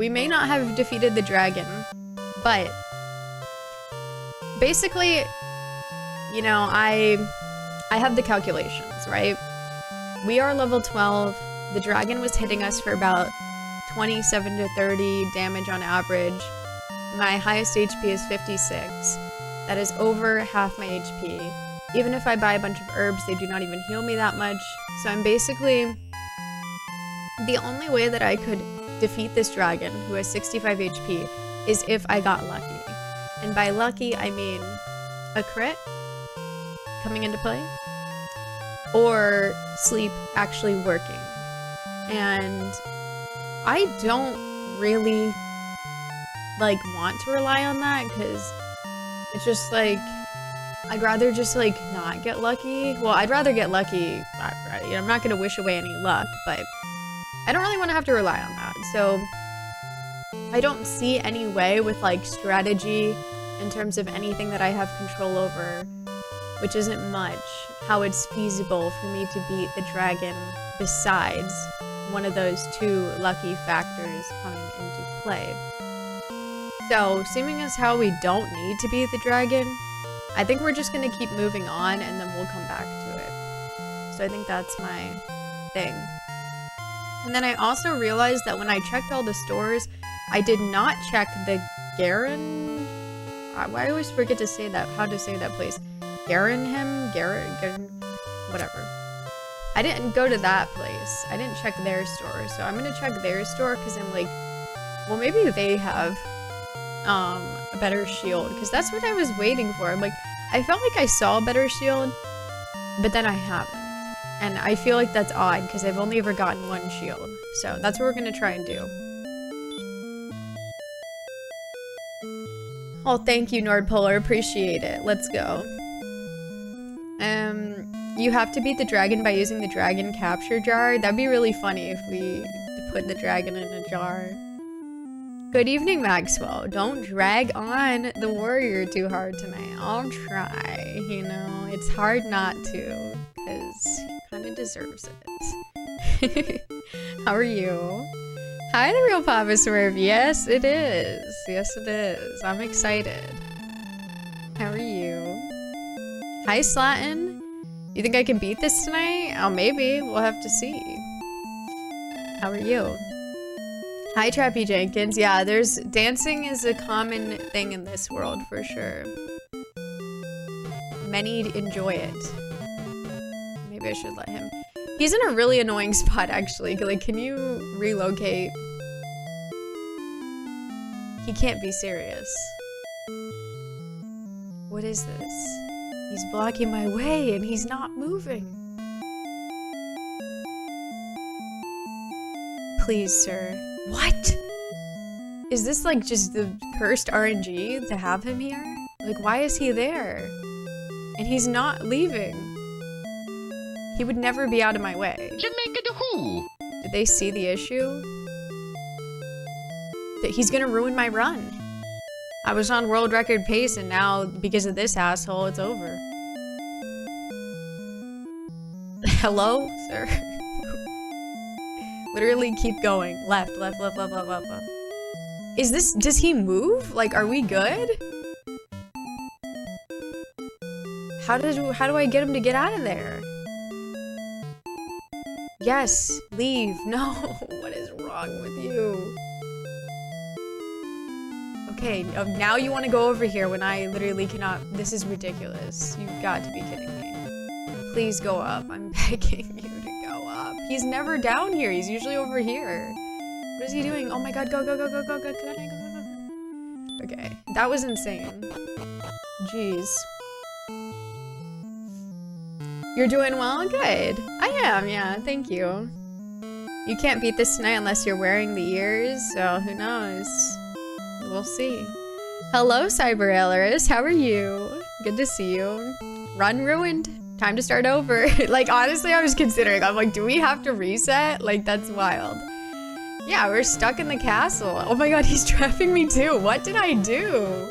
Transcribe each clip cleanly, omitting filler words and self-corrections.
We may not have defeated the dragon, but basically, you know, I have the calculations, right? We are level 12. The dragon was hitting us for about 27 to 30 damage on average. My highest HP is 56. That is over half my HP. Even if I buy a bunch of herbs, they do not even heal me that much. So I'm basically... The only way that I could defeat this dragon, who has 65 HP, is if I got lucky. And by lucky, I mean a crit coming into play, or sleep actually working. And I don't really like want to rely on that, because it's just like, I'd rather just like not get lucky. Well, I'd rather get lucky. I'm not gonna wish away any luck, but I don't really want to have to rely on that. So I don't see any way with like strategy in terms of anything that I have control over, which isn't much, how it's feasible for me to beat the dragon besides one of those two lucky factors coming into play. So, seeming as how we don't need to beat the dragon, I think we're just gonna keep moving on and then we'll come back to it. So I think that's my thing. And then I also realized that when I checked all the stores, I did not check the Garen... I always forget to say that, how to say that place. Garen, whatever. I didn't go to that place. I didn't check their store, so I'm gonna check their store because I'm like, well, maybe they have a better shield, because that's what I was waiting for. I'm like, I felt like I saw a better shield, but then I haven't. And I feel like that's odd because I've only ever gotten one shield. So that's what we're gonna try and do. Oh, thank you, Nordpolar. Appreciate it. Let's go. You have to beat the dragon by using the dragon capture jar. That'd be really funny if we put the dragon in a jar. Good evening, Maxwell. Don't drag on the warrior too hard tonight. I'll try, you know. It's hard not to, because he kind of deserves it. How are you? Hi, the real Papa Swerve. Yes, it is. Yes, it is. I'm excited. How are you? Hi, Slatin. You think I can beat this tonight? Oh, maybe. We'll have to see. How are you? Hi, Trappy Jenkins. Yeah, dancing is a common thing in this world for sure. Many enjoy it. Maybe I should let him. He's in a really annoying spot, actually. Like, can you relocate? He can't be serious. What is this? He's blocking my way and he's not moving. Please, sir. What? Is this like just the cursed RNG to have him here? Like, why is he there? And he's not leaving. He would never be out of my way. Did they see the issue? That he's gonna ruin my run. I was on world record pace and now, because of this asshole, it's over. Hello, sir? Literally keep going. Left, left, left, left, left, left, left. Does he move? Like, are we good? How do I get him to get out of there? Yes, leave. No, what is wrong with you? Okay, now you want to go over here when I literally cannot. This is ridiculous. You've got to be kidding me. Please go up. I'm begging you to go up. He's never down here. He's usually over here. What is he doing? Oh my god, go, go, go, go, go, go, go, go, go. Okay, that was insane. Jeez. You're doing well? Good. I am, yeah, thank you. You can't beat this tonight unless you're wearing the ears, so who knows? We'll see. Hello, Cyber Ailerus. How are you? Good to see you. Run ruined. Time to start over. Like, honestly, I was considering. I'm like, do we have to reset? Like, that's wild. Yeah, we're stuck in the castle. Oh my god, he's trapping me too. What did I do?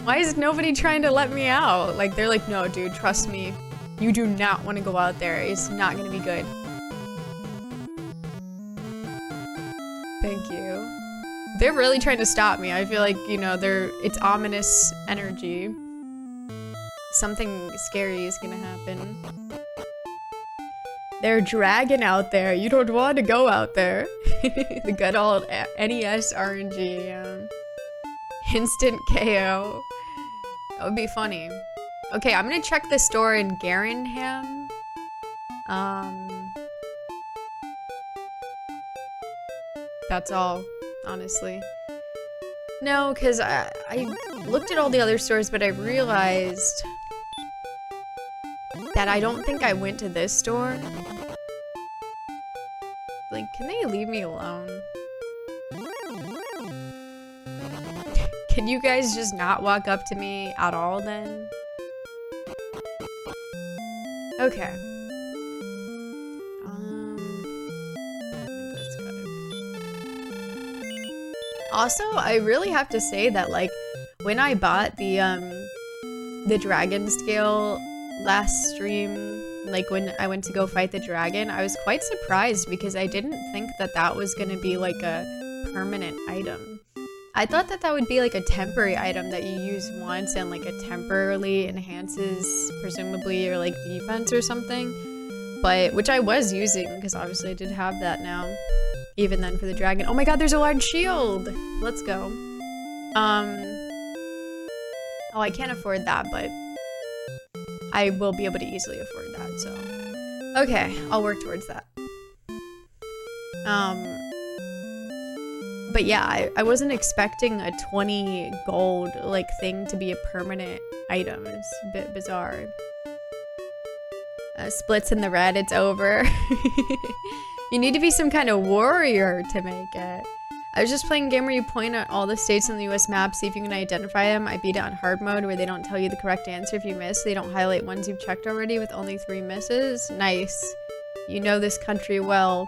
Why is nobody trying to let me out? Like, they're like, no, dude, trust me. You do not want to go out there. It's not going to be good. Thank you. They're really trying to stop me. I feel like, you know, it's ominous energy. Something scary is gonna happen. They're dragging out there. You don't want to go out there. The good old NES RNG, yeah. Instant KO. That would be funny. Okay, I'm gonna check the store in Garenham. That's all, honestly. No, because I looked at all the other stores, but I realized that I don't think I went to this store. Like, can they leave me alone? Can you guys just not walk up to me at all then? Okay. Let's go. Also, I really have to say that, like, when I bought the dragon scale last stream, like when I went to go fight the dragon, I was quite surprised because I didn't think that that was gonna be like a permanent item. I thought that that would be like a temporary item that you use once and like it temporarily enhances presumably your like defense or something, but which I was using because obviously I did have that now even then for the dragon. Oh my god, there's a large shield. Let's go. Oh, I can't afford that, but I will be able to easily afford that, so. Okay, I'll work towards that. But yeah, I wasn't expecting a 20 gold, like, thing to be a permanent item. It's a bit bizarre. Splits in the red, it's over. You need to be some kind of warrior to make it. I was just playing a game where you point at all the states on the US map, see if you can identify them. I beat it on hard mode where they don't tell you the correct answer if you miss. They don't highlight ones you've checked already with only 3 misses. Nice. You know this country well.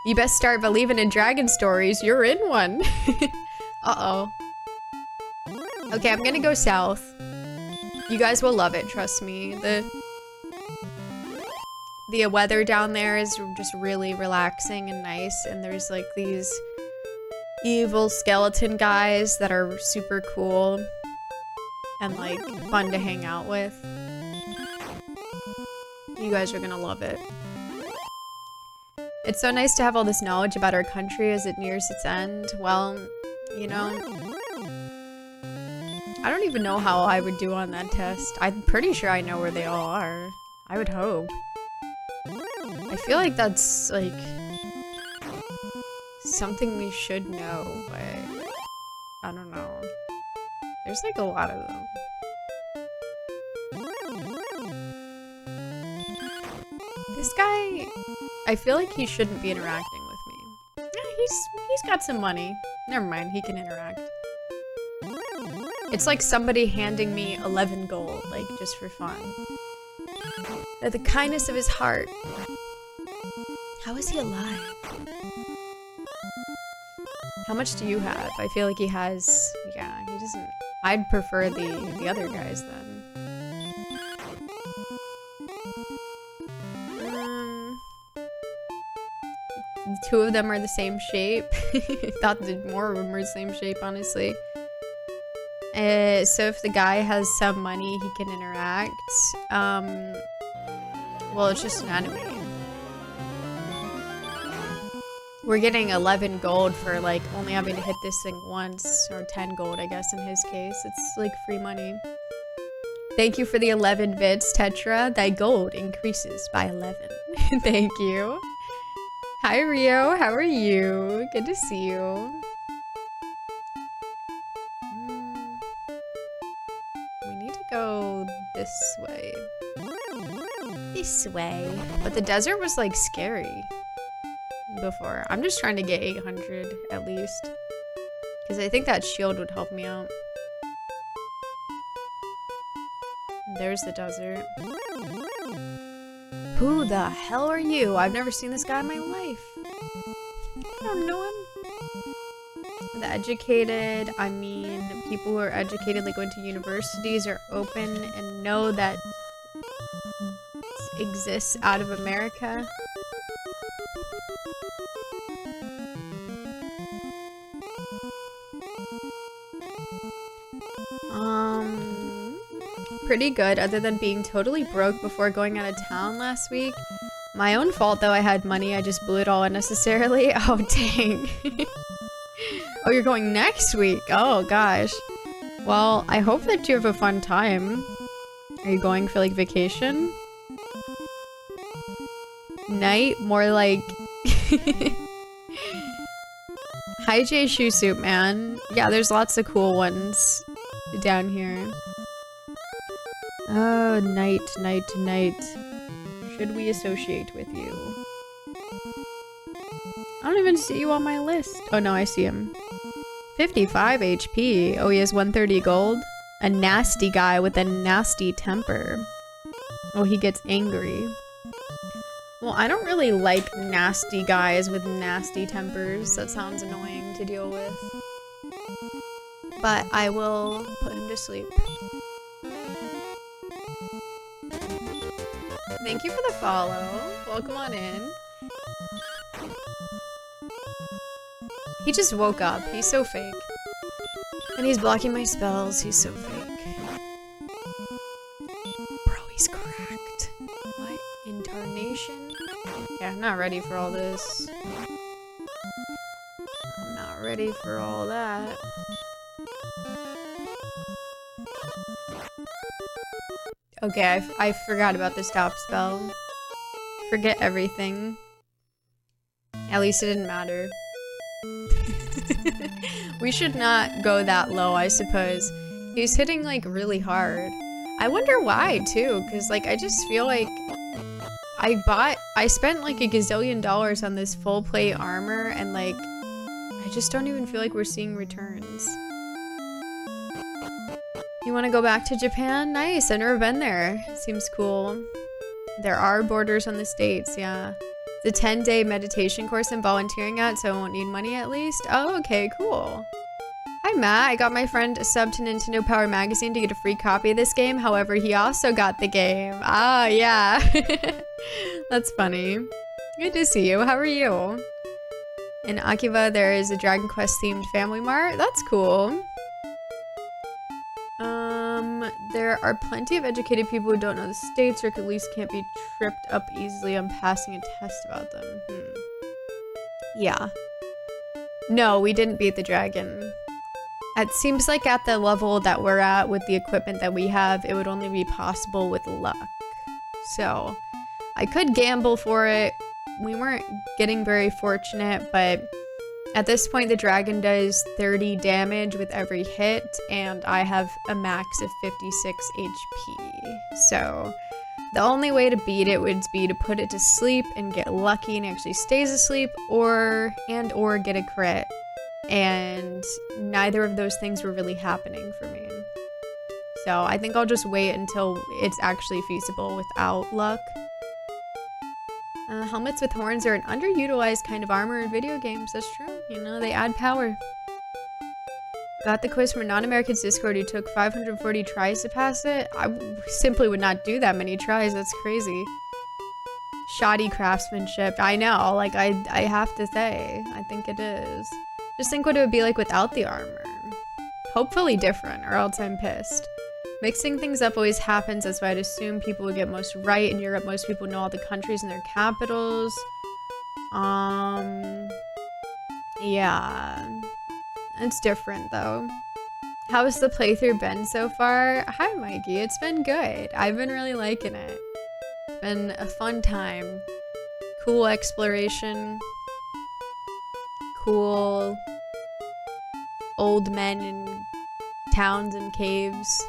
You best start believing in dragon stories. You're in one. Uh-oh. Okay, I'm gonna go south. You guys will love it, trust me. The weather down there is just really relaxing and nice, and there's like these evil skeleton guys that are super cool and like fun to hang out with. You guys are gonna love it. It's so nice to have all this knowledge about our country as it nears its end. Well, you know, I don't even know how I would do on that test. I'm pretty sure I know where they all are. I would hope. I feel like that's like something we should know, but I don't know. There's like a lot of them. This guy, I feel like he shouldn't be interacting with me. Yeah, he's got some money. Never mind, he can interact. It's like somebody handing me 11 gold, like just for fun. At the kindness of his heart. How is he alive? How much do you have? I feel like he has, yeah, he doesn't. I'd prefer the other guys then. The 2 of them are the same shape. Thought that more of them were the same shape, honestly. So if the guy has some money, he can interact. Well, it's just an enemy. We're getting 11 gold for like only having to hit this thing once, or 10 gold, I guess, in his case. It's like free money. Thank you for the 11 bits, Tetra. Thy gold increases by 11. Thank you. Hi, Rio. How are you? Good to see you. We need to go this way. This way. But the desert was like scary before. I'm just trying to get 800 at least. Because I think that shield would help me out. There's the desert. Who the hell are you? I've never seen this guy in my life. I don't know him. The educated, I mean, people who are educated, like going to universities, are open and know that exists out of America. Pretty good, other than being totally broke before going out of town last week. My own fault, though. I had money, I just blew it all unnecessarily. Oh, dang. Oh, you're going next week? Oh, gosh. Well, I hope that you have a fun time. Are you going for, like, vacation? Night? More like... Hi, J Shoe Soup, man. Yeah, there's lots of cool ones down here. Oh, night. Should we associate with you? I don't even see you on my list. Oh no, I see him. 55 HP. Oh, he has 130 gold. A nasty guy with a nasty temper. Oh, he gets angry. Well, I don't really like nasty guys with nasty tempers. That sounds annoying to deal with. But I will put him to sleep. Thank you for the follow. Welcome on in. He just woke up. He's so fake. And he's blocking my spells. He's so fake. Bro, he's cracked. What? Incarnation? Yeah, I'm not ready for all this. I'm not ready for all that. Okay, I forgot about the stop spell. Forget everything. At least it didn't matter. We should not go that low, I suppose. He's hitting, like, really hard. I wonder why, too, because, like, I just feel like I spent, like, a gazillion dollars on this full plate armor, and, like, I just don't even feel like we're seeing returns. You want to go back to Japan? Nice, I've never been there. Seems cool. There are borders on the states, yeah. It's a 10-day meditation course I'm volunteering at, so I won't need money at least. Oh, okay, cool. Hi, Matt. I got my friend a sub to Nintendo Power Magazine to get a free copy of this game. However, he also got the game. Ah, yeah. That's funny. Good to see you. How are you? In Akiba, there is a Dragon Quest themed Family Mart. That's cool. There are plenty of educated people who don't know the states or at least can't be tripped up easily on passing a test about them. Yeah. No, we didn't beat the dragon. It seems like at the level that we're at with the equipment that we have, it would only be possible with luck. So, I could gamble for it. We weren't getting very fortunate, but at this point the dragon does 30 damage with every hit, and I have a max of 56 HP. So, the only way to beat it would be to put it to sleep and get lucky and it actually stays asleep, or get a crit. And neither of those things were really happening for me. So I think I'll just wait until it's actually feasible without luck. Helmets with horns are an underutilized kind of armor in video games. That's true. You know, they add power. Got the quiz from a non-American's Discord who took 540 tries to pass it. I simply would not do that many tries. That's crazy. Shoddy craftsmanship. I know. Like, I have to say. I think it is. Just think what it would be like without the armor. Hopefully different, or else I'm pissed. Mixing things up always happens. That's why I'd assume people would get most right. In Europe, most people know all the countries and their capitals. Yeah. It's different, though. How's the playthrough been so far? Hi, Mikey. It's been good. I've been really liking it. It's been a fun time. Cool exploration. Cool old men in towns and caves.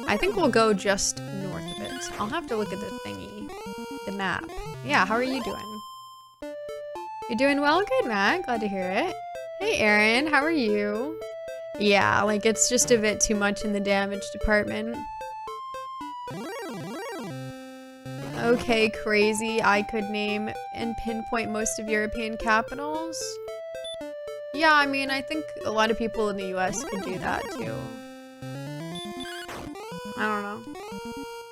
I think we'll go just north of it. I'll have to look at the thingy. The map. Yeah, how are you doing? You're doing well? Good, Matt. Glad to hear it. Hey, Aaron. How are you? Yeah, like, it's just a bit too much in the damage department. Okay, crazy. I could name and pinpoint most of European capitals. Yeah, I mean, I think a lot of people in the US could do that, too. I don't know.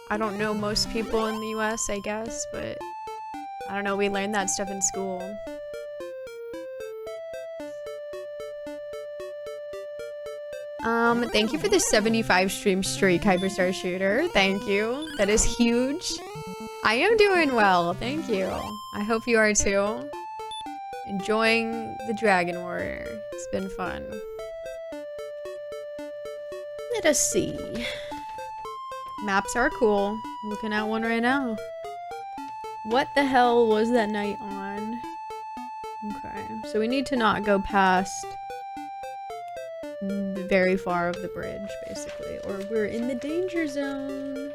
I don't know most people in the US, I guess, but I don't know, we learned that stuff in school. Thank you for the 75 stream streak, Hyperstar Shooter. Thank you. That is huge. I am doing well. Thank you. I hope you are too. Enjoying the Dragon Warrior. It's been fun. Let us see. Maps are cool. I'm looking at one right now. What the hell was that night on? Okay, so we need to not go past very far of the bridge, basically, or we're in the danger zone.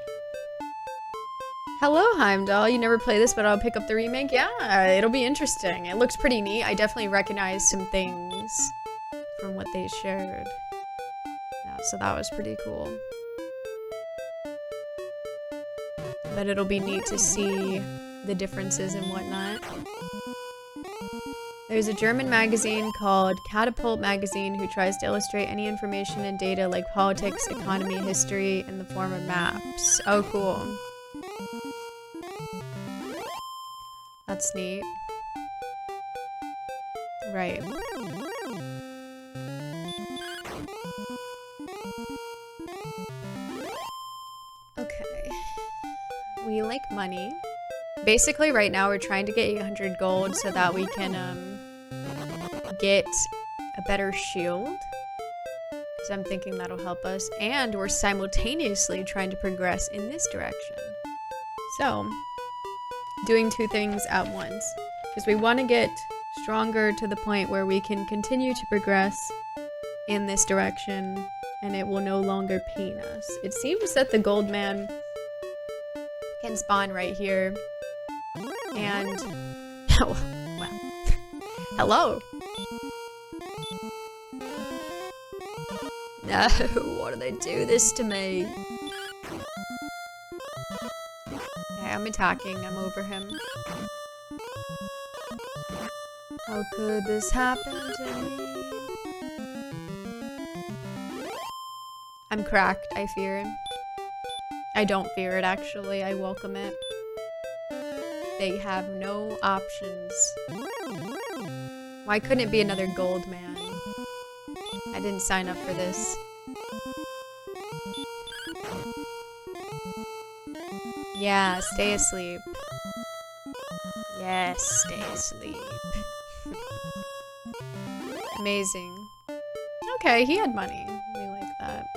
Hello, Heimdall. You never play this, but I'll pick up the remake. Yeah, it'll be interesting. It looks pretty neat. I definitely recognize some things from what they shared. Yeah, so that was pretty cool. But it'll be neat to see the differences and whatnot. There's a German magazine called Catapult Magazine who tries to illustrate any information and data like politics, economy, history in the form of maps. Oh, cool. That's neat. Right. Okay. We like money. Basically, right now we're trying to get 800 gold so that we can get a better shield. Because I'm thinking that'll help us. And we're simultaneously trying to progress in this direction. So, doing two things at once. Because we want to get stronger to the point where we can continue to progress in this direction. And it will no longer pain us. It seems that the gold man can spawn right here. And oh, well, hello. No, why do they do this to me? Okay, I'm attacking. I'm over him. How could this happen to me? I'm cracked, I fear. I don't fear it, actually. I welcome it. They have no options. Why couldn't it be another gold man? I didn't sign up for this. Yeah, stay asleep. Yes, stay asleep. Amazing. Okay, he had money. We like that.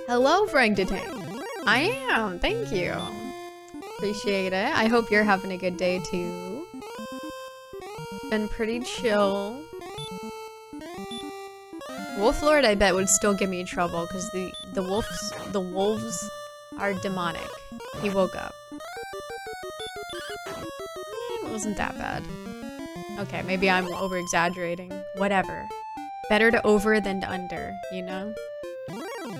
Hello, Frank Detang. I am, thank you. Appreciate it. I hope you're having a good day too. Been pretty chill. Wolf Lord, I bet, would still give me trouble because the wolves are demonic. He woke up. It wasn't that bad. Okay, maybe I'm over exaggerating. Whatever. Better to over than to under, you know?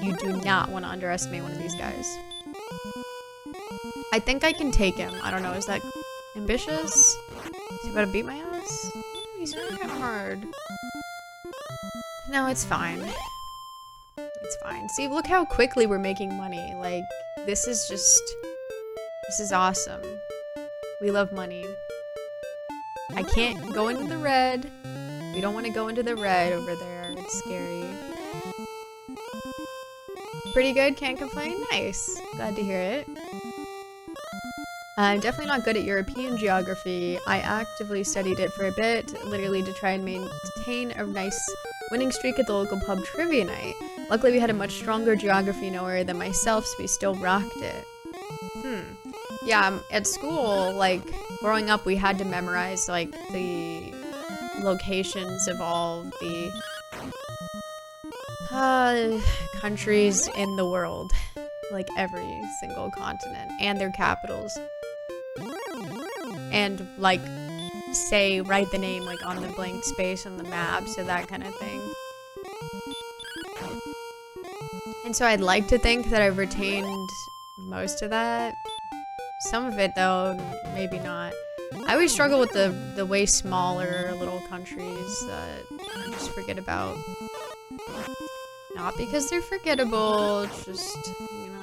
You do not want to underestimate one of these guys. I think I can take him. I don't know, is that ambitious? Is he about to beat my ass? He's really kind of hard. No, it's fine. It's fine. See, look how quickly we're making money. Like, this is awesome. We love money. I can't go into the red. We don't want to go into the red over there. It's scary. Pretty good, can't complain. Nice. Glad to hear it. I'm definitely not good at European geography. I actively studied it for a bit, literally to try and maintain a nice winning streak at the local pub trivia night. Luckily, we had a much stronger geography knower than myself, so we still rocked it. Yeah, at school, like, growing up, we had to memorize, like, the locations of all the countries in the world. Like, every single continent. And their capitals. And, like, write the name, like, on the blank space on the map, so that kind of thing. And so I'd like to think that I've retained most of that. Some of it, though, maybe not. I always struggle with the way smaller little countries that I just forget about. Not because they're forgettable, it's just, you know,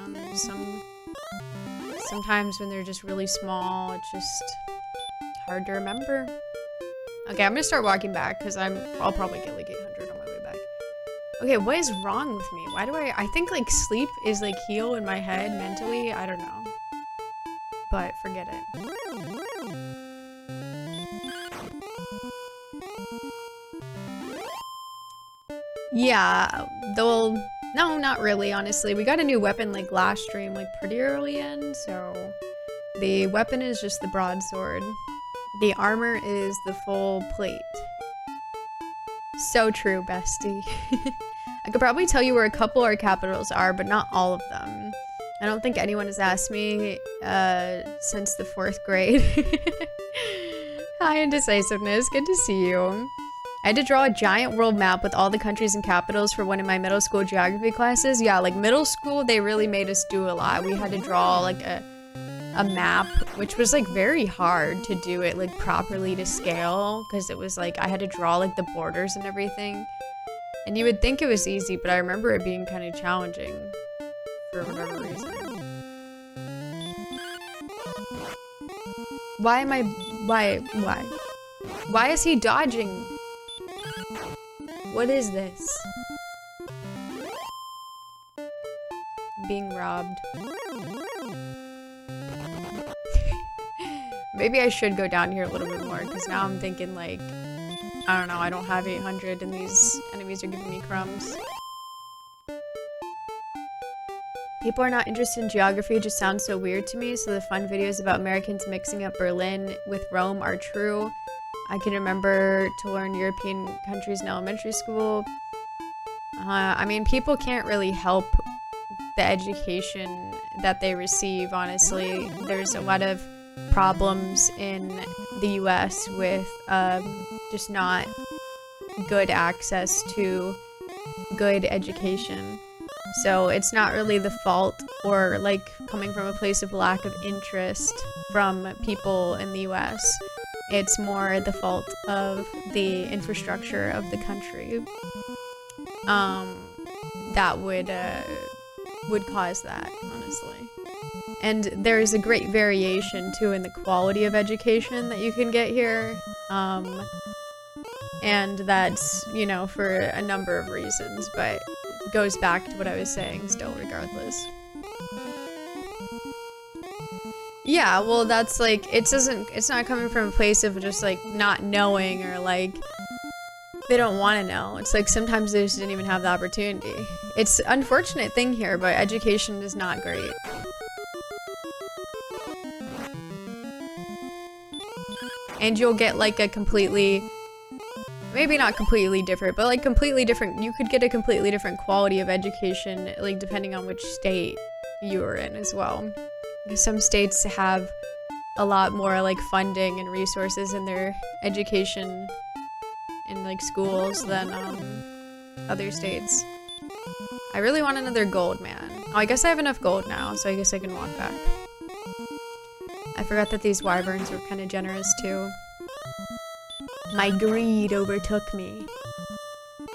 sometimes when they're just really small, it's just hard to remember. Okay, I'm gonna start walking back because I'll probably get like 800 on my way back. Okay, what is wrong with me? Why do I think like sleep is like heal in my head mentally? I don't know. But forget it. Yeah, though, no, not really, honestly. We got a new weapon like last stream, like pretty early in, so the weapon is just the broadsword. The armor is the full plate. So true, bestie. I could probably tell you where a couple of our capitals are, but not all of them. I don't think anyone has asked me since the 4th grade. Hi, Indecisiveness. Good to see you. I had to draw a giant world map with all the countries and capitals for one of my middle school geography classes. Yeah, like middle school, they really made us do a lot. We had to draw like a map, which was like very hard to do it like properly to scale, because it was like I had to draw like the borders and everything. And you would think it was easy, but I remember it being kind of challenging for whatever reason. Why is he dodging? What is this? I'm being robbed. Maybe I should go down here a little bit more, because now I'm thinking like, I don't know, I don't have 800 and these enemies are giving me crumbs. People are not interested in geography, it just sounds so weird to me, so the fun videos about Americans mixing up Berlin with Rome are true. I can remember to learn European countries in elementary school. I mean, people can't really help the education that they receive, honestly. There's a lot of problems in the US with just not good access to good education. So it's not really the fault or like coming from a place of lack of interest from people in the US. It's more the fault of the infrastructure of the country that would cause that, honestly. And there's a great variation too in the quality of education that you can get here. And that's, you know, for a number of reasons, but it goes back to what I was saying still regardless. Yeah, well, that's like, it's not coming from a place of just like not knowing or like they don't want to know. It's like sometimes they just didn't even have the opportunity. It's an unfortunate thing here, but education is not great. And you'll get like a completely, maybe not completely different, but like completely different, you could get a completely different quality of education, like depending on which state you're in as well. Because some states have a lot more like funding and resources in their education in like schools than other states. I really want another gold, man. Oh, I guess I have enough gold now, so I guess I can walk back. I forgot that these wyverns were kind of generous too. My greed overtook me.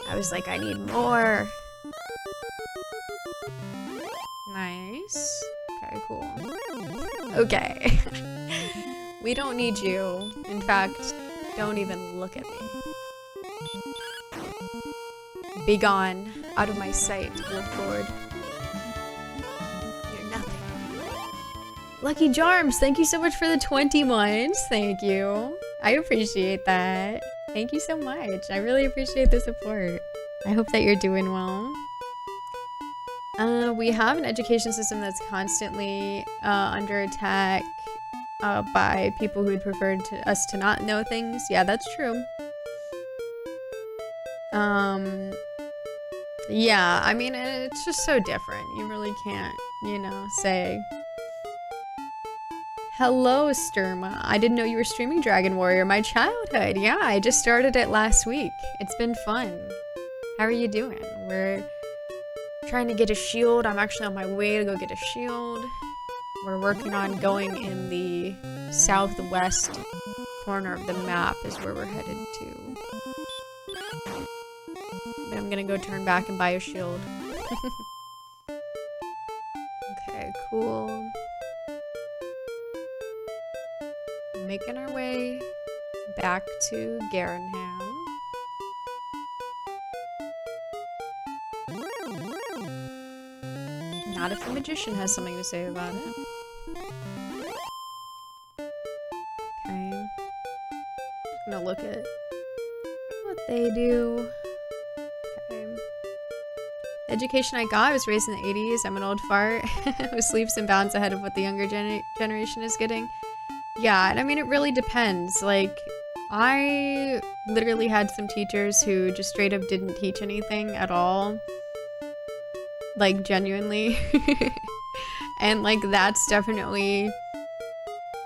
I was like, I need more. Nice. Okay, cool. Okay. We don't need you. In fact, don't even look at me. Be gone. Out of my sight, Wolf Lord. You're nothing. Lucky Charms, thank you so much for the 20 months. Thank you. I appreciate that. Thank you so much. I really appreciate the support. I hope that you're doing well. We have an education system that's constantly under attack by people who would prefer us to not know things. Yeah, that's true. Yeah, I mean, it's just so different. You really can't, you know, say. Hello, Sturma. I didn't know you were streaming Dragon Warrior. My childhood. Yeah, I just started it last week. It's been fun. How are you doing? We're trying to get a shield. I'm actually on my way to go get a shield. We're working on going in the southwest corner of the map is where we're headed to. But I'm gonna go turn back and buy a shield. Okay, cool. Making our way back to Garenham. Not if the magician has something to say about it. Okay. I'm gonna look at what they do. Okay. The education I got, I was raised in the 80s. I'm an old fart with leaps and bounds ahead of what the younger generation is getting. Yeah, and I mean, it really depends. Like, I literally had some teachers who just straight up didn't teach anything at all. Like, genuinely. And, like, that's definitely,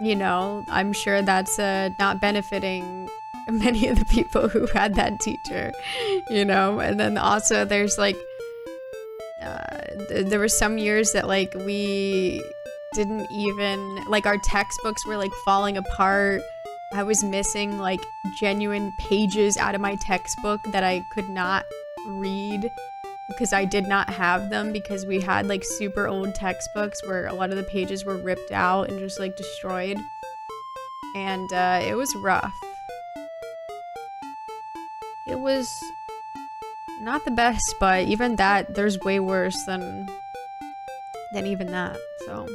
you know, I'm sure that's not benefiting many of the people who had that teacher, you know? And then also there's, like, there were some years that, like, we didn't even, like, our textbooks were, like, falling apart. I was missing, like, genuine pages out of my textbook that I could not read because I did not have them, because we had, like, super old textbooks where a lot of the pages were ripped out and just, like, destroyed. And it was rough. It was not the best, but even that, there's way worse than even that, so.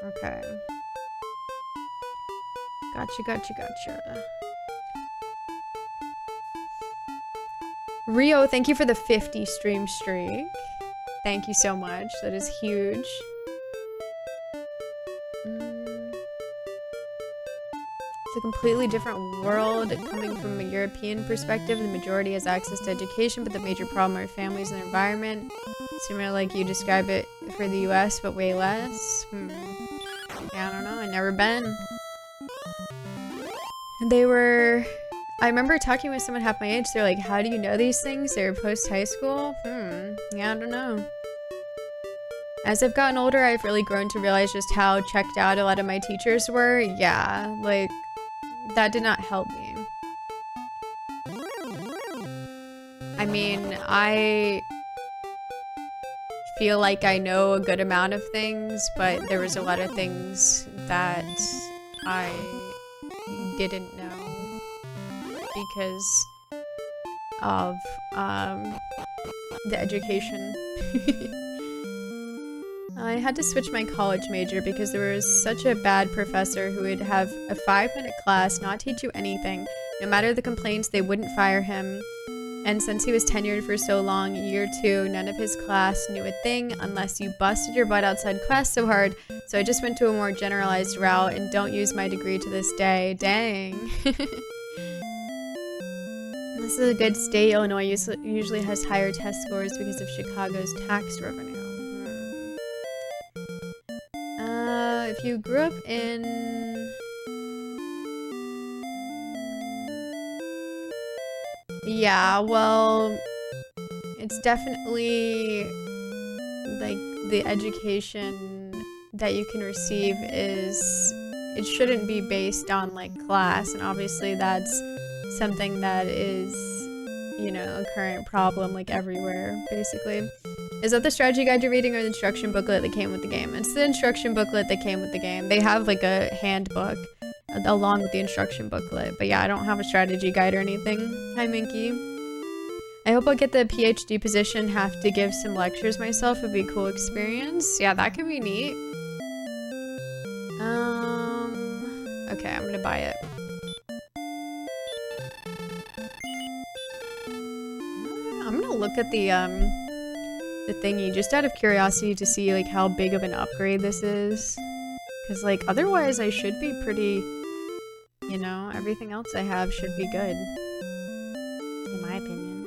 Okay. Gotcha. Rio, thank you for the 50 stream streak. Thank you so much. That is huge. It's a completely different world coming from a European perspective. The majority has access to education, but the major problem are families and the environment. Similar like you describe it for the US, but way less. Yeah, I don't know. I've never been. I remember talking with someone half my age. They're like, how do you know these things? They're post-high school? Yeah, I don't know. As I've gotten older, I've really grown to realize just how checked out a lot of my teachers were. Yeah, like, that did not help me. I mean, I feel like I know a good amount of things, but there was a lot of things that I didn't know because of the education. I had to switch my college major because there was such a bad professor who would have a 5-minute class, not teach you anything. No matter the complaints, they wouldn't fire him. And since he was tenured for so long, year 2, none of his class knew a thing unless you busted your butt outside class so hard. So I just went to a more generalized route and don't use my degree to this day. Dang. This is a good state. Illinois usually has higher test scores because of Chicago's tax revenue. If you grew up in... Yeah, well, it's definitely, like, the education that you can receive it shouldn't be based on, like, class, and obviously that's something that is, you know, a current problem, like, everywhere, basically. Is that the strategy guide you're reading or the instruction booklet that came with the game? It's the instruction booklet that came with the game. They have, like, a handbook along with the instruction booklet. But yeah, I don't have a strategy guide or anything. Hi, Minky. I hope I'll get the PhD position, have to give some lectures myself. It'd be a cool experience. Yeah, that could be neat. Okay, I'm gonna buy it. I'm gonna look at the thingy just out of curiosity to see, like, how big of an upgrade this is. Because, like, otherwise I should be pretty, you know, everything else I have should be good. In my opinion.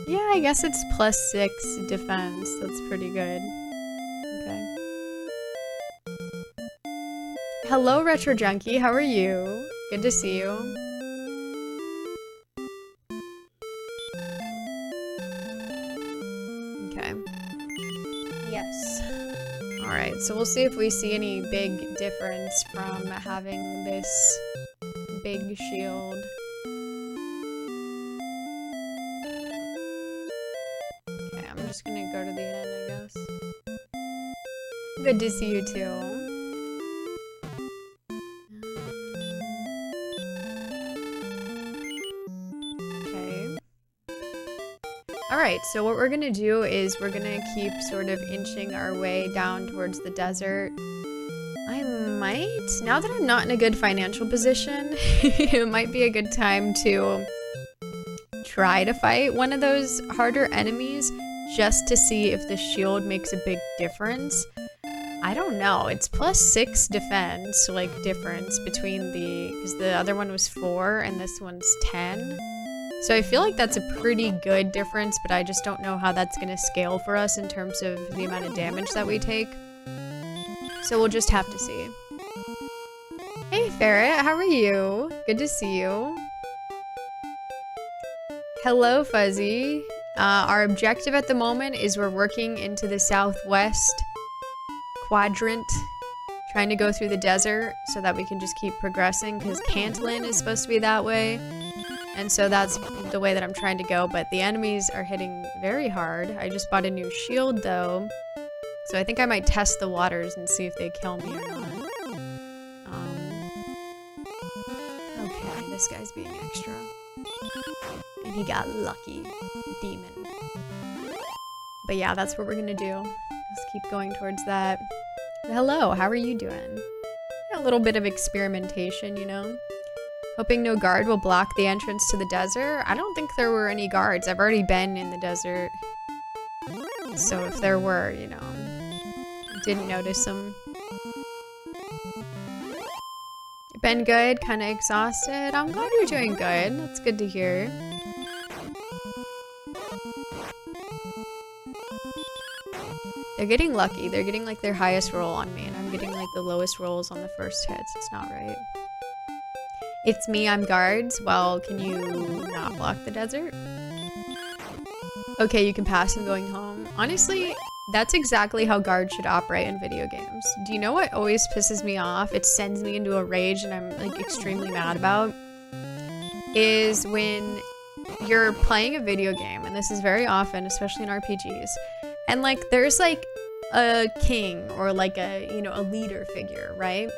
Yeah, I guess it's +6 defense. That's pretty good. Okay. Hello, Retro Junkie. How are you? Good to see you. Okay. Yes. Alright, so we'll see if we see any big difference from having this big shield. Okay, I'm just gonna go to the end, I guess. Good to see you too. right, so what we're gonna do is we're gonna keep sort of inching our way down towards the desert. I might, now that I'm not in a good financial position, it might be a good time to try to fight one of those harder enemies just to see if the shield makes a big difference. I don't know, it's +6 defense, like, difference between because the other one was 4 and this one's 10. So I feel like that's a pretty good difference, but I just don't know how that's gonna scale for us in terms of the amount of damage that we take. So we'll just have to see. Hey Ferret, how are you? Good to see you. Hello Fuzzy. Our objective at the moment is we're working into the southwest quadrant, trying to go through the desert so that we can just keep progressing, because Cantlin is supposed to be that way. And so that's the way that I'm trying to go, but the enemies are hitting very hard. I just bought a new shield though, so I think I might test the waters and see if they kill me or not. Okay, this guy's being extra. And he got lucky. Demon. But yeah, that's what we're gonna do. Let's keep going towards that. Hello, how are you doing? A little bit of experimentation, you know? Hoping no guard will block the entrance to the desert. I don't think there were any guards. I've already been in the desert. So if there were, you know, didn't notice them. Been good, kind of exhausted. I'm glad you're doing good. That's good to hear. They're getting lucky. They're getting like their highest roll on me, and I'm getting like the lowest rolls on the first hits. It's not right. It's me, I'm guards. Well, can you not block the desert? Okay, you can pass him going home. Honestly, that's exactly how guards should operate in video games. Do you know what always pisses me off? It sends me into a rage and I'm like extremely mad about. Is when you're playing a video game, and this is very often, especially in RPGs, and like there's like a king or like a, you know, a leader figure, right?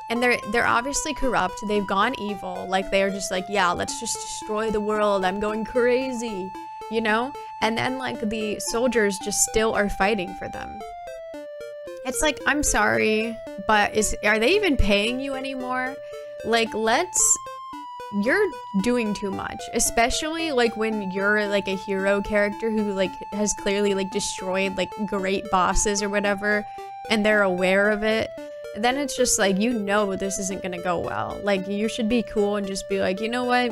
And they're obviously corrupt. They've gone evil. Like they're just like, yeah, let's just destroy the world. I'm going crazy, you know? And then like the soldiers just still are fighting for them. It's like, I'm sorry, but are they even paying you anymore? Like, you're doing too much, especially like when you're like a hero character who like has clearly like destroyed like great bosses or whatever, and they're aware of it. Then it's just like, you know, this isn't gonna go well. Like, you should be cool and just be like, you know what?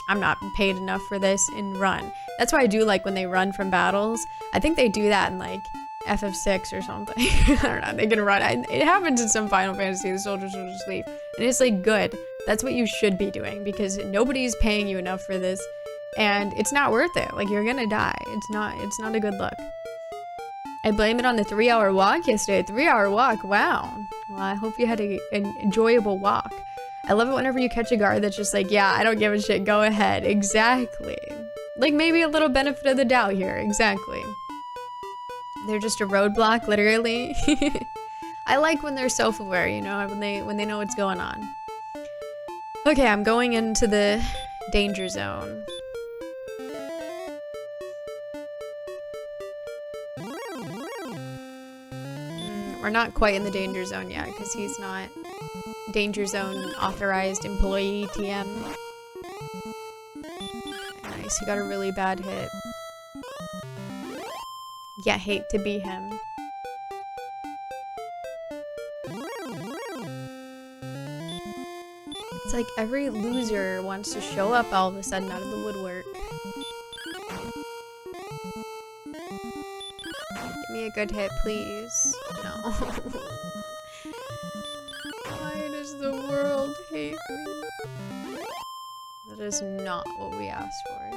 I'm not paid enough for this, and run. That's why I do like when they run from battles. I think they do that in like FF6 or something. I don't know, they can run. It happens in some Final Fantasy, the soldiers will just leave. And it's like, good. That's what you should be doing, because nobody's paying you enough for this, and it's not worth it. Like, you're gonna die. It's not a good look. I blame it on the 3-hour walk yesterday. 3-hour walk, wow. Well, I hope you had an enjoyable walk. I love it whenever you catch a guard that's just like, yeah, I don't give a shit, go ahead. Exactly. Like, maybe a little benefit of the doubt here, exactly. They're just a roadblock, literally. I like when they're self-aware, you know, when they know what's going on. Okay, I'm going into the danger zone. We're not quite in the danger zone yet, because he's not danger zone authorized employee TM. Nice, he got a really bad hit. Yeah, hate to be him. It's like every loser wants to show up all of a sudden out of the woodwork. Give me a good hit, please. No. Why does the world hate me? That is not what we asked for.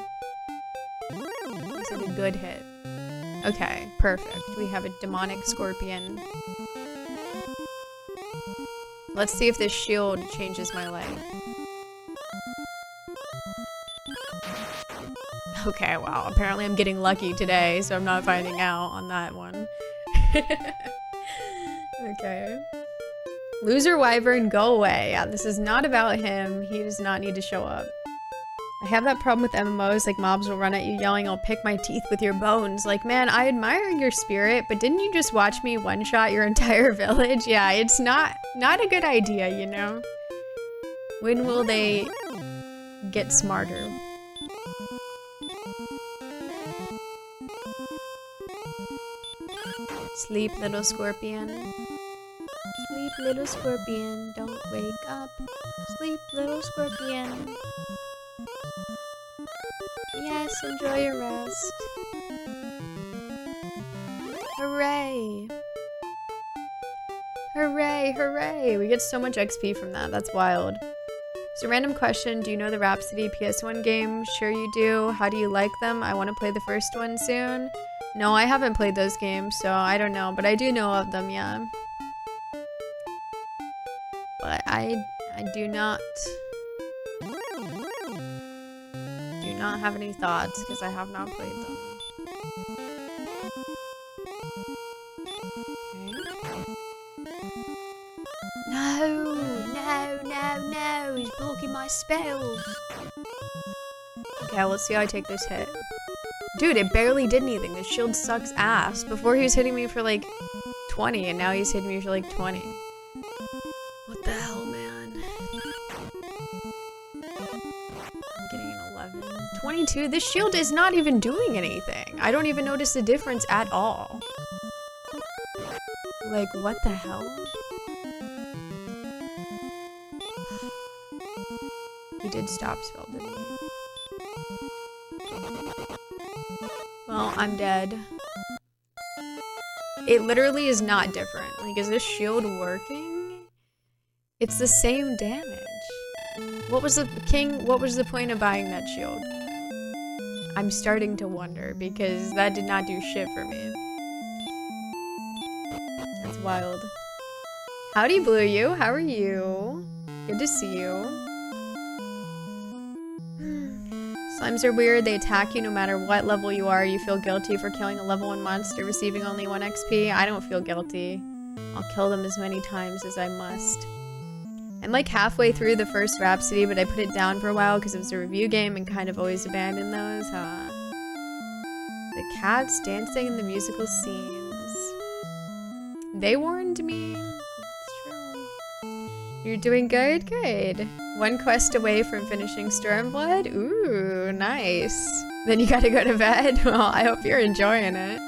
This is a good hit. Okay, perfect. We have a demonic scorpion. Let's see if this shield changes my life. Okay, wow. Apparently I'm getting lucky today, so I'm not finding out on that one. Okay. Loser Wyvern, go away. Yeah, this is not about him. He does not need to show up. I have that problem with MMOs, like mobs will run at you yelling, "I'll pick my teeth with your bones." Like, man, I admire your spirit, but didn't you just watch me one-shot your entire village? Yeah, it's not a good idea, you know? When will they get smarter? Sleep, little scorpion. Sleep, little scorpion, don't wake up. Sleep, little scorpion. Yes, enjoy your rest. Hooray! Hooray, hooray! We get so much XP from that, that's wild. So random question, do you know the Rhapsody PS1 game? Sure you do. How do you like them? I want to play the first one soon. No, I haven't played those games, so I don't know, but I do know of them, yeah. But I do not have any thoughts because I have not played them. Okay. No, no, no, no, he's blocking my spells. Okay, let's see how I take this hit. Dude, it barely did anything. This shield sucks ass. Before he was hitting me for like 20 and now he's hitting me for like 20. What the hell, man? I'm getting an 11. 22? This shield is not even doing anything. I don't even notice the difference at all. Like, what the hell? He did stop spell, didn't he? Well, I'm dead. It literally is not different. Like, is this shield working? It's the same damage. What was the point of buying that shield? I'm starting to wonder because that did not do shit for me. That's wild. Howdy, Blue You. How are you? Good to see you. Slimes are weird. They attack you no matter what level you are. You feel guilty for killing a level 1 monster, receiving only 1 XP. I don't feel guilty. I'll kill them as many times as I must. I'm like halfway through the first Rhapsody, but I put it down for a while because it was a review game and kind of always abandoned those. The cats dancing in the musical scenes. They warned me. It's true. You're doing good? Good. 1 quest away from finishing Stormblood? Ooh, nice. Then you gotta go to bed? Well, I hope you're enjoying it.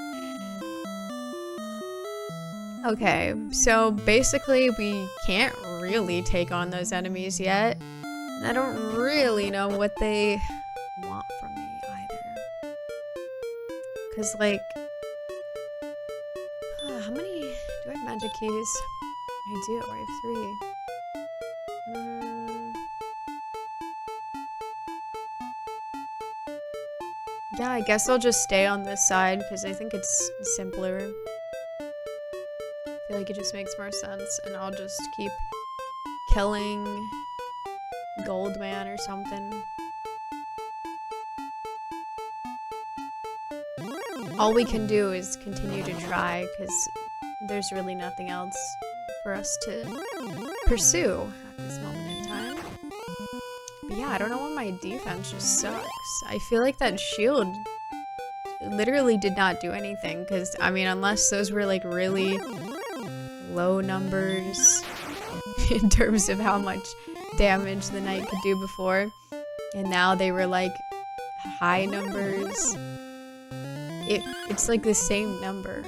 Okay, so basically we can't really take on those enemies yet. And I don't really know what they want from me either. Cause like, how many, do I have magic keys? I do, I have 3. Yeah, I guess I'll just stay on this side because I think it's simpler. I feel like it just makes more sense, and I'll just keep killing Goldman or something. All we can do is continue to try because there's really nothing else for us to pursue at this moment in time. But yeah, I don't know why my defense just sucks. I feel like that shield literally did not do anything because, I mean, unless those were like really low numbers in terms of how much damage the knight could do before, and now they were like high numbers. It's like the same number.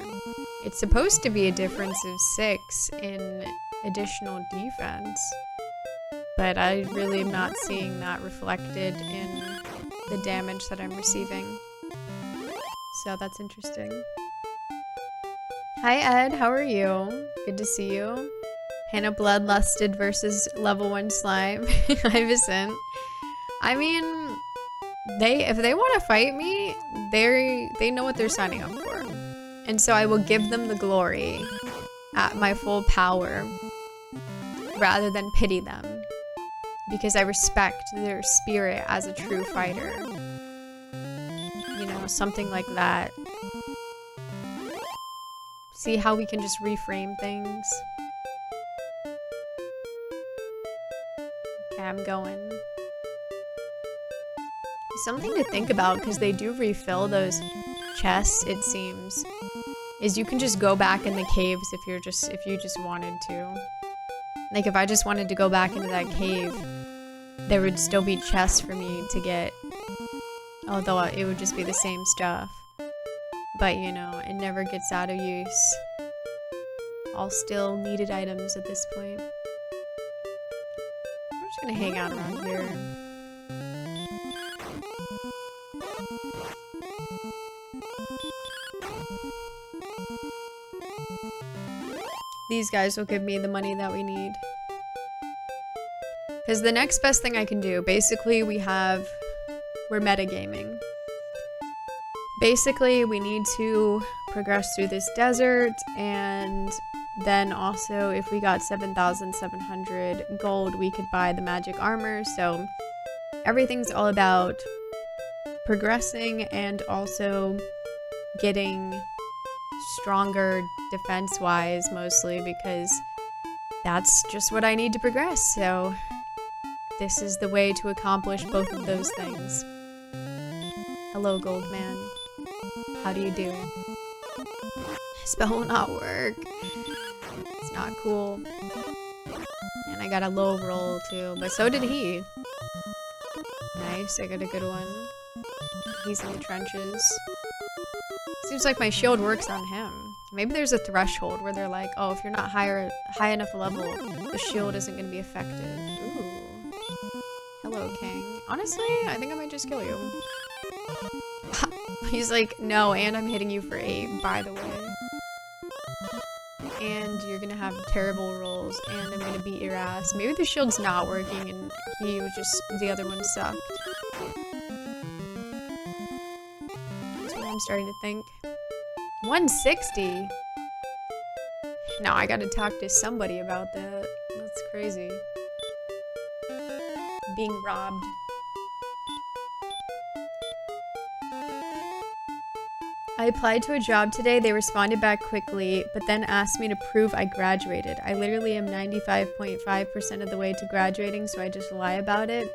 It's supposed to be a difference of 6 in additional defense. But I really am not seeing that reflected in the damage that I'm receiving. So that's interesting. Hi Ed, how are you? Good to see you. Hannah Bloodlusted versus level 1 slime. Hi Vicent. I mean, if they want to fight me, they know what they're signing up for. And so I will give them the glory at my full power rather than pity them. Because I respect their spirit as a true fighter. You know, something like that. See how we can just reframe things? Okay, I'm going. Something to think about, because they do refill those chests, it seems, is you can just go back in the caves if you just wanted to. Like, if I just wanted to go back into that cave, there would still be chests for me to get. Although it would just be the same stuff. But, you know, it never gets out of use. All still needed items at this point. I'm just gonna hang out around here. These guys will give me the money that we need. Because the next best thing I can do, basically we're metagaming. Basically, we need to progress through this desert, and then also if we got 7,700 gold, we could buy the magic armor. So everything's all about progressing and also getting stronger defense-wise, mostly because that's just what I need to progress. So this is the way to accomplish both of those things. Hello, gold man. How do you do? Spell will not work. It's not cool. And I got a low roll too, but so did he. Nice, I got a good one. He's in the trenches. Seems like my shield works on him. Maybe there's a threshold where they're like, oh, if you're not high enough level, the shield isn't going to be effective. Ooh. Hello, King. Honestly, I think I might just kill you. He's like, no, and I'm hitting you for 8, by the way. And you're gonna have terrible rolls, and I'm gonna beat your ass. Maybe the shield's not working, and he was just, the other one sucked. That's what I'm starting to think. 160? No, I gotta talk to somebody about that. That's crazy. Being robbed. I applied to a job today. They responded back quickly, but then asked me to prove I graduated. I literally am 95.5% of the way to graduating, so I just lie about it.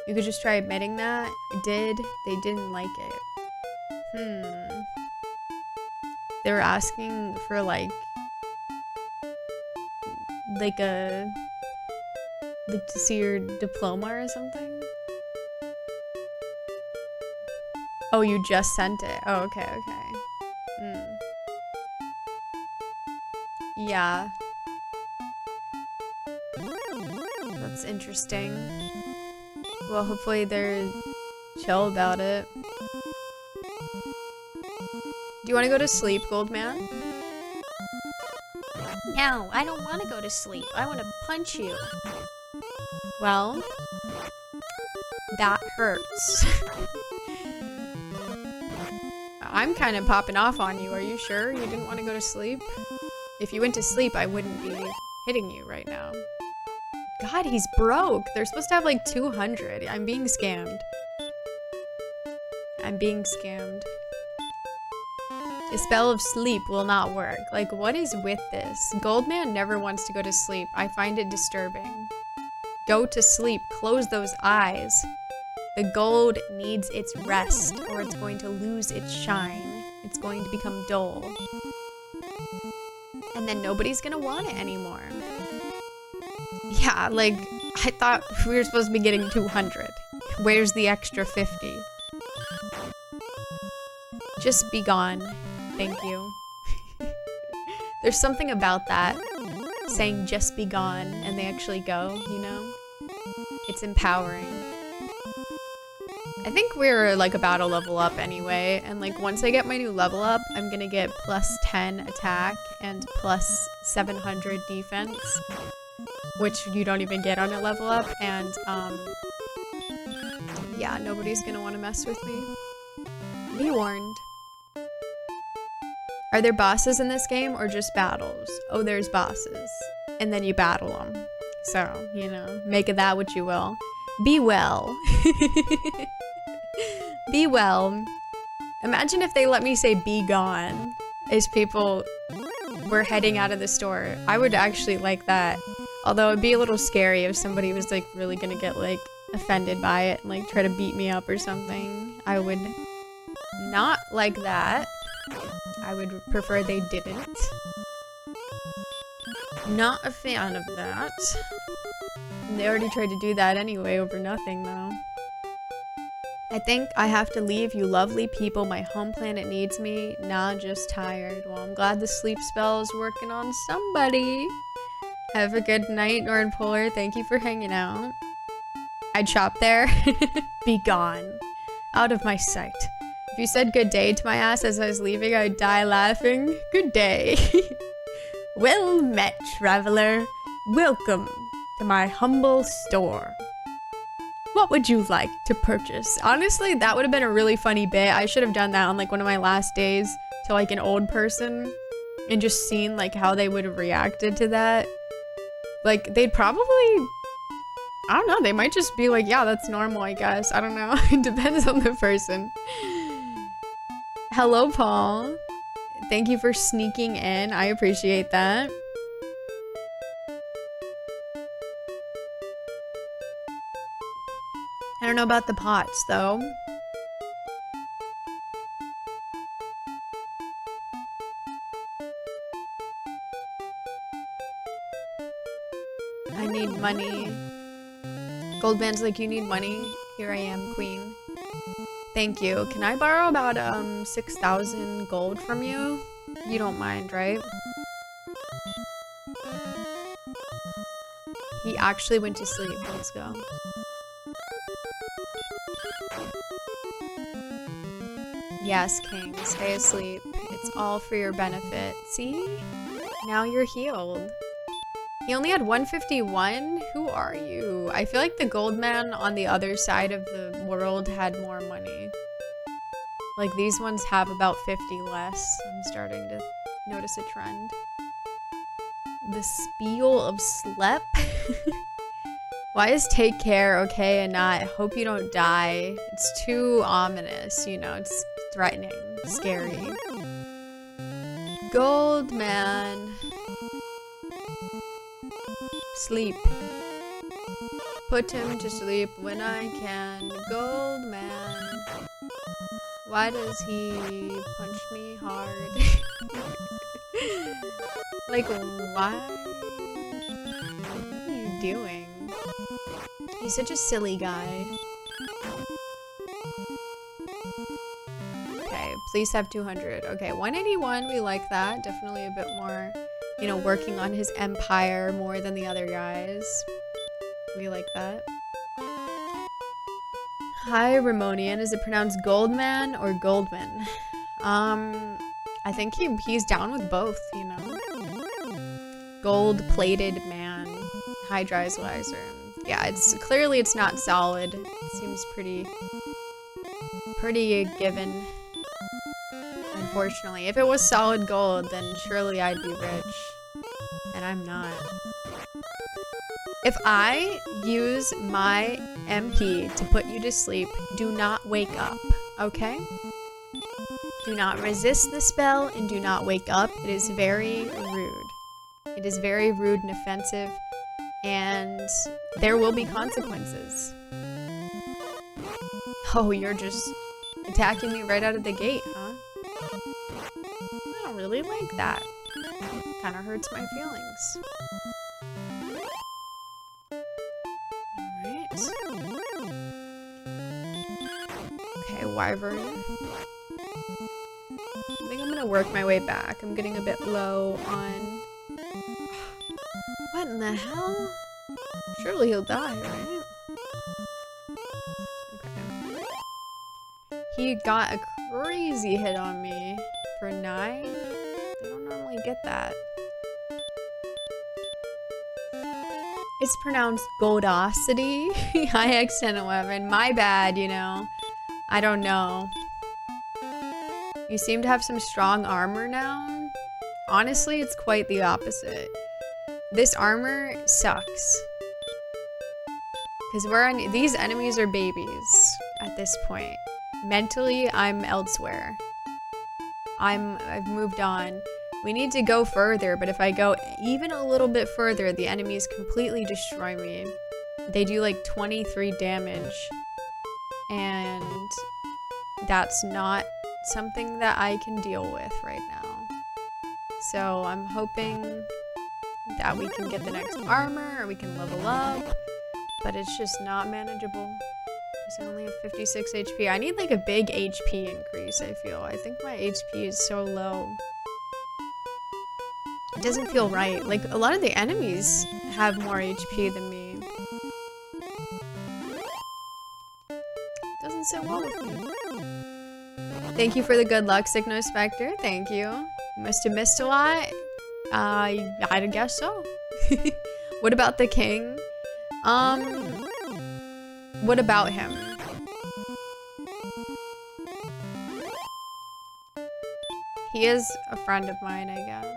You could just try admitting that. I did. They didn't like it. They were asking for like to see your diploma or something. Oh, you just sent it. Oh, okay. Yeah. That's interesting. Well, hopefully they're chill about it. Do you want to go to sleep, Goldman? No, I don't want to go to sleep. I want to punch you. Well, that hurts. I'm kind of popping off on you. Are you sure you didn't want to go to sleep? If you went to sleep, I wouldn't be hitting you right now. God, he's broke. They're supposed to have like 200. I'm being scammed. I'm being scammed. The spell of sleep will not work. Like, what is with this? Goldman never wants to go to sleep. I find it disturbing. Go to sleep. Close those eyes. The gold needs its rest, or it's going to lose its shine. It's going to become dull. And then nobody's gonna want it anymore. Yeah, like, I thought we were supposed to be getting 200. Where's the extra 50? Just be gone. Thank you. There's something about that. Saying just be gone, and they actually go, you know? It's empowering. I think we're like about to level up anyway, and like once I get my new level up, I'm gonna get plus 10 attack and plus 700 defense, which you don't even get on a level up, and yeah, nobody's gonna want to mess with me. Be warned. Are there bosses in this game or just battles? Oh, there's bosses, and then you battle them. So, you know, make of that what you will. Be well. Be well. Imagine if they let me say be gone as people were heading out of the store. I would actually like that. Although it'd be a little scary if somebody was like really gonna get like offended by it and like try to beat me up or something. I would not like that. I would prefer they didn't. Not a fan of that. They already tried to do that anyway over nothing though. I think I have to leave, you lovely people. My home planet needs me. Nah, just tired. Well, I'm glad the sleep spell is working on somebody. Have a good night, Nord Polar. Thank you for hanging out. I'd shop there. Be gone. Out of my sight. If you said good day to my ass as I was leaving, I'd die laughing. Good day. Well met, traveler. Welcome to my humble store. What would you like to purchase? Honestly, that would have been a really funny bit. I should have done that on like one of my last days to like an old person and just seen like how they would have reacted to that. Like they'd probably, I don't know, they might just be like, yeah, that's normal, I guess. I don't know. It depends on the person. Hello, Paul. Thank you for sneaking in. I appreciate that. I don't know about the pots, though. I need money. Goldman's like, you need money? Here I am, queen. Thank you. Can I borrow about 6,000 gold from you? You don't mind, right? He actually went to sleep. Let's go. Yes, King. Stay asleep. It's all for your benefit. See? Now you're healed. He only had 151? Who are you? I feel like the gold man on the other side of the world had more money. Like these ones have about 50 less. I'm starting to notice a trend. The Spiel of Slep? Why is take care okay and not hope you don't die? It's too ominous, you know, it's threatening, scary. Gold man. Sleep. Put him to sleep when I can. Gold man. Why does he punch me hard? Like, why? What are you doing? He's such a silly guy. Okay, please have 200. Okay, 181, we like that. Definitely a bit more, you know, working on his empire more than the other guys. We like that. Hi, Ramonian. Is it pronounced Goldman or Goldman? I think he's down with both, you know. Gold-plated man. Hydrolyzer. Yeah, it's clearly it's not solid. It seems pretty given. Unfortunately. If it was solid gold, then surely I'd be rich. And I'm not. If I use my MP to put you to sleep, do not wake up, okay? Do not resist the spell and do not wake up. It is very rude. It is very rude and offensive, and there will be consequences. Oh, you're just attacking me right out of the gate, huh? I don't really like that. Kind of hurts my feelings. Okay, wyvern. I think I'm gonna work my way back. I'm getting a bit low on... What in the hell? Surely he'll die, right? Okay. He got a crazy hit on me for 9. They don't normally get that. It's pronounced Goldosity. Hi, X1011. My bad, you know. I don't know. You seem to have some strong armor now. Honestly, it's quite the opposite. This armor sucks. Because these enemies are babies at this point. Mentally, I'm elsewhere. I've moved on. We need to go further, but if I go even a little bit further, the enemies completely destroy me. they do like 23 damage, and that's not something that I can deal with right now. So I'm hoping that we can get the next armor, or we can level up, but it's just not manageable because I only have 56 HP. I need like a big HP increase, I feel. I think my HP is so low. It doesn't feel right. Like, a lot of the enemies have more HP than me. Doesn't sit well with me. Thank you for the good luck, Signo Spectre. Thank you. You must have missed a lot. I guess so. What about the king? What about him? He is a friend of mine, I guess.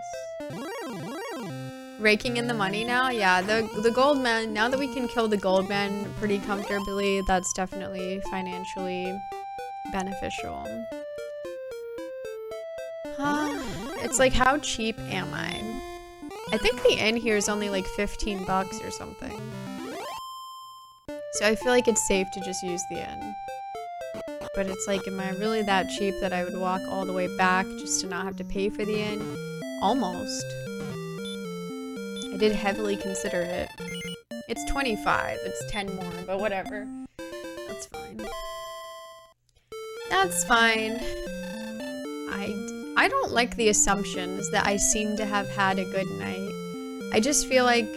Raking in the money now? Yeah, the gold man, now that we can kill the gold man pretty comfortably, that's definitely financially beneficial. It's like, how cheap am I? I think the inn here is only like 15 bucks or something. So I feel like it's safe to just use the inn. But it's like, am I really that cheap that I would walk all the way back just to not have to pay for the inn? Almost. I did heavily consider it. It's 25, it's 10 more, but whatever. That's fine. That's fine. I don't like the assumptions that I seem to have had a good night. I just feel like,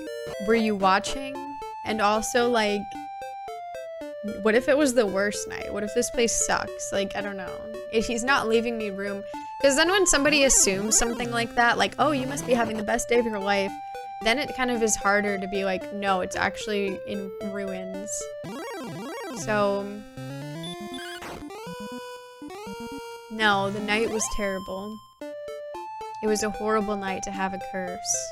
were you watching? And also, like, what if it was the worst night? What if this place sucks? Like, I don't know. If he's not leaving me room. Because then when somebody assumes something like that, like, oh, you must be having the best day of your life, then it kind of is harder to be like, no, it's actually in ruins. So, no, the night was terrible. It was a horrible night to have a curse.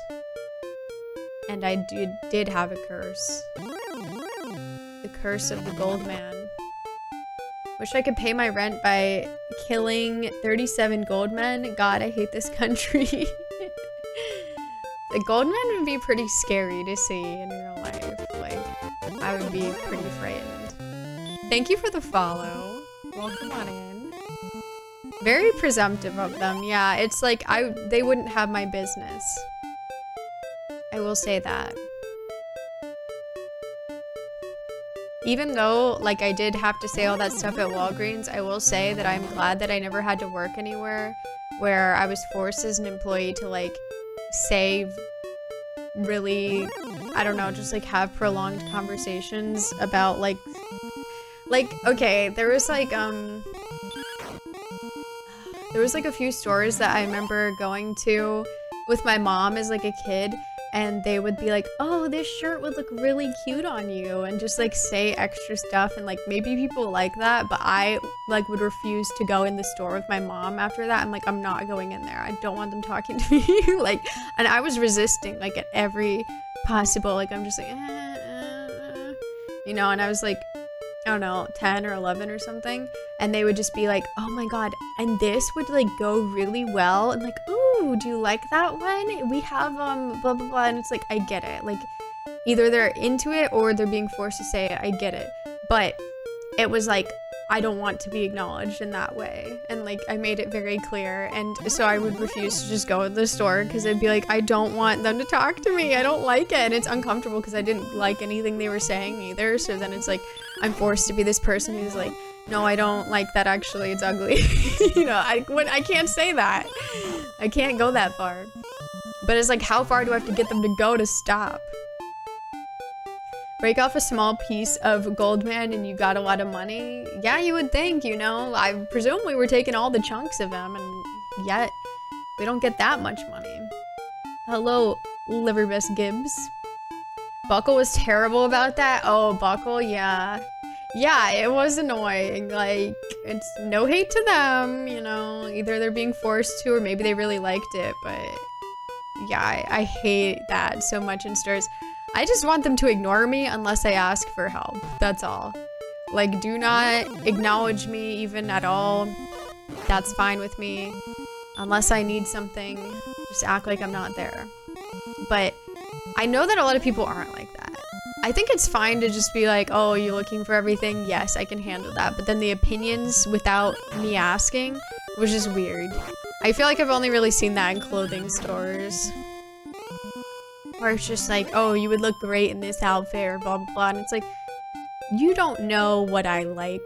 And I did have a curse. The curse of the gold man. Wish I could pay my rent by killing 37 gold men. God, I hate this country. The gold men would be pretty scary to see in real life. Like, I would be pretty frightened. Thank you for the follow. Welcome on in. Very presumptive of them. Yeah, it's like, they wouldn't have my business. I will say that. Even though, like, I did have to say all that stuff at Walgreens, I will say that I'm glad that I never had to work anywhere where I was forced as an employee to, like, say really, I don't know, just, like, have prolonged conversations about, like, okay, there was, like, a few stores that I remember going to with my mom as, like, a kid, and they would be like, oh, this shirt would look really cute on you, and just, like, say extra stuff, and, like, maybe people like that, but I, like, would refuse to go in the store with my mom after that. I'm like, I'm not going in there. I don't want them talking to me. Like, and I was resisting, like, at every possible, like, I'm just like, you know, and I was, like, I don't know, 10 or 11 or something, and they would just be like, oh my god, and this would, like, go really well, and, like, ooh, do you like that one? We have, blah, blah, blah, and it's like, I get it. Like, either they're into it, or they're being forced to say it. I get it. But it was like, I don't want to be acknowledged in that way, and, like, I made it very clear, and so I would refuse to just go in the store, because I'd be like, I don't want them to talk to me, I don't like it, and it's uncomfortable, because I didn't like anything they were saying either, so then it's like, I'm forced to be this person who's like, no, I don't like that, actually, it's ugly. You know, I can't say that. I can't go that far. But it's like, how far do I have to get them to go to stop? Break off a small piece of Goldman and you got a lot of money? Yeah, you would think, you know? I presume we were taking all the chunks of them, and yet we don't get that much money. Hello, Liverbest Gibbs. Buckle was terrible about that? Oh, Buckle, yeah. Yeah, it was annoying. Like, it's no hate to them, you know? Either they're being forced to, or maybe they really liked it, but yeah, I hate that so much in stores. I just want them to ignore me unless I ask for help. That's all. Like, do not acknowledge me even at all. That's fine with me. Unless I need something, just act like I'm not there. But I know that a lot of people aren't like that. I think it's fine to just be like, oh, you're looking for everything? Yes, I can handle that. But then the opinions without me asking was just weird. I feel like I've only really seen that in clothing stores. Where it's just like, oh, you would look great in this outfit or blah, blah, blah. And it's like, you don't know what I like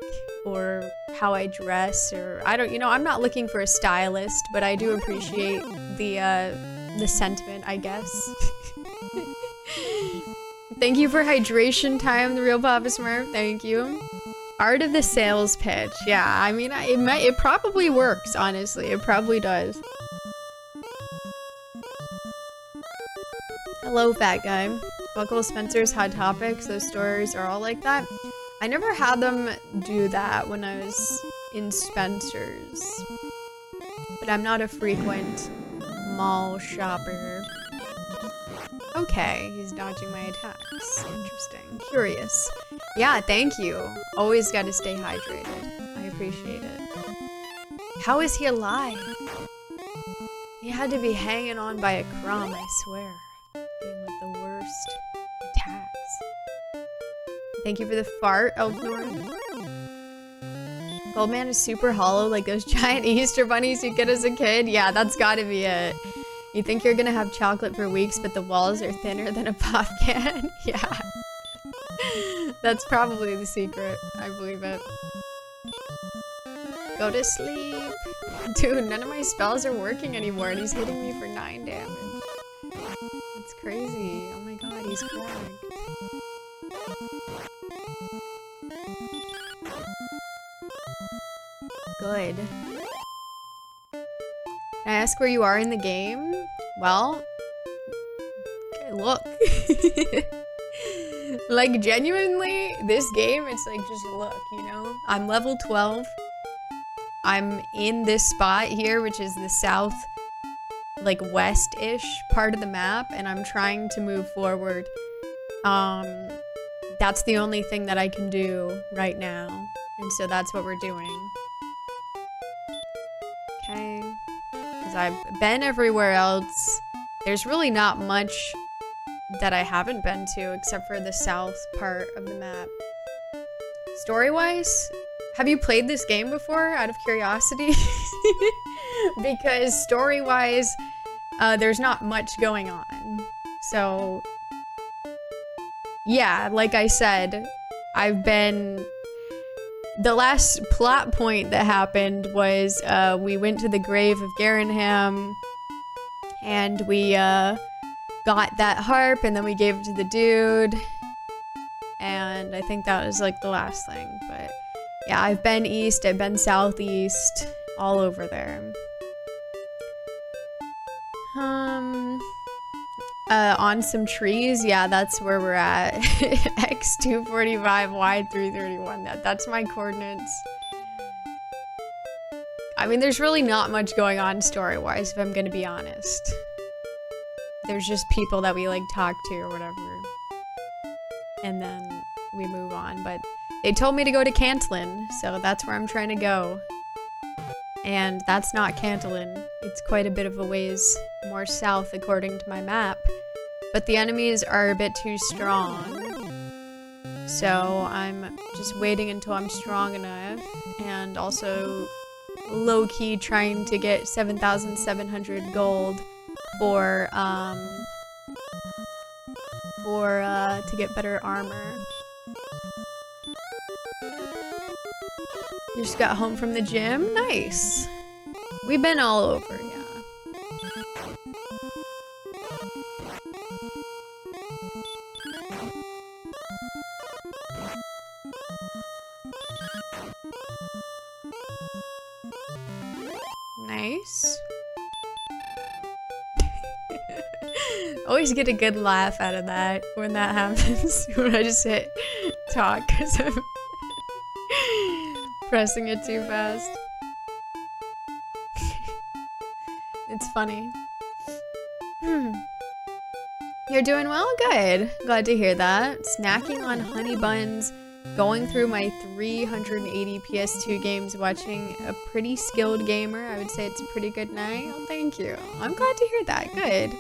or how I dress or I don't, you know, I'm not looking for a stylist, but I do appreciate the sentiment, I guess. Thank you for hydration time, the real Papa Smurf. Thank you. Art of the sales pitch. Yeah, I mean, it probably works, honestly. It probably does. Hello, fat guy. Buckle Spencer's Hot Topics. Those stores are all like that. I never had them do that when I was in Spencer's. But I'm not a frequent mall shopper. Okay, he's dodging my attacks. Interesting. Curious. Yeah, thank you. Always gotta stay hydrated. I appreciate it. How is he alive? He had to be hanging on by a crumb, I swear. Doing like the worst attacks. Thank you for the fart, Elfnorn. Goldman is super hollow, like those giant Easter bunnies you get as a kid. Yeah, that's gotta be it. You think you're gonna have chocolate for weeks, but the walls are thinner than a pop can? Yeah. That's probably the secret. I believe it. Go to sleep. Dude, none of my spells are working anymore, and he's hitting me for 9 damage. That's crazy. Oh my god, he's cracked. Good. Can I ask where you are in the game? Well, okay, look. Like, genuinely, this game, it's like, just look, you know? I'm level 12. I'm in this spot here, which is the south, like, west-ish part of the map, and I'm trying to move forward. That's the only thing that I can do right now, and so that's what we're doing. Okay. Because I've been everywhere else. There's really not much that I haven't been to except for the south part of the map. Story-wise, have you played this game before, out of curiosity? Because story-wise, there's not much going on. So, yeah, like I said, I've been... The last plot point that happened was we went to the grave of Garanham and we got that harp and then we gave it to the dude. And I think that was like the last thing. But yeah, I've been east, I've been southeast, all over there. On some trees, yeah, that's where we're at. X245, Y331, that's my coordinates. I mean, there's really not much going on story-wise, if I'm gonna be honest. There's just people that we, like, talk to or whatever. And then we move on, but they told me to go to Cantlin, so that's where I'm trying to go. And that's not Cantlin. It's quite a bit of a ways more south according to my map. But the enemies are a bit too strong. So I'm just waiting until I'm strong enough. And also low-key trying to get 7,700 gold to get better armor. You just got home from the gym? Nice. We've been all over, yeah. Nice. Always get a good laugh out of that when that happens. When I just hit talk because I'm pressing it too fast. It's funny. You're doing well? Good. Glad to hear that. Snacking on honey buns, going through my 380 PS2 games, watching a pretty skilled gamer. I would say it's a pretty good night. Oh, thank you. I'm glad to hear that. Good.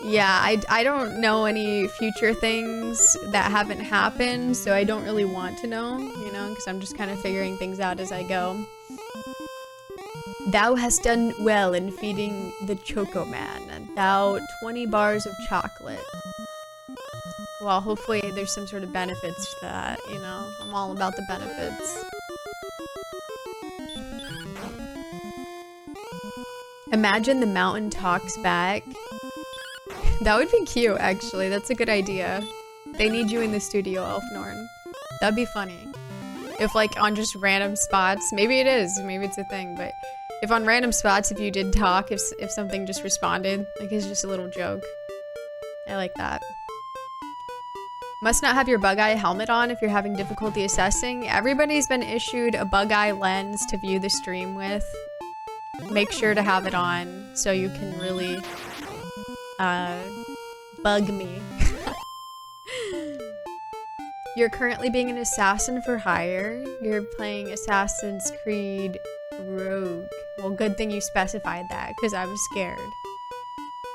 Yeah, I don't know any future things that haven't happened, so I don't really want to know, you know, because I'm just kind of figuring things out as I go. Thou hast done well in feeding the Choco Man, and thou 20 bars of chocolate. Well, hopefully there's some sort of benefits to that, you know? I'm all about the benefits. Imagine the mountain talks back. That would be cute, actually. That's a good idea. They need you in the studio, Elfnorn. That'd be funny. If, like, on just random spots, maybe it is, maybe it's a thing, but if on random spots, if you did talk, if something just responded, like it's just a little joke. I like that. Must not have your bug eye helmet on if you're having difficulty assessing. Everybody's been issued a bug eye lens to view the stream with. Make sure to have it on so you can really bug me. You're currently being an assassin for hire. You're playing Assassin's Creed Rogue. Well, good thing you specified that, because I was scared.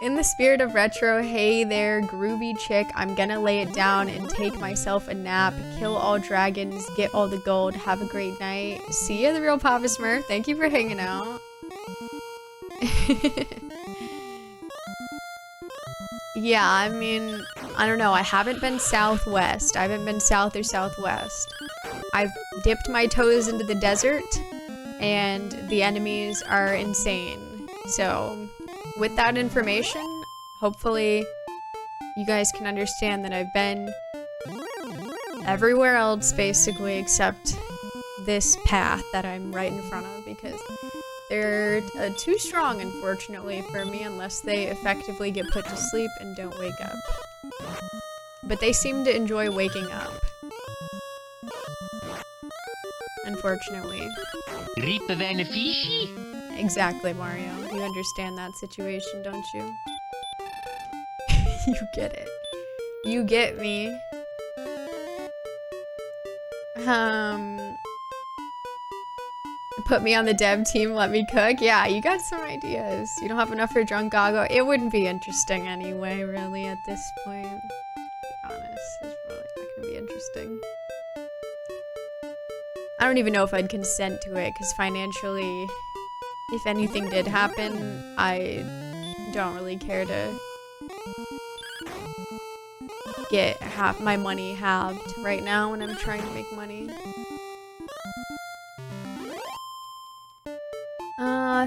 In the spirit of retro, hey there, groovy chick, I'm gonna lay it down and take myself a nap, kill all dragons, get all the gold, have a great night. See ya, the real Papa Smurf. Thank you for hanging out. Yeah, I mean, I don't know. I haven't been southwest. I haven't been south or southwest. I've dipped my toes into the desert, and the enemies are insane. So, with that information, hopefully you guys can understand that I've been everywhere else, basically, except this path that I'm right in front of, because they're too strong, unfortunately, for me, unless they effectively get put to sleep and don't wake up. But they seem to enjoy waking up. Unfortunately. Exactly, Mario. You understand that situation, don't you? You get it. You get me. Put me on the dev team, let me cook. Yeah, you got some ideas. You don't have enough for Drunk Gago. It wouldn't be interesting anyway, really, at this point. To be honest, it's really not gonna be interesting. I don't even know if I'd consent to it, because financially, if anything did happen, I don't really care to get half my money halved right now when I'm trying to make money.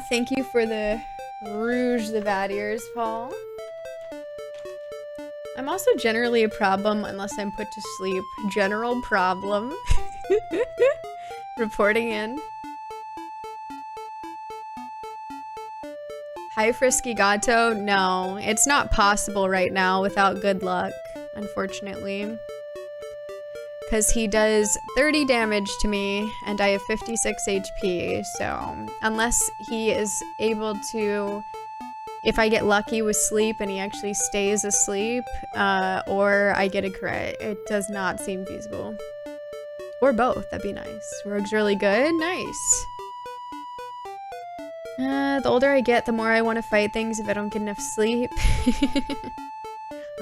Thank you for the Rouge the Bad Ears, Paul. I'm also generally a problem unless I'm put to sleep. General problem. Reporting in. Hi, Frisky Gato. No, it's not possible right now without good luck, unfortunately. Because he does 30 damage to me, and I have 56 HP, so unless he is able to, if I get lucky with sleep and he actually stays asleep, or I get a crit, it does not seem feasible. Or both, that'd be nice. Rogue's really good, nice. The older I get, the more I want to fight things if I don't get enough sleep.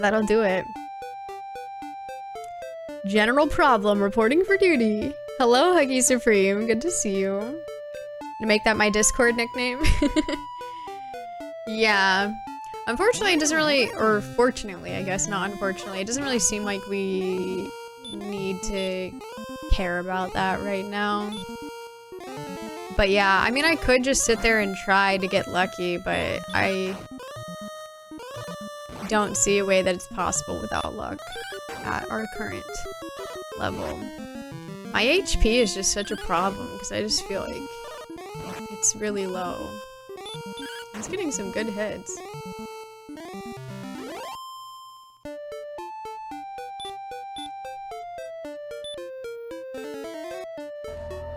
That'll do it. General problem, reporting for duty. Hello, Huggy Supreme. Good to see you. Gonna make that my Discord nickname? Yeah. Unfortunately, it doesn't really, or fortunately, I guess, not unfortunately, it doesn't really seem like we need to care about that right now. But yeah, I mean, I could just sit there and try to get lucky, but I don't see a way that it's possible without luck at our current level. My HP is just such a problem because I just feel like it's really low. It's getting some good hits.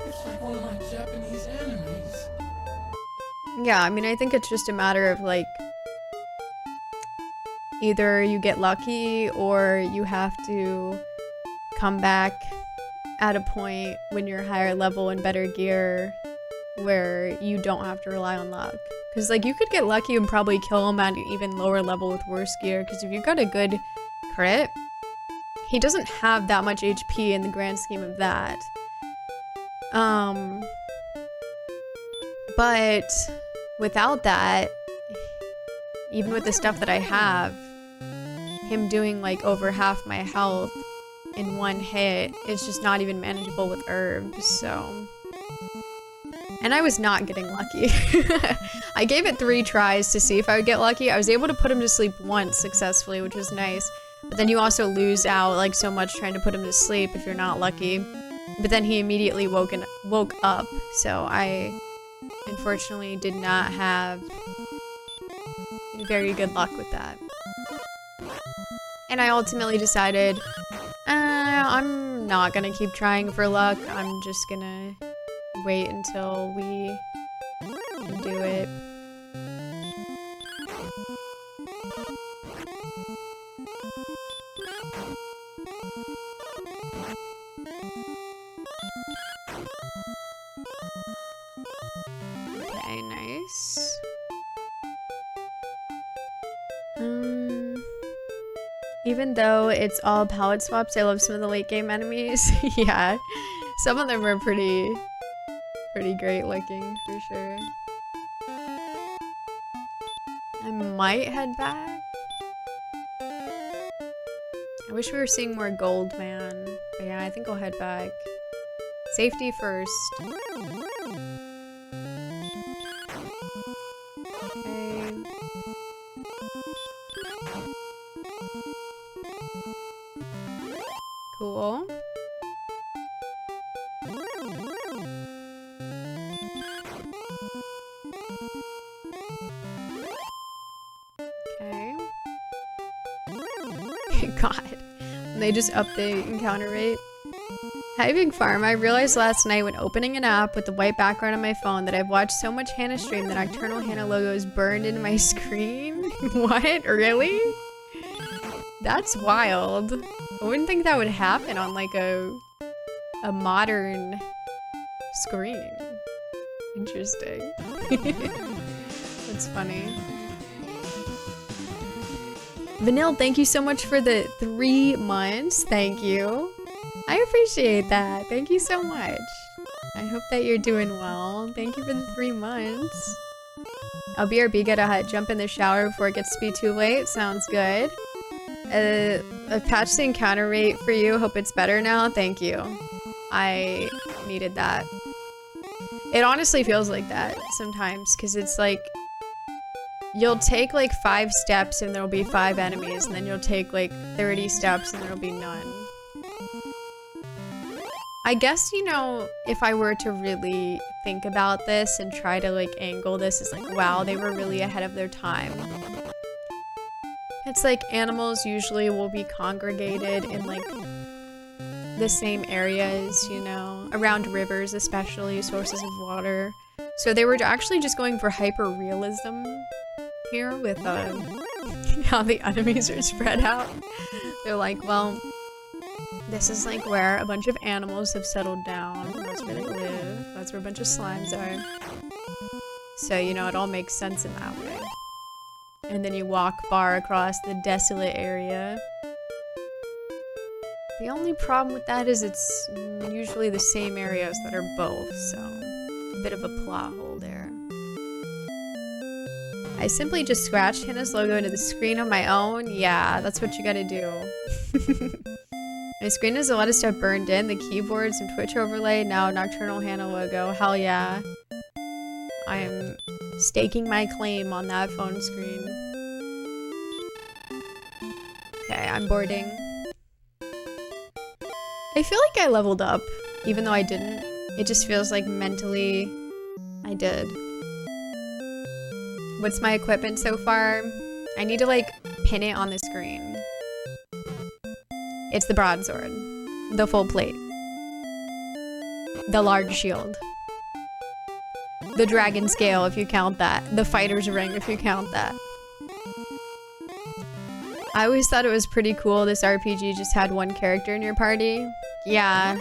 It's like one of my Japanese enemies. Yeah, I mean, I think it's just a matter of like either you get lucky or you have to come back at a point when you're higher level and better gear where you don't have to rely on luck. Because, like, you could get lucky and probably kill him at an even lower level with worse gear. Because if you've got a good crit, he doesn't have that much HP in the grand scheme of that. But without that, even with the stuff that I have, him doing like over half my health in one hit is just not even manageable with herbs, so. And I was not getting lucky. I gave it 3 tries to see if I would get lucky. I was able to put him to sleep once successfully, which was nice. But then you also lose out like so much trying to put him to sleep if you're not lucky. But then he immediately woke up, so I unfortunately did not have very good luck with that. And I ultimately decided, I'm not gonna keep trying for luck. I'm just gonna wait until we can do it. Okay, nice. Even though it's all palette swaps, I love some of the late game enemies. Yeah, some of them are pretty great looking for sure. I might head back. I wish we were seeing more gold, man. But yeah, I think I'll head back. Safety first. Okay. Cool. Okay. God. They just up the encounter rate. Hi Big Farm, I realized last night when opening an app with the white background on my phone that I've watched so much Hannah stream that Nocturnal Hannah logo is burned into my screen. What? Really? That's wild. I wouldn't think that would happen on like a modern screen. Interesting. That's funny. Vanille, thank you so much for the 3 months. Thank you. I appreciate that. Thank you so much. I hope that you're doing well. Thank you for the 3 months. I'll BRB, get a jump in the shower before it gets to be too late. Sounds good. I patched the encounter rate for you. Hope it's better now. Thank you. I needed that. It honestly feels like that sometimes, because it's like you'll take like 5 steps and there'll be 5 enemies, and then you'll take like 30 steps and there'll be none. I guess, you know, if I were to really think about this and try to like angle this as like, wow, they were really ahead of their time. It's like animals usually will be congregated in like the same areas, you know, around rivers, especially sources of water. So they were actually just going for hyper-realism here with how the enemies are spread out. They're like, well, this is like where a bunch of animals have settled down. That's where they live. That's where a bunch of slimes are. So, you know, it all makes sense in that way. And then you walk far across the desolate area. The only problem with that is it's usually the same areas that are both, so a bit of a plot hole there. I simply just scratched Hannah's logo into the screen on my own. Yeah, that's what you gotta do. My screen has a lot of stuff burned in, the keyboard, some Twitch overlay, now Nocturnal Hannah logo. Hell yeah. I am staking my claim on that phone screen. Okay, I'm boarding. I feel like I leveled up, even though I didn't. It just feels like mentally I did. What's my equipment so far? I need to like pin it on the screen. It's the broadsword, the full plate, the large shield, the dragon scale if you count that, the fighter's ring if you count that. I always thought it was pretty cool this RPG just had one character in your party. Yeah,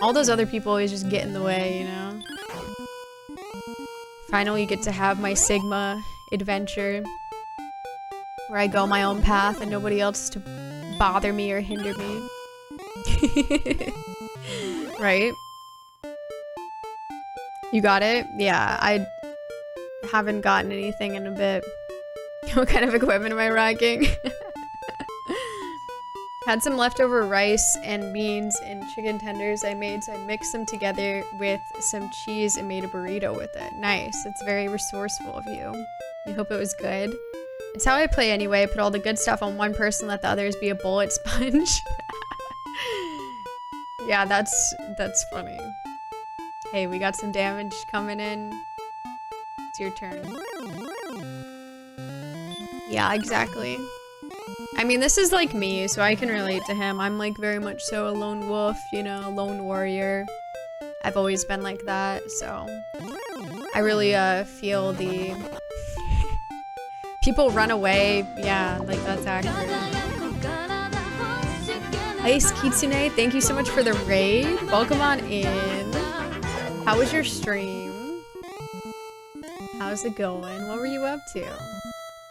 all those other people always just get in the way, you know? Finally get to have my Sigma adventure where I go my own path and nobody else to bother me or hinder me. Right? You got it? Yeah, I haven't gotten anything in a bit. What kind of equipment am I rocking? Had some leftover rice and beans and chicken tenders I made, so I mixed them together with some cheese and made a burrito with it. Nice. It's very resourceful of you. I hope it was good. It's how I play anyway. I put all the good stuff on one person, let the others be a bullet sponge. Yeah, that's funny. Hey, we got some damage coming in. It's your turn. Yeah, exactly. I mean, this is like me, so I can relate to him. I'm like very much so a lone wolf, you know, lone warrior. I've always been like that, so I really feel the people run away. Yeah, like that's accurate. Ice Kitsune, thank you so much for the raid. Welcome on in. How was your stream? How's it going? What were you up to?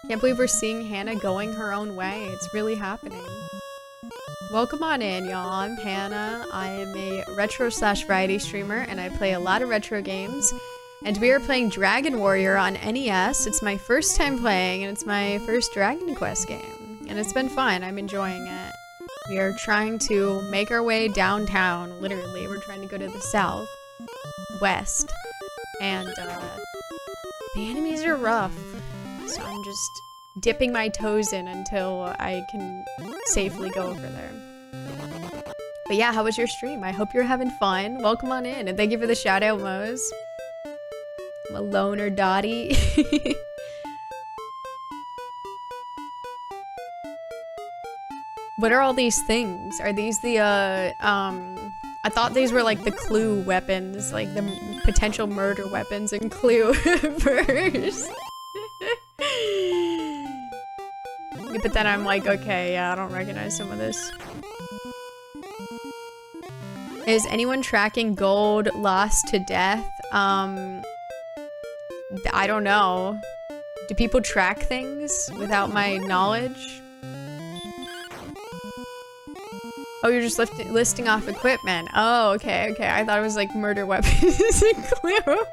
Can't believe we're seeing Hannah going her own way. It's really happening. Welcome on in, y'all. I'm Hannah. I am a retro/variety streamer, and I play a lot of retro games. And we are playing Dragon Warrior on NES. It's my first time playing, and it's my first Dragon Quest game. And it's been fun. I'm enjoying it. We are trying to make our way downtown, literally. We're trying to go to the south, west. And the enemies are rough. So I'm just dipping my toes in until I can safely go over there. But yeah, how was your stream? I hope you're having fun. Welcome on in, and thank you for the shout out, Mose. I'm a loner Dottie. What are all these things? Are these the, I thought these were like the Clue weapons, like the potential murder weapons in Clue first. But then I'm like, okay, yeah, I don't recognize some of this. Is anyone tracking gold lost to death? I don't know. Do people track things without my knowledge? Oh, you're just listing off equipment. Oh, okay, okay. I thought it was like murder weapons in Clue.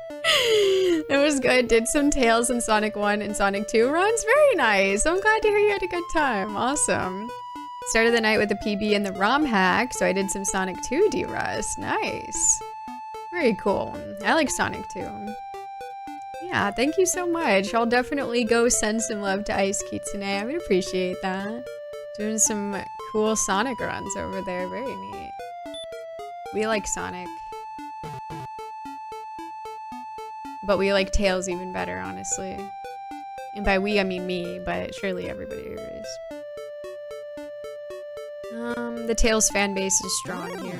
It was good. Did some Tails in Sonic 1 and Sonic 2 runs. Very nice. I'm glad to hear you had a good time. Awesome. Started the night with a PB and the ROM hack, so I did some Sonic 2 D-Rust. Nice. Very cool. I like Sonic 2. Yeah, thank you so much. I'll definitely go send some love to Ice Kitsune. I would appreciate that. Doing some cool Sonic runs over there. Very neat. We like Sonic. But we like Tails even better, honestly. And by we, I mean me, but surely everybody agrees. The Tails fan base is strong here.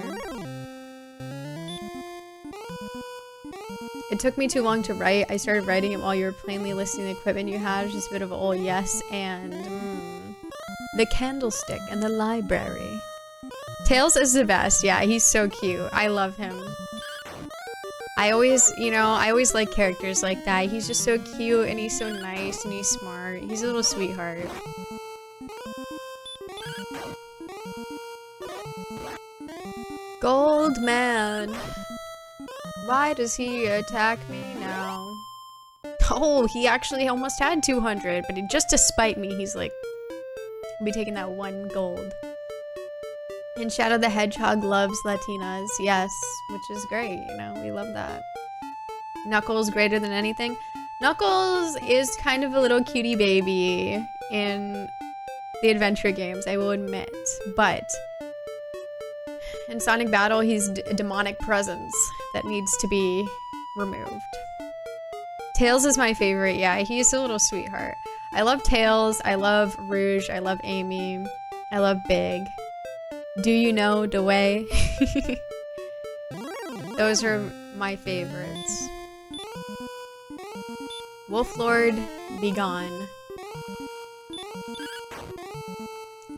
It took me too long to write. I started writing it while you were plainly listing the equipment you had. Just a bit of a oh yes and the candlestick and the library. Tails is the best. Yeah, he's so cute. I love him. I always, you know, I always like characters like that. He's just so cute and he's so nice and he's smart. He's a little sweetheart. Gold man. Why does he attack me now? Oh, he actually almost had 200, but just to spite me, he's like, I'll be taking that 1 gold. And Shadow the Hedgehog loves Latinas, yes, which is great, you know, we love that. Knuckles greater than anything. Knuckles is kind of a little cutie baby in the adventure games, I will admit, but in Sonic Battle, he's a demonic presence that needs to be removed. Tails is my favorite, yeah, he's a little sweetheart. I love Tails, I love Rouge, I love Amy, I love Big. Do you know the way? Those are my favorites. Wolf Lord, be gone.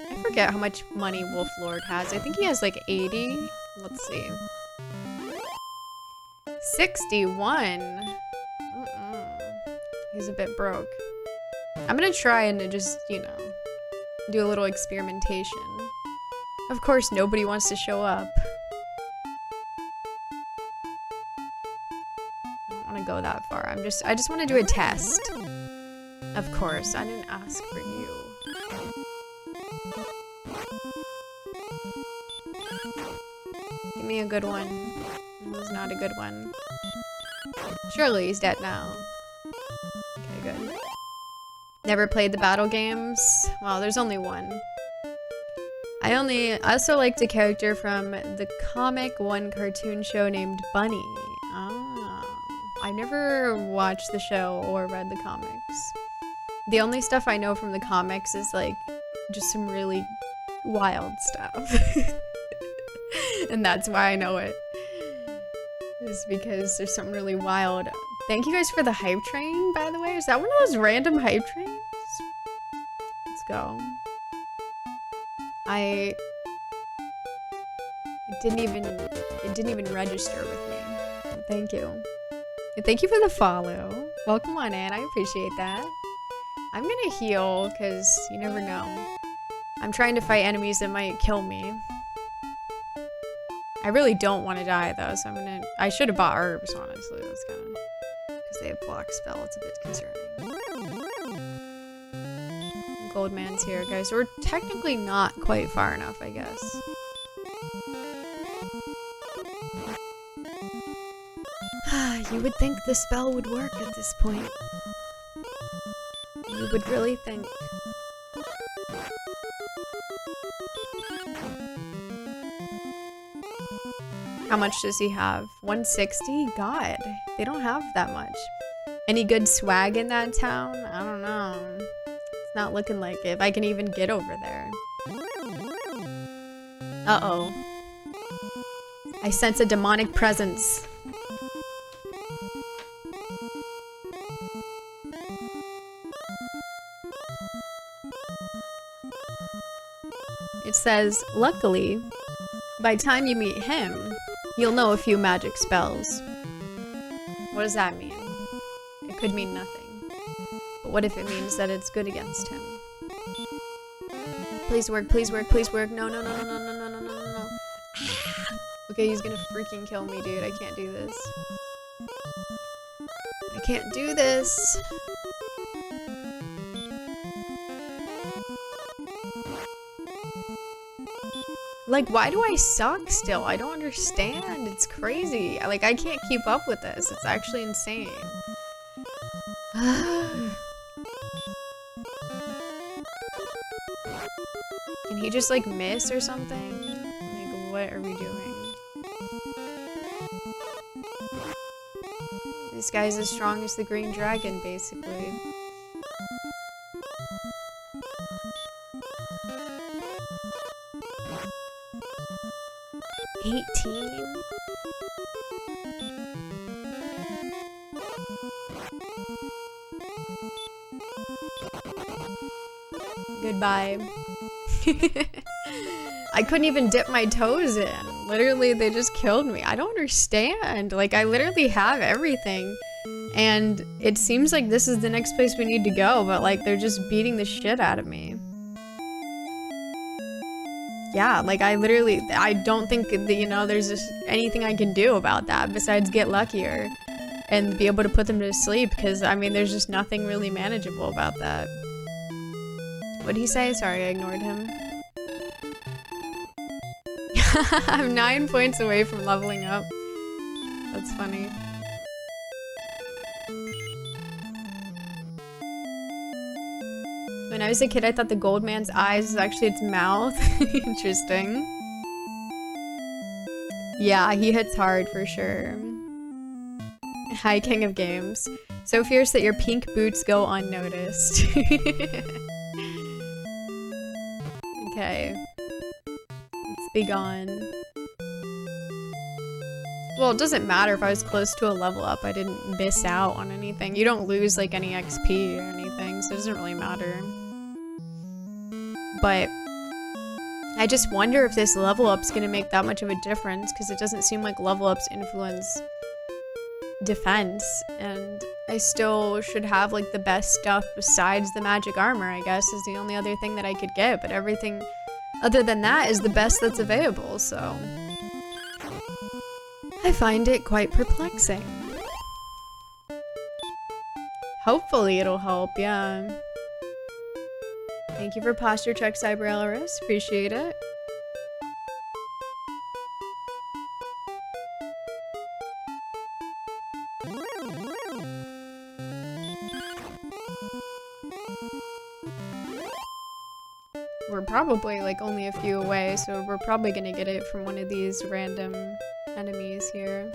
I forget how much money Wolf Lord has. I think he has like 80. Let's see. 61. He's a bit broke. I'm gonna try and just, you know, do a little experimentation. Of course, nobody wants to show up. I don't want to go that far. I just want to do a test. Of course, I didn't ask for you. Give me a good one. It was not a good one. Surely he's dead now. Okay, good. Never played the battle games? Well, there's only one. I also liked a character from the comic one cartoon show named Bunny. Ah. I never watched the show or read the comics. The only stuff I know from the comics is like just some really wild stuff. And that's why I know it. Is because there's something really wild. Thank you guys for the hype train, by the way. Is that one of those random hype trains? Let's go. It didn't even register with me. Thank you. And thank you for the follow. Welcome on in. I appreciate that. I'm gonna heal because you never know. I'm trying to fight enemies that might kill me. I really don't want to die though, so I should have bought herbs, honestly. That's kind of, because they have block spell, it's a bit concerning. Goldman's here, guys. We're technically not quite far enough, I guess. You would think the spell would work at this point. You would really think. How much does he have? 160? God, they don't have that much. Any good swag in that town? I don't know. It's not looking like it. If I can even get over there. Uh-oh. I sense a demonic presence. It says, luckily, by the time you meet him, you'll know a few magic spells. What does that mean? It could mean nothing. But what if it means that it's good against him? Please work, please work, please work. No, no, no, no, no, no, no, no, no, no. Okay, he's gonna freaking kill me, dude. I can't do this. I can't do this. Like, why do I suck still? I don't understand. It's crazy. Like, I can't keep up with this. It's actually insane. Can he just, like, miss or something? Like, what are we doing? This guy's as strong as the green dragon, basically. Goodbye. I couldn't even dip my toes in. Literally, they just killed me. I don't understand. Like, I literally have everything. And it seems like this is the next place we need to go, but like, they're just beating the shit out of me. Yeah, like I don't think that, you know, there's just anything I can do about that besides get luckier and be able to put them to sleep, because I mean, there's just nothing really manageable about that. What'd he say? Sorry, I ignored him. I'm 9 points away from leveling up. That's funny. When I was a kid, I thought the gold man's eyes was actually its mouth. Interesting. Yeah, he hits hard for sure. Hi, King of Games. So fierce that your pink boots go unnoticed. Okay. Let's be gone. Well, it doesn't matter if I was close to a level up. I didn't miss out on anything. You don't lose like any XP or anything, so it doesn't really matter. But I just wonder if this level up's gonna make that much of a difference, because it doesn't seem like level ups influence defense, and I still should have like the best stuff besides the magic armor, I guess, is the only other thing that I could get, but everything other than that is the best that's available, so I find it quite perplexing. Hopefully it'll help, yeah. Thank you for posture check, Cyberelris. Appreciate it. We're probably like only a few away, so we're probably gonna get it from one of these random enemies here.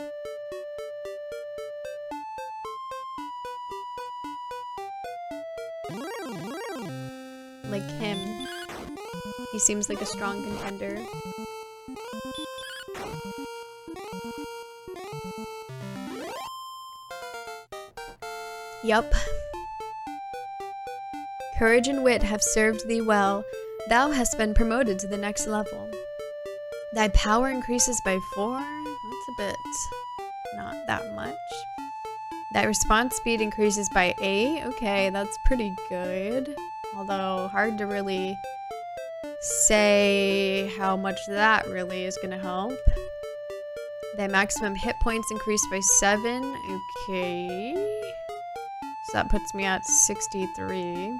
Like him. He seems like a strong contender. Yup. Courage and wit have served thee well. Thou hast been promoted to the next level. Thy power increases by 4. That's a bit not that much. Thy response speed increases by 8. Okay, that's pretty good. Although hard to really say how much that really is gonna help. Thy maximum hit points increase by 7. Okay. So that puts me at 63.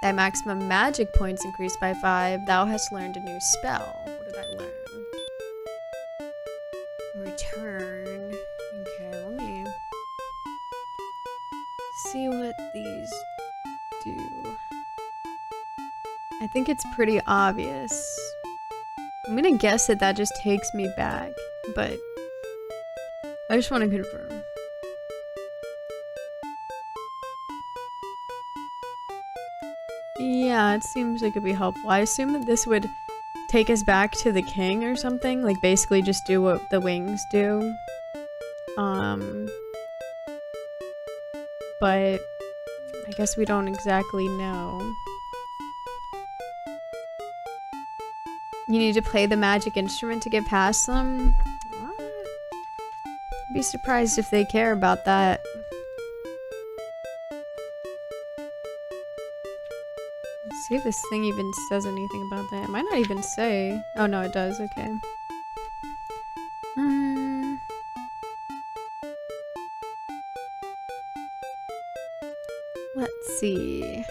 Thy maximum magic points increase by 5. Thou hast learned a new spell. What did I learn? Return. Okay, let me see what these do. I think it's pretty obvious. I'm gonna guess that that just takes me back, but I just want to confirm. Yeah, it seems like it'd be helpful. I assume that this would take us back to the king or something, like basically just do what the wings do. But I guess we don't exactly know. You need to play the magic instrument to get past them? What? I'd be surprised if they care about that. Let's see if this thing even says anything about that. It might not even say. Oh no, it does. Okay. Let's see.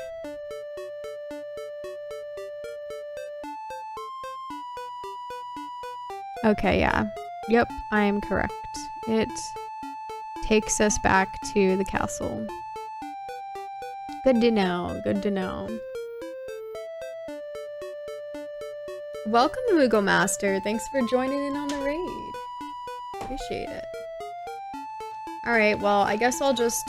Okay, yeah. Yep, I am correct. It takes us back to the castle. Good to know, good to know. Welcome, Mugo Master. Thanks for joining in on the raid. Appreciate it. Alright, well, I guess I'll just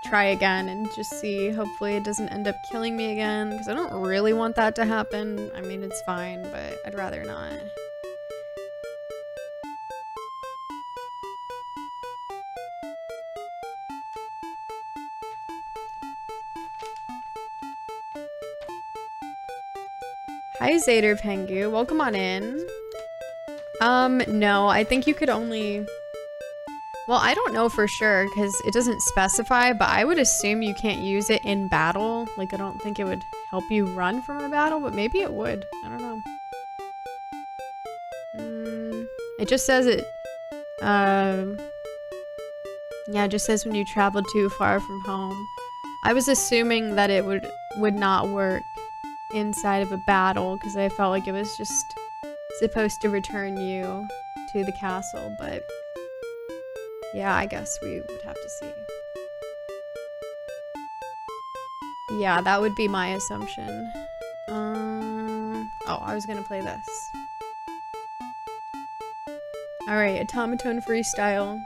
try again and just see. Hopefully it doesn't end up killing me again, because I don't really want that to happen. I mean, it's fine, but I'd rather not. Hi, Zader Pengu. Welcome on in. No, I think you could only... Well, I don't know for sure, because it doesn't specify, but I would assume you can't use it in battle. Like, I don't think it would help you run from a battle, but maybe it would. I don't know. It just says it... Yeah, it just says when you travel too far from home. I was assuming that it would not work inside of a battle, because I felt like it was just supposed to return you to the castle, but yeah, I guess we would have to see. Yeah, that would be my assumption. Oh, I was gonna play this. Alright, automaton freestyle.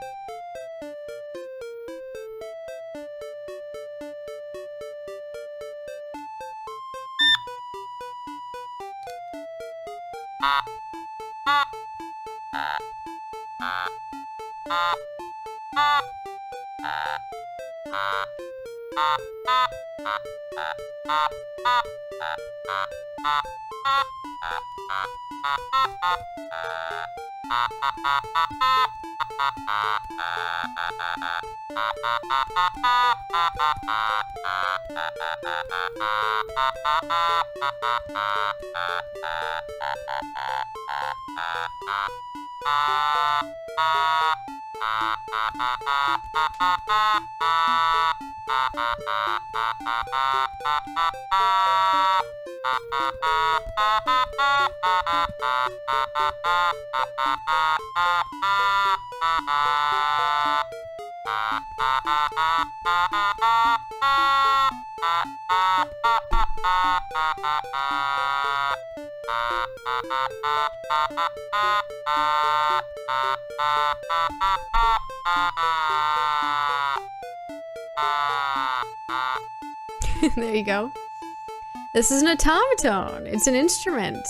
There you go. This is an automaton. It's an instrument.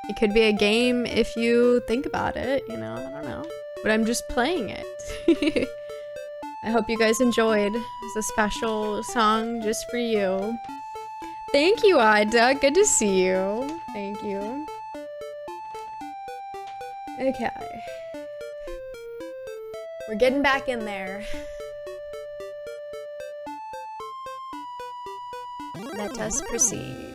It could be a game if you think about it, you know, I don't know. But I'm just playing it. I hope you guys enjoyed. It's a special song just for you. Thank you, Ada. Good to see you. Thank you. Okay. We're getting back in there. Let us proceed.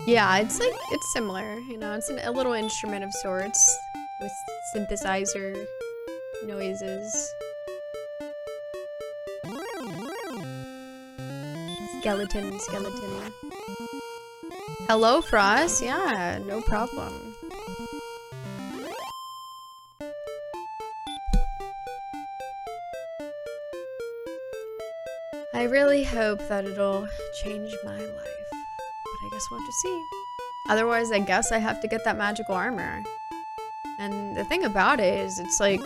Yeah, it's like, it's similar, you know, it's a little instrument of sorts with synthesizer noises. Skeleton. Hello, Frost. Yeah, no problem. I really hope that it'll change my life, but I guess we'll have to see. Otherwise, I guess I have to get that magical armor. And the thing about it is, it's like,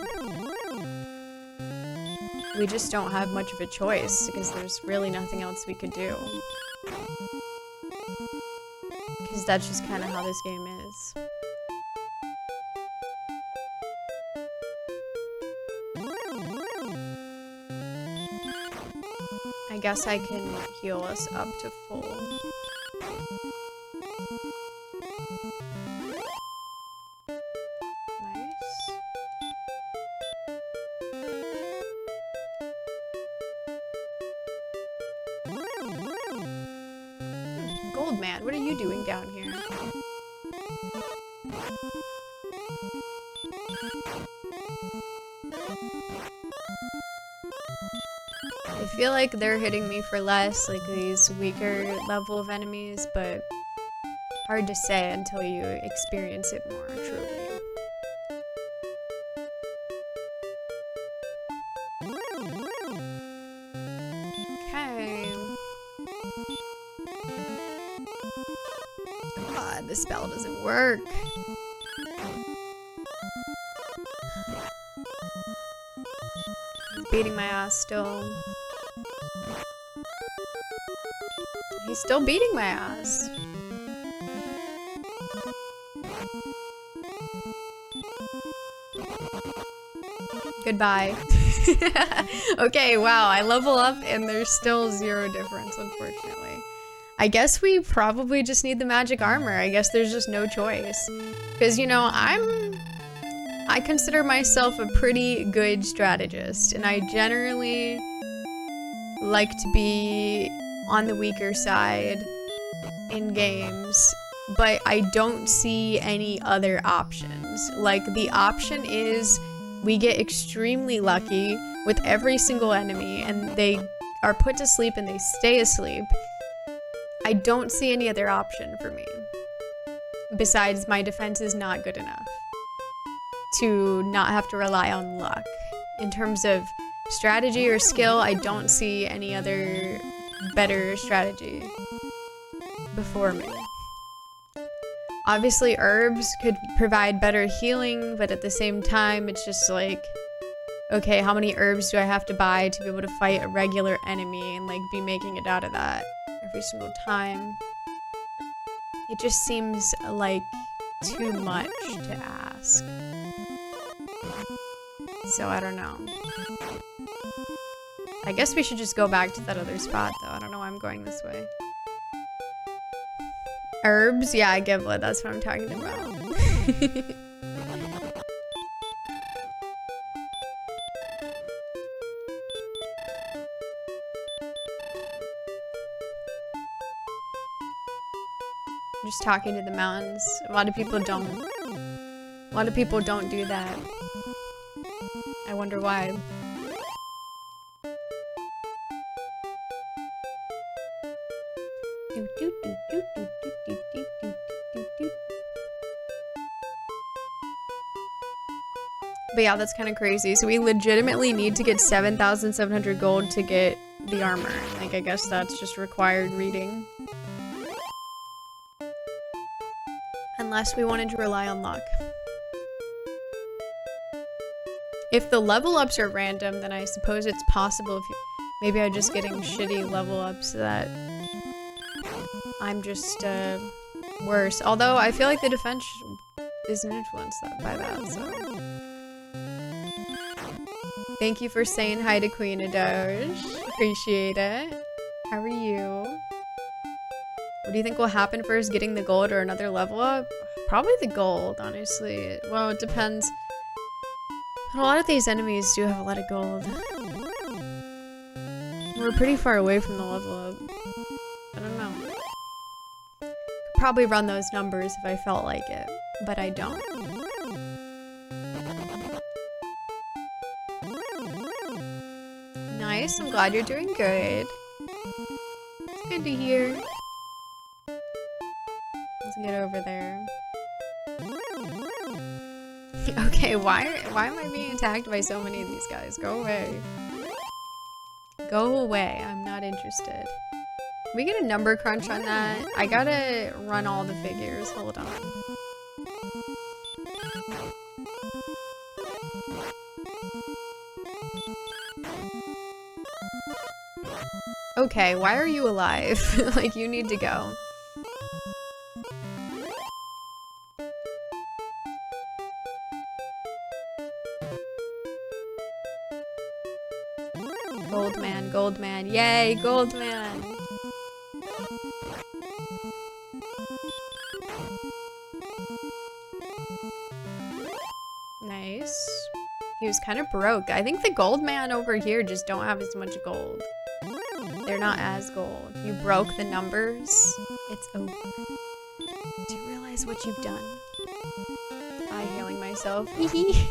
we just don't have much of a choice because there's really nothing else we could do. Because that's just kind of how this game is. I guess I can heal us up to full. Nice. Goldman, what are you doing down here? I feel like they're hitting me for less, like these weaker level of enemies, but hard to say until you experience it more, truly. Okay. God, this spell doesn't work. He's beating my ass still. He's still beating my ass. Goodbye. Okay, wow, I level up and there's still 0 difference, unfortunately. I guess we probably just need the magic armor. I guess there's just no choice. Because, you know, I consider myself a pretty good strategist, and I generally like to be on the weaker side in games, but I don't see any other options. Like, the option is we get extremely lucky with every single enemy and they are put to sleep and they stay asleep. I don't see any other option for me besides my defense is not good enough to not have to rely on luck. In terms of strategy or skill, I don't see any other better strategy before me. Obviously, herbs could provide better healing, but at the same time, it's just like, okay, how many herbs do I have to buy to be able to fight a regular enemy and like be making it out of that every single time? It just seems like too much to ask. So I don't know. I guess we should just go back to that other spot though. I don't know why I'm going this way. Herbs? Yeah, Giblet, that's what I'm talking about. Just talking to the mountains. A lot of people don't. A lot of people don't do that. I wonder why. But yeah, that's kind of crazy. So we legitimately need to get 7,700 gold to get the armor. Like, I guess that's just required reading. Unless we wanted to rely on luck. If the level ups are random, then I suppose it's possible if maybe I'm just getting shitty level ups that I'm just worse. Although I feel like the defense isn't influenced by that, so. Thank you for saying hi to Queen Adoge. Appreciate it. How are you? What do you think will happen first, getting the gold or another level up? Probably the gold, honestly. Well, it depends. But a lot of these enemies do have a lot of gold. We're pretty far away from the level up. I don't know. Could probably run those numbers if I felt like it, but I don't. Nice, I'm glad you're doing good. It's good to hear. Let's get over there. Okay, why am I being attacked by so many of these guys? Go away. Go away, I'm not interested. Can we get a number crunch on that? I gotta run all the figures, hold on. Okay, why are you alive? Like, you need to go. Goldman, Goldman, yay, Goldman! Nice. He was kind of broke. I think the Goldman over here just don't have as much gold. They're not as gold. You broke the numbers. It's over. Do you realize what you've done? I healing myself. He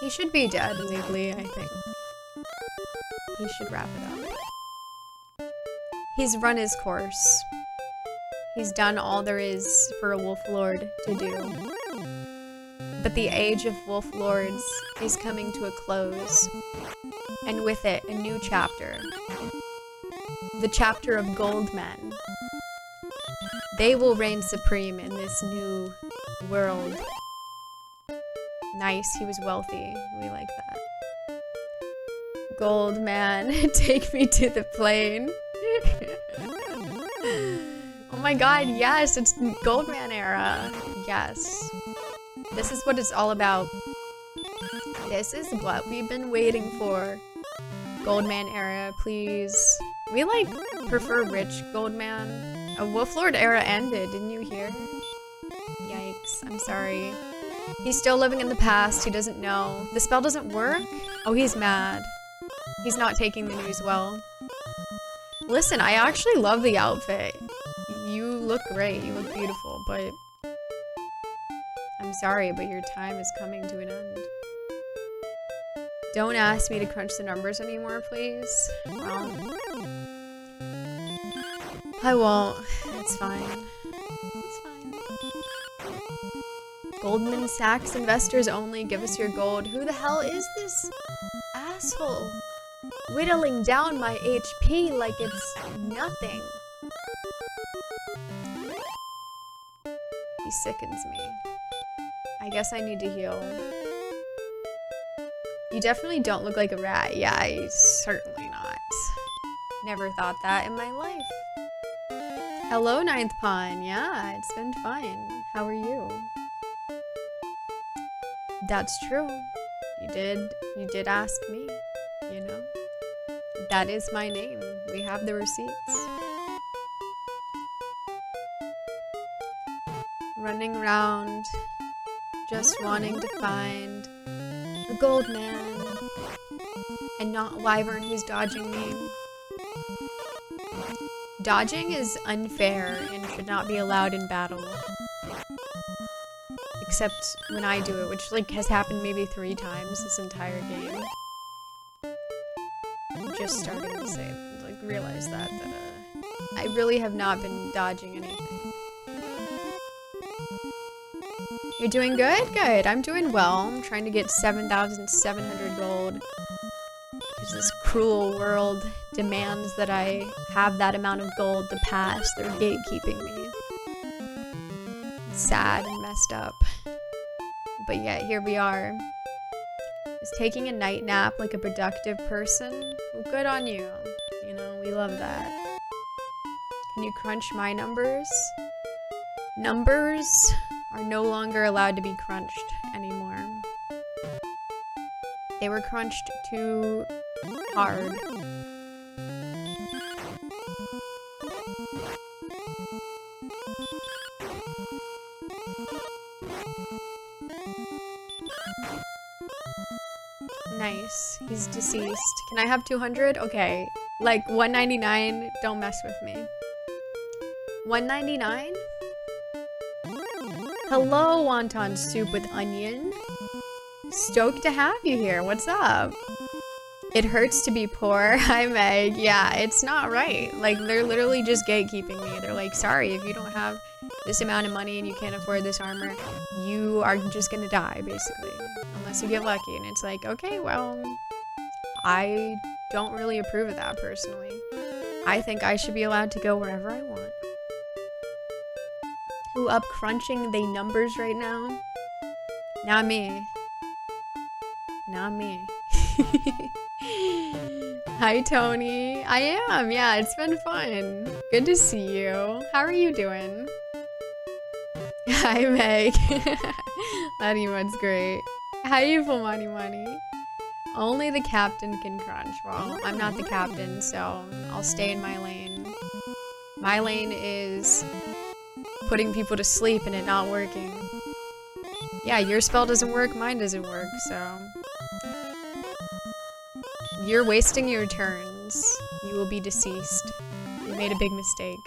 should be dead legally, I think. He should wrap it up. He's run his course. He's done all there is for a Wolf Lord to do. But the age of Wolf Lords is coming to a close. And with it, a new chapter. The chapter of Goldmen. They will reign supreme in this new world. Nice, he was wealthy. We like that. Gold man, take me to the plane. Oh my god, yes, it's Goldman era. Yes. This is what it's all about. This is what we've been waiting for. Goldman era, please. We like prefer rich Goldman. A Wolflord era ended, didn't you hear? Yikes, I'm sorry. He's still living in the past, he doesn't know. The spell doesn't work? Oh, he's mad. He's not taking the news well. Listen, I actually love the outfit. You look great, you look beautiful, but I'm sorry, but your time is coming to an end. Don't ask me to crunch the numbers anymore, please. Well, I won't. It's fine. It's fine. Goldman Sachs investors only, give us your gold. Who the hell is this asshole? Whittling down my HP like it's nothing. He sickens me. I guess I need to heal. You definitely don't look like a rat. Yeah, certainly not. Never thought that in my life. Hello, Ninth Pawn. Yeah, it's been fine. How are you? That's true. You did ask me, you know? That is my name. We have the receipts. Running around, just wanting to find the gold man, and not Wyvern who's dodging me. Dodging is unfair and should not be allowed in battle. Except when I do it, which like has happened maybe 3 times this entire game. I'm just starting to say, like, realize that I really have not been dodging anything. You're doing good? Good. I'm doing well. I'm trying to get 7,700 gold. Because this cruel world demands that I have that amount of gold to pass. They're gatekeeping me. It's sad and messed up. But yet, here we are. Is taking a night nap like a productive person? Well, good on you. You know, we love that. Can you crunch my numbers? Numbers are no longer allowed to be crunched anymore. They were crunched too hard. Nice. He's deceased. Can I have 200? Okay. Like 199, don't mess with me. 199? Hello, wonton soup with onion. Stoked to have you here. What's up? It hurts to be poor. Hi, Meg. Yeah, it's not right. Like, they're literally just gatekeeping me. They're like, sorry, if you don't have this amount of money and you can't afford this armor, you are just gonna die, basically. Unless you get lucky. And it's like, okay, well, I don't really approve of that, personally. I think I should be allowed to go wherever I want. Who up crunching they numbers right now? Not me. Not me. Hi, Tony. I am. Yeah, it's been fun. Good to see you. How are you doing? Hi, Meg. That emote's great. Hi, evil money. Only the captain can crunch. Well, I'm not the captain, so I'll stay in my lane. My lane is putting people to sleep and it not working. Yeah, your spell doesn't work, mine doesn't work, so... You're wasting your turns. You will be deceased. You made a big mistake.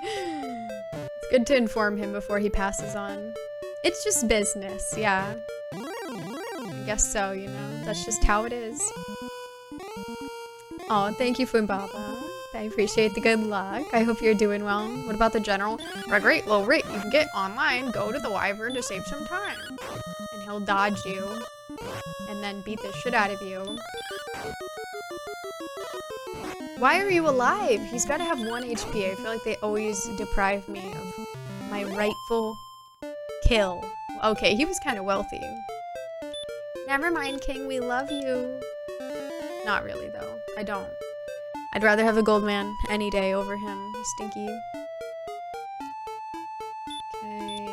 It's good to inform him before he passes on. It's just business, yeah. I guess so, you know? That's just how it is. Oh, thank you, Fumbaba. I appreciate the good luck. I hope you're doing well. What about the general? For a great low rate, you can get online, go to the wyvern to save some time. And he'll dodge you. And then beat the shit out of you. Why are you alive? He's gotta have 1 HP. I feel like they always deprive me of my rightful kill. Okay, he was kind of wealthy. Never mind, King. We love you. Not really, though. I don't. I'd rather have a gold man any day over him. He's stinky. Okay.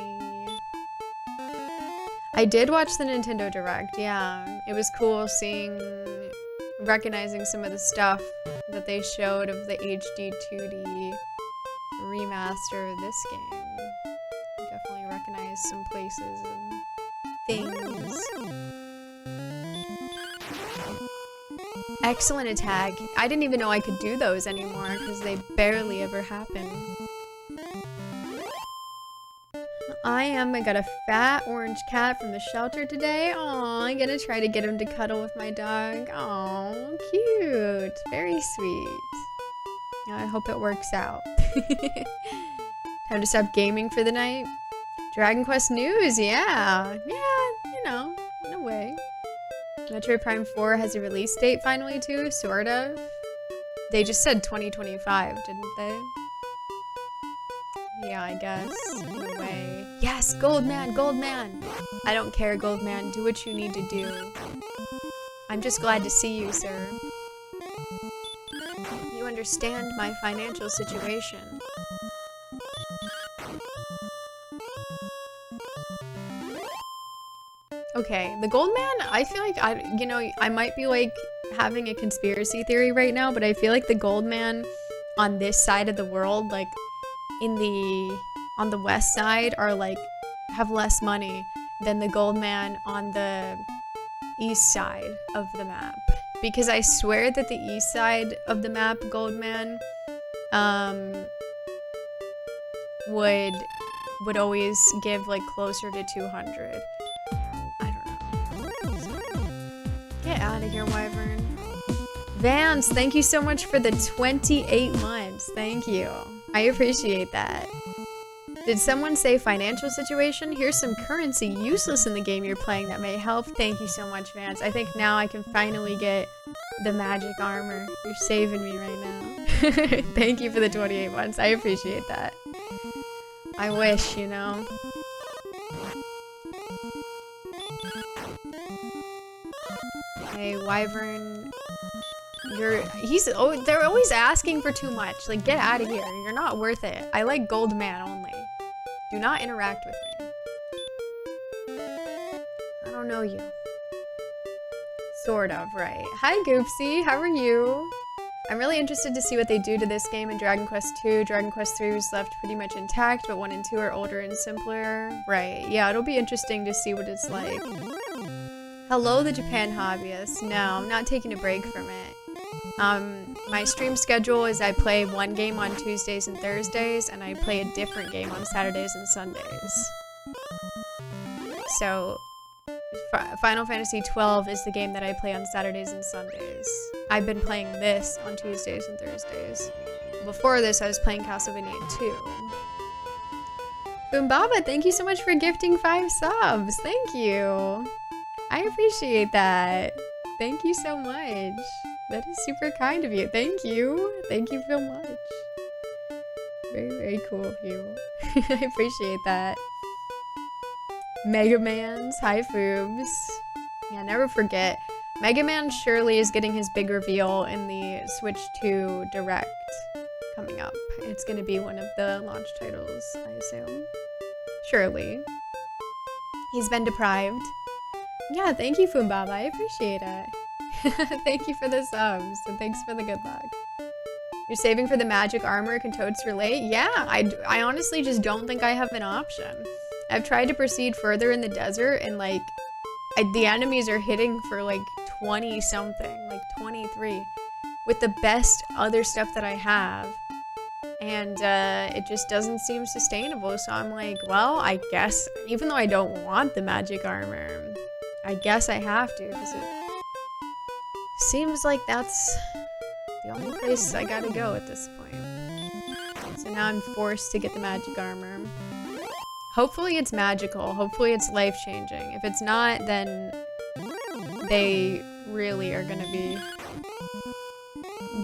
I did watch the Nintendo Direct, yeah. It was cool recognizing some of the stuff that they showed of the HD 2D remaster of this game. Definitely recognize some places and things. Excellent attack. I didn't even know I could do those anymore because they barely ever happen. I got a fat orange cat from the shelter today. Aw, I'm gonna try to get him to cuddle with my dog. Aw, cute. Very sweet. I hope it works out. Time to stop gaming for the night. Dragon Quest news, yeah. Yeah, you know, in a way. Metroid Prime 4 has a release date finally too, sort of. They just said 2025, didn't they? Yeah, I guess, in a way. Yes, Goldman, Goldman! I don't care, Goldman, do what you need to do. I'm just glad to see you, sir. You understand my financial situation. Okay, the Goldman, I feel like I might be like having a conspiracy theory right now, but I feel like the Goldman on this side of the world, like on the west side, are like have less money than the Goldman on the east side of the map. because I swear that the east side of the map, Goldman, would always give like closer to 200. I don't know. So, get out of here, Wyvern. Vance, thank you so much for the 28 months. Thank you. I appreciate that. Did someone say financial situation? Here's some currency useless in the game you're playing that may help. Thank you so much, Vance. I think now I can finally get the magic armor. You're saving me right now. Thank you for the 28 months. I appreciate that. I wish, you know. Hey, Wyvern. They're always asking for too much. Like, get out of here. You're not worth it. I like gold man only. Do not interact with me. I don't know you. Sort of, right. Hi, Goopsy. How are you? I'm really interested to see what they do to this game in Dragon Quest II. Dragon Quest III was left pretty much intact, but 1 and 2 are older and simpler. Right. Yeah, it'll be interesting to see what it's like. Hello, the Japan hobbyist. No, I'm not taking a break from it. My stream schedule is I play one game on Tuesdays and Thursdays, and I play a different game on Saturdays and Sundays. So, Final Fantasy XII is the game that I play on Saturdays and Sundays. I've been playing this on Tuesdays and Thursdays. Before this, I was playing Castlevania 2. Boombaba, thank you so much for gifting 5 subs. Thank you. I appreciate that. Thank you so much. That is super kind of you. Thank you. Thank you so much. Very, very cool of you. I appreciate that. Mega Man's. Hi, Foobs. Yeah, never forget. Mega Man surely is getting his big reveal in the Switch 2 Direct coming up. It's going to be one of the launch titles, I assume. Surely. He's been deprived. Yeah, thank you, Foombaba. I appreciate it. Thank you for the subs, and thanks for the good luck. You're saving for the magic armor? Can Toads relate? Yeah, I honestly just don't think I have an option. I've tried to proceed further in the desert, and like, the enemies are hitting for like 20 something, like 23, with the best other stuff that I have. And it just doesn't seem sustainable, so I'm like, well, I guess, even though I don't want the magic armor, I guess I have to, because it seems like that's the only place I gotta go at this point. So now I'm forced to get the magic armor. Hopefully it's magical, hopefully it's life-changing. If it's not, then they really are gonna be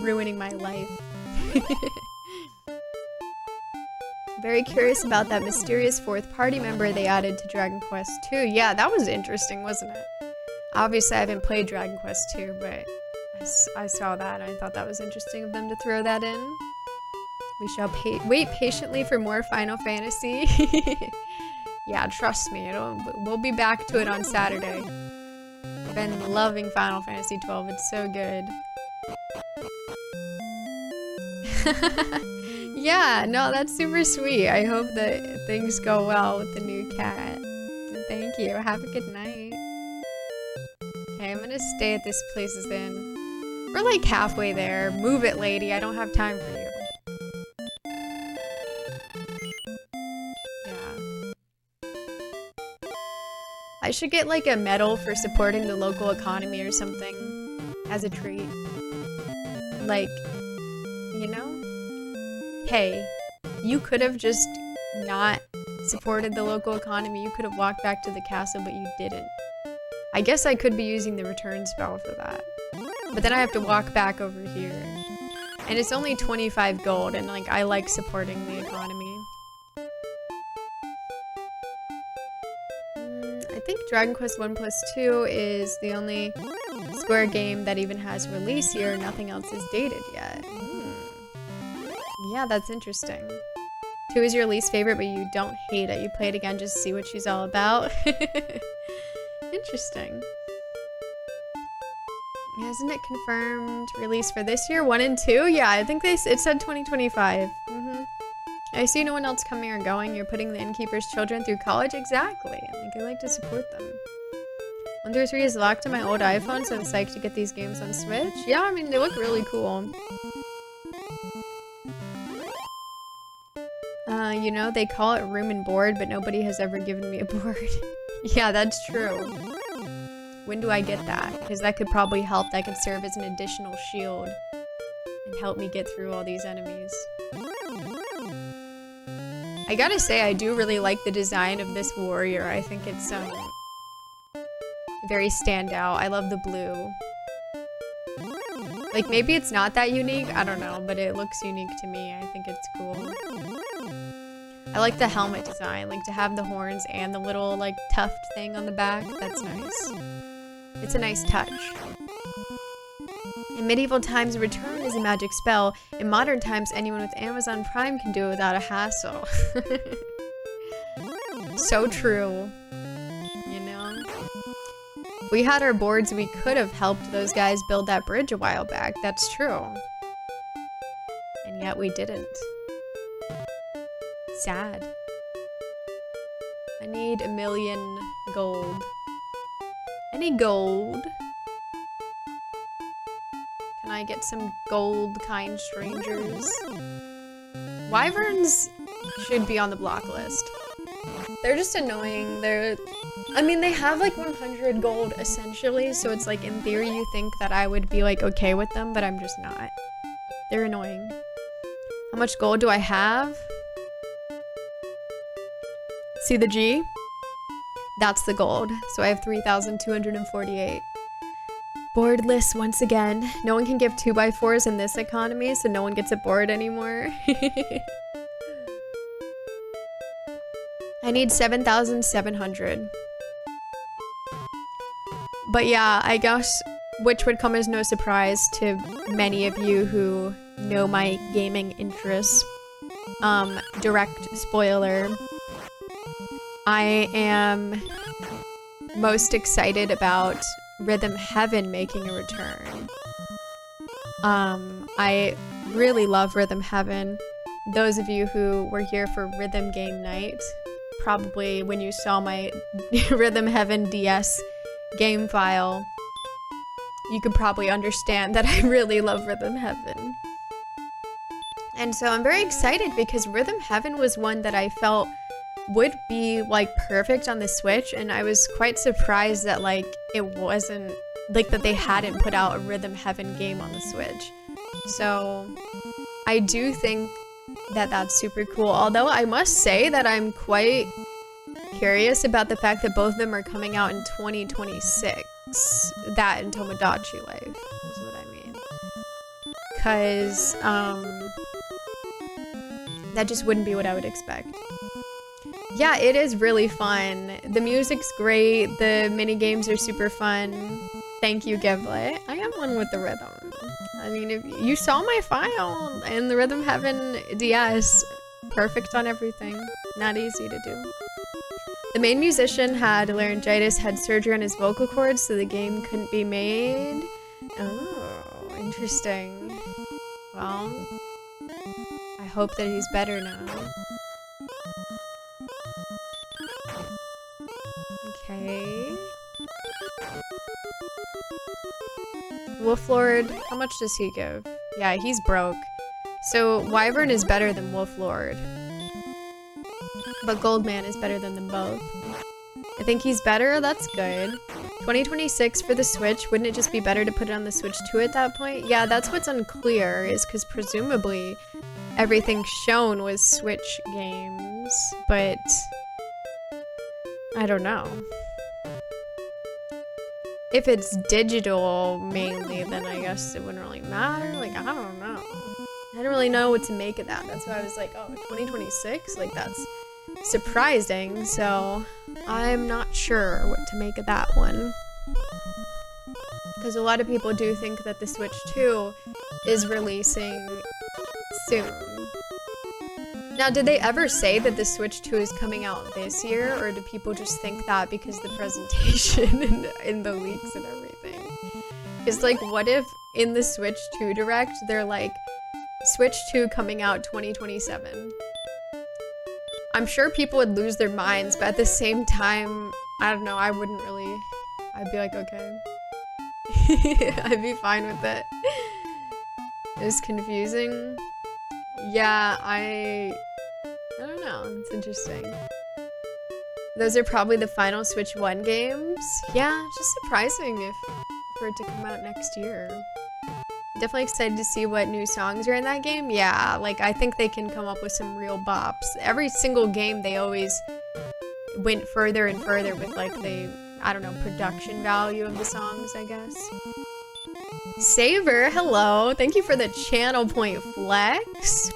ruining my life. Very curious about that mysterious 4th party member they added to Dragon Quest II. Yeah, that was interesting, wasn't it? Obviously, I haven't played Dragon Quest II, but I saw that and I thought that was interesting of them to throw that in. We shall wait patiently for more Final Fantasy. Yeah, trust me, we'll be back to it on Saturday. I've been loving Final Fantasy XII, it's so good. Yeah, no, that's super sweet. I hope that things go well with the new cat. And thank you. Have a good night. Okay, I'm gonna stay at this Places Inn. We're like halfway there. Move it, lady. I don't have time for you. Yeah. I should get like a medal for supporting the local economy or something as a treat. Like, you know? Hey, you could have just not supported the local economy. You could have walked back to the castle, but you didn't. I guess I could be using the return spell for that. But then I have to walk back over here. And it's only 25 gold, and like I like supporting the economy. I think Dragon Quest 1+2 is the only Square game that even has release year. Nothing else is dated yet. Yeah, that's interesting. 2 is your least favorite, but you don't hate it. You play it again just to see what she's all about. Interesting. Isn't it confirmed release for this year? 1 and 2? Yeah, I think it said 2025. I see no one else coming or going. You're putting the innkeeper's children through college? Exactly. I think I like to support them. 1 through 3 is locked on my old iPhone, so I'm psyched to get these games on Switch. Yeah, I mean, they look really cool. You know, they call it room and board, but nobody has ever given me a board. Yeah, that's true. When do I get that? Because that could probably help. That could serve as an additional shield and help me get through all these enemies. I gotta say, I do really like the design of this warrior. I think it's very standout. I love the blue. Like, maybe it's not that unique, I don't know, but it looks unique to me. I think it's cool. I like the helmet design, like to have the horns and the little like tuft thing on the back. That's nice. It's a nice touch. In medieval times, return is a magic spell. In modern times, anyone with Amazon Prime can do it without a hassle. So true. You know? If we had our boards, we could have helped those guys build that bridge a while back. That's true. And yet we didn't. Sad. I need 1 million gold. Any gold? Can I get some gold, kind strangers? Wyverns should be on the block list. They're just annoying. I mean, they have like 100 gold essentially, so it's like in theory you think that I would be like okay with them, but I'm just not. They're annoying. How much gold do I have? See the G? That's the gold. So I have 3,248. Boardless once again. No one can give 2x4s in this economy, so no one gets a board anymore. I need 7,700. But yeah, I guess, which would come as no surprise to many of you who know my gaming interests. Direct spoiler. I am most excited about Rhythm Heaven making a return. I really love Rhythm Heaven. Those of you who were here for Rhythm Game Night, probably when you saw my Rhythm Heaven DS game file, you could probably understand that I really love Rhythm Heaven. And so I'm very excited because Rhythm Heaven was one that I felt would be like perfect on the Switch, and I was quite surprised that like it wasn't like that they hadn't put out a Rhythm Heaven game on the Switch. So I do think that that's super cool, although I must say that I'm quite curious about the fact that both of them are coming out in 2026. That and Tomodachi Life is what I mean, because that just wouldn't be what I would expect. Yeah, it is really fun. The music's great. The mini games are super fun. Thank you, Giblet. I am one with the rhythm. I mean, if you saw my file and the Rhythm Heaven DS, perfect on everything. Not easy to do. The main musician had laryngitis, had surgery on his vocal cords, so the game couldn't be made. Oh, interesting. Well, I hope that he's better now. Okay. Wolflord, how much does he give? Yeah, he's broke. So Wyvern is better than Wolflord. But Goldman is better than them both. I think he's better, that's good. 2026 for the Switch, wouldn't it just be better to put it on the Switch 2 at that point? Yeah, that's what's unclear, is because presumably everything shown was Switch games, but I don't know. If it's digital mainly, then I guess it wouldn't really matter. Like, I don't know. I didn't really know what to make of that. That's why I was like, oh, 2026? Like, that's surprising. So, I'm not sure what to make of that one. Because a lot of people do think that the Switch 2 is releasing soon. Now, did they ever say that the Switch 2 is coming out this year, or do people just think that because the presentation and in the leaks and everything? Because, like, what if in the Switch 2 Direct, they're like, Switch 2 coming out 2027? I'm sure people would lose their minds, but at the same time, I don't know, I wouldn't really I'd be like, okay. I'd be fine with it. It's confusing. Yeah, I don't know. It's interesting. Those are probably the final Switch 1 games. Yeah, just surprising for it to come out next year. Definitely excited to see what new songs are in that game. Yeah, like I think they can come up with some real bops. Every single game they always went further and further with like the, I don't know, production value of the songs, I guess. Saver, hello. Thank you for the channel point flex.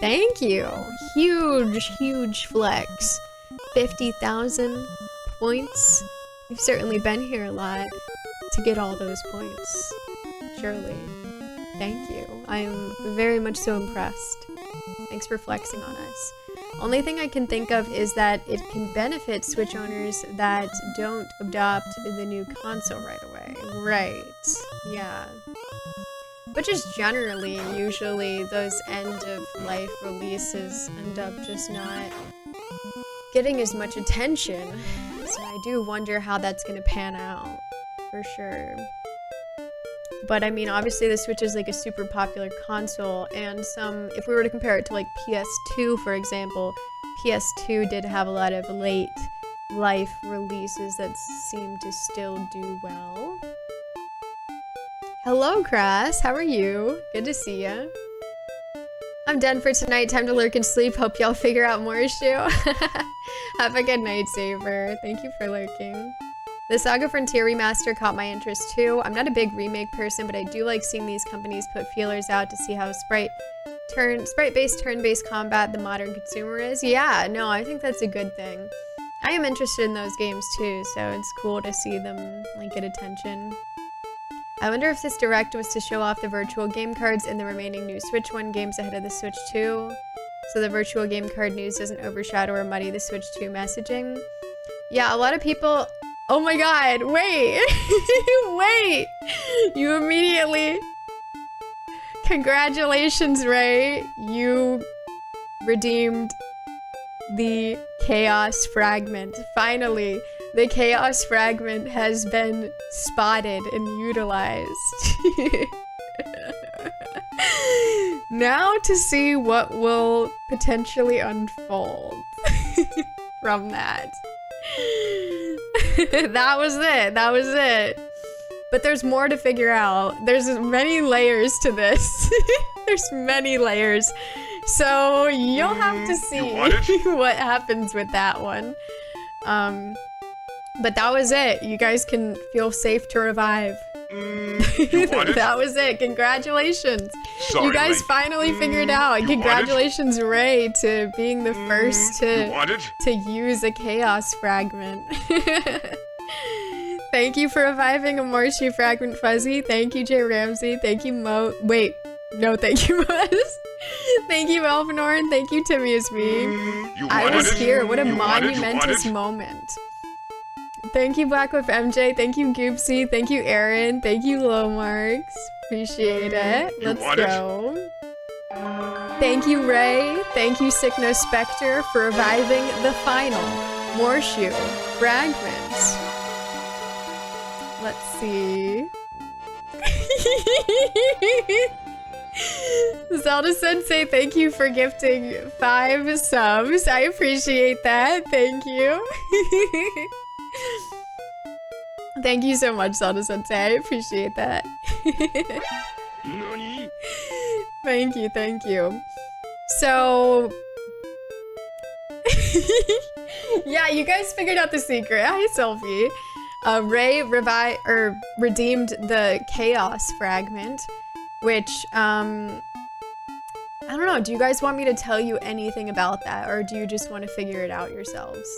Thank you. Huge, huge flex. 50,000 points. You've certainly been here a lot to get all those points. Surely. Thank you. I am very much so impressed. Thanks for flexing on us. Only thing I can think of is that it can benefit Switch owners that don't adopt the new console right away. Right. Yeah. But just generally, usually those end-of-life releases end up just not getting as much attention. So I do wonder how that's gonna pan out, for sure. But I mean, obviously the Switch is like a super popular console, and if we were to compare it to like PS2, for example, PS2 did have a lot of late life releases that seem to still do well. Hello, Crass. How are you? Good to see ya. I'm done for tonight. Time to lurk and sleep. Hope y'all figure out more issue. Have a good night, Saver. Thank you for lurking. The Saga Frontier remaster caught my interest too. I'm not a big remake person, but I do like seeing these companies put feelers out to see how sprite-based turn-based combat the modern consumer is. Yeah, no, I think that's a good thing. I am interested in those games too, so it's cool to see them like get attention. I wonder if this direct was to show off the virtual game cards and the remaining new Switch 1 games ahead of the Switch 2, so the virtual game card news doesn't overshadow or muddy the Switch 2 messaging. Yeah, a lot of people... Oh my god, wait! Wait! You immediately... Congratulations, Ray! You redeemed the Chaos Fragment. Finally, the Chaos Fragment has been spotted and utilized. Now to see what will potentially unfold from that. That was it. That was it. But there's more to figure out. There's many layers to this. There's many layers. So you'll have to see what happens with that one. But that was it. You guys can feel safe to revive. That was it. Congratulations. Sorry, you guys Ray. Finally figured out. Congratulations, Ray, to being the first to use a Chaos Fragment. Thank you for reviving a Morschi Fragment Fuzzy. Thank you, Jay Ramsey. Thank you, Mo. Wait. No, thank you, Muz. Thank you, Elfinor. Thank you, Timmy's me. I was here. What a monumentous moment. Thank you, Blackwolf MJ. Thank you, Goopsy. Thank you, Aaron. Thank you, Lowmarks. Appreciate it. Let's go. Thank you, Ray. Thank you, Sickno Spectre, for reviving the final Morschu Fragment. Let's see. Zelda Sensei, thank you for gifting 5 subs. I appreciate that. Thank you. Thank you so much, Zelda Sensei. I appreciate that. Thank you, thank you. So... yeah, you guys figured out the secret. Hi, Sylvie. Ray redeemed the Chaos Fragment, which, I don't know, do you guys want me to tell you anything about that, or do you just want to figure it out yourselves?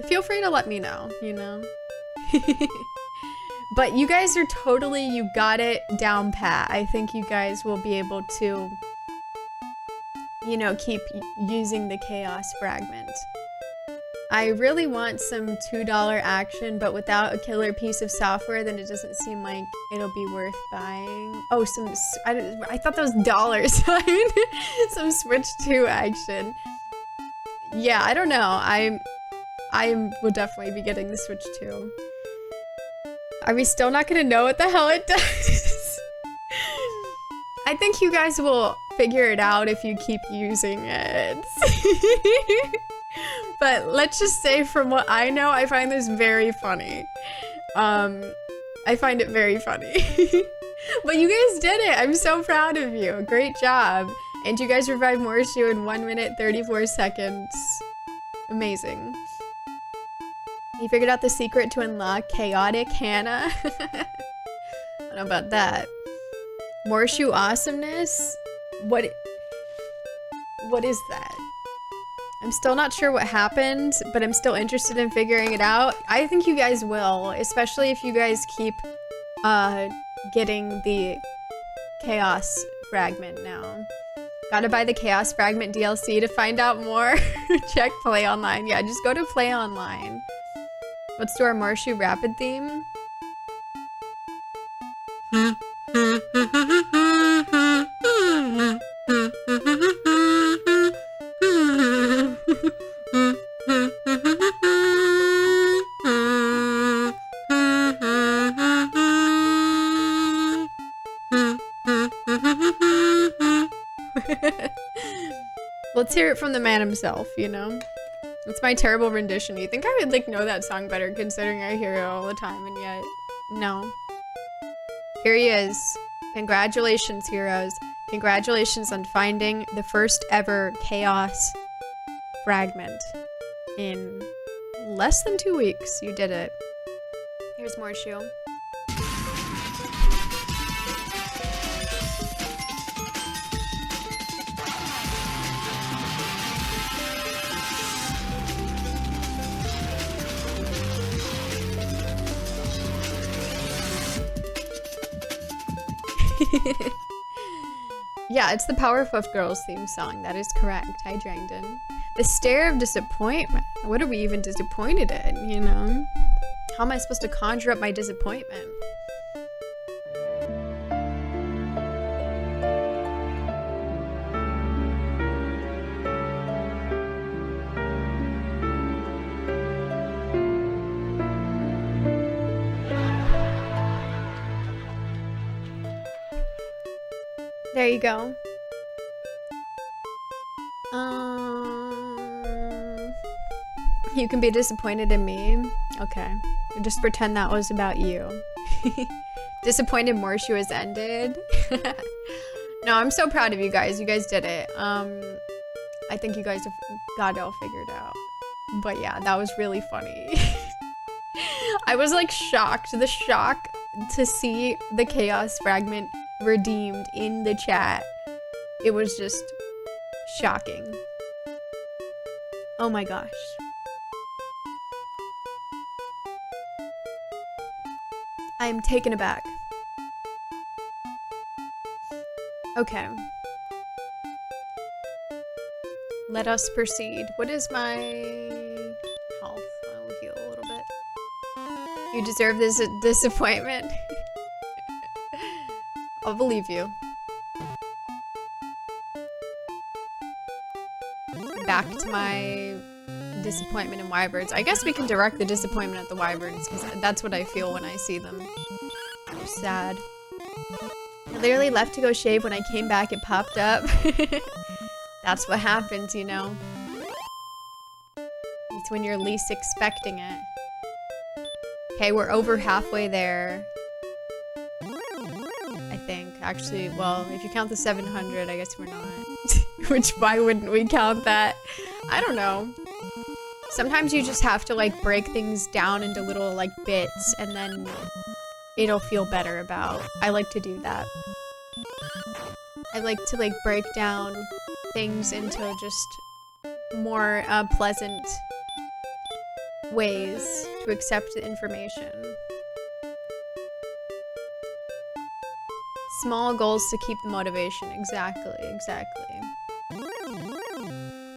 Feel free to let me know, you know? But you guys are totally, you got it down pat. I think you guys will be able to, you know, keep using the Chaos Fragment. I really want some $2 action, but without a killer piece of software, then it doesn't seem like it'll be worth buying. Oh, I thought that was dollars. Some Switch 2 action. Yeah, I don't know. I will definitely be getting the Switch too. Are we still not gonna know what the hell it does? I think you guys will figure it out if you keep using it. But let's just say from what I know, I find this very funny. I find it very funny. But you guys did it. I'm so proud of you. Great job. And you guys revived Morshu in 1 minute 34 seconds. Amazing. You figured out the secret to unlock Chaotic Hannah? I don't know about that. Morshu awesomeness? What is that? I'm still not sure what happened, but I'm still interested in figuring it out. I think you guys will, especially if you guys keep getting the Chaos Fragment now. Gotta buy the Chaos Fragment DLC to find out more. Check Play Online. Yeah, just go to Play Online. Let's do our Morshu Rapid theme. Let's hear it from the man himself, you know? It's my terrible rendition. You think I would, like, know that song better considering I hear it all the time, and yet, no. Here he is. Congratulations, heroes. Congratulations on finding the first ever Chaos Fragment. In less than 2 weeks, you did it. Here's Morshu. Yeah, it's the Powerpuff Girls theme song. That is correct. Hi, Drangdon. The stare of disappointment. What are we even disappointed in, you know? How am I supposed to conjure up my disappointment? There you go. You can be disappointed in me. Okay. Just pretend that was about you. Disappointed Morshu has ended. No, I'm so proud of you guys. You guys did it. I think you guys have got it all figured out. But yeah, that was really funny. I was like shocked. The shock to see the Chaos Fragment redeemed in the chat. It was just shocking. Oh my gosh. I am taken aback. Okay. Let us proceed. What is my health? I will heal a little bit. You deserve this disappointment. I'll believe you. Back to my disappointment in wyverns. I guess we can direct the disappointment at the wyverns because that's what I feel when I see them. They're sad. I literally left to go shave. When I came back, it popped up. That's what happens, you know. It's when you're least expecting it. Okay, we're over halfway there. I think. Actually, well, if you count the 700, I guess we're not. Which, why wouldn't we count that? I don't know. Sometimes you just have to, like, break things down into little, like, bits, and then it'll feel better about. I like to do that. I like to, like, break down things into just more pleasant ways to accept the information. Small goals to keep the motivation. Exactly, exactly.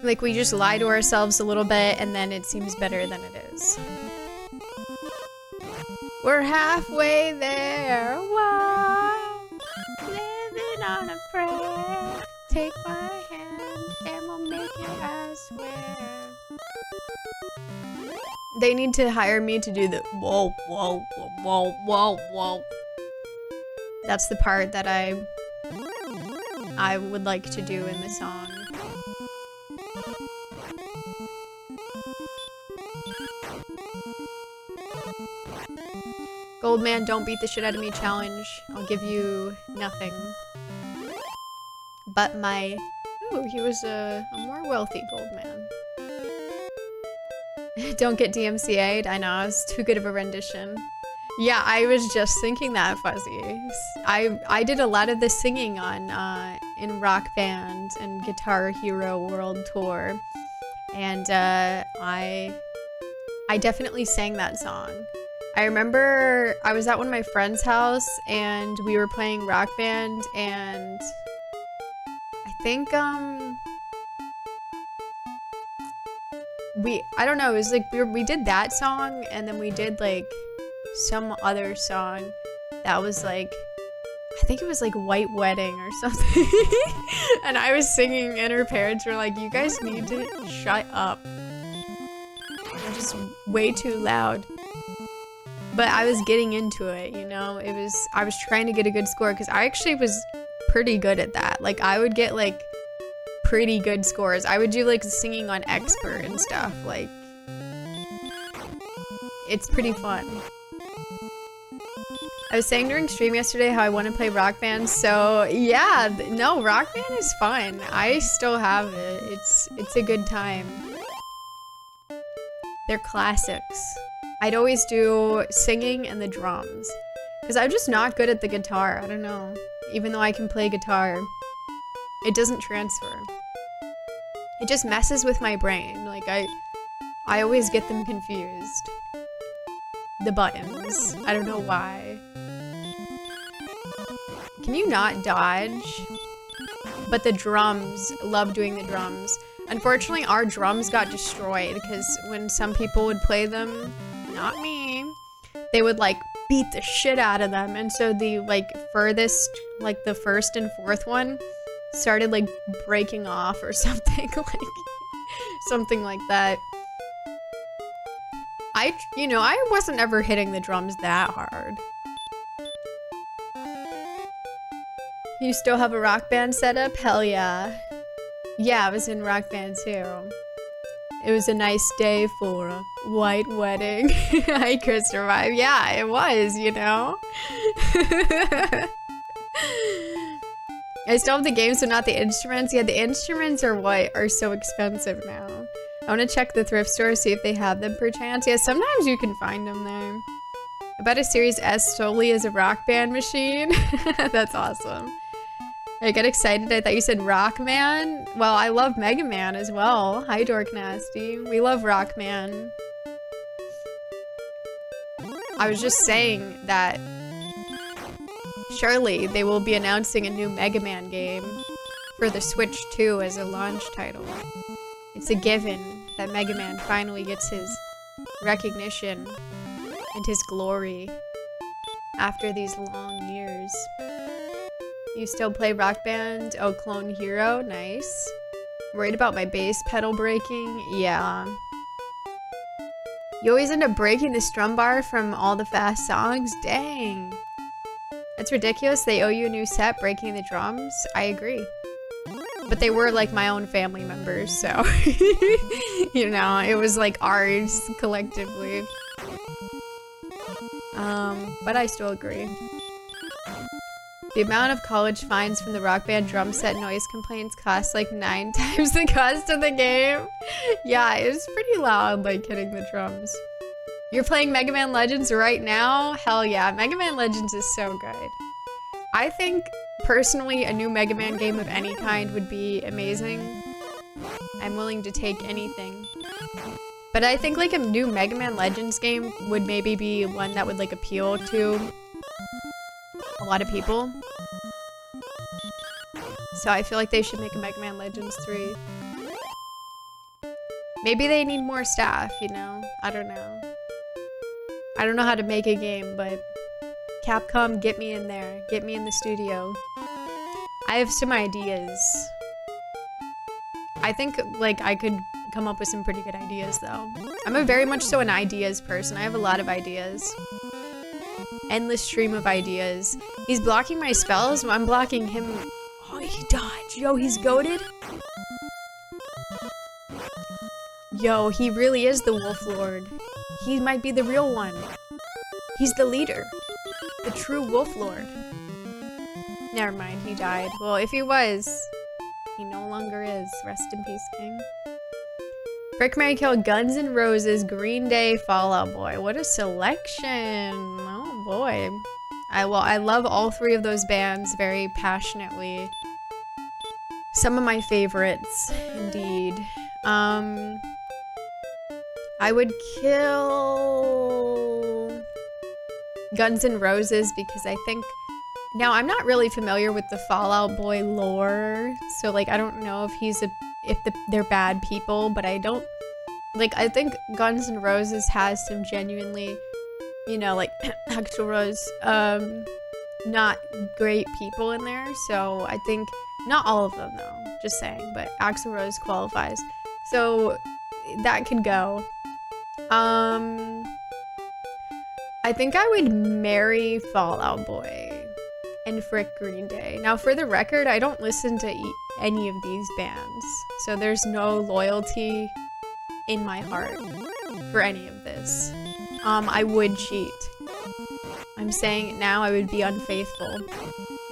Like, we just lie to ourselves a little bit, and then it seems better than it is. We're halfway there. Wow. Living on a prayer. Take my hand, and we'll make it, I swear. They need to hire me to do the whoa, whoa, whoa, whoa, whoa, whoa. That's the part that I would like to do in the song. Goldman, don't beat the shit out of me challenge. I'll give you nothing. But my... Ooh, he was a more wealthy Goldman. Don't get DMCA'd. I know, it's too good of a rendition. Yeah, I was just thinking that, Fuzzy. I did a lot of the singing on in Rock Band and Guitar Hero World Tour. And I definitely sang that song. I remember I was at one of my friend's house and we were playing Rock Band, and I think I don't know, it was like we did that song, and then we did like some other song that was like, I think it was like White Wedding or something. And I was singing and her parents were like, you guys need to shut up. You're just way too loud. But I was getting into it, you know? I was trying to get a good score because I actually was pretty good at that. Like, I would get like pretty good scores. I would do like singing on expert and stuff. Like, it's pretty fun. I was saying during stream yesterday how I want to play Rock Band, so yeah, no, Rock Band is fun. I still have it. It's a good time. They're classics. I'd always do singing and the drums, because I'm just not good at the guitar. I don't know. Even though I can play guitar, it doesn't transfer. It just messes with my brain. Like, I always get them confused. The buttons. I don't know why. Can you not dodge? But the drums, love doing the drums. Unfortunately, our drums got destroyed because when some people would play them, not me, they would like beat the shit out of them. And so the like furthest, like the first and fourth one started like breaking off or something, like something like that. I wasn't ever hitting the drums that hard. You still have a Rock Band setup? Hell yeah. Yeah, I was in Rock Band too. It was a nice day for a white wedding. Hi, Christopher. Yeah, it was, you know? I still have the games, but not the instruments. Yeah, the instruments are so expensive now. I want to check the thrift store, see if they have them per chance. Yeah, sometimes you can find them there. I bet a Series S solely as a Rock Band machine. That's awesome. I get excited. I thought you said Rock Man. Well, I love Mega Man as well. Hi, Dork Nasty. We love Rock Man. I was just saying that surely they will be announcing a new Mega Man game for the Switch 2 as a launch title. It's a given that Mega Man finally gets his recognition and his glory after these long years. You still play Rock Band? Oh, Clone Hero, nice. Worried about my bass pedal breaking? Yeah. You always end up breaking the strum bar from all the fast songs? Dang. That's ridiculous. They owe you a new set breaking the drums? I agree. But they were like my own family members, so you know, it was like ours collectively. But I still agree. The amount of college fines from the Rock Band drum set noise complaints cost like 9 times the cost of the game. Yeah, it was pretty loud, like hitting the drums. You're playing Mega Man Legends right now? Hell yeah, Mega Man Legends is so good. I think, personally, a new Mega Man game of any kind would be amazing. I'm willing to take anything. But I think like a new Mega Man Legends game would maybe be one that would like appeal to a lot of people. So I feel like they should make a Mega Man Legends 3. Maybe they need more staff, you know? I don't know. I don't know how to make a game, but Capcom, get me in there. Get me in the studio. I have some ideas. I think like I could come up with some pretty good ideas, though. I'm a very much so an ideas person. I have a lot of ideas. Endless stream of ideas. He's blocking my spells, I'm blocking him. Oh, he dodged. Yo, he's goated. Yo, he really is the Wolf Lord. He might be the real one. He's the leader. The true Wolf Lord. Never mind, he died. Well, if he was, he no longer is. Rest in peace, King. Frick, Marry, Kill, Guns N' Roses, Green Day, Fall Out Boy. What a selection. Oh boy. I love all three of those bands very passionately. Some of my favorites, indeed. I would kill Guns N' Roses because I think, now I'm not really familiar with the Fall Out Boy lore, so like I don't know if they're bad people, but I think Guns N' Roses has some genuinely, you know, like Axl Rose, not great people in there, so I think, not all of them though, just saying, but Axl Rose qualifies. So that could go. I think I would marry Fall Out Boy and frick Green Day. Now, for the record, I don't listen to any of these bands, so there's no loyalty in my heart for any of this. I would cheat. I'm saying it now, I would be unfaithful.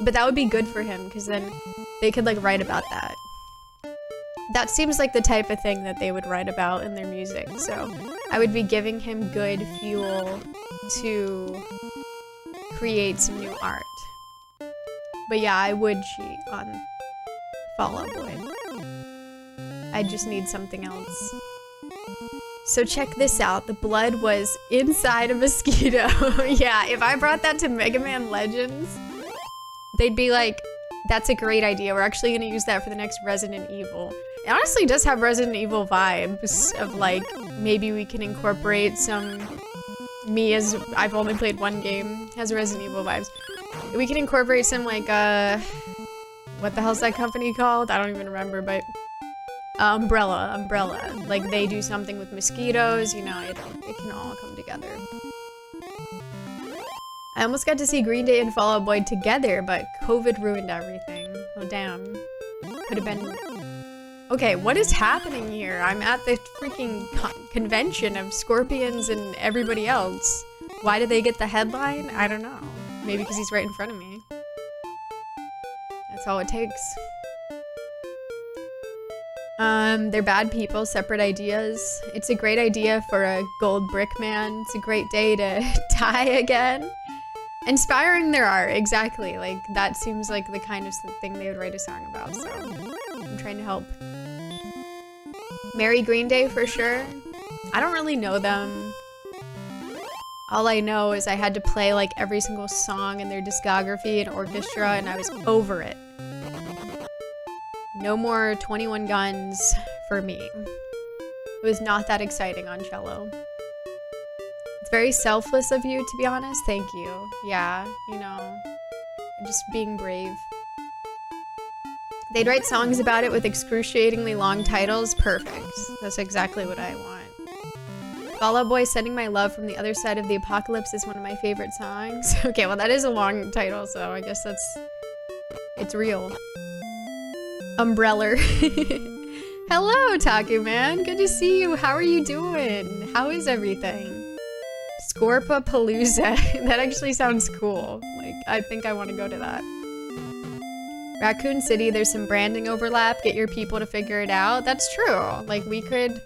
But that would be good for him, because then they could, like, write about that. That seems like the type of thing that they would write about in their music, so I would be giving him good fuel to create some new art. But yeah, I would cheat on Fall Out Boy. I just need something else. So check this out. The blood was inside a mosquito. Yeah, if I brought that to Mega Man Legends, they'd be like, that's a great idea. We're actually going to use that for the next Resident Evil. It honestly does have Resident Evil vibes of like, maybe we can incorporate some, me as I've only played one game, has Resident Evil vibes. We can incorporate some like, what the hell's that company called? I don't even remember, but Umbrella. Like they do something with mosquitoes, you know, it can all come together. I almost got to see Green Day and Fall Out Boy together, but COVID ruined everything. Oh damn. Could have been... Okay, what is happening here? I'm at the freaking convention of Scorpions and everybody else. Why did they get the headline? I don't know. Maybe because he's right in front of me. That's all it takes. They're bad people, separate ideas. It's a great idea for a gold brick man. It's a great day to die again. Inspiring their art, exactly. Like, that seems like the kind of thing they would write a song about, so I'm trying to help. Marry Green Day for sure. I don't really know them. All I know is I had to play like every single song in their discography and orchestra, and I was over it. No more 21 Guns for me. It was not that exciting on cello. It's very selfless of you, to be honest. Thank you. Yeah, you know, just being brave. They'd write songs about it with excruciatingly long titles. Perfect. That's exactly what I want. Fall Out Boy, Sending My Love from the Other Side of the Apocalypse is one of my favorite songs. Okay, well that is a long title, so I guess it's real. Umbrella. Hello, Taku Man. Good to see you. How are you doing? How is everything? Scorpa Palooza. That actually sounds cool. Like, I think I want to go to that. Raccoon City, there's some branding overlap. Get your people to figure it out. That's true. Like, we could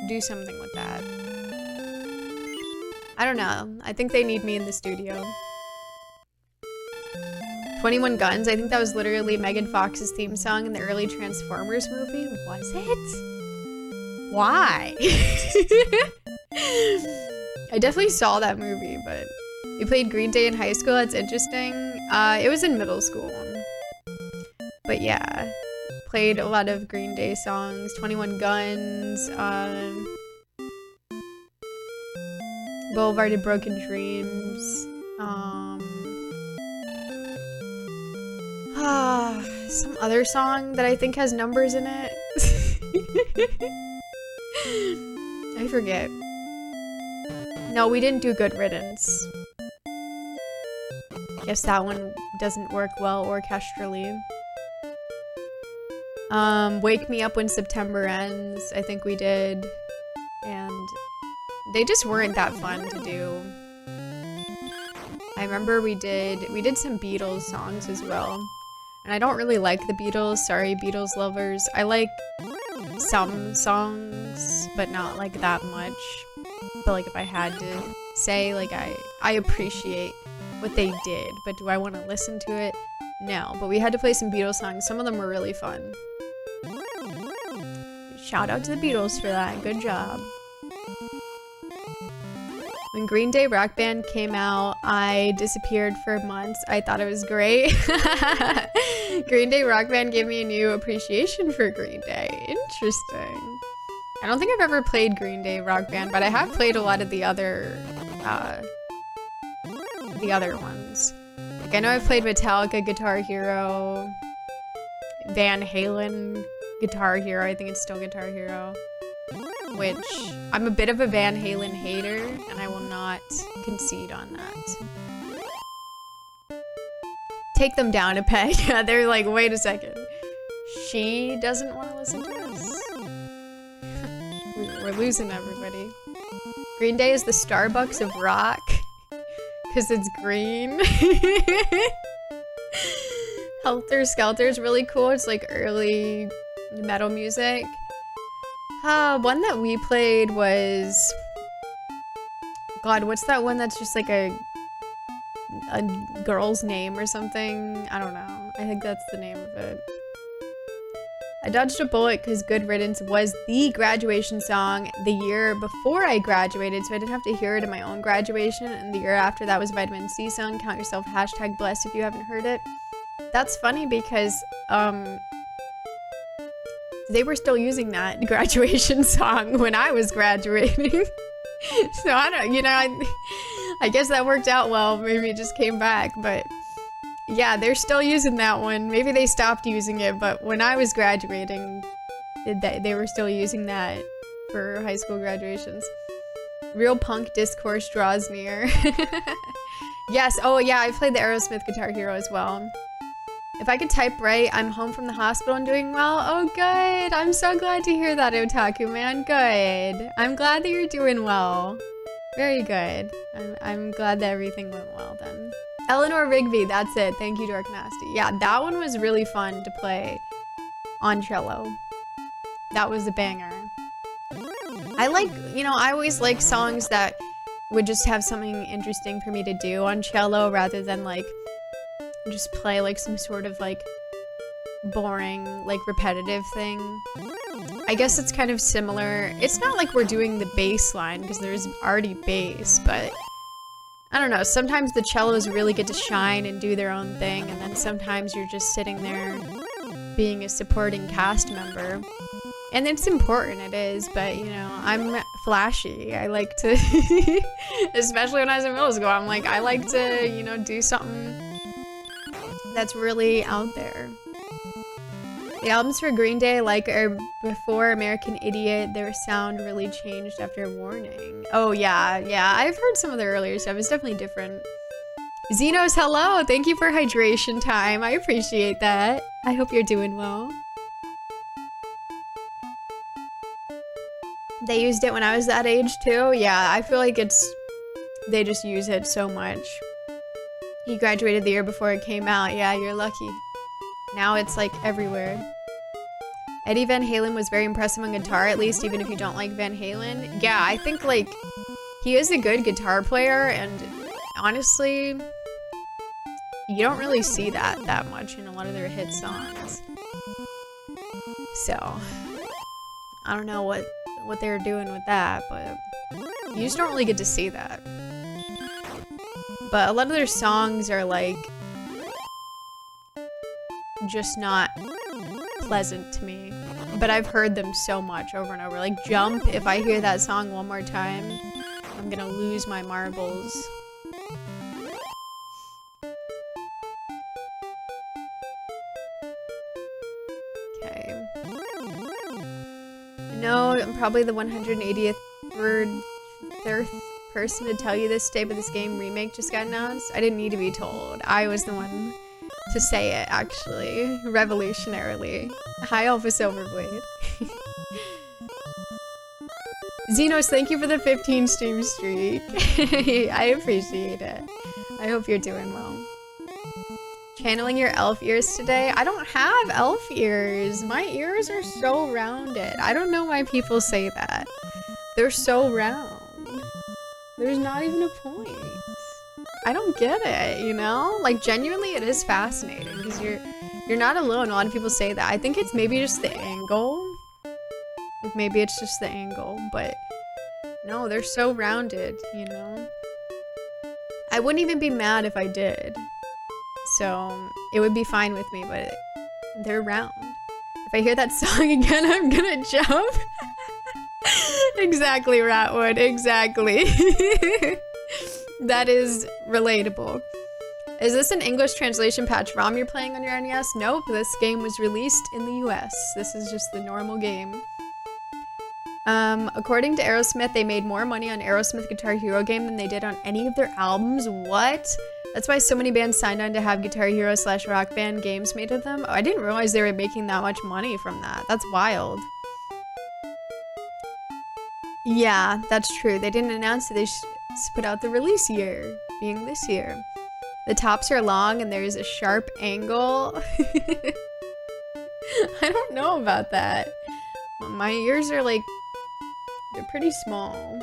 do something with that. I don't know. I think they need me in the studio. 21 Guns, I think that was literally Megan Fox's theme song in the early Transformers movie. Was it? Why? I definitely saw that movie, but you played Green Day in high school. That's interesting. It was in middle school. But yeah, played a lot of Green Day songs, 21 Guns, Boulevard of Broken Dreams, some other song that I think has numbers in it. I forget. No, we didn't do Good Riddance. Guess that one doesn't work well orchestrally. Wake Me Up When September Ends, I think we did. And they just weren't that fun to do. I remember we did some Beatles songs as well. And I don't really like the Beatles, sorry Beatles lovers. I like some songs, but not like that much. But like if I had to say, like I appreciate what they did, but do I want to listen to it? No, but we had to play some Beatles songs. Some of them were really fun. Shout out to the Beatles for that, good job. When Green Day Rock Band came out, I disappeared for months. I thought it was great. Green Day Rock Band gave me a new appreciation for Green Day. Interesting. I don't think I've ever played Green Day Rock Band, but I have played a lot of the other ones. Like I know I've played Metallica Guitar Hero, Van Halen Guitar Hero. I think it's still Guitar Hero. Which I'm a bit of a Van Halen hater, and I will not concede on that. Take them down a peg. They're like, wait a second. She doesn't want to listen to us? We're losing everybody. Green Day is the Starbucks of rock. Because it's green. Helter Skelter is really cool. It's like early metal music. One that we played was... God, what's that one that's just like a girl's name or something? I don't know. I think that's the name of it. I dodged a bullet because Good Riddance was the graduation song the year before I graduated, so I didn't have to hear it in my own graduation, and the year after that was Vitamin C song. Count yourself #blessed if you haven't heard it. That's funny because, they were still using that graduation song when I was graduating. So I don't, you know, I guess that worked out well. Maybe it just came back, but yeah, they're still using that one. Maybe they stopped using it, but when I was graduating, they were still using that for high school graduations. Real punk discourse draws near. Yes, oh yeah, I played the Aerosmith Guitar Hero as well. If I could type right, I'm home from the hospital and doing well. Oh, good. I'm so glad to hear that, Otaku Man. Good. I'm glad that you're doing well. Very good. I'm glad that everything went well then. Eleanor Rigby, that's it. Thank you, Dark Nasty. Yeah, that one was really fun to play on cello. That was a banger. I like, you know, I always like songs that would just have something interesting for me to do on cello rather than like just play like some sort of like boring, like repetitive thing. I guess it's kind of similar. It's not like we're doing the bass line because there's already bass, but I don't know. Sometimes the cellos really get to shine and do their own thing, and then sometimes you're just sitting there being a supporting cast member. And it's important, it is, but you know, I'm flashy. I like to, especially when I was in middle school, I'm like, I like to, you know, do something that's really out there. The albums for Green Day, like, are before American Idiot, their sound really changed after Warning. Oh yeah, I've heard some of their earlier stuff. It's definitely different. Xenos, hello! Thank you for hydration time. I appreciate that. I hope you're doing well. They used it when I was that age too? Yeah, I feel like they just use it so much. You graduated the year before it came out. Yeah, you're lucky. Now it's like everywhere. Eddie Van Halen was very impressive on guitar, at least, even if you don't like Van Halen. Yeah, I think like he is a good guitar player, and honestly, you don't really see that much in a lot of their hit songs. So, I don't know what they were doing with that, but you just don't really get to see that. But a lot of their songs are like just not pleasant to me. But I've heard them so much over and over. Like Jump, if I hear that song one more time, I'm gonna lose my marbles. Okay. know I'm probably the 180th third person to tell you this today, but this game remake just got announced. I didn't need to be told. I was the one to say it, actually. Revolutionarily. Hi, Alpha Silverblade. Xenos, thank you for the 15 stream streak. I appreciate it. I hope you're doing well. Channeling your elf ears today? I don't have elf ears. My ears are so rounded. I don't know why people say that. They're so round. There's not even a point. I don't get it, you know? Like, genuinely, it is fascinating because you're not alone. A lot of people say that. I think it's maybe just the angle. Like, maybe it's just the angle, but no, they're so rounded, you know? I wouldn't even be mad if I did. So, it would be fine with me, but they're round. If I hear that song again, I'm gonna jump. Exactly, Ratwood, exactly. That is relatable. Is this an English translation patch ROM you're playing on your NES? Nope, this game was released in the US. This is just the normal game. According to Aerosmith, they made more money on Aerosmith Guitar Hero game than they did on any of their albums. What? That's why so many bands signed on to have Guitar Hero / Rock Band games made of them. Oh, I didn't realize they were making that much money from that. That's wild. Yeah, that's true. They didn't announce that they put out the release year, being this year. The tops are long and there's a sharp angle. I don't know about that. My ears are like, they're pretty small.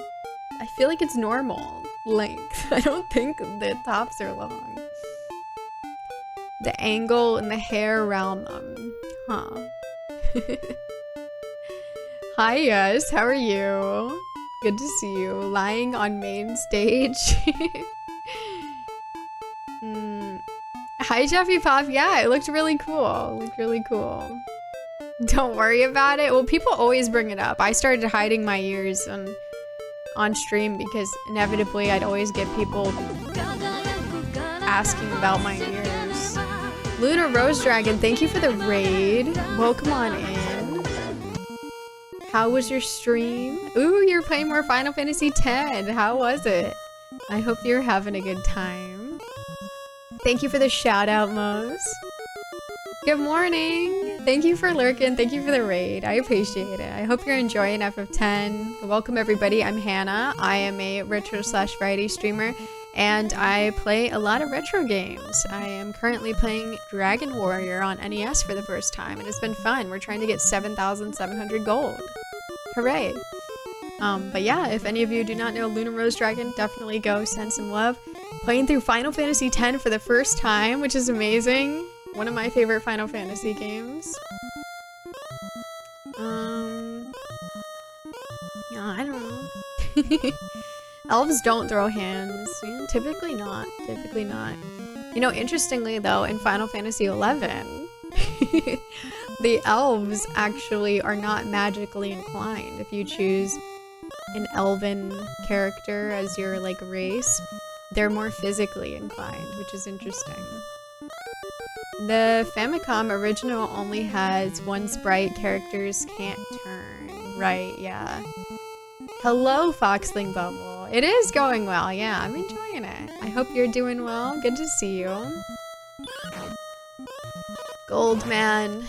I feel like it's normal length. I don't think the tops are long. The angle and the hair around them. Huh. Hi, yes. How are you? Good to see you. Lying on main stage. Hi, Jeffy Pop. Yeah, it looked really cool. It looked really cool. Don't worry about it. Well, people always bring it up. I started hiding my ears on stream because inevitably I'd always get people asking about my ears. Lunar Rose Dragon, thank you for the raid. Welcome on in. How was your stream? Ooh, you're playing more Final Fantasy X. How was it? I hope you're having a good time. Thank you for the shout out, Mose. Good morning. Thank you for lurking. Thank you for the raid. I appreciate it. I hope you're enjoying FF10. Welcome everybody. I'm Hannah. I am a retro / variety streamer and I play a lot of retro games. I am currently playing Dragon Warrior on NES for the first time and it's been fun. We're trying to get 7,700 gold. Hooray. But yeah, if any of you do not know Lunar Rose Dragon, definitely go send some love. Playing through Final Fantasy X for the first time, which is amazing. One of my favorite Final Fantasy games. Yeah, I don't know. Elves don't throw hands. Yeah, typically not. Typically not. You know, interestingly though, in Final Fantasy XI, the elves actually are not magically inclined. If you choose an elven character as your like race, they're more physically inclined, which is interesting. The Famicom original only has one sprite, characters can't turn. Right, yeah. Hello, Foxling Bubble. It is going well, yeah, I'm enjoying it. I hope you're doing well. Good to see you. Goldman,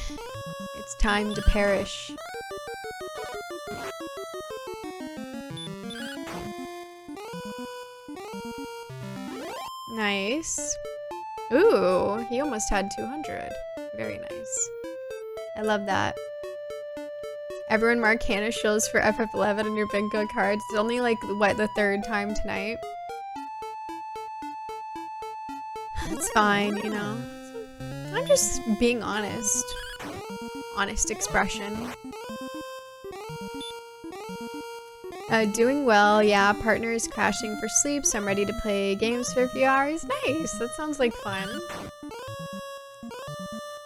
it's time to perish. Nice. Ooh, he almost had 200. Very nice. I love that. Everyone mark Hannah shows for FF11 on your bingo cards. It's only like, what, the third time tonight? It's fine, you know. I'm just being honest. Honest expression. Doing well, yeah. Partner is crashing for sleep, so I'm ready to play games for a few hours. Nice, that sounds like fun.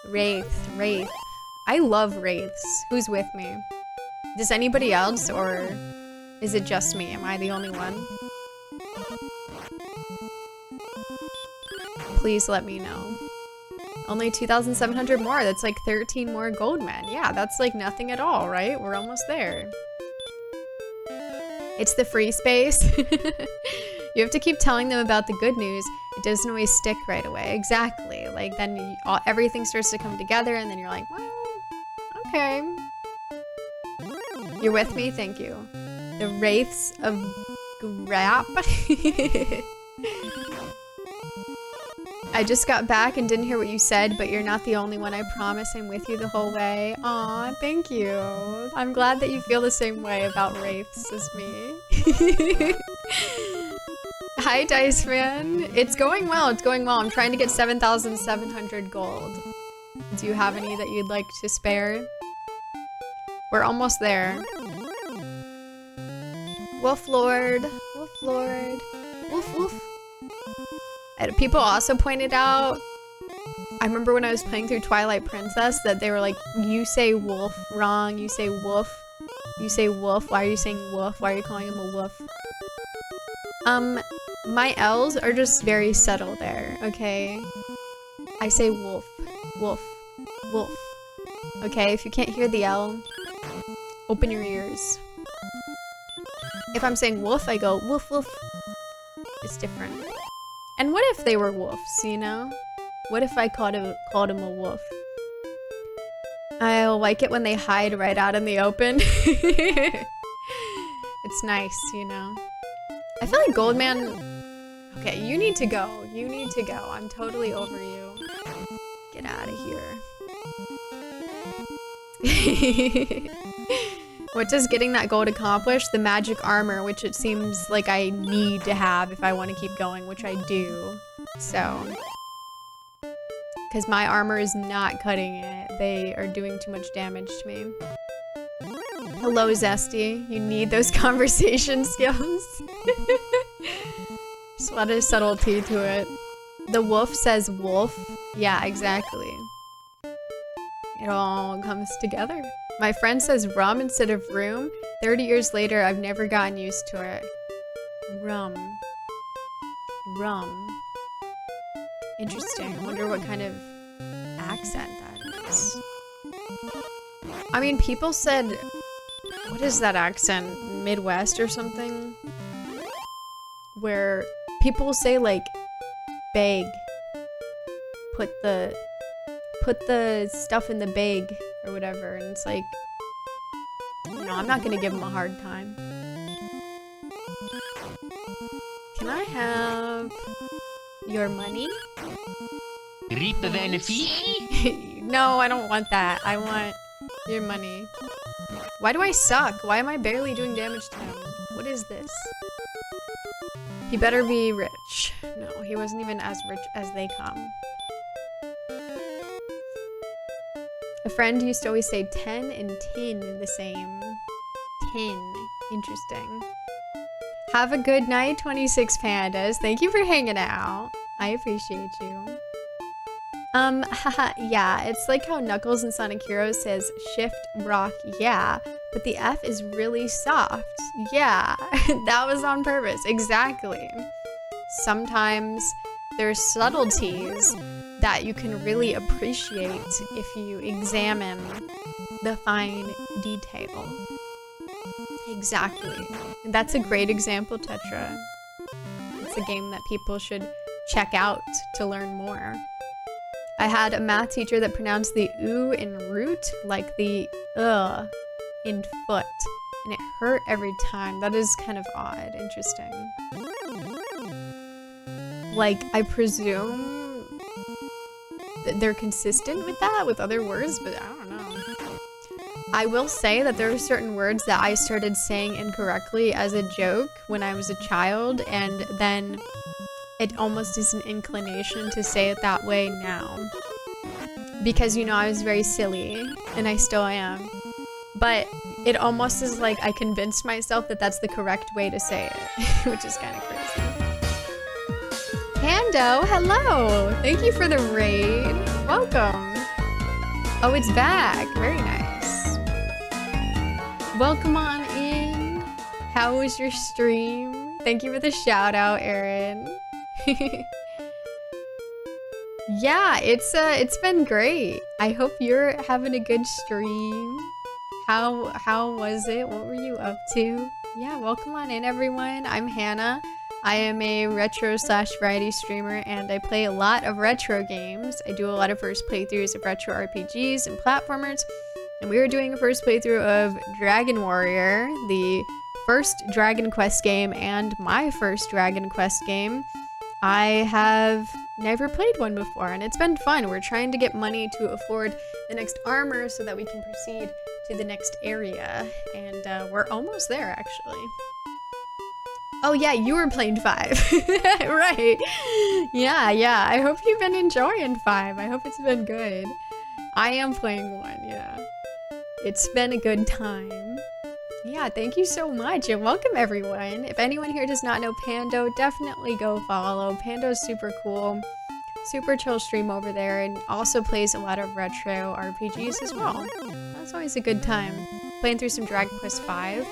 Wraith. I love wraiths. Who's with me? Does anybody else, or is it just me? Am I the only one? Please let me know. Only 2,700 more. That's like 13 more gold men. Yeah, that's like nothing at all, right? We're almost there. It's the free space. You have to keep telling them about the good news. It doesn't always stick right away. Exactly. Like then everything starts to come together and then you're like, well, okay. You're with me? Thank you. The Wraiths of Grap. I just got back and didn't hear what you said, but you're not the only one. I promise I'm with you the whole way. Aw, thank you. I'm glad that you feel the same way about Wraiths as me. Hi, Dice Man. It's going well. It's going well. I'm trying to get 7,700 gold. Do you have any that you'd like to spare? We're almost there. Wolf Lord. Wolf Lord. Woof woof. And people also pointed out, I remember when I was playing through Twilight Princess, that they were like, you say wolf wrong, you say wolf. You say wolf, why are you saying wolf? Why are you calling him a wolf? My L's are just very subtle there, okay? I say wolf, wolf, wolf. Okay, if you can't hear the L, open your ears. If I'm saying wolf, I go woof woof. It's different. And what if they were wolves, you know? What if I called him a wolf? I like it when they hide right out in the open. It's nice, you know? I feel like Goldman... Okay, you need to go. You need to go. I'm totally over you. Get out of here. What does getting that gold accomplish? The magic armor, which it seems like I need to have if I want to keep going, which I do. So. Because my armor is not cutting it. They are doing too much damage to me. Hello, Zesty. You need those conversation skills. Just a lot of subtlety to it. The wolf says wolf. Yeah, exactly. It all comes together. My friend says rum instead of room. 30 years later, I've never gotten used to it. Rum. Rum. Interesting. I wonder what kind of accent that is. I mean, people said... What is that accent? Midwest or something? Where people say, like, bag. Put the stuff in the bag or whatever, and it's like, you know, I'm not gonna give him a hard time. Can I have your money? No, I don't want that. I want your money. Why do I suck? Why am I barely doing damage to him? What is this? He better be rich. No, he wasn't even as rich as they come. A friend used to always say 10 and tin the same. 10. Interesting. Have a good night, 26 pandas. Thank you for hanging out. I appreciate you. Haha, yeah, it's like how Knuckles in Sonic Heroes says shift, rock, yeah, but the F is really soft. Yeah, that was on purpose. Exactly. Sometimes there's subtleties that you can really appreciate if you examine the fine detail. Exactly. And that's a great example, Tetra. It's a game that people should check out to learn more. I had a math teacher that pronounced the oo in root like the in foot, and it hurt every time. That is kind of odd. Interesting. Like, I presume that they're consistent with that, with other words, but I don't know. I will say that there are certain words that I started saying incorrectly as a joke when I was a child, and then it almost is an inclination to say it that way now. Because, you know, I was very silly, and I still am. But it almost is like I convinced myself that that's the correct way to say it, which is kind of crazy. Pando, hello! Thank you for the raid. Welcome. Oh, it's back. Very nice. Welcome on in. How was your stream? Thank you for the shout out, Aaron. Yeah, it's been great. I hope you're having a good stream. How was it? What were you up to? Yeah, welcome on in, everyone. I'm Hannah. I am a retro/variety streamer, and I play a lot of retro games. I do a lot of first playthroughs of retro RPGs and platformers, and we are doing a first playthrough of Dragon Warrior, the first Dragon Quest game and my first Dragon Quest game. I have never played one before, and it's been fun. We're trying to get money to afford the next armor so that we can proceed to the next area, and we're almost there, actually. Oh yeah, you were playing 5. Right. Yeah. I hope you've been enjoying 5. I hope it's been good. I am playing 1, yeah. It's been a good time. Yeah, thank you so much, and welcome everyone. If anyone here does not know Pando, definitely go follow. Pando's super cool. Super chill stream over there, and also plays a lot of retro RPGs as well. That's always a good time. Playing through some Dragon Quest V,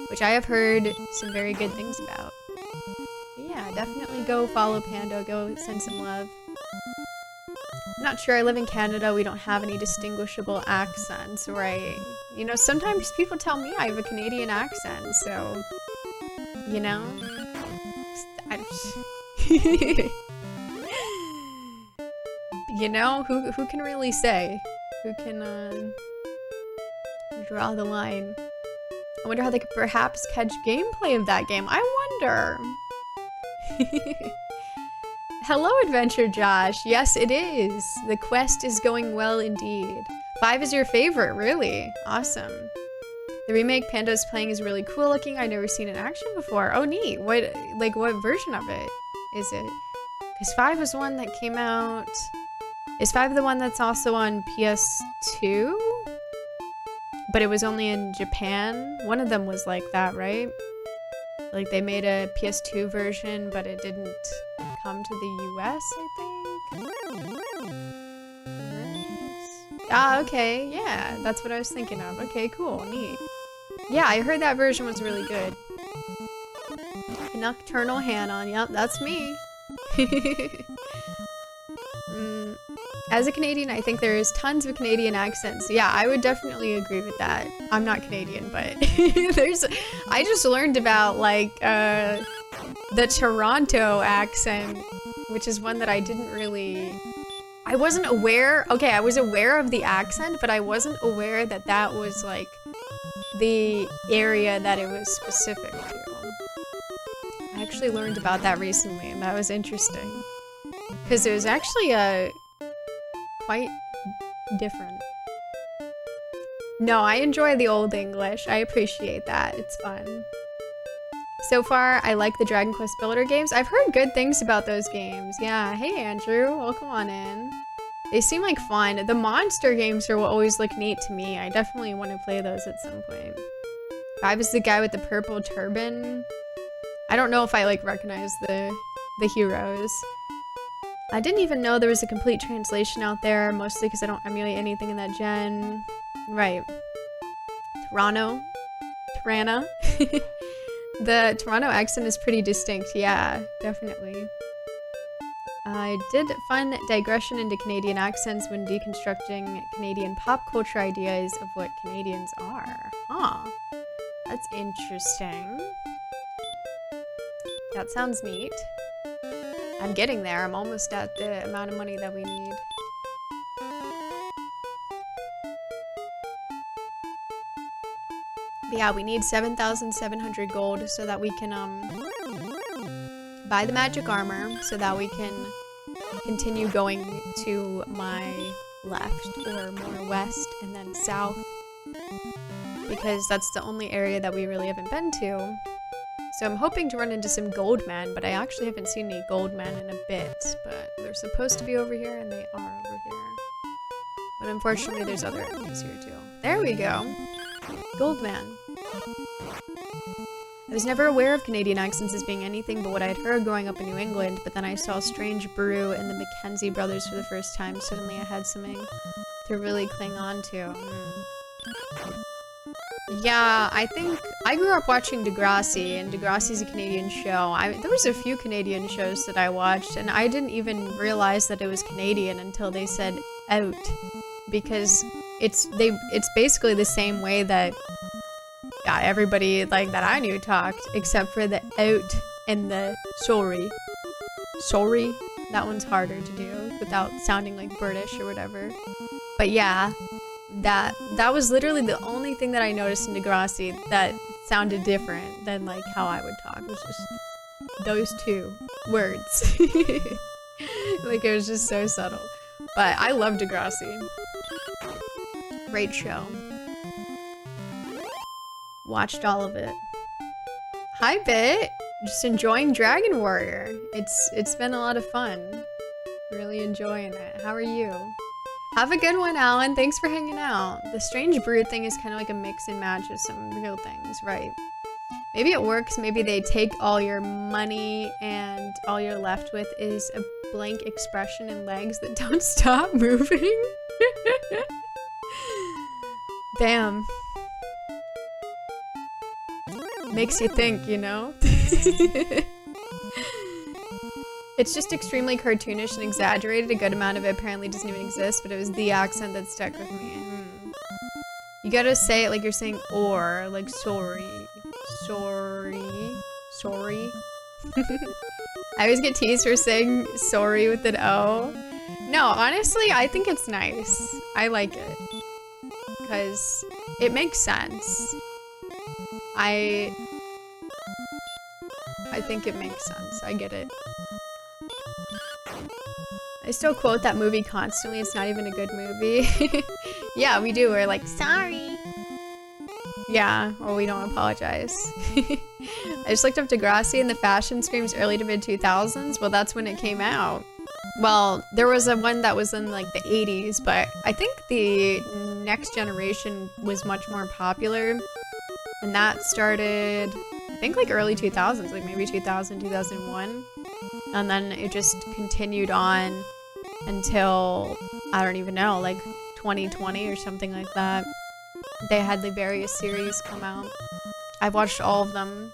which I have heard some very good things about. But yeah, definitely go follow Pando, go send some love. I'm not sure, I live in Canada, we don't have any distinguishable accents, right? You know, sometimes people tell me I have a Canadian accent, so, you know? You know, who can really say? Who can, draw the line? I wonder how they could perhaps catch gameplay of that game. I wonder. Hello, Adventure Josh. Yes, it is. The quest is going well indeed. 5 is your favorite, really? Awesome. The remake Pando's playing is really cool looking. I've never seen in action before. Oh, neat. What version of it is it? Because 5 was one that came out... Is 5 the one that's also on PS2? But it was only in Japan? One of them was like that, right? Like they made a PS2 version, but it didn't come to the US, I think? Ah, okay, yeah, that's what I was thinking of. Okay, cool, neat. Yeah, I heard that version was really good. Nocturnal Hanon, yep, that's me. As a Canadian, I think there's tons of Canadian accents. Yeah, I would definitely agree with that. I'm not Canadian, but I just learned about, like, the Toronto accent, which is one that I didn't really... I wasn't aware... Okay, I was aware of the accent, but I wasn't aware that that was, like, the area that it was specific to. I actually learned about that recently, and that was interesting. Because it was actually quite different. No, I enjoy the Old English. I appreciate that. It's fun. So far, I like the Dragon Quest Builder games. I've heard good things about those games. Yeah, hey Andrew, welcome on in. They seem like fun. The monster games are what always look neat to me. I definitely want to play those at some point. 5 is the guy with the purple turban. I don't know if I like recognize the heroes. I didn't even know there was a complete translation out there, mostly because I don't emulate anything in that gen. Right. Toronto. The Toronto accent is pretty distinct, yeah, definitely. I did fun digression into Canadian accents when deconstructing Canadian pop culture ideas of what Canadians are. Huh. That's interesting. That sounds neat. I'm getting there. I'm almost at the amount of money that we need. But yeah, we need 7,700 gold so that we can buy the magic armor so that we can continue going to my left or more west and then south, because that's the only area that we really haven't been to. So I'm hoping to run into some goldmen, but I actually haven't seen any goldmen in a bit, but they're supposed to be over here, and they are over here. But unfortunately, there's other enemies here, too. There we go. Goldman. I was never aware of Canadian accents as being anything but what I'd heard growing up in New England, but then I saw Strange Brew and the Mackenzie brothers for the first time. Suddenly I had something to really cling on to. Yeah, I think I grew up watching Degrassi, and Degrassi's a Canadian show. There was a few Canadian shows that I watched, and I didn't even realize that it was Canadian until they said out, because it's basically the same way that everybody like that I knew talked, except for the out and the sorry. Sorry, that one's harder to do without sounding like British or whatever. But yeah. That was literally the only thing that I noticed in Degrassi that sounded different than like how I would talk. It was just those two words. Like it was just so subtle. But I love Degrassi. Great show. Watched all of it. Hi Bit! Just enjoying Dragon Warrior. It's been a lot of fun. Really enjoying it. How are you? Have a good one, Alan. Thanks for hanging out. The strange brood thing is kind of like a mix and match of some real things, right? Maybe it works. Maybe they take all your money and all you're left with is a blank expression and legs that don't stop moving. Damn. Makes you think, you know? It's just extremely cartoonish and exaggerated. A good amount of it apparently doesn't even exist, but it was the accent that stuck with me. You gotta say it like you're saying or, like sorry. Sorry. Sorry. I always get teased for saying sorry with an O. No, honestly, I think it's nice. I like it. Because it makes sense. I think it makes sense. I get it. I still quote that movie constantly. It's not even a good movie. Yeah, we do. We're like, sorry. Yeah, well, we don't apologize. I just looked up Degrassi and the fashion screams early to mid 2000s. Well, that's when it came out. Well, there was a one that was in like the 80s, but I think the next generation was much more popular. And that started, I think like early 2000s, like maybe 2000, 2001. And then it just continued on until, I don't even know, like 2020 or something like that. They had the various series come out. I've watched all of them.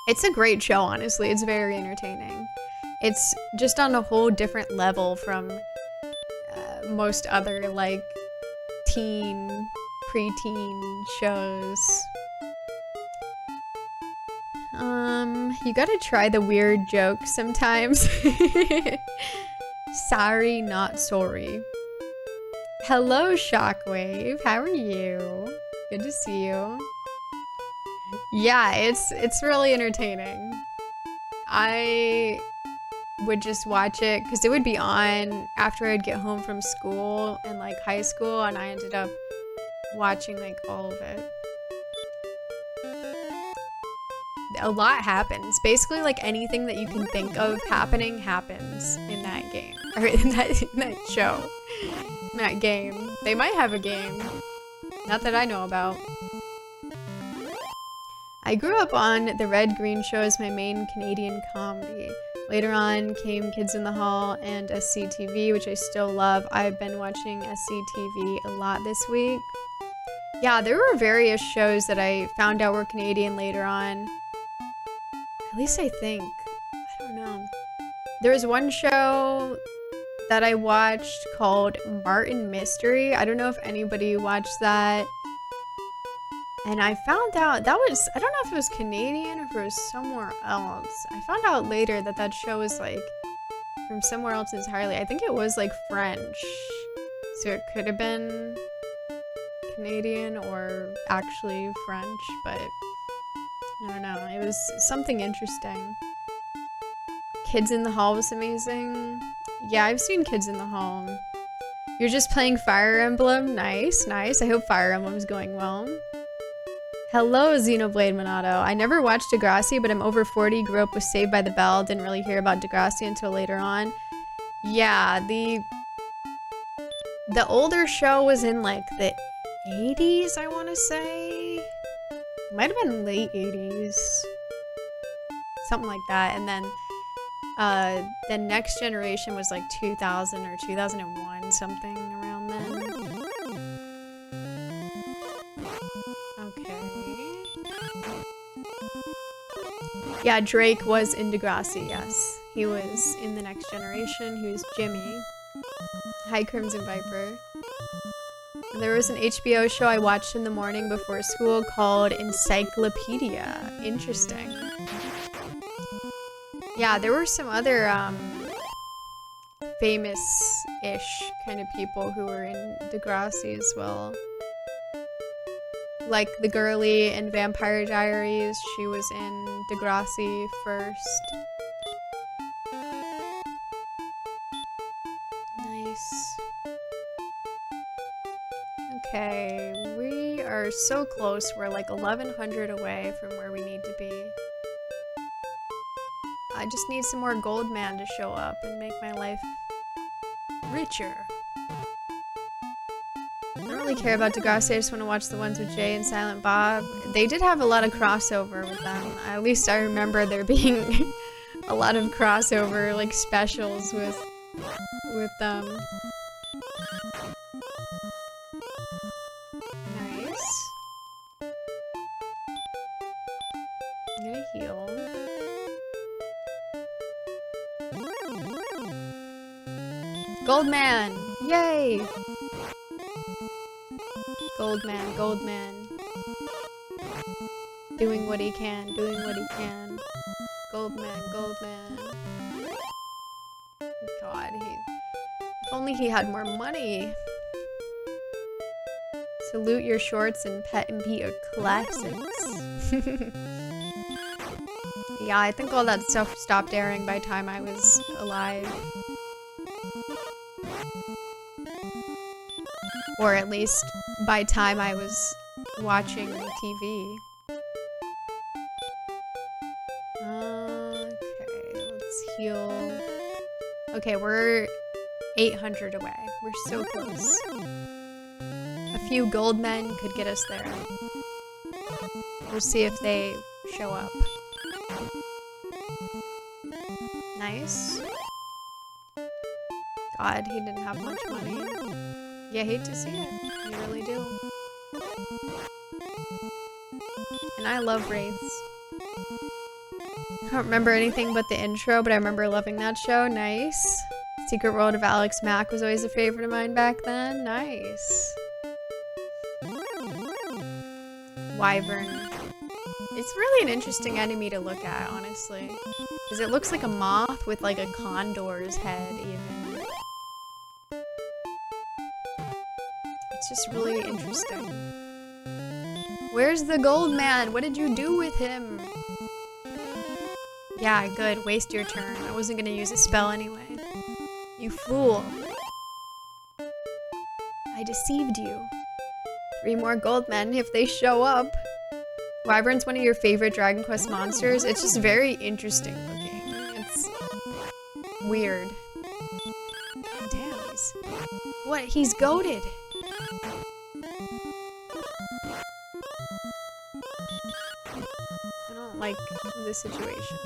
It's a great show, honestly. It's very entertaining. It's just on a whole different level from most other, like, teen, preteen shows. You gotta try the weird jokes sometimes. Sorry, not sorry. Hello, Shockwave. How are you? Good to see you. Yeah, it's really entertaining. I would just watch it because it would be on after I'd get home from school and like high school, and I ended up watching like all of it. A lot happens. Basically, like anything that you can think of happening happens in that game. Or in that show. In that game. They might have a game. Not that I know about. I grew up on the Red Green Show as my main Canadian comedy. Later on came Kids in the Hall and SCTV, which I still love. I've been watching SCTV a lot this week. Yeah, there were various shows that I found out were Canadian later on. At least I think. I don't know. There was one show that I watched called Martin Mystery. I don't know if anybody watched that. And I found out that was, I don't know if it was Canadian or if it was somewhere else. I found out later that that show was like from somewhere else entirely. I think it was like French. So it could have been Canadian or actually French, but I don't know. It was something interesting. Kids in the Hall was amazing. Yeah, I've seen Kids in the Hall. You're just playing Fire Emblem? Nice, nice. I hope Fire Emblem's going well. Hello, Xenoblade Monado. I never watched Degrassi, but I'm over 40, grew up with Saved by the Bell, didn't really hear about Degrassi until later on. Yeah, the older show was in like the 80s, I want to say. It might have been late 80s. Something like that. And then the next generation was like 2000 or 2001, something around then. Yeah, Drake was in Degrassi, yes. He was in The Next Generation. He was Jimmy. Hi, Crimson Viper. There was an HBO show I watched in the morning before school called Encyclopedia. Interesting. Yeah, there were some other famous-ish kind of people who were in Degrassi as well. Like the girly in Vampire Diaries, she was in Degrassi first. Nice. Okay, we are so close. We're like 1,100 away from where we need to be. I just need some more Goldman to show up and make my life richer. I don't really care about Degrassi, I just want to watch the ones with Jay and Silent Bob. They did have a lot of crossover with them. At least I remember there being a lot of crossover, like, specials with them. Nice. I'm gonna heal. Goldman! Yay! Goldman, Goldman. Doing what he can, doing what he can. Goldman, Goldman. God, if only he had more money. Salute your shorts and Pet and Pete are classics. Yeah, I think all that stuff stopped airing by the time I was alive. Or at least by time I was watching TV. Okay, let's heal. Okay, we're 800 away. We're so close. A few gold men could get us there. We'll see if they show up. Nice. God, he didn't have much money. You hate to see it. You really do. And I love Wraiths. I don't remember anything but the intro, but I remember loving that show. Nice. Secret World of Alex Mack was always a favorite of mine back then. Nice. Wyvern. It's really an interesting enemy to look at, honestly. Because it looks like a moth with like a condor's head, even. It's just really interesting. Where's the gold man? What did you do with him? Yeah, good. Waste your turn. I wasn't gonna use a spell anyway. You fool. I deceived you. 3 more gold men if they show up. Wyvern's one of your favorite Dragon Quest monsters. It's just very interesting looking. It's weird. God damn, what? He's goated. I don't like this situation.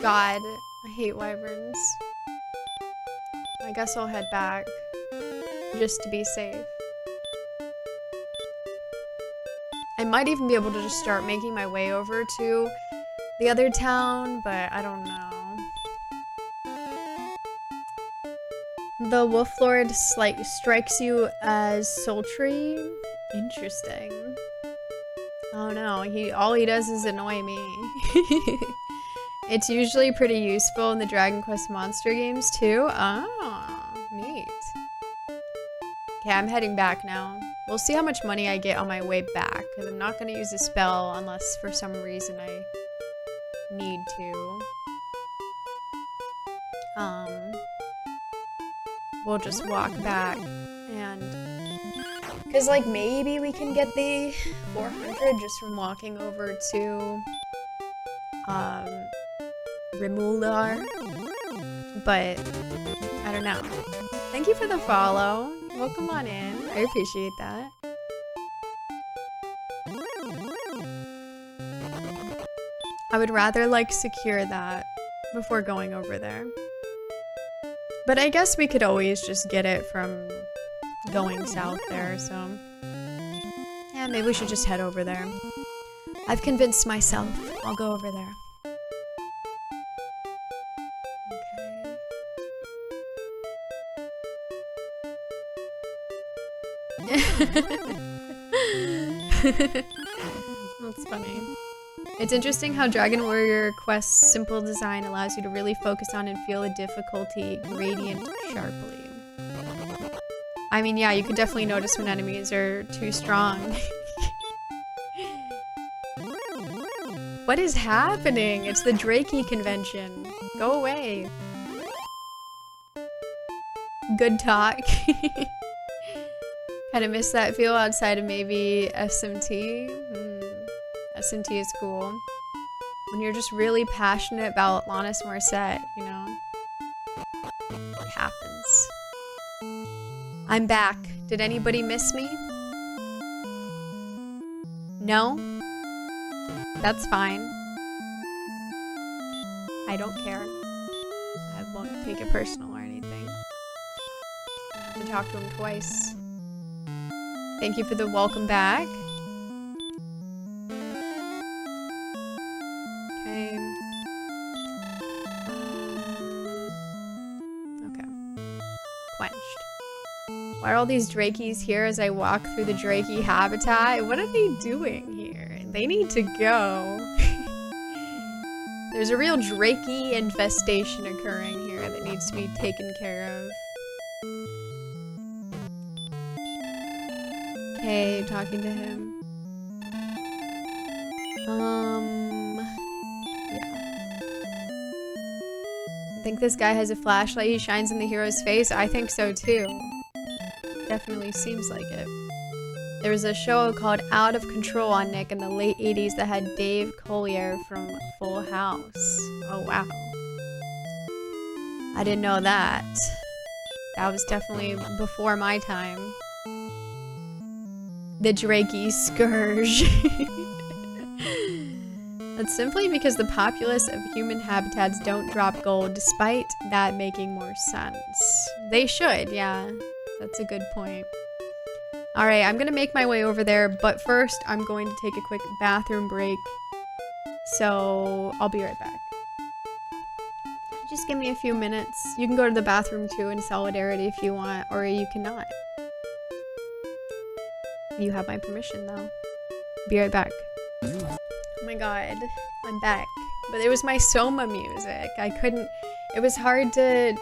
God, I hate wyverns. I guess I'll head back just to be safe. I might even be able to just start making my way over to the other town, but I don't know. The Wolf Lord strikes you as sultry? Interesting. Oh no, all he does is annoy me. It's usually pretty useful in the Dragon Quest monster games too. Oh, neat. Okay, I'm heading back now. We'll see how much money I get on my way back, because I'm not going to use a spell unless for some reason I need to. We'll just walk back and... because, like, maybe we can get the 400 just from walking over to, Rimular. But, I don't know. Thank you for the follow. Welcome on in. I appreciate that. I would rather, like, secure that before going over there. But I guess we could always just get it from going south there, so... maybe we should just head over there. I've convinced myself. I'll go over there. Okay. That's funny. It's interesting how Dragon Warrior Quest's simple design allows you to really focus on and feel the difficulty gradient sharply. I mean, yeah, you can definitely notice when enemies are too strong. What is happening? It's the Drakey convention. Go away. Good talk. Kind of miss that feel outside of maybe SMT. SMT is cool. When you're just really passionate about Alanis Morissette, you know? It happens. I'm back. Did anybody miss me? No? That's fine. I don't care. I won't take it personal or anything. I have to talk to him twice. Thank you for the welcome back. Okay. Okay. Quenched. Why are all these Drakeys here as I walk through the Drakey habitat? What are they doing here? They need to go. There's a real Drakey infestation occurring here that needs to be taken care of. Hey, talking to him. Yeah. I think this guy has a flashlight he shines in the hero's face. I think so too. Definitely seems like it. There was a show called Out of Control on Nick in the late 80s that had Dave Collier from Full House. Oh wow. I didn't know that. That was definitely before my time. The Drakey Scourge. That's simply because the populace of human habitats don't drop gold, despite that making more sense. They should, yeah. That's a good point. Alright, I'm gonna make my way over there, but first I'm going to take a quick bathroom break. So, I'll be right back. Just give me a few minutes. You can go to the bathroom too in solidarity if you want, or you cannot. You have my permission though. Be right back. Oh my god, I'm back. But it was my Soma music. I couldn't, it was hard to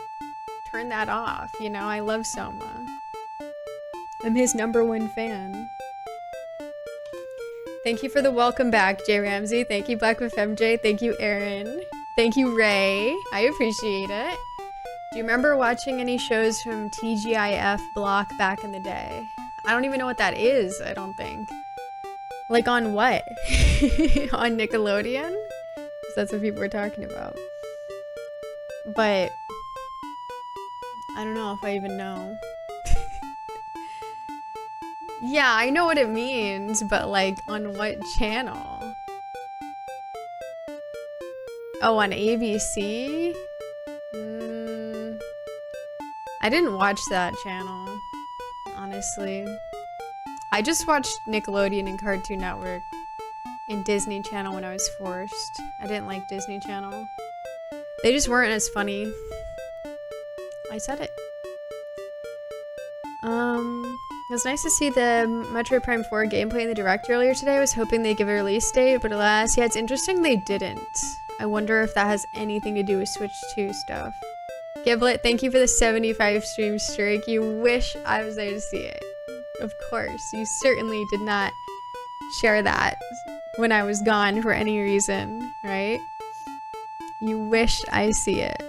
turn that off, you know? I love Soma. I'm his #1 fan. Thank you for the welcome back, J Ramsey. Thank you, Black with MJ. Thank you, Aaron. Thank you, Ray. I appreciate it. Do you remember watching any shows from TGIF Block back in the day? I don't even know what that is, I don't think. Like on what? On Nickelodeon? Because that's what people were talking about. But I don't know if I even know. Yeah, I know what it means, but like on what channel? Oh, on ABC? I didn't watch that channel, honestly. I just watched Nickelodeon and Cartoon Network and Disney Channel when I was forced. I didn't like Disney Channel. They just weren't as funny. I said it. It was nice to see the Metroid Prime 4 gameplay in the Direct earlier today. I was hoping they'd give a release date, but alas, yeah, it's interesting they didn't. I wonder if that has anything to do with Switch 2 stuff. Giblet, thank you for the 75 stream streak. You wish I was there to see it. Of course, you certainly did not share that when I was gone for any reason, right? You wish I see it.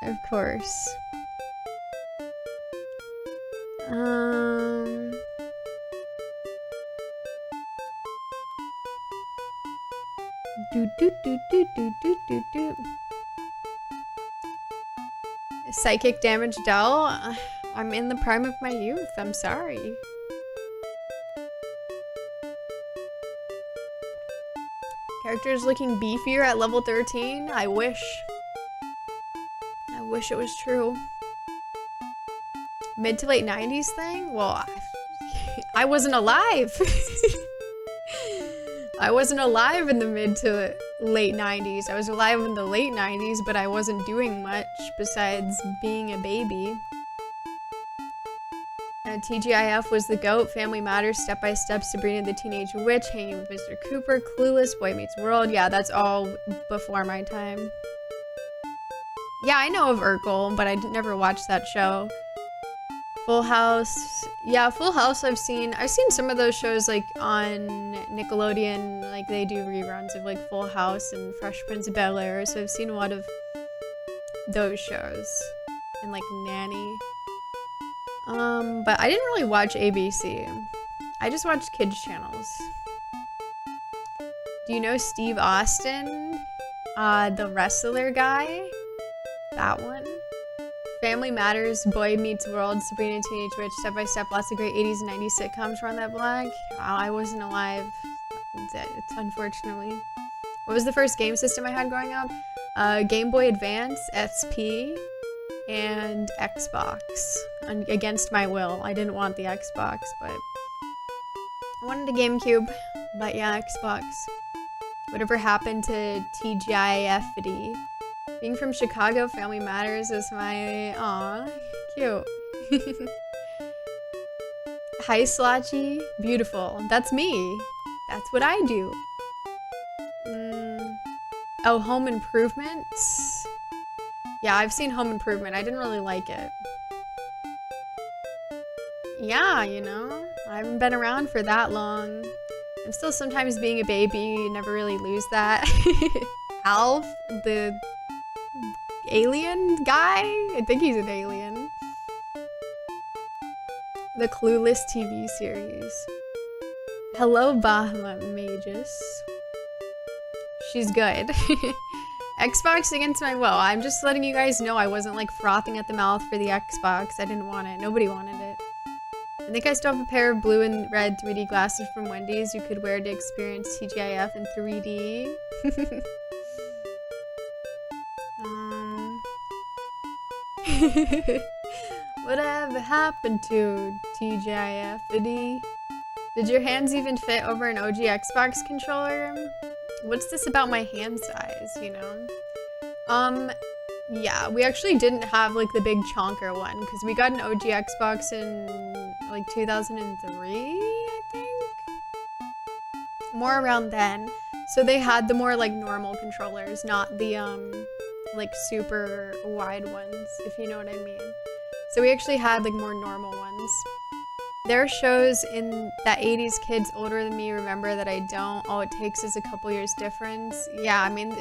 Of course. Do. Psychic damage Dell? I'm in the prime of my youth, I'm sorry. Characters looking beefier at level 13? I wish. I wish it was true. Mid to late 90s thing? Well, I wasn't alive. I wasn't alive in the mid to late 90s. I was alive in the late 90s, but I wasn't doing much besides being a baby. TGIF was the GOAT, Family Matters, Step by Step, Sabrina the Teenage Witch, Hanging with Mr. Cooper, Clueless, Boy Meets World. Yeah, that's all before my time. Yeah, I know of Urkel, but I never watched that show. Full House. Yeah, Full House I've seen some of those shows like on Nickelodeon, like they do reruns of like Full House and Fresh Prince of Bel-Air, so I've seen a lot of those shows. And like Nanny. But I didn't really watch ABC. I just watched kids channels. Do you know Steve Austin? The wrestler guy? That one? Family Matters, Boy Meets World, Sabrina Teenage Witch, Step by Step, lots of great 80s and 90s sitcoms were on that blog. Wow, I wasn't alive, unfortunately. What was the first game system I had growing up? Game Boy Advance, SP, and Xbox. Against my will. I didn't want the Xbox, but I wanted a GameCube. But yeah, Xbox. Whatever happened to TGIF-ity? Being from Chicago, Family Matters is my... Aw, cute. Hi, Slotchy. Beautiful. That's me. That's what I do. Oh, Home Improvement? Yeah, I've seen Home Improvement. I didn't really like it. Yeah, you know, I haven't been around for that long. I'm still sometimes being a baby, you never really lose that. Alf, the alien guy? I think he's an alien. The Clueless TV series. Hello, Bahama Magus. She's good. Xbox against my will. I'm just letting you guys know I wasn't like frothing at the mouth for the Xbox. I didn't want it. Nobody wanted it. I think I still have a pair of blue and red 3D glasses from Wendy's you could wear to experience TGIF in 3D. Whatever happened to TGIF-ity? Did your hands even fit over an OG Xbox controller? What's this about my hand size, you know? Yeah, we actually didn't have like the big chonker one because we got an OG Xbox in like 2003, I think? More around then. So they had the more like normal controllers, not the like super wide ones, if you know what I mean. So we actually had like more normal ones. There are shows in that 80s kids older than me remember that I don't. All it takes is a couple years difference. Yeah, I mean,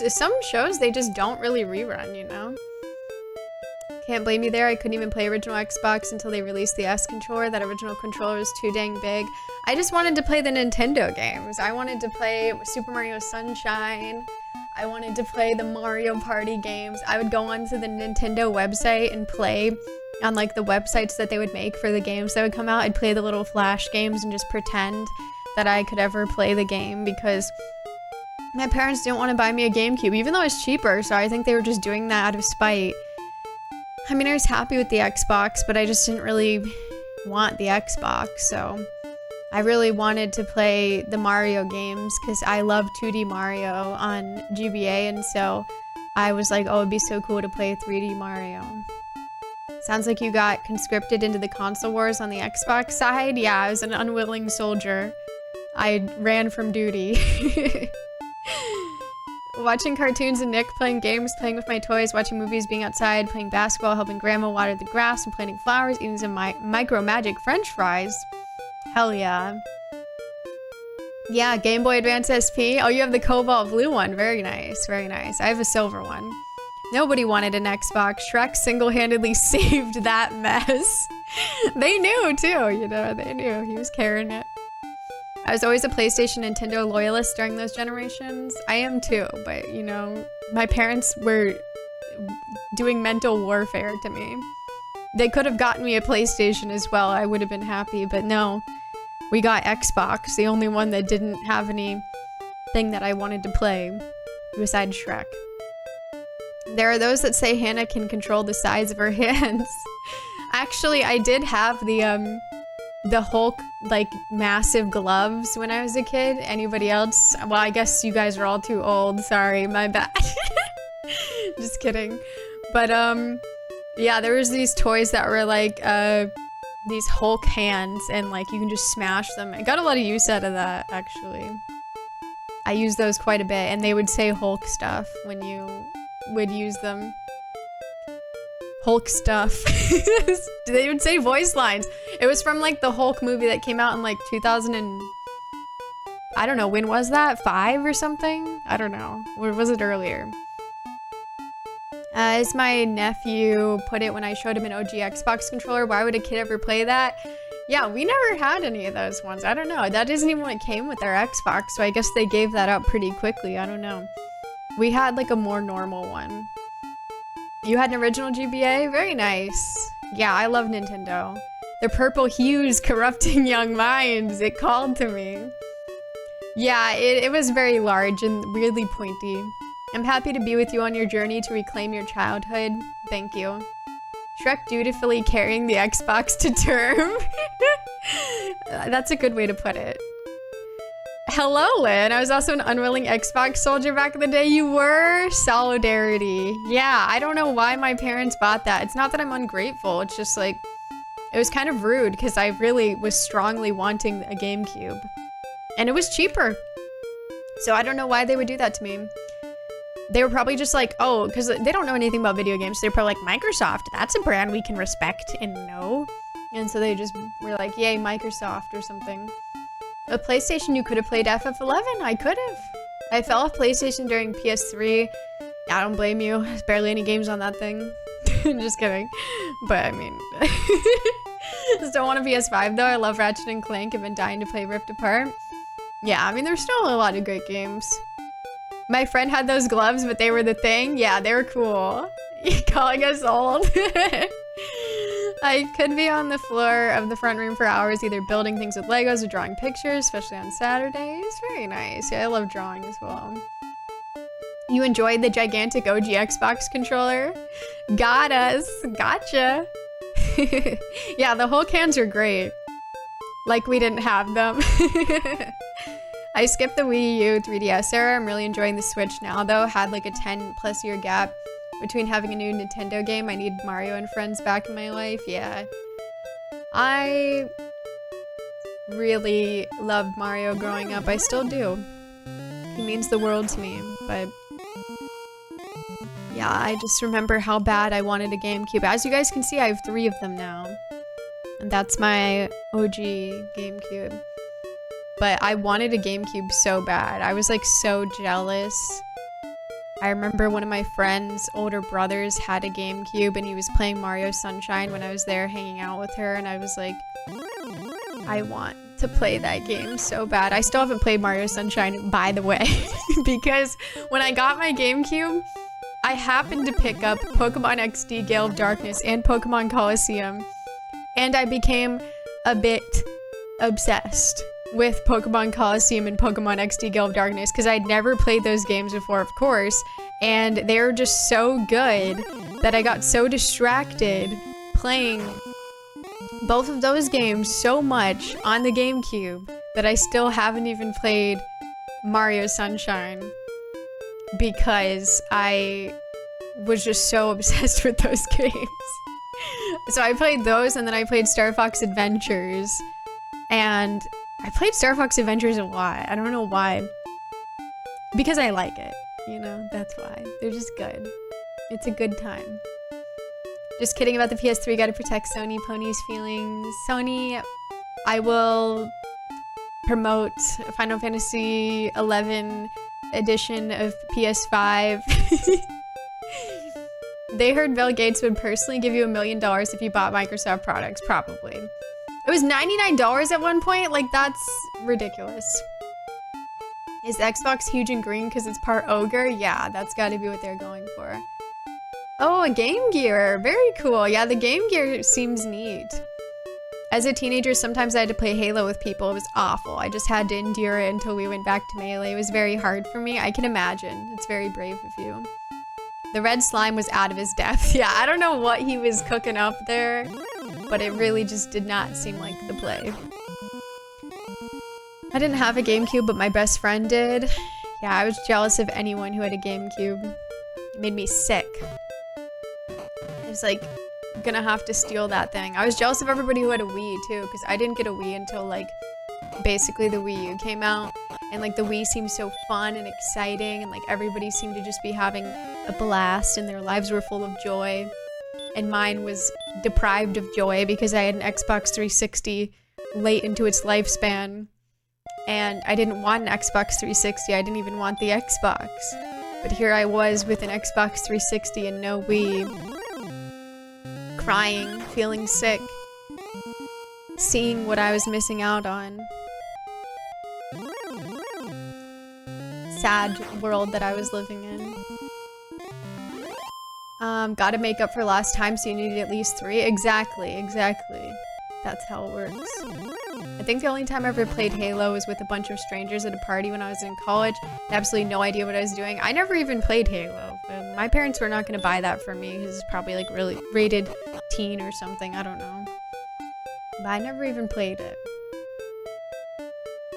some shows, they just don't really rerun, you know? Can't blame you there. I couldn't even play original Xbox until they released the S controller. That original controller was too dang big. I just wanted to play the Nintendo games. I wanted to play Super Mario Sunshine. I wanted to play the Mario Party games. I would go onto the Nintendo website and play on like the websites that they would make for the games that would come out. I'd play the little Flash games and just pretend that I could ever play the game because my parents didn't want to buy me a GameCube, even though it's cheaper, so I think they were just doing that out of spite. I mean, I was happy with the Xbox, but I just didn't really want the Xbox, so I really wanted to play the Mario games because I love 2D Mario on GBA, and so I was like, oh, it'd be so cool to play 3D Mario. Sounds like you got conscripted into the console wars on the Xbox side. Yeah, I was an unwilling soldier. I ran from duty. Watching cartoons and Nick playing games, playing with my toys, watching movies, being outside, playing basketball, helping grandma water the grass, and planting flowers, eating some micro magic french fries. Hell yeah. Yeah, Game Boy Advance SP. Oh, you have the cobalt blue one. Very nice, very nice. I have a silver one. Nobody wanted an Xbox. Shrek single-handedly saved that mess. They knew too, you know, they knew. He was carrying it. I was always a PlayStation Nintendo loyalist during those generations. I am too, but you know, my parents were doing mental warfare to me. They could have gotten me a PlayStation as well. I would have been happy, but no. We got Xbox, the only one that didn't have anything that I wanted to play besides Shrek. There are those that say Hannah can control the size of her hands. Actually, I did have the Hulk like massive gloves when I was a kid. Anybody else? Well, I guess you guys are all too old. Sorry, my bad. Just kidding. But yeah, there was these toys that were like these Hulk hands, and like you can just smash them. I got a lot of use out of that, actually. I used those quite a bit, and they would say Hulk stuff when you would use them. Hulk stuff. They would say voice lines. It was from like the Hulk movie that came out in like 2000 and I don't know, when was that? 5 or something? I don't know. Or was it earlier? As my nephew put it when I showed him an OG Xbox controller, why would a kid ever play that? Yeah, we never had any of those ones. I don't know. That isn't even what came with our Xbox, so I guess they gave that up pretty quickly. I don't know. We had like a more normal one. You had an original GBA? Very nice. Yeah, I love Nintendo. The purple hues corrupting young minds. It called to me. Yeah, it was very large and really pointy. I'm happy to be with you on your journey to reclaim your childhood. Thank you. Shrek dutifully carrying the Xbox to term. That's a good way to put it. Hello, Lynn. I was also an unwilling Xbox soldier back in the day. You were? Solidarity. Yeah, I don't know why my parents bought that. It's not that I'm ungrateful. It's just like, it was kind of rude because I really was strongly wanting a GameCube. And it was cheaper. So I don't know why they would do that to me. They were probably just like, oh, because they don't know anything about video games. They're probably like, Microsoft, that's a brand we can respect and know. And so they just were like, yay, Microsoft or something. A PlayStation, you could have played FF11. I could have. I fell off PlayStation during PS3. I don't blame you. There's barely any games on that thing. Just kidding. But I mean, still want a PS5 though. I love Ratchet and Clank. I've been dying to play Rift Apart. Yeah, I mean, there's still a lot of great games. My friend had those gloves, but they were the thing. Yeah, they were cool. You're calling us old. I could be on the floor of the front room for hours, either building things with Legos or drawing pictures, especially on Saturdays. Very nice. Yeah, I love drawing as well. You enjoyed the gigantic OG Xbox controller? Got us. Gotcha. Yeah, the Hulk hands are great. Like we didn't have them. I skipped the Wii U 3DS era. I'm really enjoying the Switch now, though. Had like a 10+ year gap between having a new Nintendo game. I need Mario and Friends back in my life. Yeah. I really loved Mario growing up. I still do. He means the world to me, but yeah, I just remember how bad I wanted a GameCube. As you guys can see, I have 3 of them now. And that's my OG GameCube. But I wanted a GameCube so bad. I was like so jealous. I remember one of my friend's older brothers had a GameCube and he was playing Mario Sunshine when I was there hanging out with her, and I was like, I want to play that game so bad. I still haven't played Mario Sunshine, by the way, because when I got my GameCube, I happened to pick up Pokemon XD Gale of Darkness and Pokemon Colosseum, and I became a bit obsessed with Pokemon Colosseum and Pokemon XD Gale of Darkness because I'd never played those games before, of course, and they were just so good that I got so distracted playing both of those games so much on the GameCube that I still haven't even played Mario Sunshine because I was just so obsessed with those games. So I played those, and then I played Star Fox Adventures, and I played Star Fox Adventures a lot. I don't know why. Because I like it, you know? That's why. They're just good. It's a good time. Just kidding about the PS3. Gotta protect Sony Pony's feelings. Sony, I will promote Final Fantasy 11 edition of PS5. They heard Bill Gates would personally give you $1 million if you bought Microsoft products. Probably. It was $99 at one point? Like, that's ridiculous. Is Xbox huge and green because it's part ogre? Yeah, that's gotta be what they're going for. Oh, a Game Gear. Very cool. Yeah, the Game Gear seems neat. As a teenager, sometimes I had to play Halo with people. It was awful. I just had to endure it until we went back to Melee. It was very hard for me. I can imagine. It's very brave of you. The red slime was out of his depth. Yeah, I don't know what he was cooking up there, but it really just did not seem like the play. I didn't have a GameCube, but my best friend did. Yeah, I was jealous of anyone who had a GameCube. It made me sick. I was like, gonna have to steal that thing. I was jealous of everybody who had a Wii too, because I didn't get a Wii until like basically the Wii U came out. And like the Wii seemed so fun and exciting, and like everybody seemed to just be having a blast and their lives were full of joy. And mine was deprived of joy because I had an Xbox 360 late into its lifespan. And I didn't want an Xbox 360, I didn't even want the Xbox. But here I was with an Xbox 360 and no Wii. Crying, feeling sick. Seeing what I was missing out on. Sad world that I was living in. Gotta make up for last time, so you need at least 3. Exactly. That's how it works. I think the only time I ever played Halo was with a bunch of strangers at a party when I was in college. I had absolutely no idea what I was doing. I never even played Halo. My parents were not gonna buy that for me, because it's probably like really rated teen or something, I don't know. But I never even played it.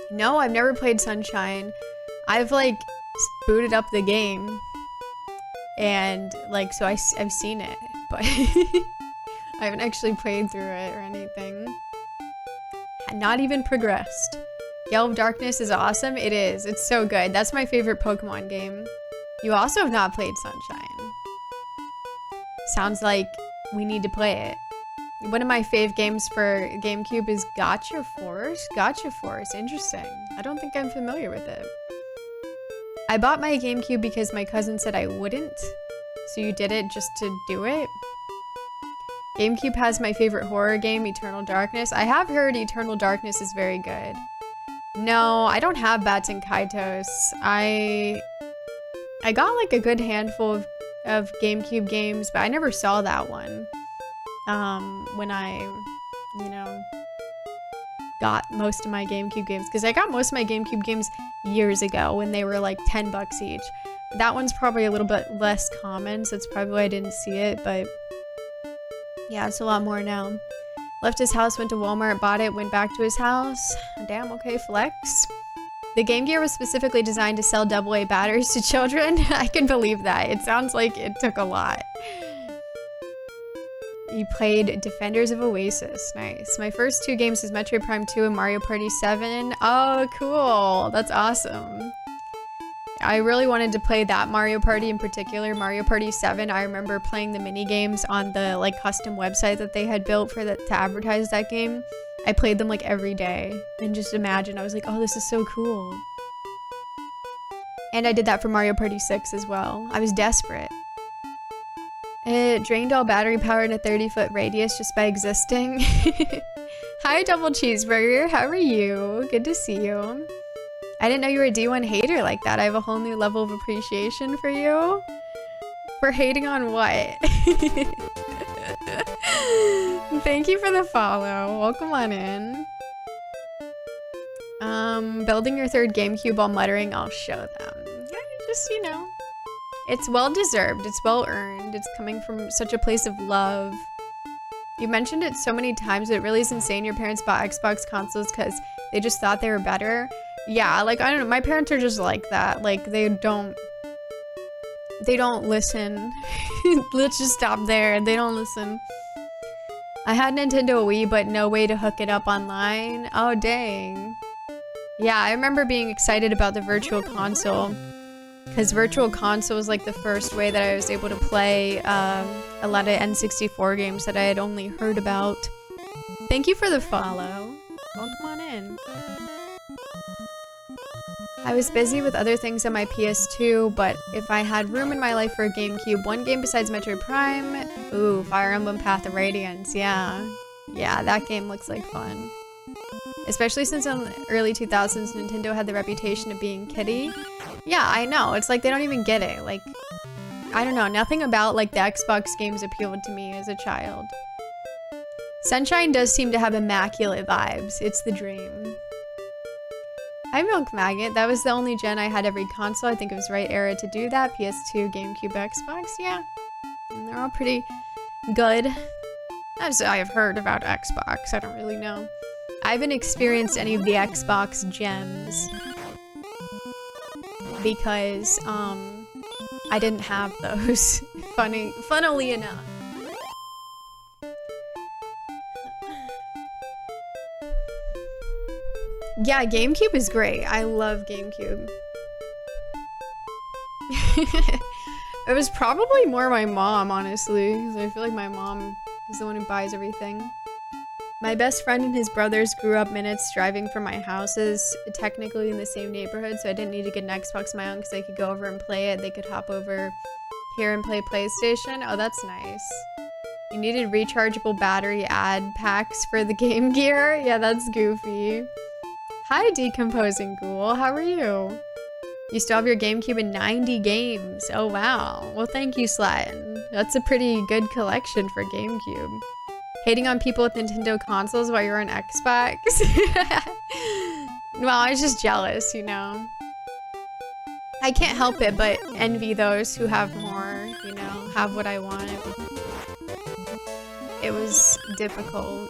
No, I've never played Sunshine. I've like booted up the game and like, so I've seen it, but I haven't actually played through it or anything. Not even progressed. Yell of Darkness is awesome. It is. It's so good. That's my favorite Pokemon game. You also have not played Sunshine. Sounds like we need to play it. One of my fave games for GameCube is Gotcha Force. Gotcha Force. Interesting. I don't think I'm familiar with it. I bought my GameCube because my cousin said I wouldn't. So you did it just to do it? GameCube has my favorite horror game, Eternal Darkness. I have heard Eternal Darkness is very good. No, I don't have Bats and Kaitos. I got like a good handful of GameCube games, but I never saw that one. When I, you know, got most of my GameCube games. Because I got most of my GameCube games years ago when they were like 10 bucks each. That one's probably a little bit less common, so it's probably why I didn't see it, but yeah, it's a lot more now. Left his house, went to Walmart, bought it, went back to his house. Damn, okay, flex. The Game Gear was specifically designed to sell AA batteries to children. I can believe that. It sounds like it took a lot. You played Defenders of Oasis. Nice. My first 2 games is Metroid Prime 2 and Mario Party 7. Oh, cool. That's awesome. I really wanted to play that Mario Party in particular. Mario Party 7, I remember playing the mini games on the like custom website that they had built for that to advertise that game. I played them like every day. And just imagine, I was like, oh, this is so cool. And I did that for Mario Party 6 as well. I was desperate. It drained all battery power in a 30-foot radius just by existing. Hi, Double Cheeseburger. How are you? Good to see you. I didn't know you were a D1 hater like that. I have a whole new level of appreciation for you. For hating on what? Thank you for the follow. Welcome on in. Building your 3rd GameCube while muttering, I'll show them. Just, you know. It's well deserved, it's well earned, it's coming from such a place of love. You mentioned it so many times, it really is insane your parents bought Xbox consoles because they just thought they were better. Yeah, like, I don't know, my parents are just like that. Like, they don't listen. Let's just stop there, they don't listen. I had Nintendo Wii, but no way to hook it up online. Oh, dang. Yeah, I remember being excited about the Virtual Console. Because Virtual Console was like the first way that I was able to play a lot of N64 games that I had only heard about. Thank you for the follow. Welcome on in. I was busy with other things on my PS2, but if I had room in my life for a GameCube, one game besides Metroid Prime, ooh, Fire Emblem Path of Radiance, yeah. Yeah, that game looks like fun. Especially since in the early 2000s, Nintendo had the reputation of being kiddie. Yeah, I know. It's like they don't even get it. Like, I don't know. Nothing about like the Xbox games appealed to me as a child. Sunshine does seem to have immaculate vibes. It's the dream. Hi, Milk Maggot. That was the only gen I had every console. I think it was the right era to do that. PS2, GameCube, Xbox. Yeah. And they're all pretty good. As I have heard about Xbox. I don't really know. I haven't experienced any of the Xbox gems because I didn't have those. Funnily enough. Yeah, GameCube is great. I love GameCube. It was probably more my mom, honestly, because I feel like my mom is the one who buys everything. My best friend and his brothers grew up minutes driving from my houses, technically in the same neighborhood, so I didn't need to get an Xbox of my own because I could go over and play it. They could hop over here and play PlayStation. Oh, that's nice. You needed rechargeable battery ad packs for the Game Gear? Yeah, that's goofy. Hi, Decomposing Ghoul. How are you? You still have your GameCube and 90 games. Oh, wow. Well, thank you, Slatin. That's a pretty good collection for GameCube. Hating on people with Nintendo consoles while you're on Xbox? Well, I was just jealous, you know? I can't help it but envy those who have more, you know, have what I want. It was difficult.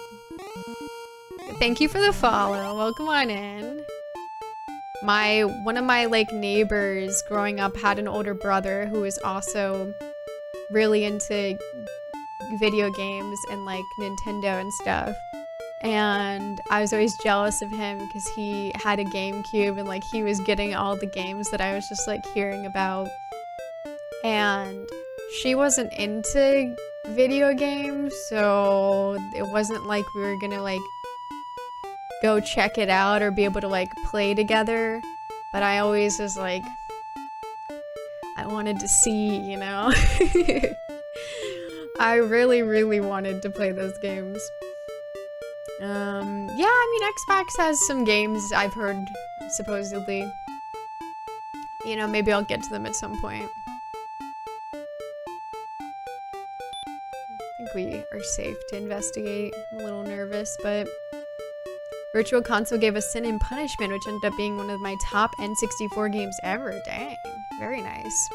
Thank you for the follow. Welcome on in. One of my like neighbors growing up had an older brother who was also really into video games and like Nintendo and stuff. And I was always jealous of him because he had a GameCube and like he was getting all the games that I was just like hearing about. And she wasn't into video games, so it wasn't like we were gonna like go check it out or be able to like play together. But I always was like, I wanted to see, you know? I really, really wanted to play those games. Yeah, I mean, Xbox has some games I've heard, supposedly. You know, maybe I'll get to them at some point. I think we are safe to investigate. I'm a little nervous, but Virtual Console gave us Sin and Punishment, which ended up being one of my top N64 games ever. Dang, very nice.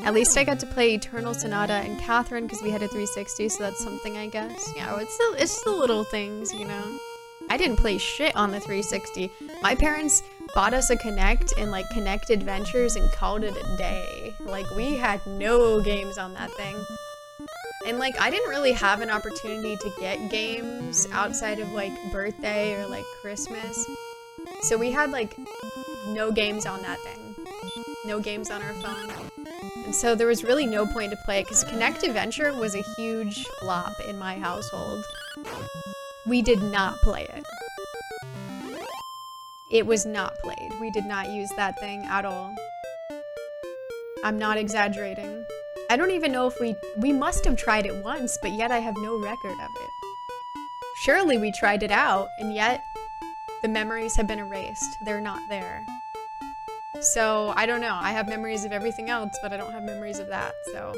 At least I got to play Eternal Sonata and Catherine because we had a 360, so that's something, I guess. Yeah, it's the little things, you know. I didn't play shit on the 360. My parents bought us a Kinect and like Kinect Adventures and called it a day. Like, we had no games on that thing. And like, I didn't really have an opportunity to get games outside of like birthday or like Christmas. So we had like no games on that thing. No games on our phone. And so there was really no point to play it because Kinect Adventure was a huge flop in my household. We did not play it. It was not played. We did not use that thing at all. I'm not exaggerating. I don't even know if we must have tried it once, but yet I have no record of it. Surely we tried it out, and yet the memories have been erased. They're not there. So, I don't know. I have memories of everything else, but I don't have memories of that, so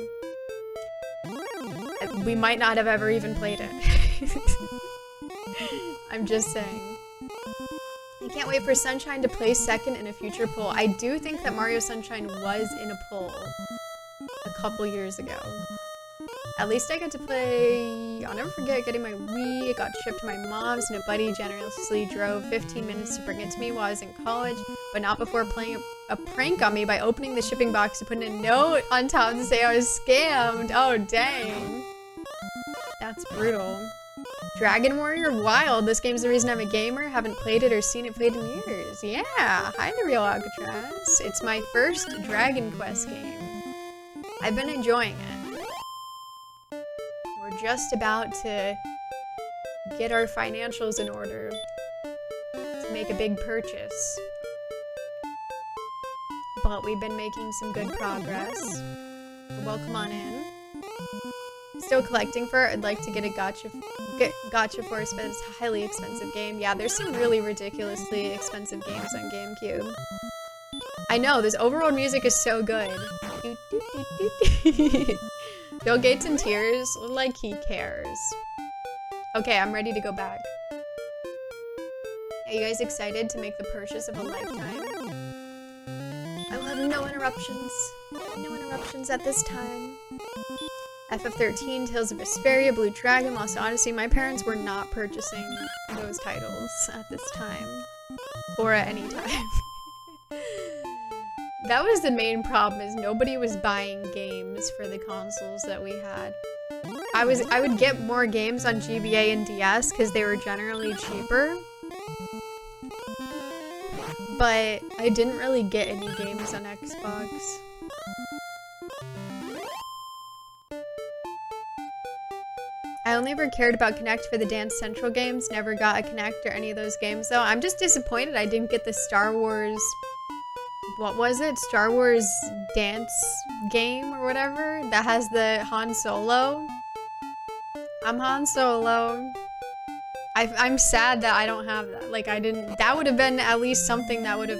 we might not have ever even played it. I'm just saying. I can't wait for Sunshine to place second in a future poll. I do think that Mario Sunshine was in a poll a couple years ago. At least I got to play, I'll never forget getting my Wii. It got shipped to my mom's and a buddy generously drove 15 minutes to bring it to me while I was in college, but not before playing a prank on me by opening the shipping box and putting a note on top to say I was scammed. Oh, dang. That's brutal. Dragon Warrior Wild. This game's the reason I'm a gamer. Haven't played it or seen it played in years. Yeah, hi the real Alcatraz. It's my first Dragon Quest game. I've been enjoying it. We're just about to get our financials in order to make a big purchase. But we've been making some good progress. Welcome on in. Still collecting for it. I'd like to get a gotcha force, but it's a highly expensive game. Yeah, there's some really ridiculously expensive games on GameCube. I know, this overworld music is so good. Bill Gates in tears, like he cares. Okay, I'm ready to go back. Are you guys excited to make the purchase of a lifetime? I will have no interruptions. No interruptions at this time. FF13, Tales of Vesperia, Blue Dragon, Lost Odyssey. My parents were not purchasing those titles at this time. Or at any time. That was the main problem, is nobody was buying games for the consoles that we had. I would get more games on GBA and DS because they were generally cheaper. But I didn't really get any games on Xbox. I only ever cared about Kinect for the Dance Central games, never got a Kinect or any of those games though. I'm just disappointed I didn't get the Star Wars, what was it? Star Wars dance game or whatever that has the Han Solo. I'm Han Solo. I'm sad that I don't have that. Like, I didn't, that would have been at least something that would have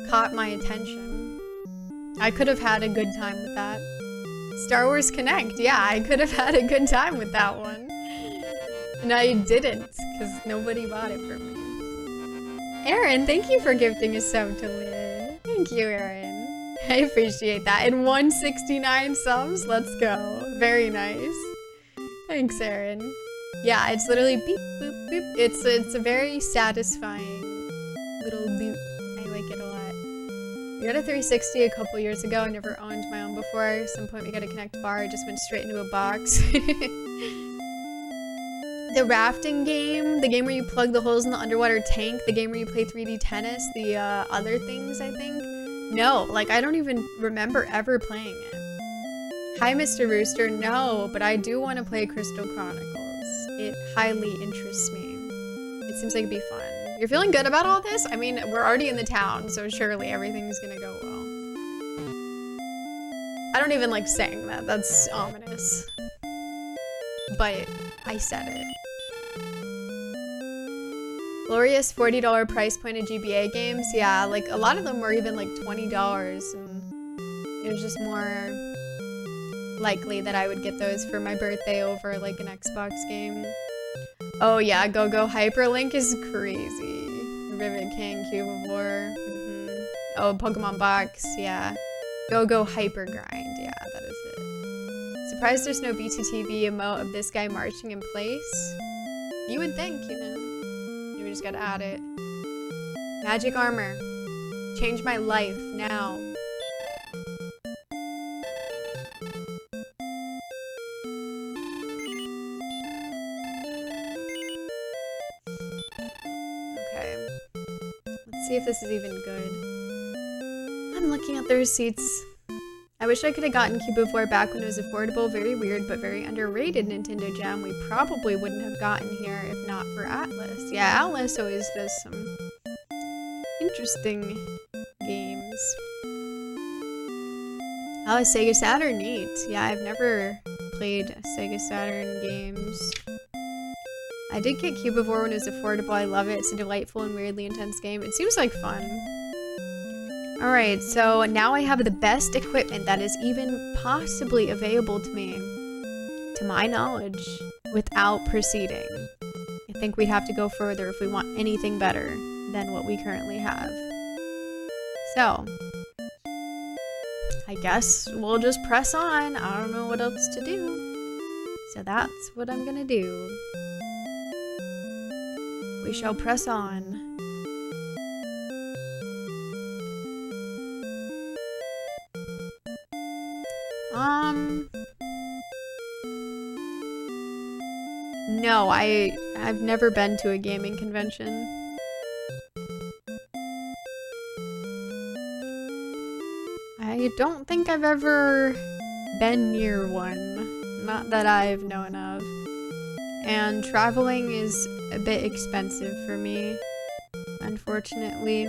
caught my attention. I could have had a good time with that. Star Wars Connect, yeah, I could have had a good time with that one. And I didn't, because nobody bought it for me. Aaron, thank you for gifting a sub to Lynn. Thank you, Aaron. I appreciate that. And 169 subs, let's go. Very nice. Thanks, Aaron. Yeah, it's literally beep, boop, boop. It's a very satisfying little loop. I like it a lot. We got a 360 a couple years ago. I never owned my own before. At some point we got a Connect bar. It just went straight into a box. The rafting game, the game where you plug the holes in the underwater tank, the game where you play 3D tennis, the other things, I think. No, like I don't even remember ever playing it. Hi, Mr. Rooster. No, but I do want to play Crystal Chronicles. It highly interests me. It seems like it'd be fun. You're feeling good about all this? I mean, we're already in the town, so surely everything's gonna go well. I don't even like saying that. That's ominous. But I said it. Glorious $40 price point of GBA games. Yeah, like a lot of them were even like $20, and it was just more likely that I would get those for my birthday over like an Xbox game. Oh yeah, Go Go Hyperlink is crazy. Rivet King, Cube of War. Oh, Pokemon Box, yeah. Go Go Hyper Grind, yeah, that is it. Surprised there's no BTTV emote of this guy marching in place. You would think, you know. We just gotta add it. Magic armor. Change my life now. See if this is even good. I'm looking at the receipts. I wish I could have gotten Cube of War back when it was affordable. Very weird, but very underrated Nintendo gem. We probably wouldn't have gotten here if not for Atlas. Yeah, Atlas always does some interesting games. Oh, Sega Saturn, neat. Yeah, I've never played Sega Saturn games. I did get Cube of War when it was affordable. I love it. It's a delightful and weirdly intense game. It seems like fun. Alright, so now I have the best equipment that is even possibly available to me, to my knowledge, without proceeding. I think we'd have to go further if we want anything better than what we currently have. So, I guess we'll just press on. I don't know what else to do. So that's what I'm gonna do. We shall press on. No, I've never been to a gaming convention. I don't think I've ever been near one. Not that I've known of. And traveling is a bit expensive for me, unfortunately.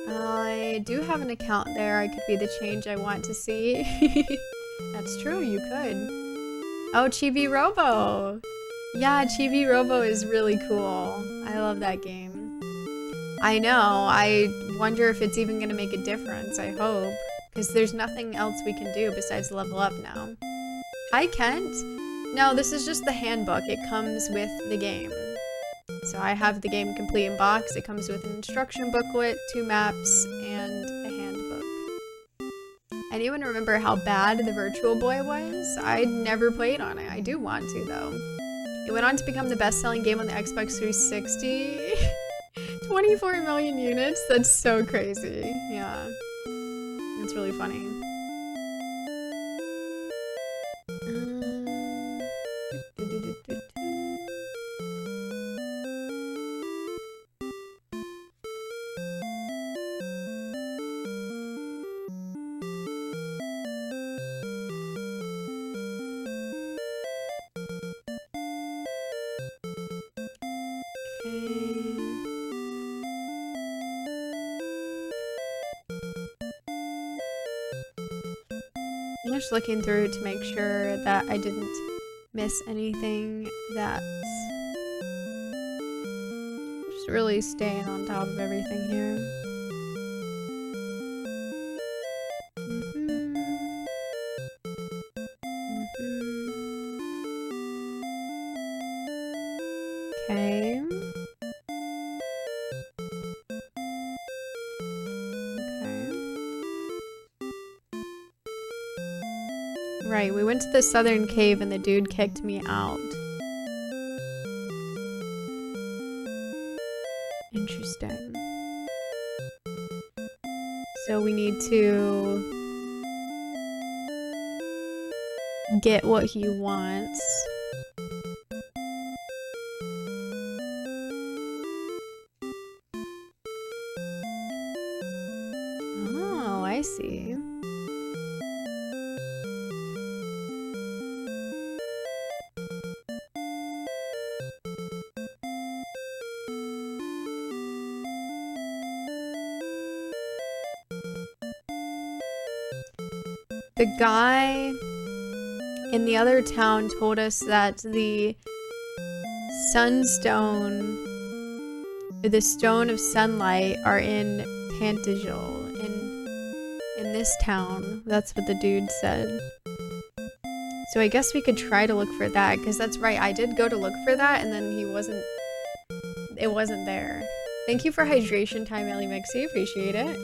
I do have an account there. I could be the change I want to see. That's true, you could. Oh, Chibi Robo! Yeah, Chibi Robo is really cool. I love that game. I know, I wonder if it's even gonna make a difference, I hope. Because there's nothing else we can do besides level up now. Hi, Kent! No, this is just the handbook. It comes with the game. So I have the game complete in box. It comes with an instruction booklet, 2 maps, and a anyone remember how bad the Virtual Boy was? I never played on it. I do want to, though. It went on to become the best-selling game on the Xbox 360. 24 million units? That's so crazy. Yeah. It's really funny. I'm just looking through to make sure that I didn't miss anything that's just really staying on top of everything here. Okay. Right, we went to the southern cave and the dude kicked me out. Interesting. So we need to get what he wants. Oh, I see. The guy in the other town told us that the sunstone, the stone of sunlight, are in Pantajal, in this town. That's what the dude said. So I guess we could try to look for that, because that's right, I did go to look for that, and then it wasn't there. Thank you for hydration time, Ellie Mixie, appreciate it.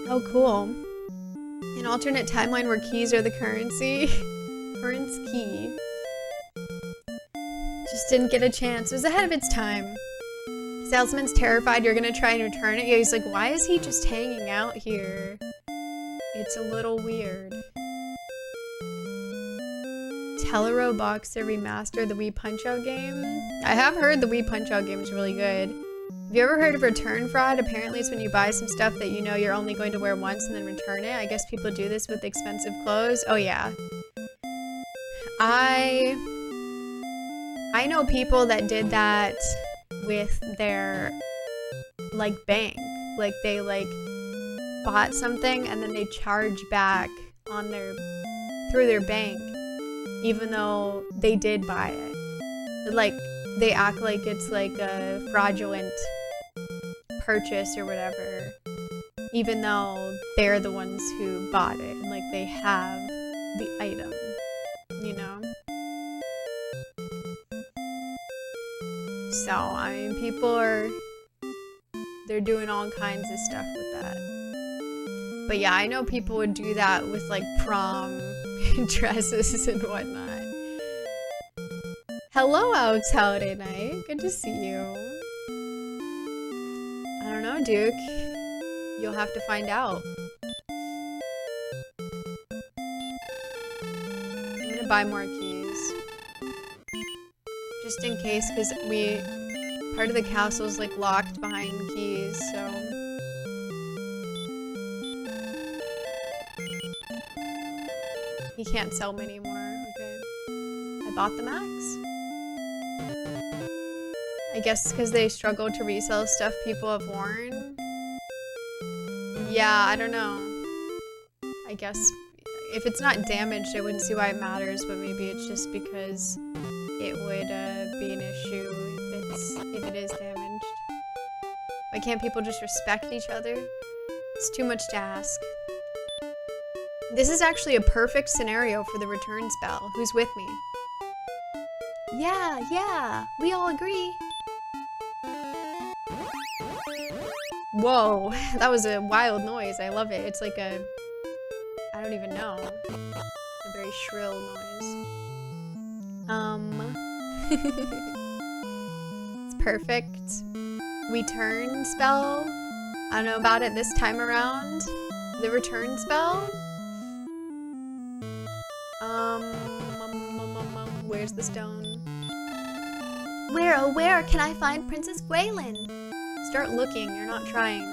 Oh, cool. An alternate timeline where keys are the currency. Current's key. Just didn't get a chance. It was ahead of its time. Salesman's terrified you're gonna try and return it. Yeah, he's like, why is he just hanging out here? It's a little weird. Telero Boxer remastered the Wii Punch-Out game. I have heard the Wii Punch-Out game is really good. Have you ever heard of return fraud? Apparently it's when you buy some stuff that you know you're only going to wear once and then return it. I guess people do this with expensive clothes. Oh yeah. I know people that did that with their like bank. Like they like bought something and then they charge back on through their bank even though they did buy it. Like they act like it's like a fraudulent purchase or whatever, even though they're the ones who bought it and like they have the item, you know? So, I mean, people they're doing all kinds of stuff with that. But yeah, I know people would do that with like prom dresses and whatnot. Hello, Alex Holiday Night. Good to see you. I don't know, Duke. You'll have to find out. I'm gonna buy more keys. Just in case, because part of the castle is like locked behind keys, so. He can't sell me anymore, okay. I bought the max. I guess because they struggle to resell stuff people have worn. Yeah, I don't know. I guess if it's not damaged, I wouldn't see why it matters, but maybe it's just because it would be an issue if it is damaged. Why can't people just respect each other? It's too much to ask. This is actually a perfect scenario for the return spell. Who's with me? Yeah, we all agree. Whoa, that was a wild noise. I love it. It's like a, I don't even know. A very shrill noise. It's perfect. Return spell. I don't know about it this time around. The return spell. Where's the stone? Where, oh where can I find Princess Gwaylin? Start looking, you're not trying.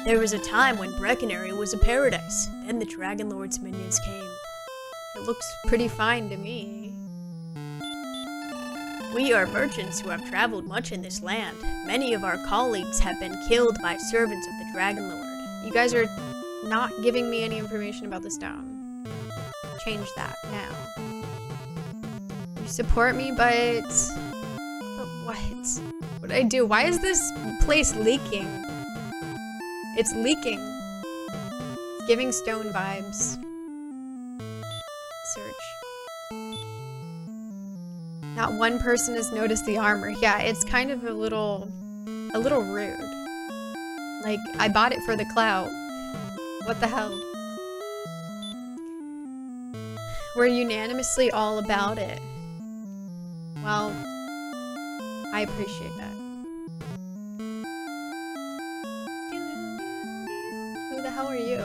There was a time when Breckenary was a paradise. Then the Dragon Lord's minions came. It looks pretty fine to me. We are merchants who have traveled much in this land. Many of our colleagues have been killed by servants of the Dragon Lord. You guys are not giving me any information about the stone. Change that now. You support me, but what? What did I do? Why is this place leaking? It's leaking. It's giving stone vibes. Search. Not one person has noticed the armor. Yeah, it's kind of a little rude. Like, I bought it for the clout. What the hell? We're unanimously all about it. Well, I appreciate that. Who the hell are you?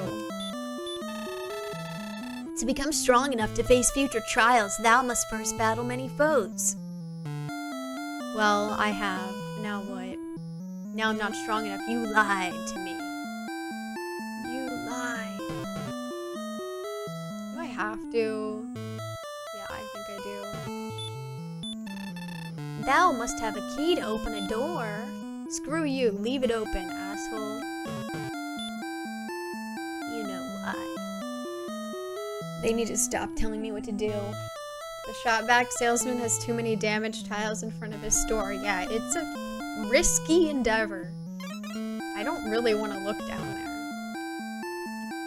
To become strong enough to face future trials, thou must first battle many foes. Well, I have. Now what? Now I'm not strong enough. You lied to me. You lied. Do I have to? Yeah, I think I do. Thou must have a key to open a door. Screw you. Leave it open, asshole. You know why. They need to stop telling me what to do. The shopback salesman has too many damaged tiles in front of his store. Yeah, it's a risky endeavor. I don't really want to look down there.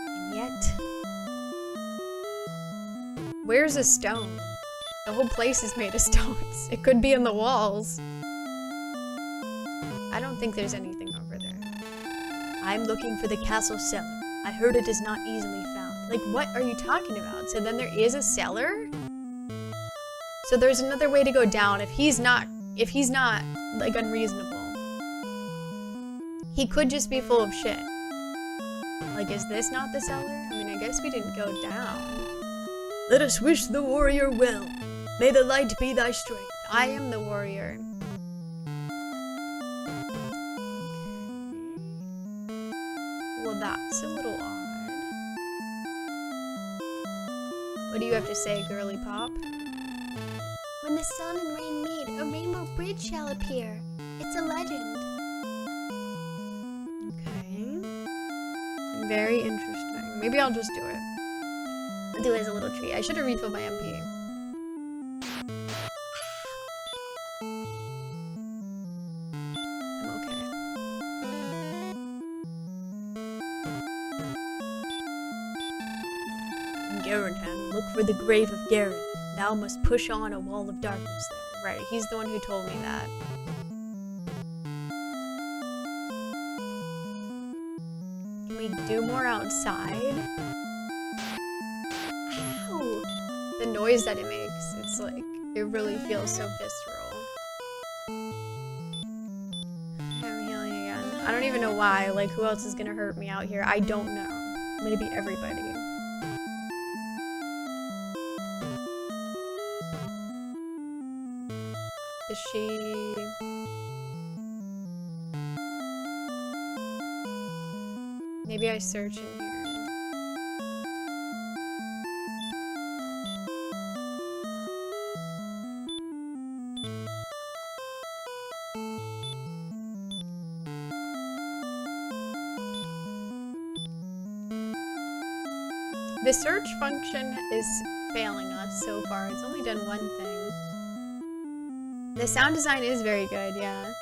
And yet... Where's a stone? The whole place is made of stones. It could be in the walls. I don't think there's anything over there. I'm looking for the castle cellar. I heard it is not easily found. Like, what are you talking about? So then there is a cellar? So there's another way to go down if he's not, like, unreasonable. He could just be full of shit. Like, is this not the cellar? I mean, I guess we didn't go down. Let us wish the warrior well. May the light be thy strength. I am the warrior. Well, that's a little odd. What do you have to say, girly pop? When the sun and rain meet, a rainbow bridge shall appear. It's a legend. Okay. Very interesting. Maybe I'll just do it. I'll do it as a little treat. I should have refilled my MP. I'm okay. Garanham, look for the grave of Garen. Thou must push on a wall of darkness there. Right, he's the one who told me that. Can we do more outside? Ow! The noise that it makes, it's like, it really feels so visceral. I'm healing again. I don't even know why, like, who else is gonna hurt me out here? I don't know. Maybe everybody. Is she... Maybe I search in here. The search function is failing us so far. It's only done one thing. The sound design is very good, yeah.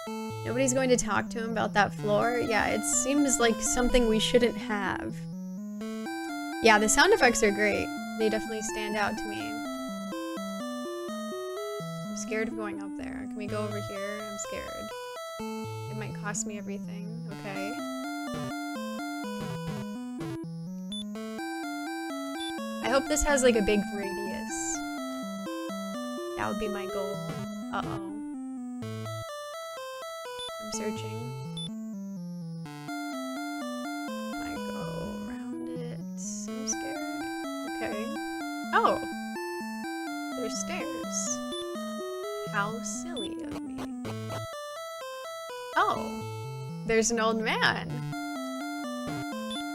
Nobody's going to talk to him about that floor. Yeah, it seems like something we shouldn't have. Yeah, the sound effects are great. They definitely stand out to me. I'm scared of going up there. Can we go over here? I'm scared. might cost me everything. Okay. I hope this has like a big radius. That would be my goal. Uh-oh. I'm searching. I go around it. I'm scared. Okay. Oh! There's stairs. How silly of me. Oh! There's an old man.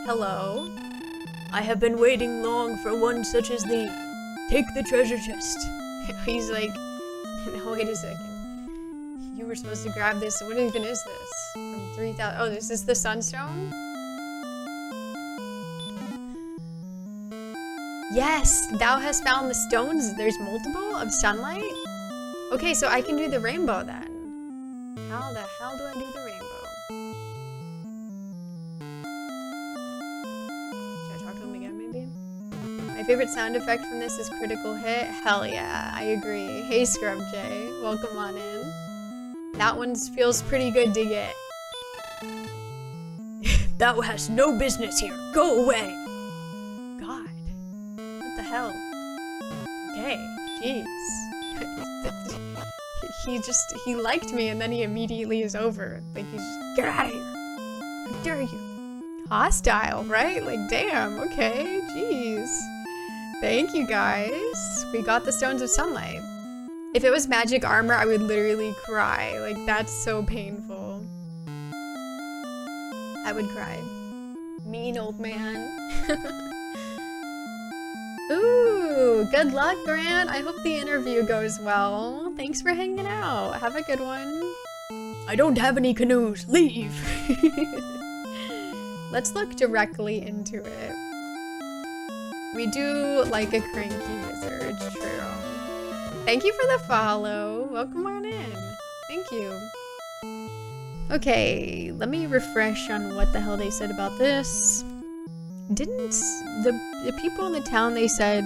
Hello. I have been waiting long for one such as thee. Take the treasure chest. He's like, no, wait a second. You were supposed to grab this. What even is this? From 3,000. Oh, is this the sunstone? Yes, thou hast found the stones. There's multiple of sunlight. Okay, so I can do the rainbow then. How the hell do I do the rainbow? Should I talk to him again, maybe? My favorite sound effect from this is critical hit. Hell yeah, I agree. Hey, Scrub J, welcome on in. That one feels pretty good to get. Thou hast no business here. Go away. God, what the hell? Okay, jeez. He liked me and then he immediately is over. Like he's just, get out of here. How dare you? Hostile, right? Like, damn, okay, jeez. Thank you guys. We got the stones of sunlight. If it was magic armor, I would literally cry. Like, that's so painful. I would cry. Mean old man. Ooh, good luck, Grant. I hope the interview goes well. Thanks for hanging out. Have a good one. I don't have any canoes. Leave. Let's look directly into it. We do like a cranky wizard, true. Thank you for the follow. Welcome on in. Thank you. Okay, let me refresh on what the hell they said about this. Didn't the people in the town, they said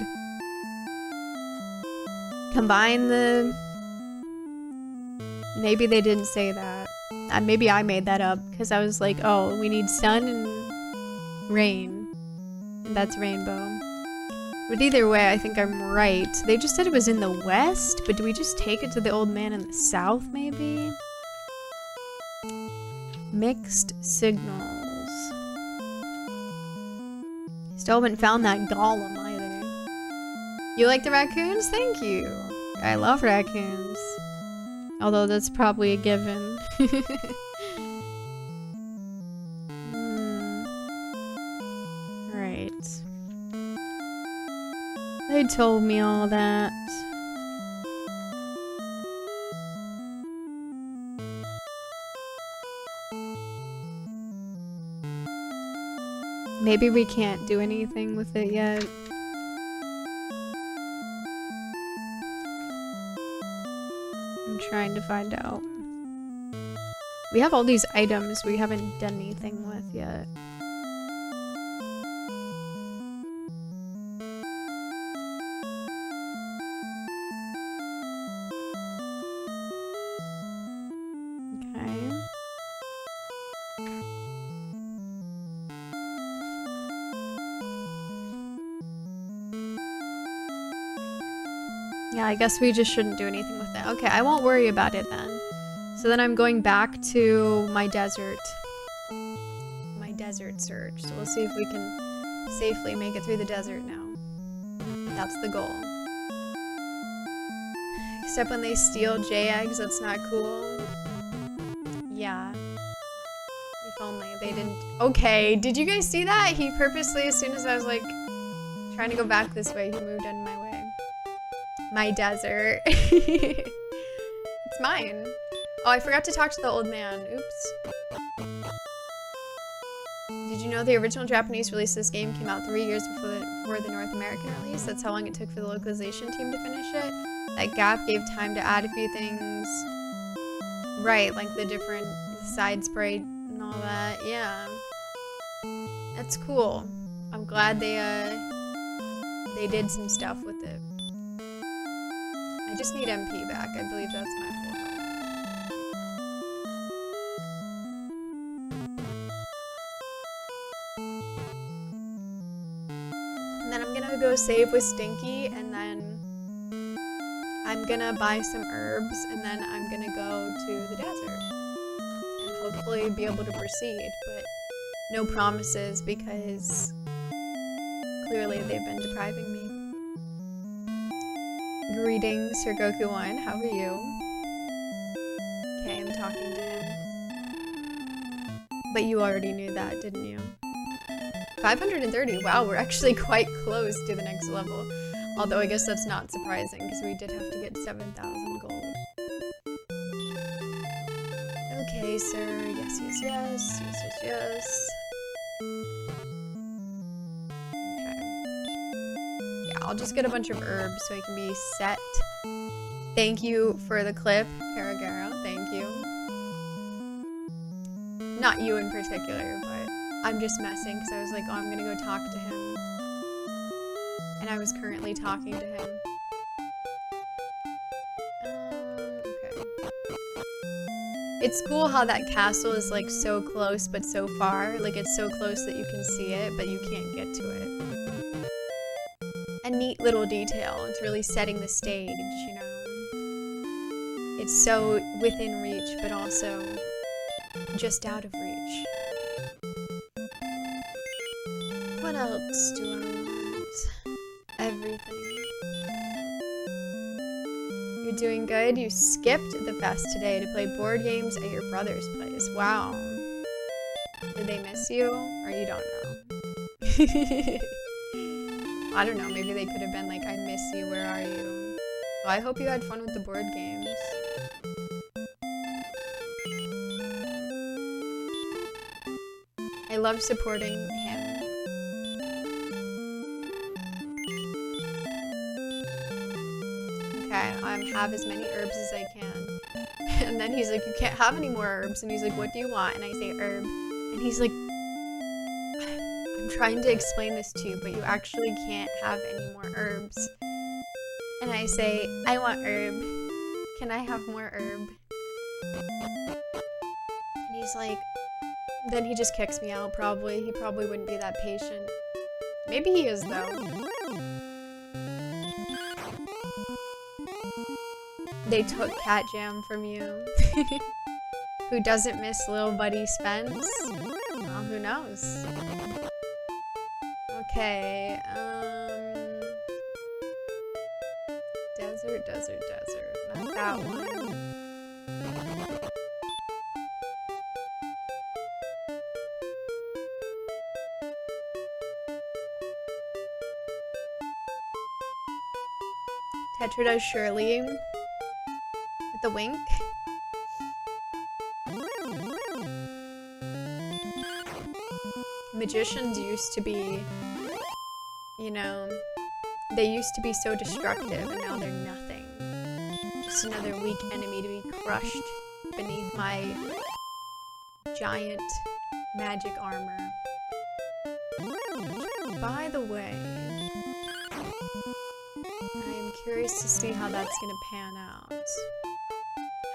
combine the... Maybe they didn't say that. Maybe I made that up because I was like, oh, we need sun and rain. And that's rainbow. But either way, I think I'm right. They just said it was in the west, but do we just take it to the old man in the south, maybe? Mixed signals. Still haven't found that golem either. You like the raccoons? Thank you. I love raccoons. Although that's probably a given. Right. They told me all that. Maybe we can't do anything with it yet. I'm trying to find out. We have all these items we haven't done anything with yet. Yeah, I guess we just shouldn't do anything with it. Okay, I won't worry about it then. So then I'm going back to my desert. My desert search. So we'll see if we can safely make it through the desert now. That's the goal. Except when they steal J-eggs, that's not cool. Yeah. If only they didn't... Okay, did you guys see that? He purposely, as soon as I was like trying to go back this way, he moved out of my way. My desert. It's mine. Oh, I forgot to talk to the old man. Oops. Did you know the original Japanese release of this game came out 3 years before the North American release? That's how long it took for the localization team to finish it. That gap gave time to add a few things. Right, like the different side sprite and all that. Yeah. That's cool. I'm glad they did some stuff with it. I just need MP back. I believe that's my full health. save with Stinky, and then I'm gonna buy some herbs, and then I'm gonna go to the desert. And hopefully be able to proceed, but no promises because clearly they've been depriving me. Greetings, Sir Goku 1, how are you? Okay, I'm talking to him. But you already knew that, didn't you? 530, wow, we're actually quite close to the next level. Although I guess that's not surprising, because we did have to get 7,000 gold. Okay, sir, yes, yes, yes, yes, yes, yes. Okay. Yeah, I'll just get a bunch of herbs so I can be set. Thank you for the clip, Karagaro, thank you. Not you in particular, but I'm just messing because I was like, oh, I'm gonna go talk to him. And I was currently talking to him. Okay. It's cool how that castle is like so close but so far. Like it's so close that you can see it, but you can't get to it. A neat little detail. It's really setting the stage, you know. It's so within reach, but also just out of reach. What else do I want? Everything. You're doing good? You skipped the fest today to play board games at your brother's place. Wow. Did they miss you? Or you don't know? I don't know. Maybe they could have been like, I miss you. Where are you? Well, I hope you had fun with the board games. I love supporting him. Okay, have as many herbs as I can. And then he's like, you can't have any more herbs. And he's like, what do you want? And I say herb. And he's like, I'm trying to explain this to you, but you actually can't have any more herbs. And I say, I want herb. Can I have more herb? And he's like, then he just kicks me out, probably. He probably wouldn't be that patient. Maybe he is, though. They took Cat Jam from you. Who doesn't miss little buddy Spence? Well, who knows? Okay, Desert, desert, desert. Not that one. Tetra does Shirley with the wink. Magicians used to be, you know, they used to be so destructive, and now they're nothing. Just another weak enemy to be crushed beneath my giant magic armor. By the way, I am curious to see how that's gonna pan out.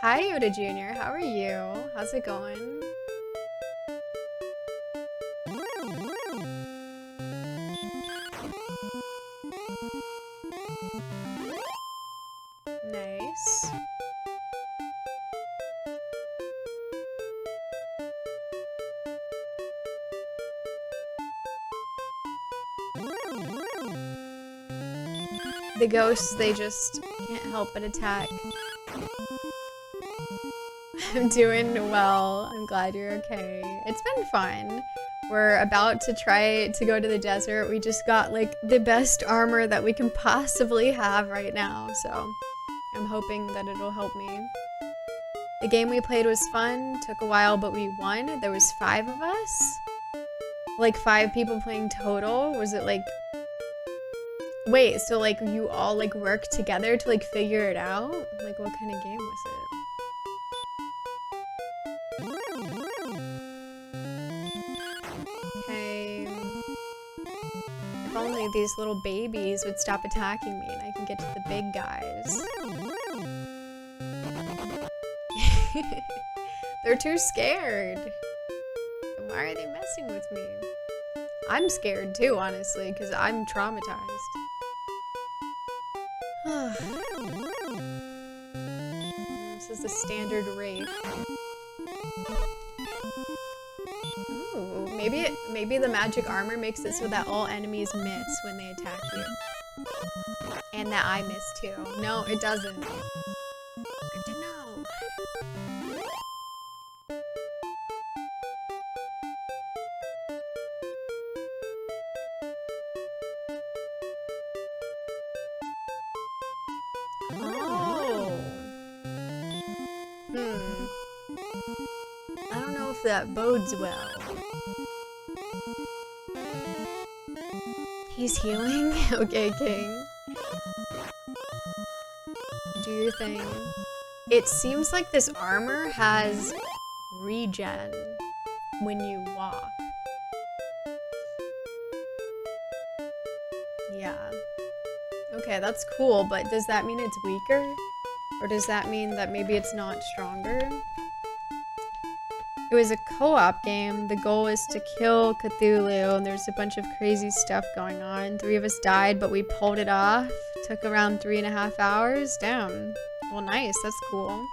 Hi, Yoda Jr., how are you? How's it going? Nice. The ghosts, they just can't help but attack. I'm doing well. I'm glad you're okay. It's been fun. We're about to try to go to the desert. We just got like the best armor that we can possibly have right now, so I'm hoping that it'll help me. The game we played was fun. Took a while, but we won. There was 5 of us. Like 5 people playing total. Was it like... Wait, so like you all like work together to like figure it out? Like what kind of game was it? Okay. If only these little babies would stop attacking me and I can get to the big guys. They're too scared. Why are they messing with me? I'm scared too, honestly, because I'm traumatized. This is the standard rate. Ooh, maybe the magic armor makes it so that all enemies miss when they attack you. And that I miss too. No, it doesn't. Good to know. Oh. I don't know if that bodes well. He's healing? Okay, King. Do your thing. It seems like this armor has regen when you walk. Yeah. Okay, that's cool, but does that mean it's weaker? Or does that mean that maybe it's not stronger? It was a co-op game. The goal was to kill Cthulhu, and there's a bunch of crazy stuff going on. 3 of us died, but we pulled it off. Took around 3.5 hours. Damn. Well, nice. That's cool.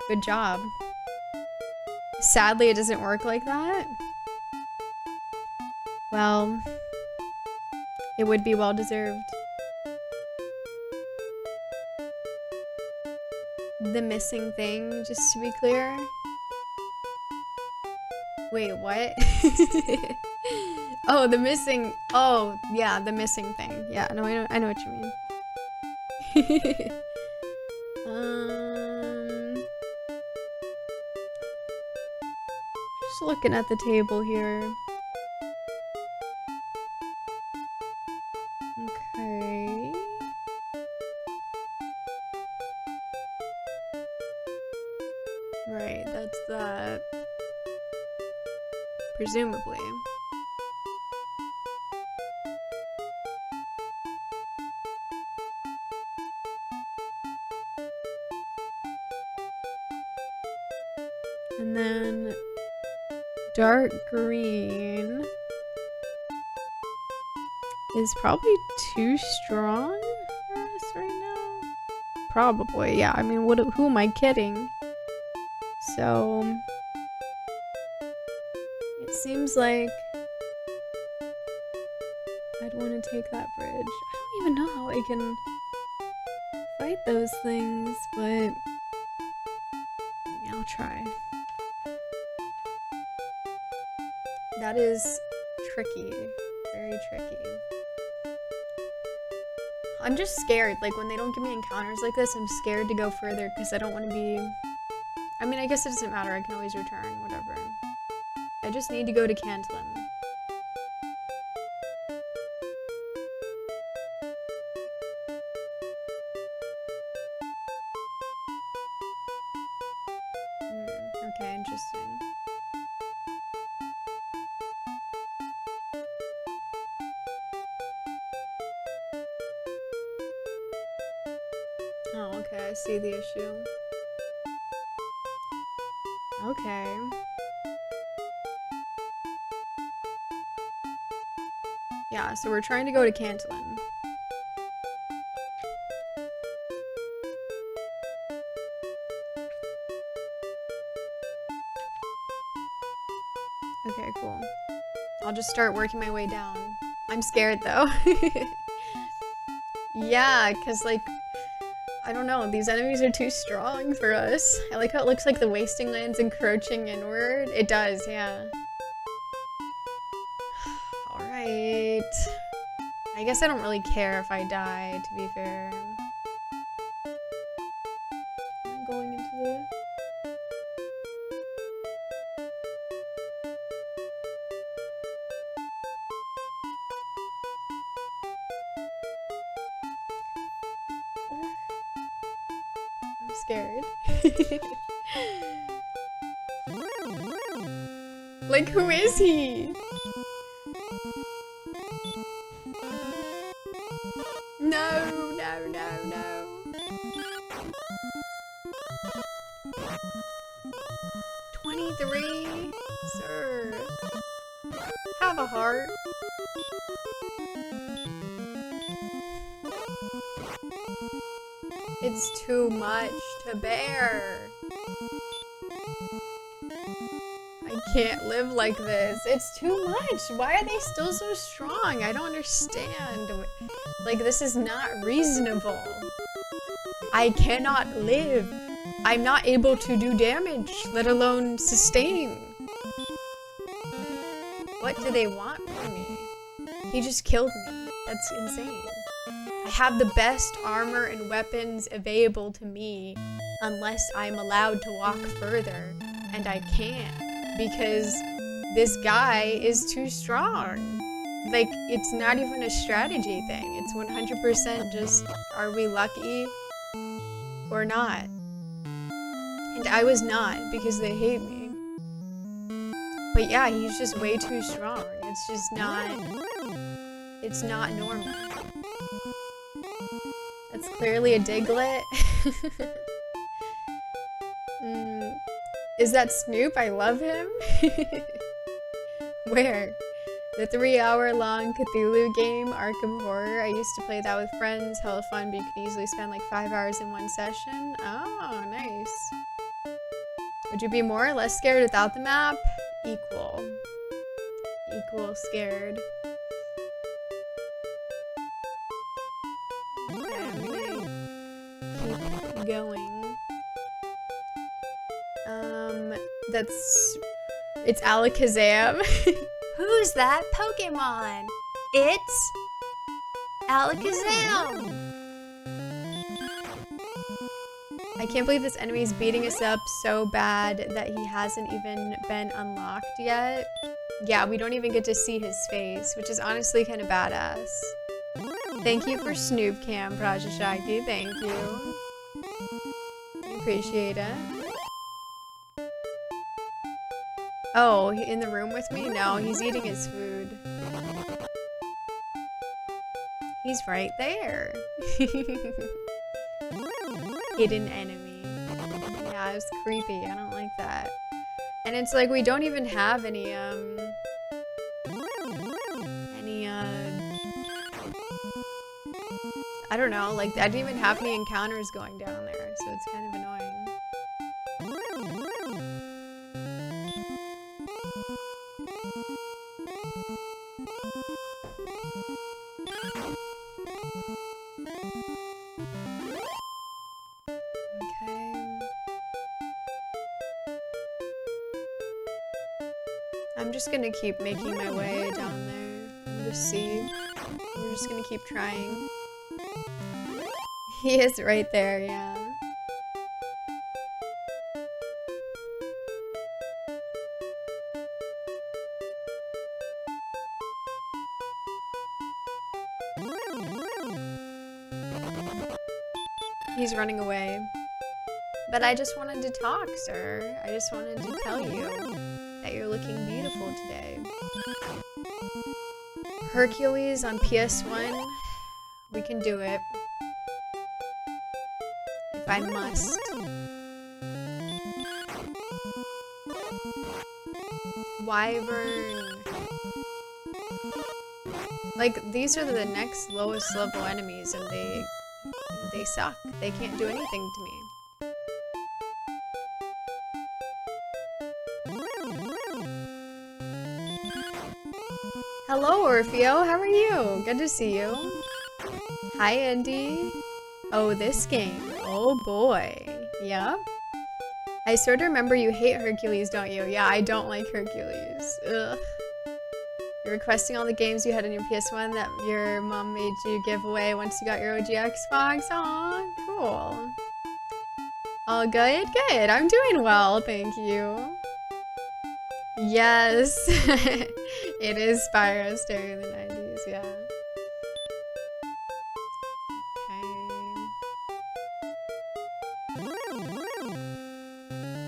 Good job. Sadly, it doesn't work like that. Well, it would be well deserved. The missing thing, just to be clear. Wait, what? Oh, the missing. Oh, yeah, the missing thing. Yeah, no, I know what you mean. Just looking at the table here. Okay. Right, that's that. Presumably. And then dark green is probably too strong for us right now. Probably, yeah. I mean, who am I kidding? So it seems like I'd want to take that bridge. I don't even know how I can fight those things, but yeah, I'll try. That is tricky. Very tricky. I'm just scared. Like, when they don't give me encounters like this, I'm scared to go further because I don't want to be... I mean, I guess it doesn't matter. I can always return, whatever. I just need to go to Cantlin. Okay, interesting. Oh, okay, I see the issue. Okay. Yeah, so we're trying to go to Cantlin. Okay, cool. I'll just start working my way down. I'm scared though. Yeah, cause like, I don't know, these enemies are too strong for us. I like how it looks like the Wasting Land's encroaching inward. It does, yeah. Alright. I guess I don't really care if I die, to be fair. I'm going into the... I'm scared. Like, who is he? No, no, no, no. 23? Sir. Have a heart. It's too much to bear. I can't live like this. It's too much. Why are they still so strong? I don't understand. Like, this is not reasonable. I cannot live. I'm not able to do damage, let alone sustain. What do they want from me? He just killed me. That's insane. I have the best armor and weapons available to me unless I'm allowed to walk further. And I can't because this guy is too strong. Like, it's not even a strategy thing. It's 100% just, are we lucky or not? And I was not because they hate me. But yeah, he's just way too strong. It's just not, it's not normal. That's clearly a Diglett. Is that Snoop? I love him. Where? The 3-hour-long Cthulhu game, Arkham Horror. I used to play that with friends. Hella fun, but you could easily spend like 5 hours in one session. Oh, nice. Would you be more or less scared without the map? Equal. Equal scared. Okay, I'm gonna keep going. It's Alakazam. Who's that Pokemon? It's Alakazam. I can't believe this enemy is beating us up so bad that he hasn't even been unlocked yet. Yeah, we don't even get to see his face, which is honestly kind of badass. Thank you for Snoop Cam, Prajashakti. Thank you. I appreciate it. Oh, in the room with me? No, he's eating his food. He's right there. Hidden enemy. Yeah, it's creepy. I don't like that. And it's like we don't even have any I don't know, like I didn't even have any encounters going down there, so it's kind of annoying. I'm just gonna keep making my way down there and just see. We're just gonna keep trying. He is right there, yeah. He's running away. But I just wanted to talk, sir. I just wanted to tell you that you're looking beautiful today. Hercules on PS1. We can do it. If I must. Wyvern. Like, these are the next lowest level enemies and they suck. They can't do anything to me. Hello, Orfeo. How are you? Good to see you. Hi, Andy. Oh, this game. Oh, boy. Yeah? I sort of remember you hate Hercules, don't you? Yeah, I don't like Hercules. Ugh. You're requesting all the games you had on your PS1 that your mom made you give away once you got your OG Xbox. Aw, cool. All good? Good. I'm doing well, thank you. Yes. It is Spyro Stereo in the 90s, yeah. Okay.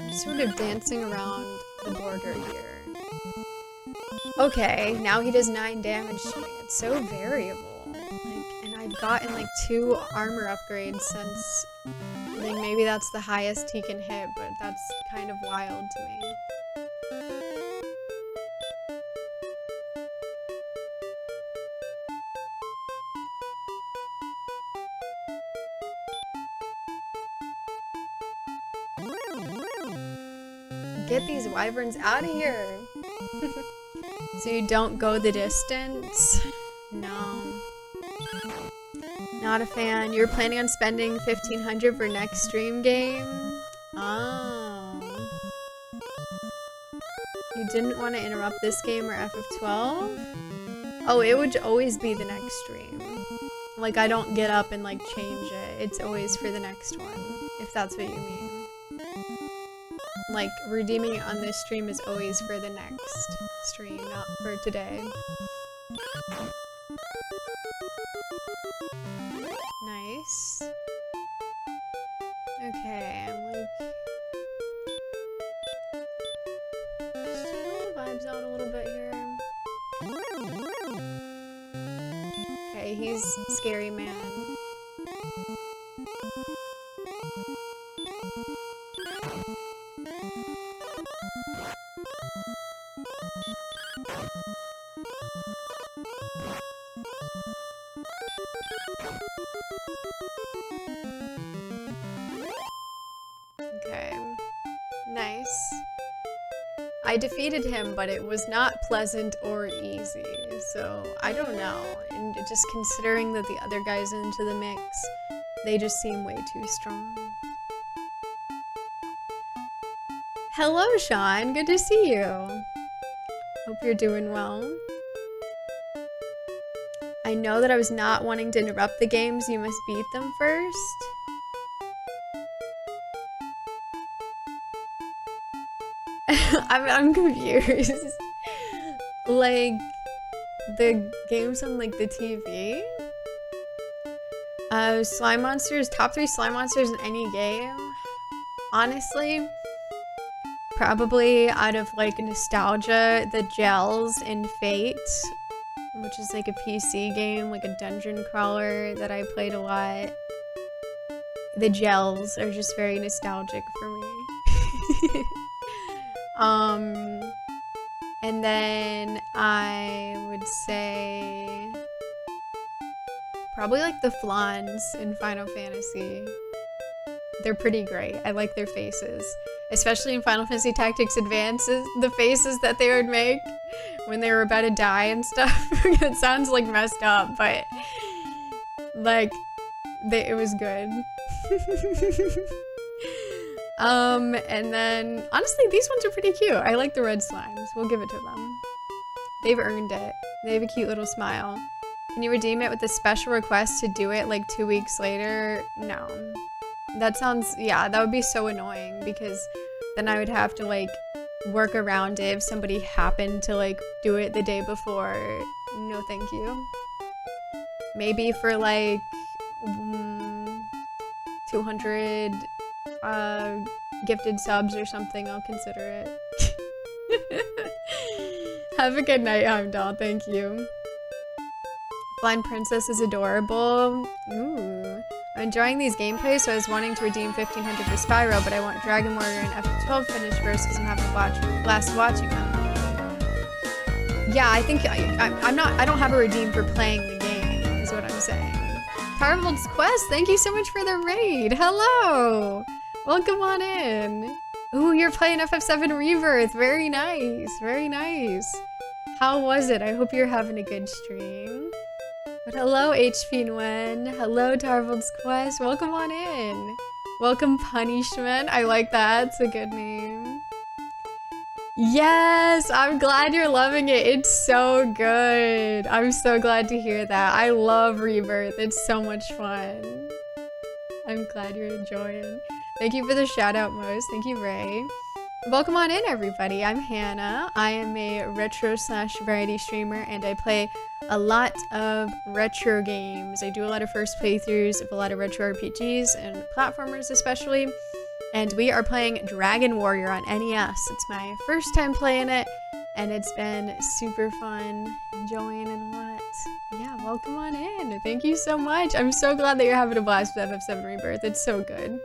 I'm sort of dancing around the border here. Okay, now he does 9 damage to me. It's so variable. Like, and I've gotten like 2 armor upgrades since, like, maybe that's the highest he can hit, but that's kind of wild to me. Get these wyverns out of here. So you don't go the distance? No. Not a fan. You're planning on spending 1,500 for next stream game? Oh. You didn't want to interrupt this game or FF12? Oh, it would always be the next stream. Like, I don't get up and, like, change it. It's always for the next one, if that's what you mean. Like, redeeming it on this stream is always for the next stream, not for today. Nice. Okay, I'm like... just turn the vibes out a little bit here. Okay, he's scary man. Okay. Nice. I defeated him, but it was not pleasant or easy, so I don't know. And just considering that the other guys into the mix, they just seem way too strong. Hello, Sean. Good to see you. Hope you're doing well. I know that I was not wanting to interrupt the games. You must beat them first. I'm confused. Like, the games on, like, the TV? Slime monsters, top 3 slime monsters in any game? Honestly, probably out of, like, nostalgia, the gels in Fate, which is, like, a PC game, like a dungeon crawler that I played a lot. The gels are just very nostalgic for me. And then I would say probably like the flans in Final Fantasy. They're pretty great. I like their faces. Especially in Final Fantasy Tactics Advances, the faces that they would make when they were about to die and stuff. It sounds like messed up, but like it was good. And then, honestly, these ones are pretty cute. I like the red slimes. We'll give it to them. They've earned it. They have a cute little smile. Can you redeem it with a special request to do it like 2 weeks later? No. That sounds, yeah, that would be so annoying because then I would have to like work around it if somebody happened to like do it the day before. No, thank you. Maybe for like 200 gifted subs or something, I'll consider it. Have a good night, Heimdall. Thank you. Blind Princess is adorable. Ooh. I'm enjoying these gameplays, so I was wanting to redeem 1,500 for Spyro, but I want Dragon Warrior and FF12 finished first because I'm having blast watching them. Yeah, I think I don't have a redeem for playing the game, is what I'm saying. Tarvold's Quest, thank you so much for the raid. Hello! Welcome on in. Ooh, you're playing FF7 Rebirth. Very nice, very nice. How was it? I hope you're having a good stream. But hello, HP Nguyen. Hello, Tarvold's Quest. Welcome on in. Welcome, Punishment. I like that. It's a good name. Yes, I'm glad you're loving it. It's so good. I'm so glad to hear that. I love Rebirth. It's so much fun. I'm glad you're enjoying. Thank you for the shout out, Mose. Thank you, Ray. Welcome on in, everybody. I'm Hannah. I am a retro/variety streamer, and I play a lot of retro games. I do a lot of first playthroughs of a lot of retro RPGs and platformers especially. And we are playing Dragon Warrior on NES. It's my first time playing it, and it's been super fun, enjoying it a lot. Yeah, welcome on in. Thank you so much. I'm so glad that you're having a blast with FF7 Rebirth. It's so good.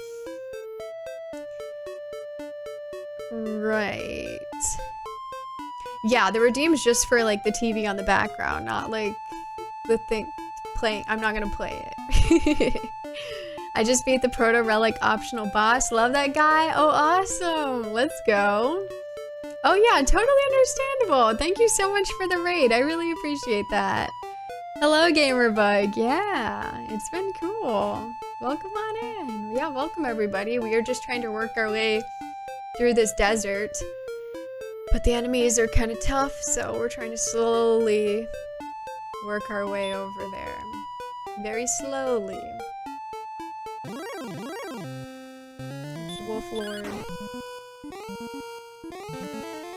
Right. Yeah, the redeem's just for like the TV on the background, not like the thing playing. I'm not gonna play it. I just beat the Proto Relic optional boss. Love that guy. Oh, awesome. Let's go. Oh yeah, totally understandable. Thank you so much for the raid. I really appreciate that. Hello, Gamerbug. Yeah, it's been cool. Welcome on in. Yeah, welcome everybody. We are just trying to work our way through this desert. But the enemies are kind of tough, so we're trying to slowly work our way over there. Very slowly. It's Wolf Lord.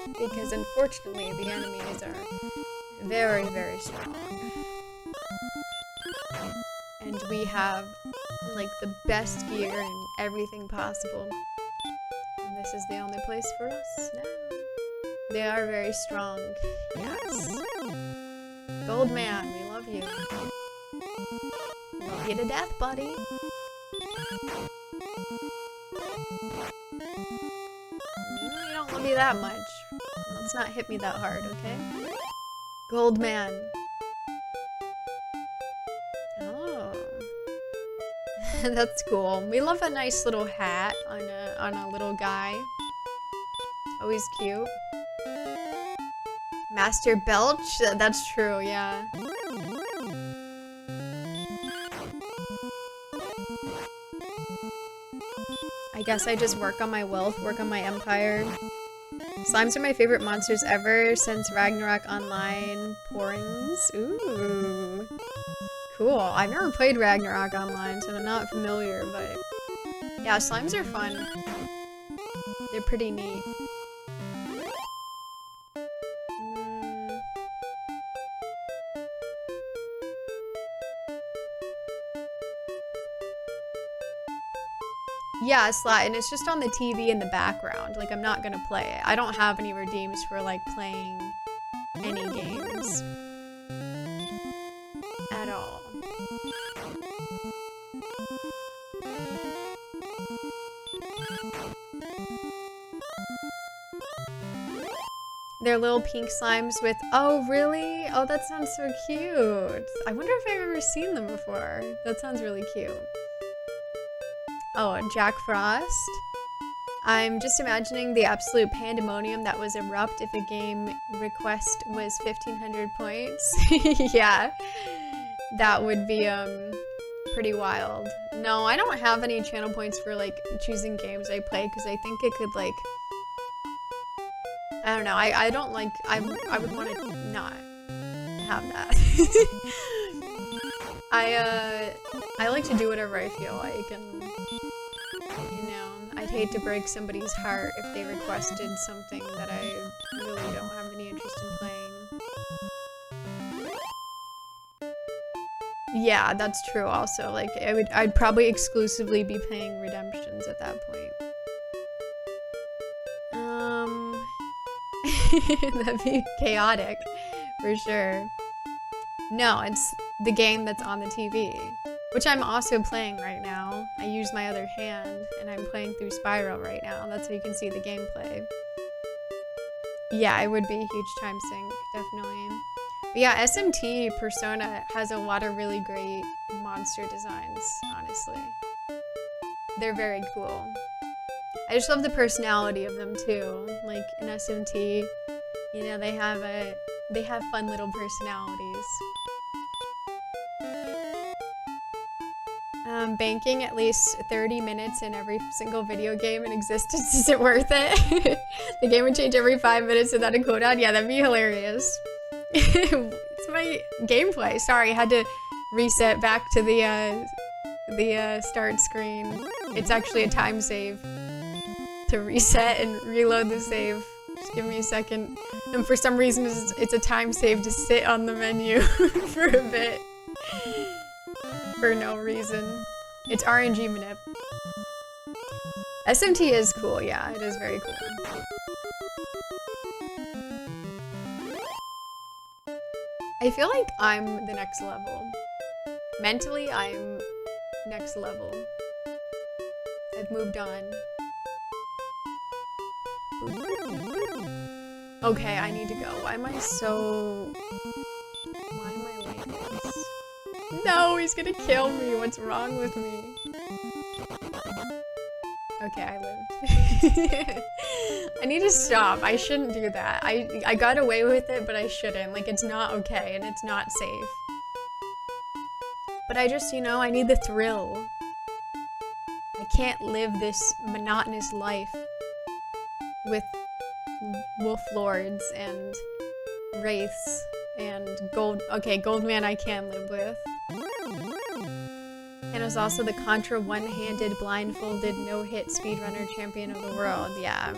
Because unfortunately, the enemies are very, very strong. And we have, like, the best gear and everything possible. And this is the only place for us now. They are very strong. Yes. Gold Man, we love you. Love you to death, buddy. You don't love me that much. Let's not hit me that hard, okay? Gold Man. Oh. That's cool. We love a nice little hat on a little guy. Always cute. Master Belch? That's true, yeah. I guess I just work on my wealth, work on my empire. Slimes are my favorite monsters ever since Ragnarok Online pourings. Ooh. Cool. I've never played Ragnarok Online, so I'm not familiar, but yeah, slimes are fun. They're pretty neat. Yeah, and it's just on the TV in the background. Like, I'm not gonna play it. I don't have any redeems for, like, playing any games. At all. They're little pink slimes with... Oh, really? Oh, that sounds so cute. I wonder if I've ever seen them before. That sounds really cute. Oh, Jack Frost. I'm just imagining the absolute pandemonium that was erupt if a game request was 1,500 points. Yeah, that would be pretty wild. No, I don't have any channel points for like choosing games I play because I think it could like, I don't know. I don't like. I would want to not have that. I like to do whatever I feel like, and you know, I'd hate to break somebody's heart if they requested something that I really don't have any interest in playing. Yeah, that's true also. Like, I'd probably exclusively be playing Redemptions at that point. That'd be chaotic, for sure. No, it's the game that's on the TV, which I'm also playing right now. I use my other hand, and I'm playing through Spyro right now. That's how you can see the gameplay. Yeah, it would be a huge time sink, definitely. But yeah, SMT Persona has a lot of really great monster designs, honestly. They're very cool. I just love the personality of them too. Like in SMT, you know, they have fun little personalities. Banking at least 30 minutes in every single video game in existence, is it worth it? The game would change every 5 minutes without a cooldown? Yeah, that'd be hilarious. It's my gameplay. Sorry, I had to reset back to the start screen. It's actually a time save to reset and reload the save. Just give me a second. And for some reason, it's a time save to sit on the menu for a bit. For no reason. It's RNG manip. SMT is cool, yeah, it is very cool. I feel like I'm the next level. Mentally, I'm next level. I've moved on. Okay, I need to go. Why am I like this? No, he's gonna kill me. What's wrong with me? Okay, I lived. I need to stop. I shouldn't do that. I got away with it, but I shouldn't. Like, it's not okay, and it's not safe. But I just, you know, I need the thrill. I can't live this monotonous life with wolf lords and wraiths and gold. Okay, Goldman I can live with. And was also the Contra one-handed, blindfolded, no-hit speedrunner champion of the world. Yeah,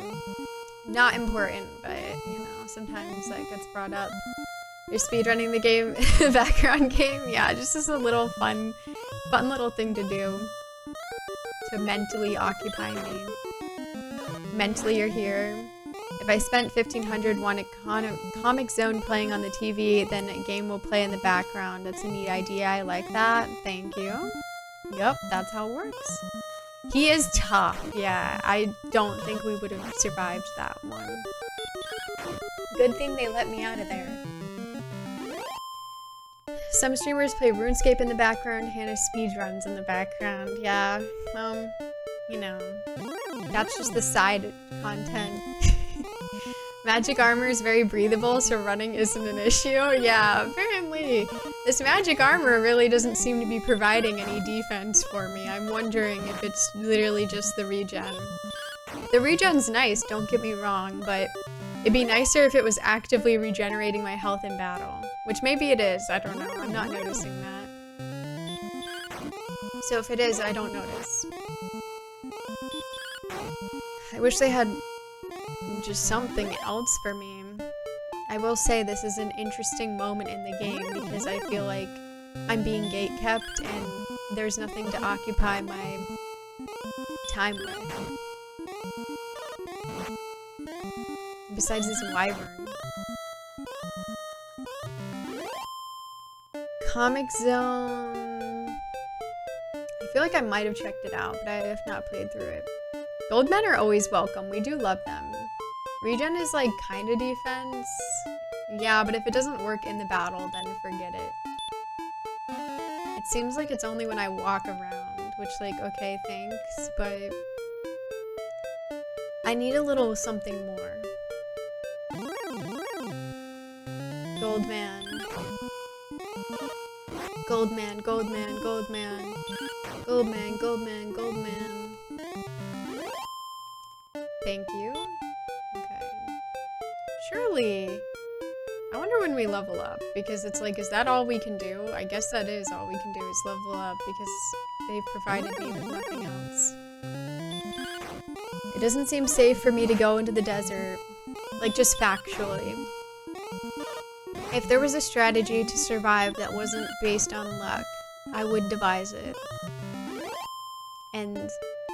not important, but, you know, sometimes that gets brought up. You're speedrunning the game, background game? Yeah, just as a little fun little thing to do. To mentally occupy me. Mentally, you're here. If I spent 1,500 on a Comic Zone playing on the TV, then a game will play in the background. That's a neat idea. I like that. Thank you. Yep, that's how it works. He is tough. Yeah, I don't think we would have survived that one. Good thing they let me out of there. Some streamers play RuneScape in the background, Hannah speedruns in the background. Yeah, you know, that's just the side content. Magic armor is very breathable, so running isn't an issue. Yeah, apparently. This magic armor really doesn't seem to be providing any defense for me. I'm wondering if it's literally just the regen. The regen's nice, don't get me wrong, but it'd be nicer if it was actively regenerating my health in battle. Which maybe it is, I don't know. I'm not noticing that. So if it is, I don't notice. I wish they had just something else for me. I will say this is an interesting moment in the game because I feel like I'm being gatekept and there's nothing to occupy my time with. Besides this wyvern. Comic Zone. I feel like I might have checked it out, but I have not played through it. Goldmen are always welcome. We do love them. Regen is like kind of defense. Yeah, but if it doesn't work in the battle, then forget it. It seems like it's only when I walk around, which like, okay, thanks, but I need a little something more. Goldman. Goldman, Goldman, Goldman. Goldman, Goldman, Goldman. Thank you. Okay. Surely. I wonder when we level up, because it's like, is that all we can do? I guess that is all we can do is level up, because they've provided me with nothing else. It doesn't seem safe for me to go into the desert. Like, just factually. If there was a strategy to survive that wasn't based on luck, I would devise it. And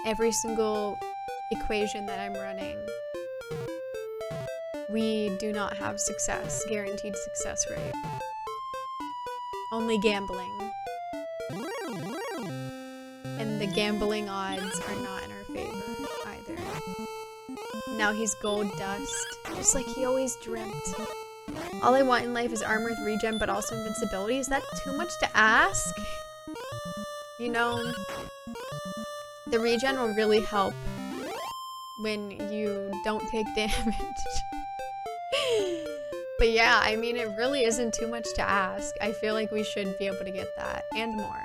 every single equation that I'm running, we do not have success, guaranteed success rate. Only gambling. And the gambling odds are not in our favor either. Now he's gold dust, just like he always dreamt. All I want in life is armor with regen, but also invincibility. Is that too much to ask? You know, the regen will really help when you don't take damage. But yeah, I mean, it really isn't too much to ask. I feel like we should be able to get that, and more.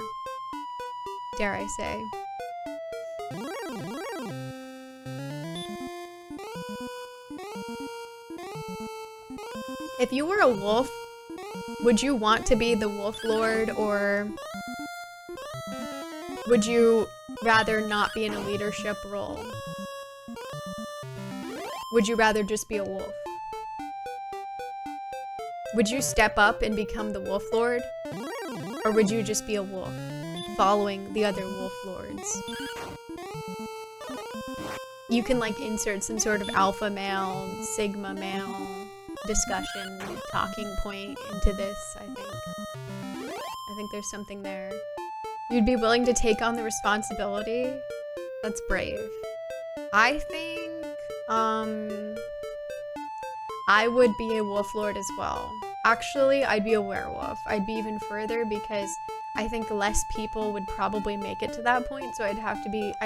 Dare I say. If you were a wolf, would you want to be the wolf lord, or would you rather not be in a leadership role? Would you rather just be a wolf? Would you step up and become the wolf lord? Or would you just be a wolf, following the other wolf lords? You can like insert some sort of alpha male, sigma male discussion, talking point into this, I think. I think there's something there. You'd be willing to take on the responsibility? That's brave. I think, I would be a wolf lord as well. Actually, I'd be a werewolf. I'd be even further because I think less people would probably make it to that point, so I'd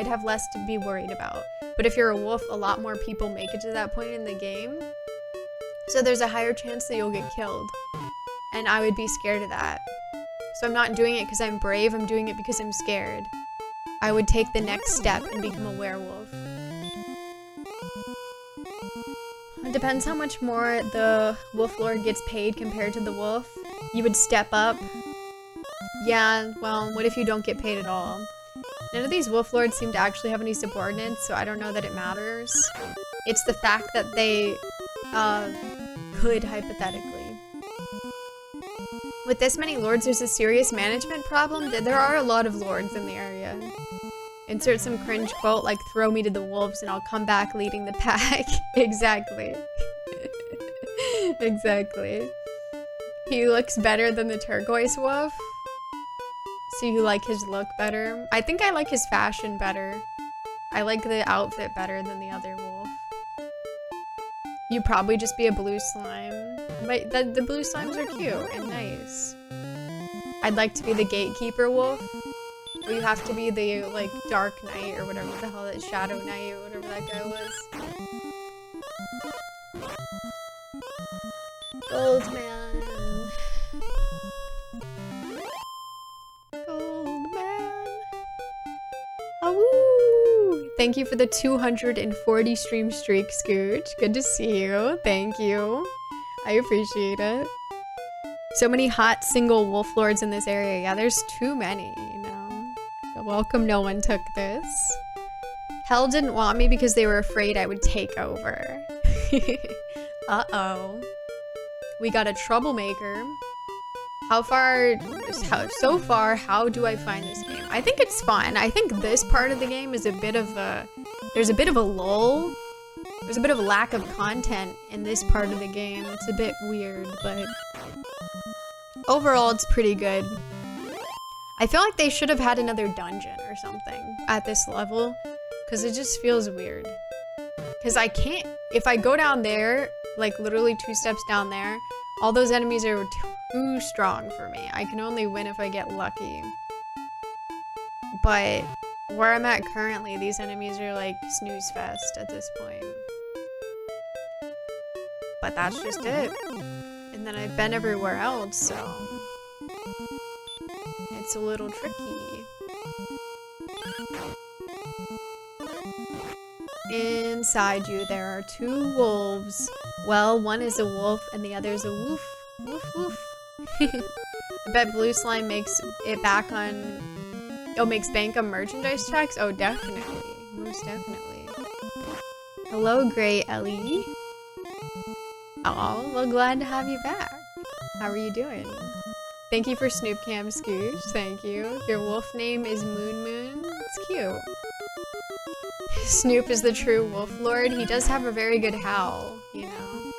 have less to be worried about. But if you're a wolf, a lot more people make it to that point in the game. So there's a higher chance that you'll get killed. And I would be scared of that. So I'm not doing it because I'm brave, I'm doing it because I'm scared. I would take the next step and become a werewolf. It depends how much more the Wolf Lord gets paid compared to the wolf. You would step up. Yeah, well, what if you don't get paid at all? None of these Wolf Lords seem to actually have any subordinates, so I don't know that it matters. It's the fact that they could, hypothetically. With this many lords, there's a serious management problem. There are a lot of lords in the area. Insert some cringe quote like, throw me to the wolves and I'll come back leading the pack. Exactly. Exactly. He looks better than the turquoise wolf. So you like his look better? I think I like his fashion better. I like the outfit better than the other wolf. You'd probably just be a blue slime. But the blue slimes are cute and nice. I'd like to be the gatekeeper wolf. Or you have to be the, like, dark knight or whatever the hell that shadow knight or whatever that guy was. Goldman. Goldman. Oh, thank you for the 240 stream streak, Scooch. Good to see you. Thank you. I appreciate it. So many hot single wolf lords in this area. Yeah, there's too many, you know. Welcome, no one took this. Hell didn't want me because they were afraid I would take over. Uh-oh. We got a troublemaker. So far, how do I find this game? I think it's fun. I think this part of the game is a bit of a, there's a bit of a lull. There's a bit of a lack of content in this part of the game. It's a bit weird, but overall it's pretty good. I feel like they should have had another dungeon or something at this level, because it just feels weird. Because I can't, if I go down there, like literally 2 steps down there, all those enemies are too strong for me. I can only win if I get lucky. But where I'm at currently, these enemies are like snooze fest at this point. But that's just it. And then I've been everywhere else, so it's a little tricky. Inside you, there are 2 wolves. Well, one is a wolf and the other is a woof. Woof woof. I bet Blue Slime makes it back on... Oh, makes bank on merchandise checks? Oh, definitely. Most definitely. Hello, Grey Ellie. Oh, well, glad to have you back. How are you doing? Thank you for Snoop Cam Scooch. Thank you. Your wolf name is Moon Moon. It's cute. Snoop is the true wolf lord. He does have a very good howl, you know.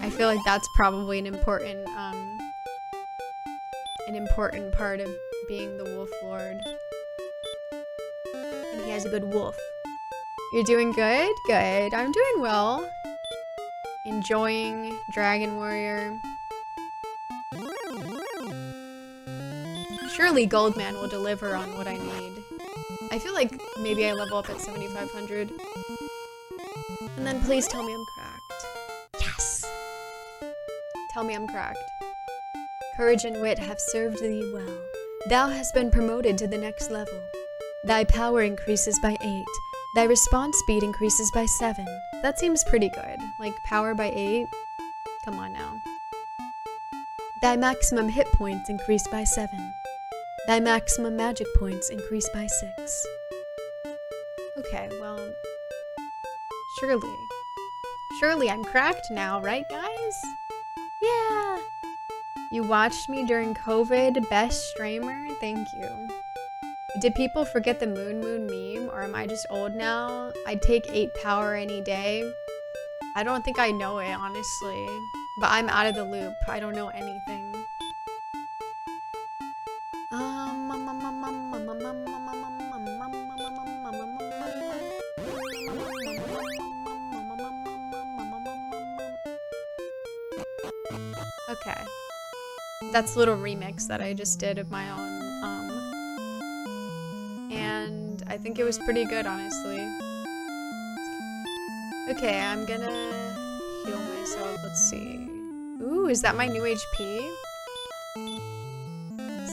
I feel like that's probably an important part of being the wolf lord. And he has a good wolf. You're doing good? Good. I'm doing well. Enjoying Dragon Warrior. Surely Goldman will deliver on what I need. I feel like maybe I level up at 7,500. And then please tell me I'm cracked. Yes! Tell me I'm cracked. Courage and wit have served thee well. Thou hast been promoted to the next level. Thy power increases by 8. Thy response speed increases by 7. That seems pretty good. Like, power by 8? Come on now. Thy maximum hit points increase by 7. Thy maximum magic points increase by 6. Okay, well... Surely I'm cracked now, right guys? Yeah! You watched me during COVID, best streamer? Thank you. Did people forget the Moon Moon meme, or am I just old now? I'd take 8 power any day. I don't think I know it, honestly. But I'm out of the loop. I don't know anything. Okay. That's a little remix that I just did of my own I think it was pretty good, honestly. Okay, I'm gonna heal myself. Let's see. Ooh, is that my new HP?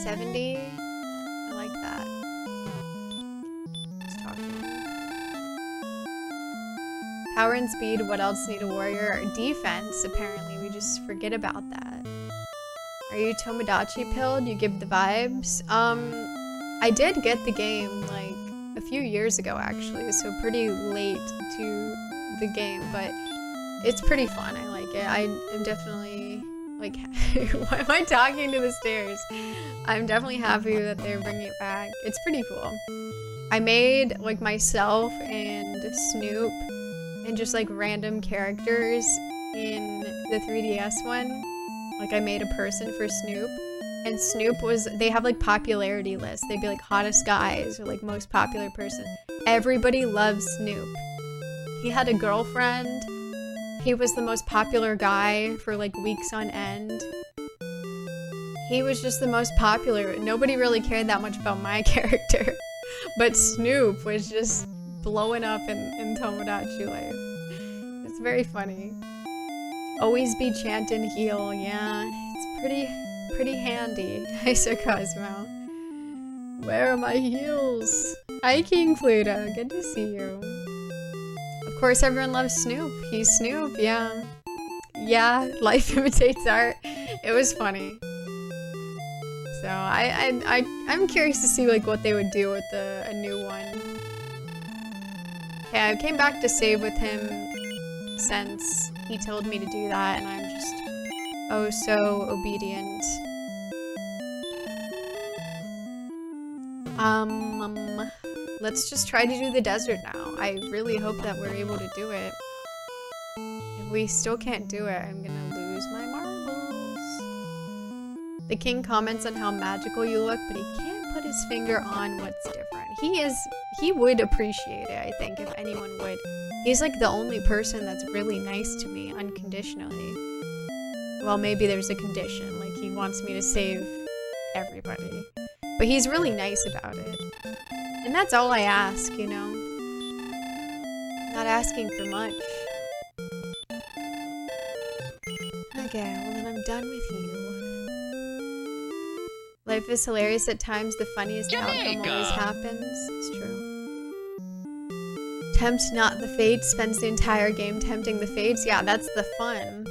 70? I like that. Let's talk. Power and speed, what else need a warrior? Defense, apparently. We just forget about that. Are you Tomodachi pilled? You give the vibes? I did get the game, like, a few years ago, actually, so pretty late to the game, but it's pretty fun. I like it. I'm definitely, like, why am I talking to the stairs? I'm definitely happy that they're bringing it back. It's pretty cool. I made, like, myself and Snoop and just, like, random characters in the 3DS one. Like, I made a person for Snoop, and Snoop was, they have, like, popularity lists. They'd be, like, hottest guys or, like, most popular person. Everybody loves Snoop. He had a girlfriend. He was the most popular guy for, like, weeks on end. He was just the most popular. Nobody really cared that much about my character. But Snoop was just blowing up in Tomodachi life. It's very funny. Always be chant and heal. Yeah, it's pretty handy. Hi, Sir Cosmo. Where are my heels? Hi, King Pluto. Good to see you. Of course, everyone loves Snoop. He's Snoop, yeah. Yeah, life imitates art. It was funny. So I'm curious to see like what they would do with a new one. Okay, I came back to save with him since he told me to do that, and I'm just oh so obedient. Let's just try to do the desert now. I really hope that we're able to do it. If we still can't do it, I'm gonna lose my marbles. The king comments on how magical you look, but he can't put his finger on what's different. He would appreciate it, I think, if anyone would. He's like the only person that's really nice to me unconditionally. Well, maybe there's a condition, like he wants me to save everybody. But he's really nice about it. And that's all I ask, you know? Not asking for much. Okay, well then I'm done with you. Life is hilarious at times, the funniest outcome always happens. It's true. Tempt not the fates, spends the entire game tempting the fates. Yeah, that's the fun.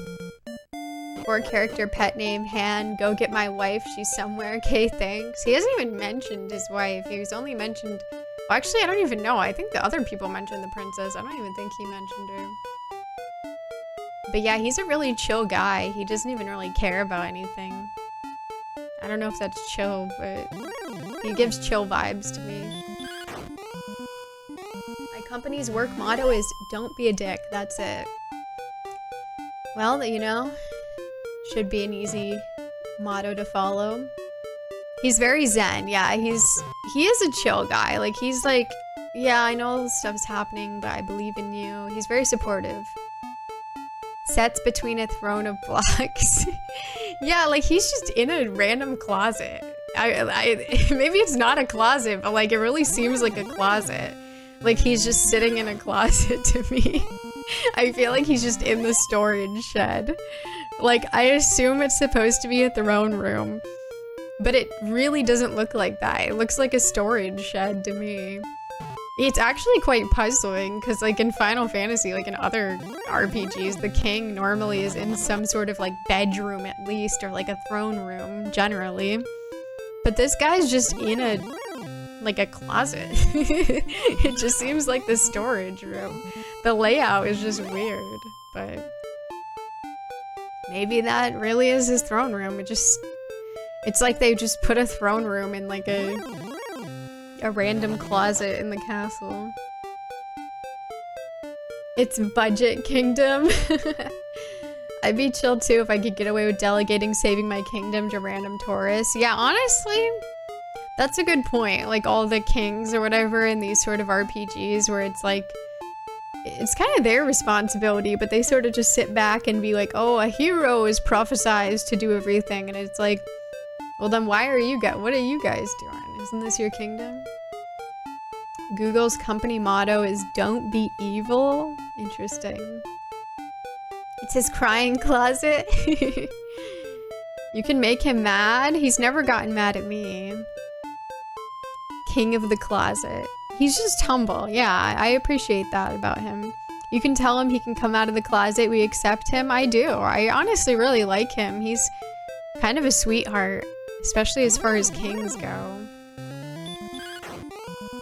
Core character pet name Han, go get my wife, she's somewhere. Okay, thanks. He hasn't even mentioned his wife. He was only mentioned, well, actually I don't even know. I think the other people mentioned the princess. I don't even think he mentioned her. But yeah, he's a really chill guy. He doesn't even really care about anything. I don't know if that's chill, but he gives chill vibes to me. My company's work motto is don't be a dick. That's it. Well, you know, should be an easy motto to follow. He's very zen. Yeah, he is a chill guy. Like, he's like, yeah, I know all this stuff's happening, but I believe in you. He's very supportive. Sets between a throne of blocks. Yeah, like he's just in a random closet. Maybe it's not a closet, but like it really seems like a closet. Like he's just sitting in a closet to me. I feel like he's just in the storage shed. Like I assume it's supposed to be a throne room, but it really doesn't look like that. It looks like a storage shed to me. It's actually quite puzzling because like in Final Fantasy, like in other RPGs, the king normally is in some sort of like bedroom at least, or like a throne room generally. But this guy's just in a closet. It just seems like the storage room. The layout is just weird, but maybe that really is his throne room. It's like they just put a throne room in like a random closet in the castle. It's budget kingdom. I'd be chill too if I could get away with delegating saving my kingdom to random tourists. Yeah, honestly, that's a good point. Like all the kings or whatever in these sort of RPGs where it's like, it's kind of their responsibility, but they sort of just sit back and be like, oh, a hero is prophesized to do everything. And it's like, well then why are you guys, what are you guys doing? Isn't this your kingdom? Google's company motto is "Don't be evil." Interesting. It's his crying closet. You can make him mad. He's never gotten mad at me. King of the closet. He's just humble. Yeah, I appreciate that about him. You can tell him he can come out of the closet. We accept him. I do. I honestly really like him. He's kind of a sweetheart, especially as far as kings go.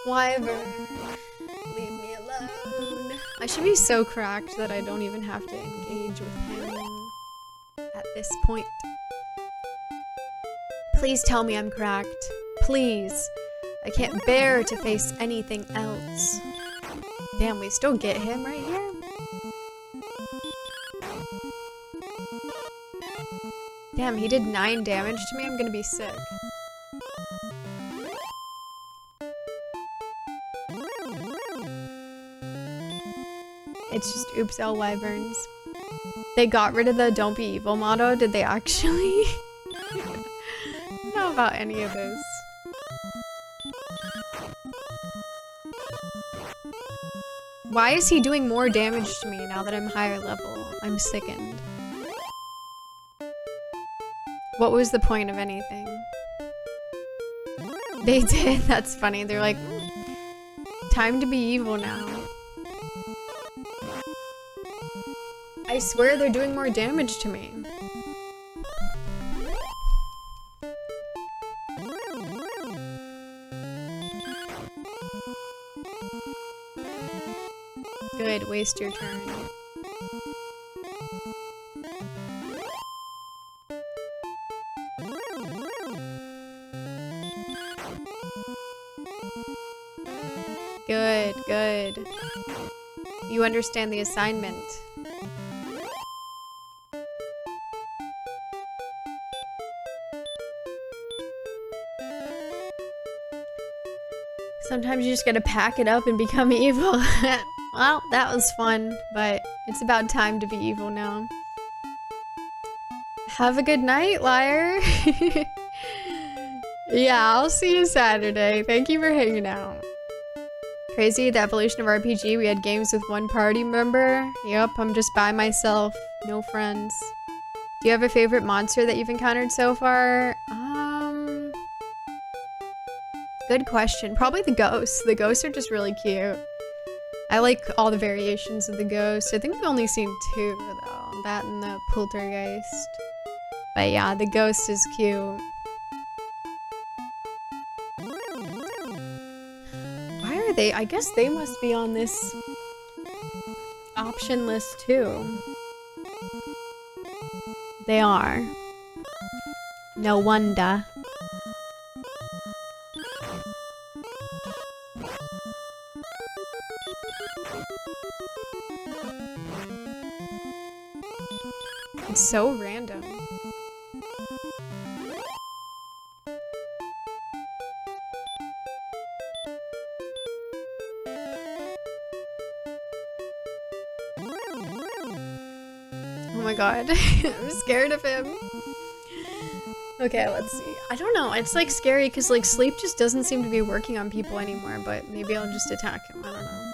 Wyvern, leave me alone. I should be so cracked that I don't even have to engage with him at this point. Please tell me I'm cracked. Please. I can't bear to face anything else. Damn, we still get him right here? Damn, he did 9 damage to me? I'm gonna be sick. It's just oops all wyverns. They got rid of the don't be evil motto. Did they actually? I don't know about any of this. Why is he doing more damage to me now that I'm higher level? I'm sickened. What was the point of anything? They did? That's funny. They're like, time to be evil now. I swear they're doing more damage to me. Good, waste your turn. Good, good. You understand the assignment. Sometimes you just gotta pack it up and become evil. Well, that was fun, but it's about time to be evil now. Have a good night, liar. Yeah, I'll see you Saturday. Thank you for hanging out. Crazy, the evolution of RPG. We had games with one party member. Yep, I'm just by myself. No friends. Do you have a favorite monster that you've encountered so far? Good question. Probably the ghosts. The ghosts are just really cute. I like all the variations of the ghost. I think I've only seen 2 though. That and the poltergeist. But yeah, the ghost is cute. Why are they? I guess they must be on this option list too. They are. No wonder. It's so random. Oh my god. I'm scared of him. Okay, let's see. I don't know. It's like scary because like sleep just doesn't seem to be working on people anymore, but maybe I'll just attack him. I don't know.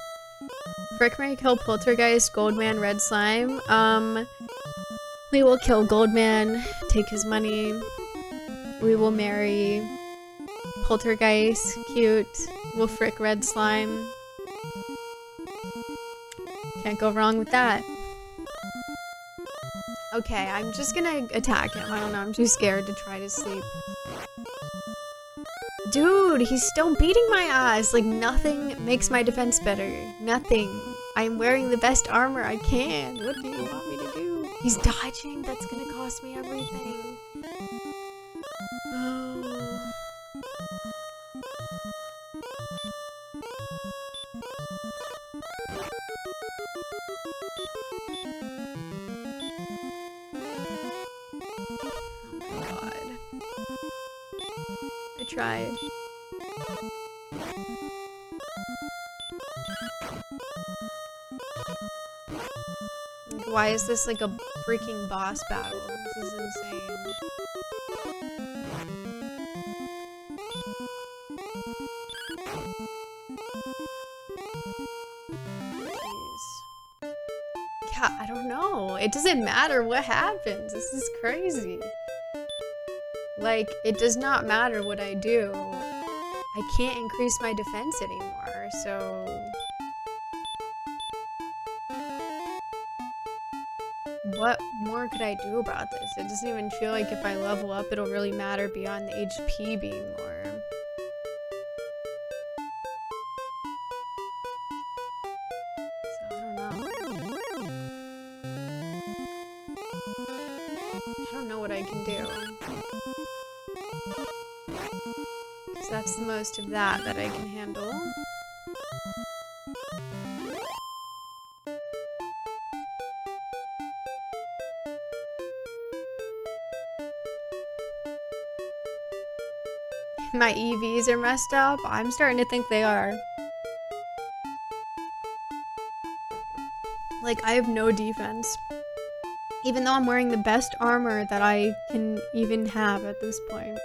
Frick, marry, kill, poltergeist, goldman, red slime. We will kill Goldman, take his money. We will marry poltergeist, cute. We'll frick red slime. Can't go wrong with that. Okay, I'm just gonna attack him. I don't know, I'm too scared to try to sleep. Dude, he's still beating my ass. Like, nothing makes my defense better. Nothing. I'm wearing the best armor I can. What do you want me to do? He's dodging. That's gonna cost me everything. Oh. Oh my god. I tried. Why is this like a freaking boss battle? This is insane. Yeah, I don't know. It doesn't matter what happens. This is crazy. Like, it does not matter what I do. I can't increase my defense anymore, so... What more could I do about this? It doesn't even feel like if I level up, it'll really matter beyond the HP being more. So, I don't know. I don't know what I can do. 'Cause that's the most of that I can handle. My EVs are messed up. I'm starting to think they are. Like, I have no defense. Even though I'm wearing the best armor that I can even have at this point.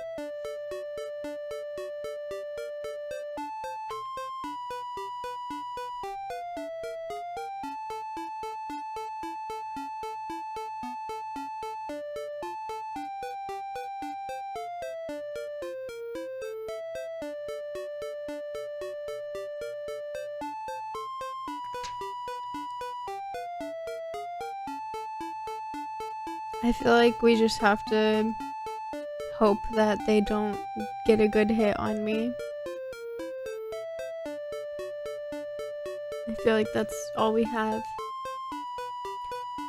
I feel like we just have to hope that they don't get a good hit on me. I feel like that's all we have.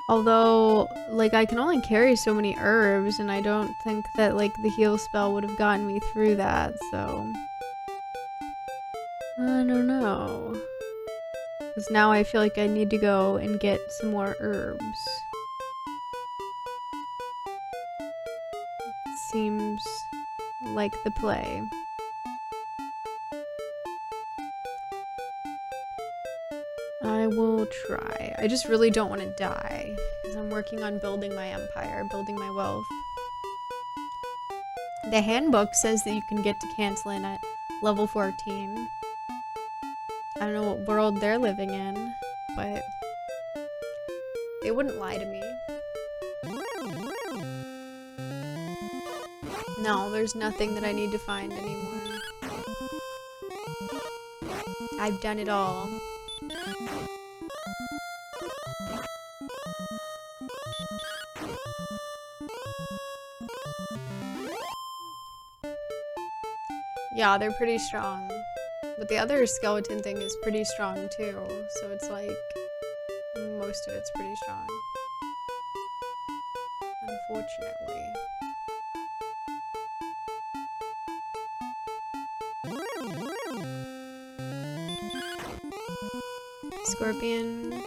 Although, like, I can only carry so many herbs, and I don't think that, like, the heal spell would have gotten me through that, so... I don't know. Because now I feel like I need to go and get some more herbs. Seems like the play. I will try. I just really don't want to die because I'm working on building my empire, building my wealth. The handbook says that you can get to Cancelin at level 14. I don't know what world they're living in, but they wouldn't lie to me. No, there's nothing that I need to find anymore. I've done it all. Yeah, they're pretty strong. But the other skeleton thing is pretty strong too, so it's like most of it's pretty strong. Unfortunately. Scorpion.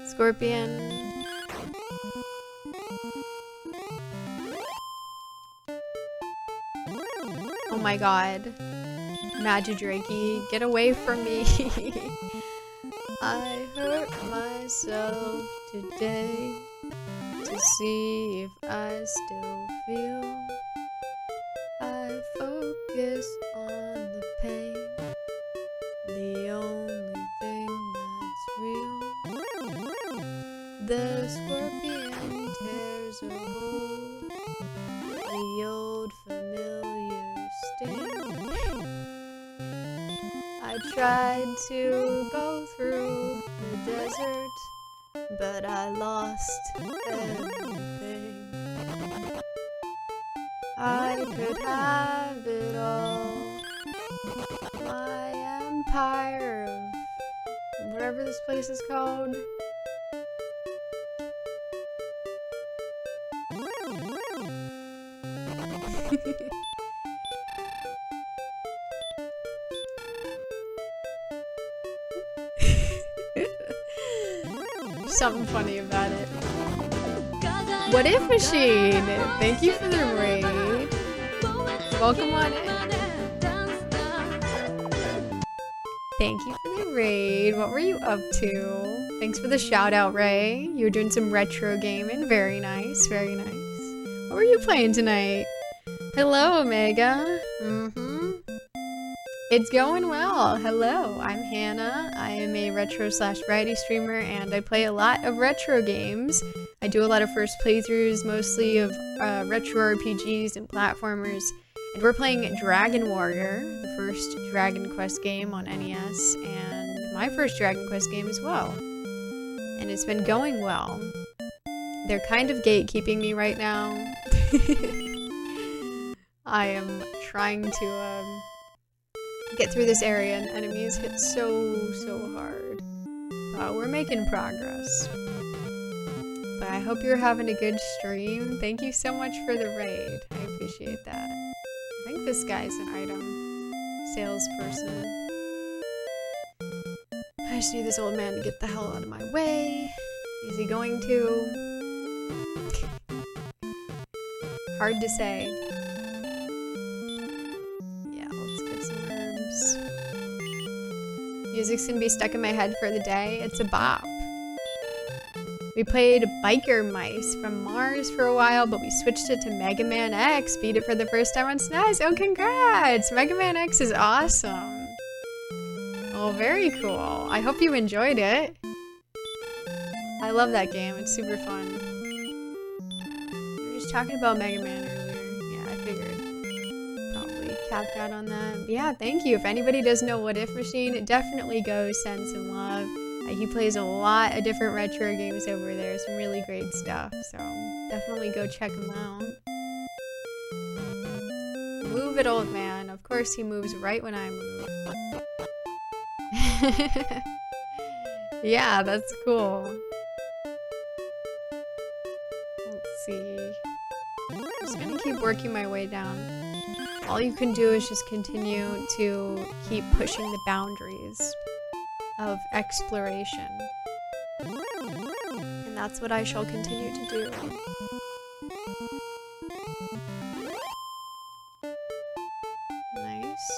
Scorpion. Oh my god. Magidrakey, get away from me. I hurt myself today to see if I still feel. I focus on the pain, the only thing that's real. The scorpion tears a hole, the old familiar sting. I tried to go through the desert, but I lost everything. I could have it all. My empire of whatever this place is called. Something funny about it. What if machine? Thank you for the raid. Welcome on in. Thank you for the raid. What were you up to? Thanks for the shout out, Ray. You were doing some retro gaming. Very nice, very nice. What were you playing tonight? Hello, Omega. It's going well. Hello, I'm Hannah. I am a retro/variety streamer, and I play a lot of retro games. I do a lot of first playthroughs, mostly of retro RPGs and platformers. And we're playing Dragon Warrior, the first Dragon Quest game on NES, and my first Dragon Quest game as well. And it's been going well. They're kind of gatekeeping me right now. I am trying to get through this area, and enemies hit so hard. But we're making progress. But I hope you're having a good stream. Thank you so much for the raid. I appreciate that. I think this guy's an item salesperson. I just need this old man to get the hell out of my way. Is he going to? Hard to say. Music's gonna be stuck in my head for the day. It's a bop. We played Biker Mice from Mars for a while, but we switched it to Mega Man X. Beat it for the first time on SNES. Oh, congrats! Mega Man X is awesome. Oh, very cool. I hope you enjoyed it. I love that game. It's super fun. We were just talking about Mega Man earlier. Yeah, I figured. Capped out on that. But yeah, thank you. If anybody doesn't know What If Machine, definitely go send some love. He plays a lot of different retro games over there, some really great stuff, so definitely go check him out. Move it, old man. Of course he moves right when I move. Yeah, that's cool. Let's see. I'm just gonna keep working my way down. All you can do is just continue to keep pushing the boundaries of exploration. And that's what I shall continue to do. Nice.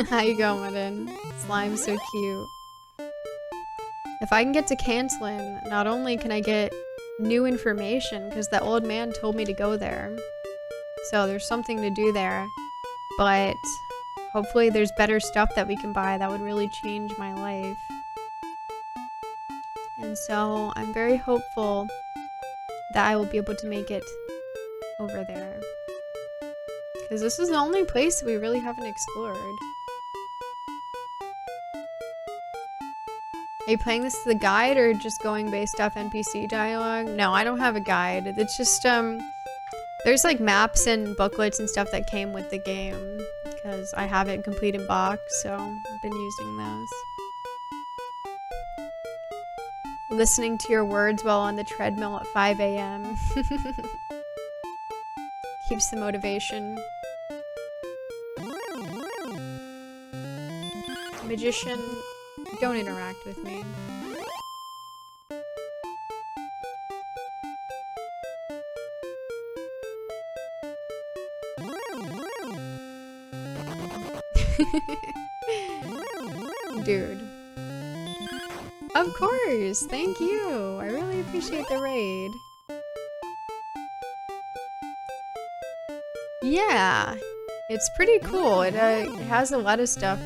How you going, Madden? Slime's so cute. If I can get to Cantlin, not only can I get new information, because the old man told me to go there, so there's something to do there, but hopefully there's better stuff that we can buy that would really change my life. And so I'm very hopeful that I will be able to make it over there, because this is the only place we really haven't explored. Are you playing this as the guide or just going based off NPC dialogue? No, I don't have a guide. It's just, there's like maps and booklets and stuff that came with the game because I have it complete in box, so I've been using those. Listening to your words while on the treadmill at 5 a.m. Keeps the motivation. Magician. Don't interact with me. Dude. Of course! Thank you! I really appreciate the raid. Yeah! It's pretty cool. It has a lot of stuff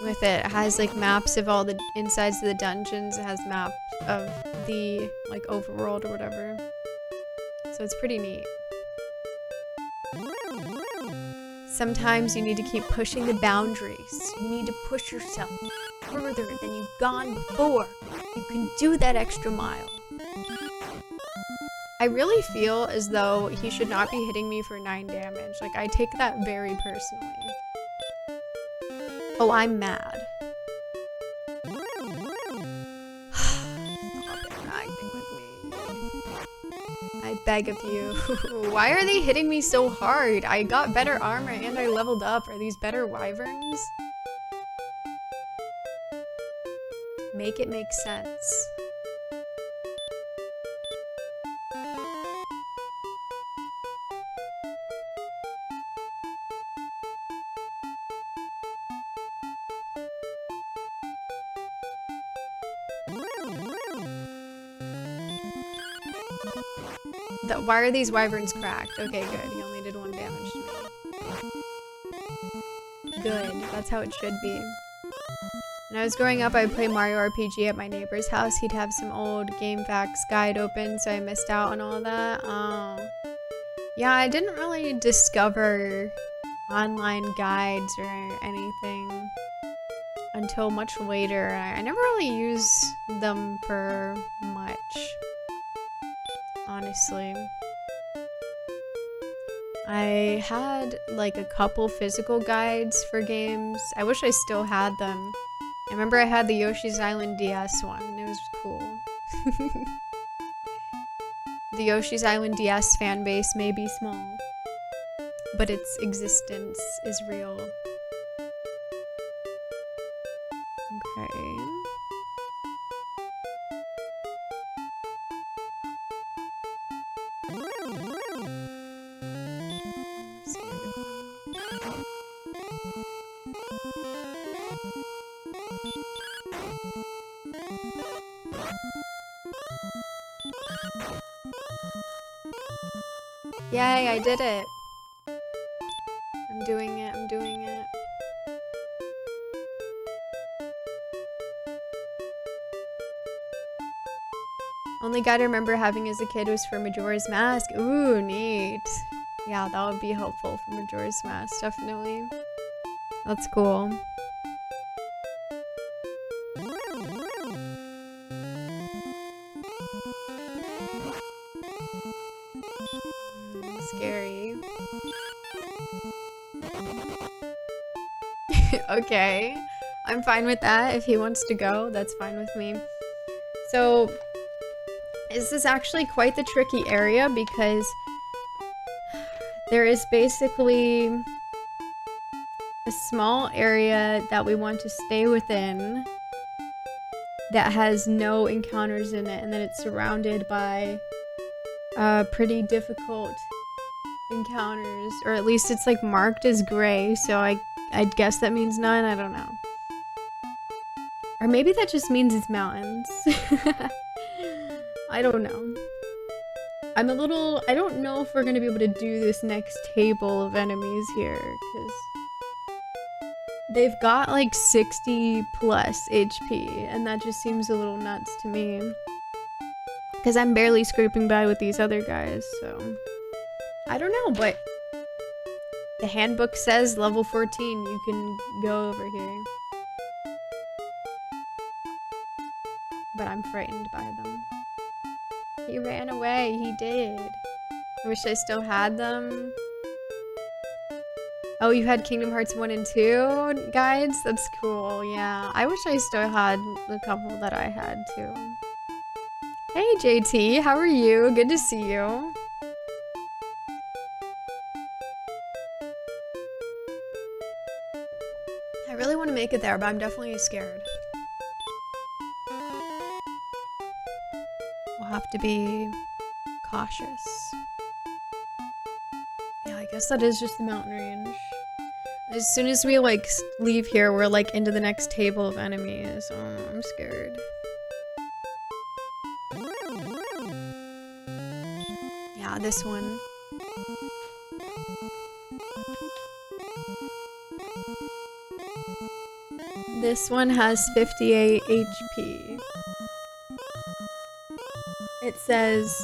with it. It has like maps of all the insides of the dungeons. It has maps of the like overworld or whatever. So it's pretty neat. Sometimes you need to keep pushing the boundaries. You need to push yourself further than you've gone before. You can do that extra mile. I really feel as though he should not be hitting me for 9 damage. Like, I take that very personally. Oh, I'm mad. Stop interacting with me. I beg of you. Why are they hitting me so hard? I got better armor and I leveled up. Are these better wyverns? Make it make sense. Why are these wyverns cracked? Okay, good. He only did 1 damage to me. Good. That's how it should be. When I was growing up, I would play Mario RPG at my neighbor's house. He'd have some old Game Facts guide open, so I missed out on all that. Oh. Yeah, I didn't really discover online guides or anything until much later. I never really used them for much, honestly. I had like a couple physical guides for games. I wish I still had them. I remember I had the Yoshi's Island DS one. It was cool. The Yoshi's Island DS fan base may be small, but its existence is real. Okay. Yay, I did it. I'm doing it, I'm doing it. Only guide I remember having as a kid was for Majora's Mask. Ooh, neat. Yeah, that would be helpful for Majora's Mask, definitely. That's cool. Scary. Okay. I'm fine with that. If he wants to go, that's fine with me. So, this is actually quite the tricky area because there is basically a small area that we want to stay within that has no encounters in it, and then it's surrounded by pretty difficult encounters, or at least it's like marked as gray, so I guess that means none. I don't know. Or maybe that just means it's mountains. I don't know. I don't know if we're gonna be able to do this next table of enemies here, because they've got like 60 plus HP, and that just seems a little nuts to me. Because I'm barely scraping by with these other guys, so I don't know, but the handbook says level 14, you can go over here. But I'm frightened by them. He ran away, he did. I wish I still had them. Oh, you had Kingdom Hearts 1 and 2 guides? That's cool, yeah. I wish I still had the couple that I had too. Hey JT, how are you? Good to see you. I really want to make it there, but I'm definitely scared. We'll have to be cautious. Yeah, I guess that is just the mountain range. As soon as we like leave here, we're like into the next table of enemies. Oh, I'm scared. Yeah, this one. This one has 58 HP. It says,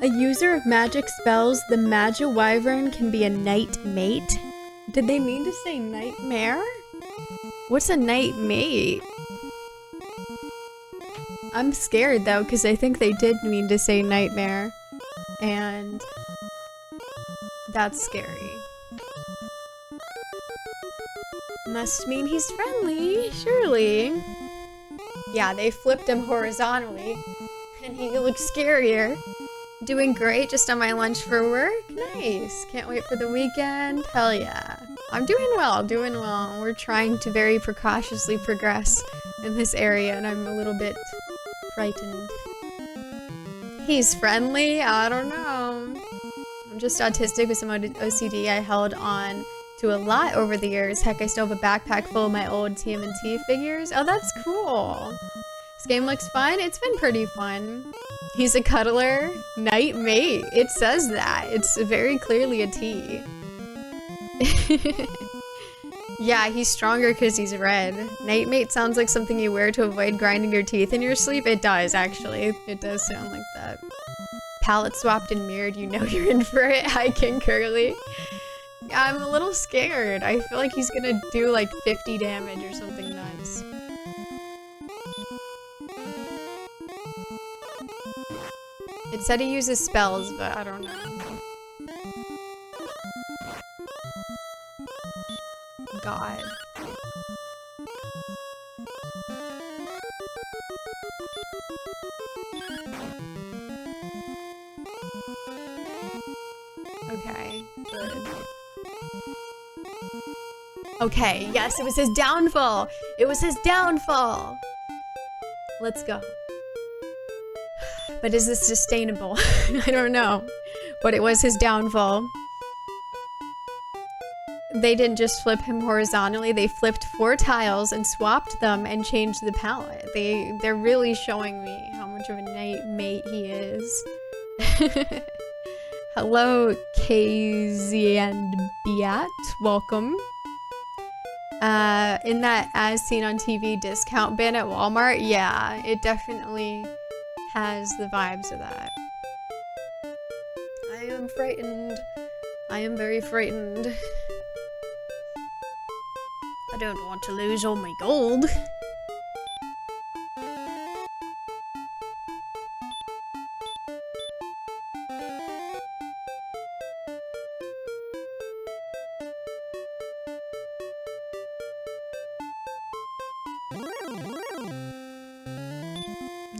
a user of magic spells, the Magi Wyvern can be a night mate. Did they mean to say nightmare? What's a night mate? I'm scared though, because I think they did mean to say nightmare. And that's scary. Must mean he's friendly, surely. Yeah, they flipped him horizontally, and he looks scarier. Doing great just on my lunch for work? Nice. Can't wait for the weekend? Hell yeah. I'm doing well, doing well. We're trying to very precautiously progress in this area, and I'm a little bit frightened. He's friendly? I don't know. I'm just autistic with some OCD I held on to a lot over the years. Heck, I still have a backpack full of my old TMNT figures. Oh, that's cool. This game looks fun. It's been pretty fun. He's a cuddler. Night mate. It says that. It's very clearly a T. Yeah, he's stronger because he's red. Night mate sounds like something you wear to avoid grinding your teeth in your sleep. It does, actually. It does sound like that. Palette swapped and mirrored. You know you're in for it. Hi, King Curly. I'm a little scared. I feel like he's gonna do like 50 damage or something nuts. It said he uses spells, but I don't know. God. Okay, good. Okay, yes, it was his downfall! It was his downfall! Let's go. But is this sustainable? I don't know. But it was his downfall. They didn't just flip him horizontally, they flipped 4 tiles and swapped them and changed the palette. They're really showing me how much of a night mate he is. Hello, KZ and Beat. Welcome. In that as seen on TV discount bin at Walmart, yeah, it definitely has the vibes of that. I am frightened. I am very frightened. I don't want to lose all my gold.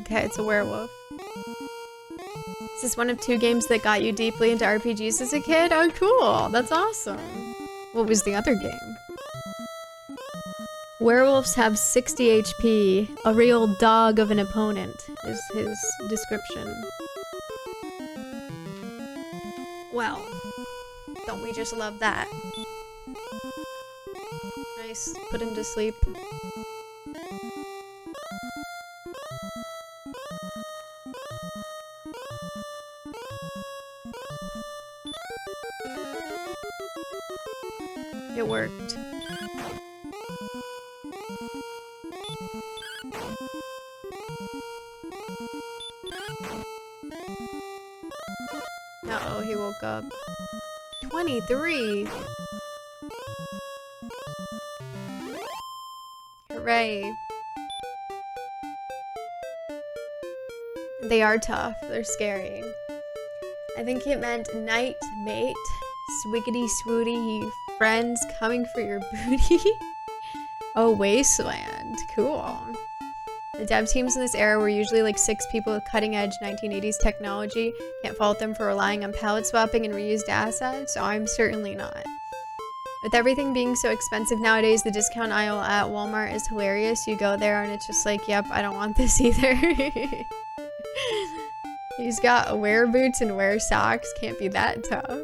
Okay, it's a werewolf. Is this one of 2 games that got you deeply into RPGs as a kid? Oh, cool. That's awesome. What was the other game? Werewolves have 60 HP. A real dog of an opponent is his description. Well, don't we just love that? Nice. Put him to sleep. It worked. Uh-oh, he woke up. 23! Hooray. They are tough. They're scary. I think it meant night mate. Swiggity swooty friends coming for your booty. Oh, Wasteland. Cool. The dev teams in this era were usually like 6 people with cutting-edge 1980s technology. Can't fault them for relying on palette swapping and reused assets, so I'm certainly not. With everything being so expensive nowadays, the discount aisle at Walmart is hilarious. You go there and it's just like, yep, I don't want this either. He's got wear boots and wear socks. Can't be that tough.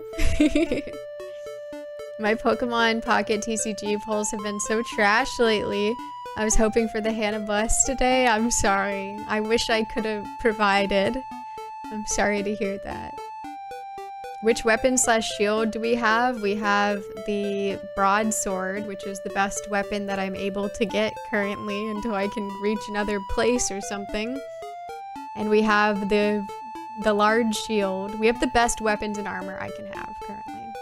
My Pokemon Pocket TCG pulls have been so trash lately. I was hoping for the Hannah bus today. I'm sorry. I wish I could have provided. I'm sorry to hear that. Which weapon / shield do we have? We have the broadsword, which is the best weapon that I'm able to get currently until I can reach another place or something. And we have the large shield. We have the best weapons and armor I can have currently.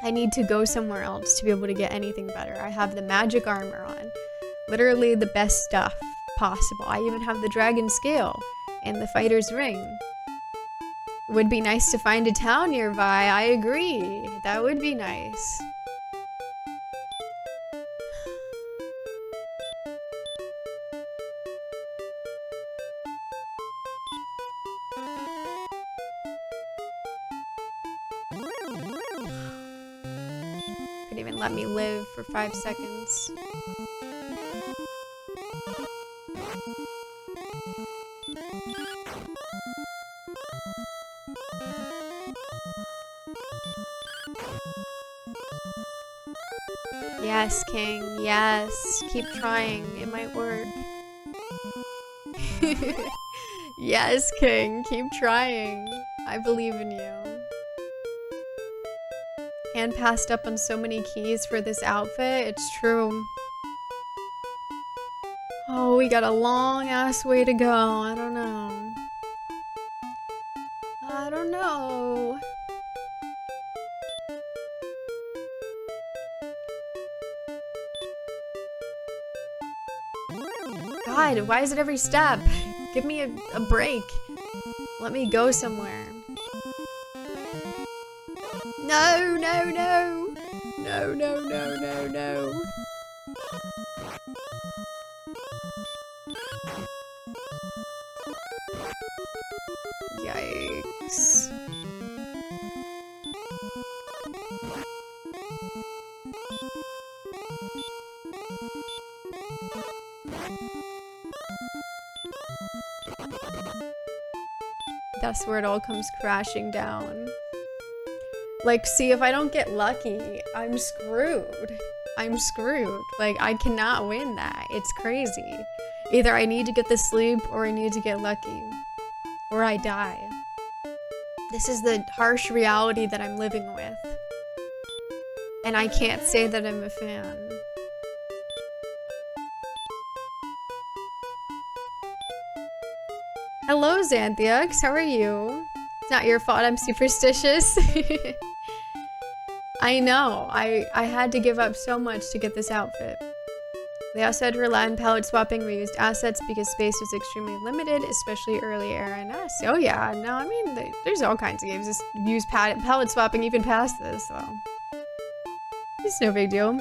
I need to go somewhere else to be able to get anything better. I have the magic armor on. Literally the best stuff possible. I even have the dragon scale and the fighter's ring. It would be nice to find a town nearby. I agree. That would be nice. Couldn't even let me live for 5 seconds. Yes, King. Yes. Keep trying. It might work. Yes, King. Keep trying. I believe in you. And passed up on so many keys for this outfit. It's true. Oh, we got a long ass way to go. I don't know. I don't know. God, why is it every step? Give me a break. Let me go somewhere. No, no, no. No, no, no, no, no. Yikes. That's where it all comes crashing down. Like, see, if I don't get lucky, I'm screwed. I'm screwed. Like, I cannot win that. It's crazy. Either I need to get the sleep or I need to get lucky. Or I die. This is the harsh reality that I'm living with. And I can't say that I'm a fan. Hello, Xanthiax. How are you? It's not your fault I'm superstitious. I know. I had to give up so much to get this outfit. They also had to rely on palette swapping reused assets because space was extremely limited, especially early era NS. Oh yeah, no, I mean, there's all kinds of games that use palette swapping even past this, so. It's no big deal.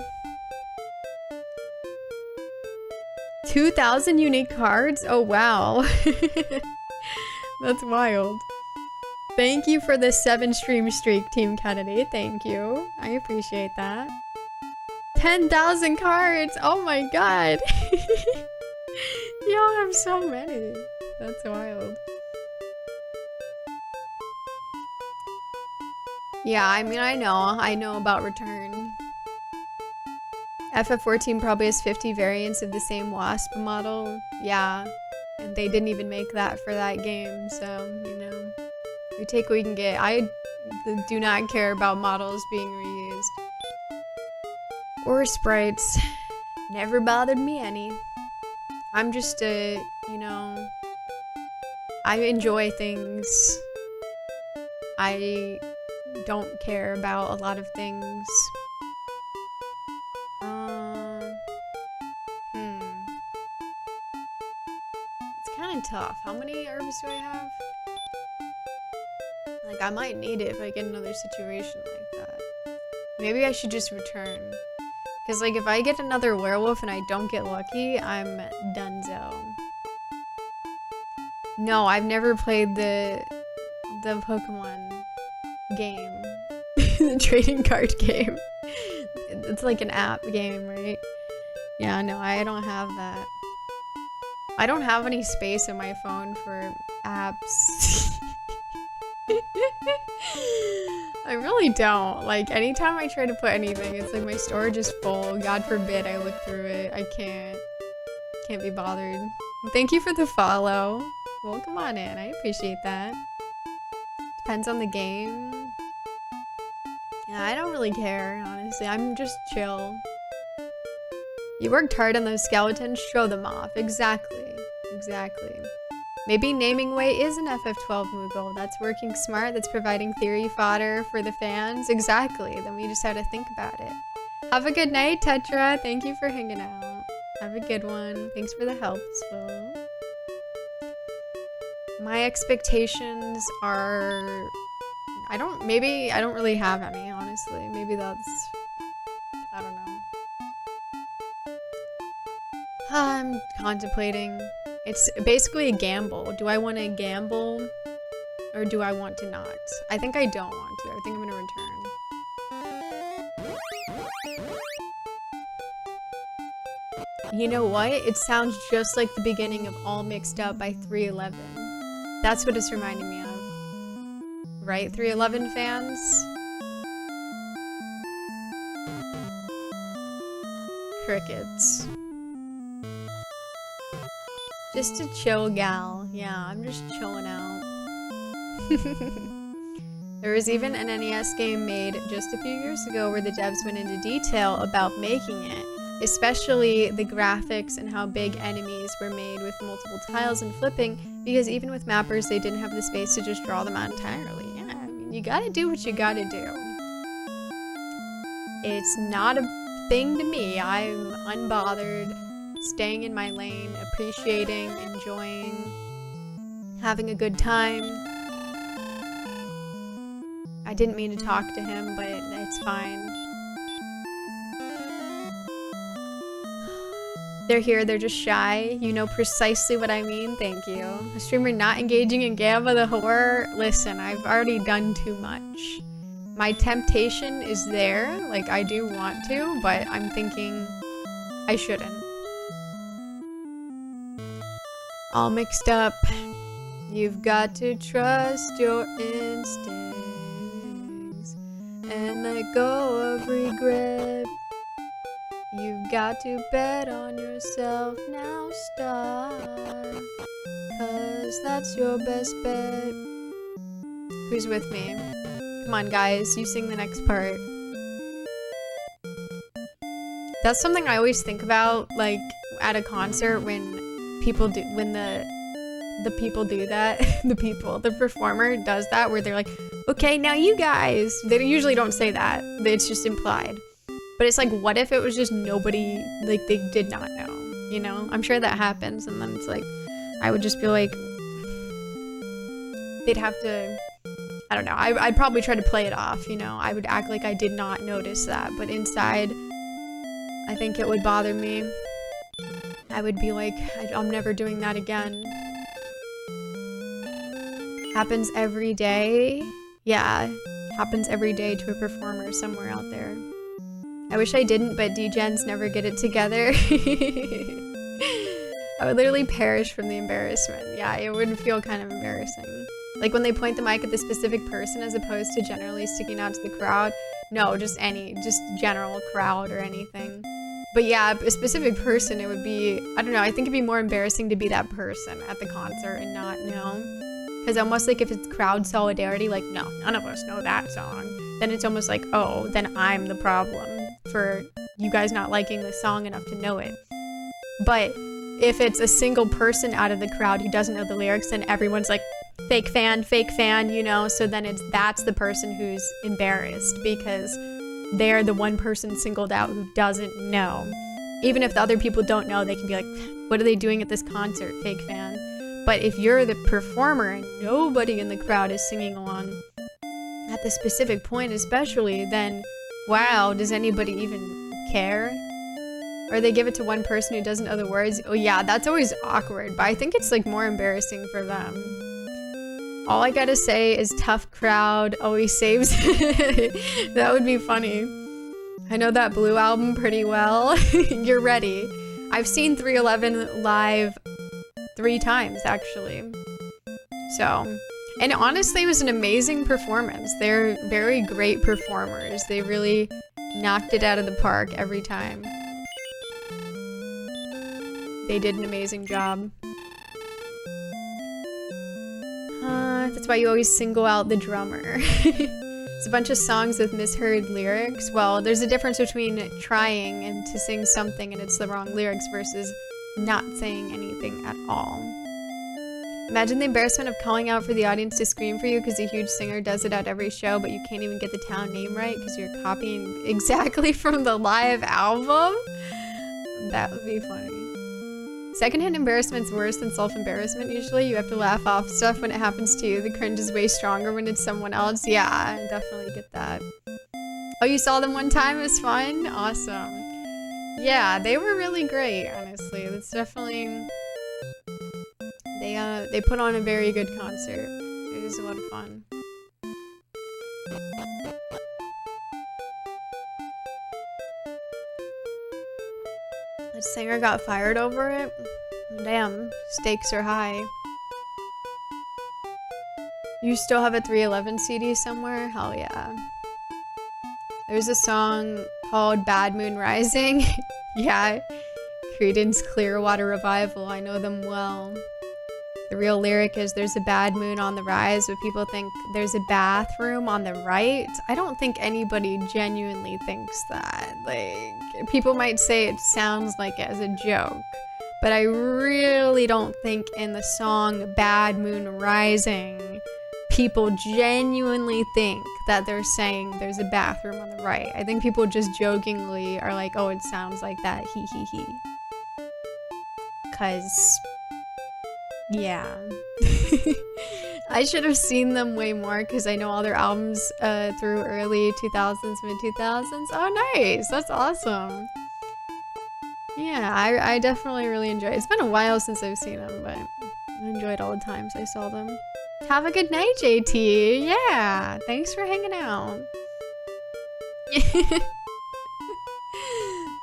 2,000 unique cards? Oh wow. That's wild. Thank you for the 7-stream streak, Team Kennedy. Thank you. I appreciate that. 10,000 cards! Oh my god! Y'all have so many. That's wild. Yeah, I mean, I know about Return. FF14 probably has 50 variants of the same Wasp model. Yeah, and they didn't even make that for that game, so, you know. We take what we can get. I do not care about models being reused. Or sprites. Never bothered me any. I'm just you know, I enjoy things. I don't care about a lot of things. It's kind of tough. How many herbs do I have? Like, I might need it if I get another situation like that. Maybe I should just return. Because, like, if I get another werewolf and I don't get lucky, I'm donezo. No, I've never played the Pokemon game. The trading card game. It's like an app game, right? Yeah, no, I don't have that. I don't have any space in my phone for apps. I really don't. Like, anytime I try to put anything, it's like my storage is full. God forbid I look through it. I can't be bothered. Thank you for the follow. Well, come on in. I appreciate that. Depends on the game. Yeah, I don't really care, honestly. I'm just chill. You worked hard on those skeletons. Show them off. Exactly. Exactly. Maybe naming way is an FF12 Moogle. That's working smart. That's providing theory fodder for the fans. Exactly. Then we just have to think about it. Have a good night, Tetra. Thank you for hanging out. Have a good one. Thanks for the help as well. My expectations are... maybe I don't really have any, honestly. Maybe that's... I don't know. I'm contemplating. It's basically a gamble. Do I want to gamble or do I want to not? I think I don't want to. I think I'm going to return. You know what? It sounds just like the beginning of All Mixed Up by 311. That's what it's reminding me of. Right, 311 fans? Crickets. Just a chill gal. Yeah, I'm just chilling out. There was even an NES game made just a few years ago where the devs went into detail about making it, especially the graphics and how big enemies were made with multiple tiles and flipping, because even with mappers, they didn't have the space to just draw them out entirely. Yeah, I mean, you gotta do what you gotta do. It's not a thing to me. I'm unbothered, staying in my lane, appreciating, enjoying, having a good time. I didn't mean to talk to him, but it's fine. They're here, they're just shy. You know precisely what I mean, thank you. A streamer not engaging in Gamma the horror? Listen, I've already done too much. My temptation is there, like I do want to, but I'm thinking I shouldn't. All mixed up. You've got to trust your instincts and let go of regret. You've got to bet on yourself, now start, 'cause that's your best bet. Who's with me? Come on guys, you sing the next part. That's something I always think about, like, at a concert when people do, when the people do that. The performer does that, where they're like, okay, now you guys. They usually don't say that. It's just implied. But it's like, what if it was just nobody, like, they did not know, you know? I'm sure that happens, and then it's like, I would just be like, they'd have to, I don't know, I'd probably try to play it off, you know? I would act like I did not notice that, but inside, I think it would bother me. I would be like, I'm never doing that again. Happens every day. Yeah, happens every day to a performer somewhere out there. I wish I didn't, but D-gens never get it together. I would literally perish from the embarrassment. Yeah, it would feel kind of embarrassing. Like when they point the mic at the specific person as opposed to generally sticking out to the crowd. No, just general crowd or anything. But yeah, a specific person, it would be, I don't know, I think it'd be more embarrassing to be that person at the concert and not know. Because almost like if it's crowd solidarity, like, no, none of us know that song. Then it's almost like, oh, then I'm the problem for you guys not liking the song enough to know it. But if it's a single person out of the crowd who doesn't know the lyrics, then everyone's like, fake fan, you know? So then that's the person who's embarrassed because they're the one person singled out who doesn't know. Even if the other people don't know, they can be like, what are they doing at this concert, fake fan? But if you're the performer and nobody in the crowd is singing along at the specific point especially, then wow, does anybody even care? Or they give it to one person who doesn't know the words. Oh yeah, that's always awkward, but I think it's like more embarrassing for them. All I gotta say is tough crowd always saves. That would be funny. I know that Blue album pretty well. You're ready. I've seen 311 live 3 times actually. So, and honestly it was an amazing performance. They're very great performers. They really knocked it out of the park every time. They did an amazing job. That's why you always single out the drummer. It's a bunch of songs with misheard lyrics. Well, there's a difference between trying and to sing something and it's the wrong lyrics versus not saying anything at all. Imagine the embarrassment of calling out for the audience to scream for you because a huge singer does it at every show, but you can't even get the town name right because you're copying exactly from the live album. That would be funny. Secondhand embarrassment's worse than self-embarrassment usually. You have to laugh off stuff when it happens to you. The cringe is way stronger when it's someone else. Yeah, I definitely get that. Oh, you saw them one time? It was fun? Awesome. Yeah, they were really great, honestly. It's definitely... They put on a very good concert. It was a lot of fun. That singer got fired over it? Damn, stakes are high. You still have a 311 CD somewhere? Hell yeah. There's a song called Bad Moon Rising. Yeah. Creedence Clearwater Revival. I know them well. The real lyric is there's a bad moon on the rise, but people think there's a bathroom on the right. I don't think anybody genuinely thinks that. Like, people might say it sounds like it as a joke, but I really don't think in the song Bad Moon Rising, people genuinely think that they're saying there's a bathroom on the right. I think people just jokingly are like, oh, it sounds like that, hee hee hee. 'Cause yeah. I should have seen them way more because I know all their albums through early 2000s, mid 2000s. Oh, nice. That's awesome. Yeah, I definitely really enjoy it. It's been a while since I've seen them, but I enjoyed all the times I saw them. Have a good night, JT. Yeah, thanks for hanging out.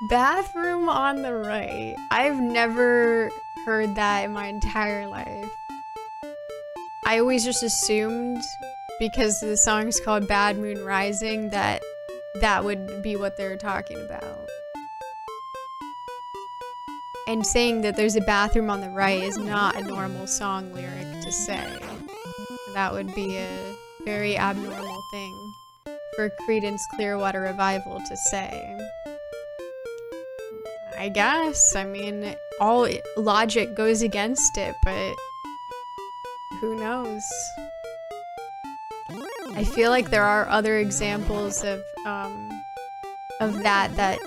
Bathroom on the right. I've never heard that in my entire life. I always just assumed, because the song's called Bad Moon Rising, that that would be what they were talking about. And saying that there's a bathroom on the right is not a normal song lyric to say. That would be a very abnormal thing for Creedence Clearwater Revival to say. I guess. I mean, all logic goes against it, but who knows? I feel like there are other examples of that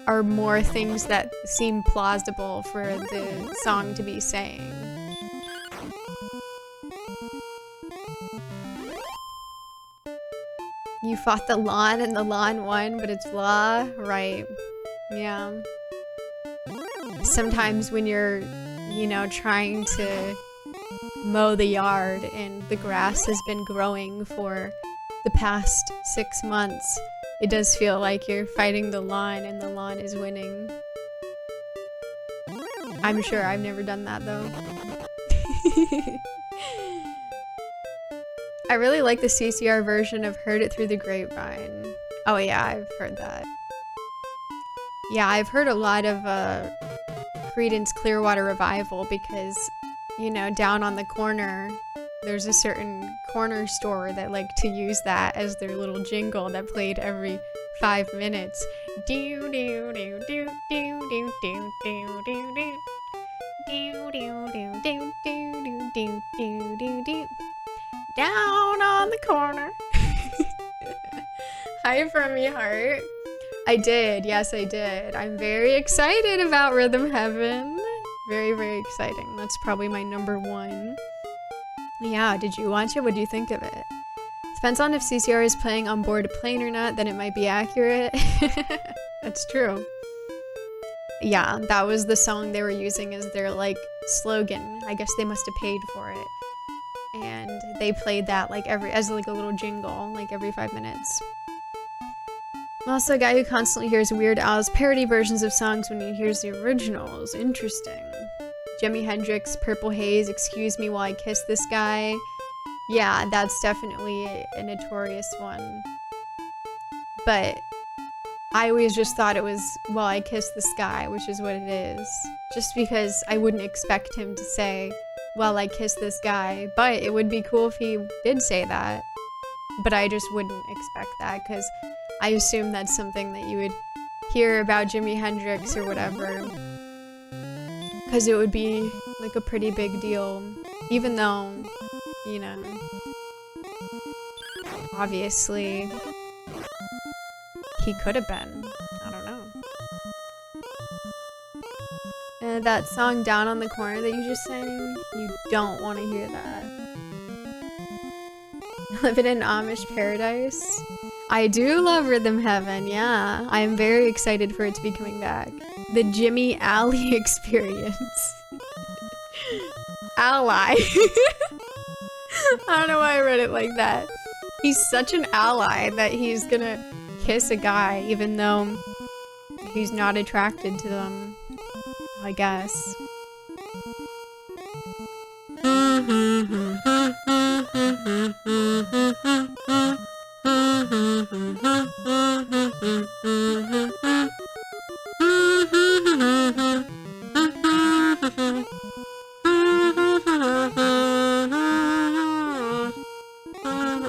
are more things that seem plausible for the song to be saying. You fought the lawn and the lawn won, but it's blah, right? Yeah. Sometimes when you're, you know, trying to mow the yard and the grass has been growing for the past 6 months, it does feel like you're fighting the lawn and the lawn is winning. I'm sure I've never done that though. I really like the CCR version of Heard It Through the Grapevine. Oh yeah, I've heard that. Yeah, I've heard a lot of Creedence Clearwater Revival because, you know, down on the corner, there's a certain corner store that like to use that as their little jingle that played every 5 minutes. Do do do do do do do do do do. Do do do do do do do do do. Down on the corner. Hi from your heart. I did, yes I did. I'm very excited about Rhythm Heaven. Very, very exciting. That's probably my #1. Yeah, did you watch it? What do you think of it? Depends on if CCR is playing on board a plane or not, then it might be accurate. That's true. Yeah, that was the song they were using as their like slogan. I guess they must have paid for it. And they played that like as like a little jingle, like every 5 minutes. I'm also a guy who constantly hears Weird Al's parody versions of songs when he hears the originals. Interesting. Jimi Hendrix, Purple Haze, Excuse Me While I Kiss This Guy. Yeah, that's definitely a notorious one. But I always just thought it was While I Kiss the Sky, which is what it is. Just because I wouldn't expect him to say While I Kiss This Guy. But it would be cool if he did say that. But I just wouldn't expect that because I assume that's something that you would hear about Jimi Hendrix or whatever. Because it would be like a pretty big deal. Even though, you know, obviously he could have been. I don't know. And that song Down on the Corner that you just sang, you don't want to hear that. Living in Amish paradise. I do love Rhythm Heaven, yeah. I am very excited for it to be coming back. The Jimmy Alley experience. Ally. I don't know why I read it like that. He's such an ally that he's gonna kiss a guy even though he's not attracted to them, I guess.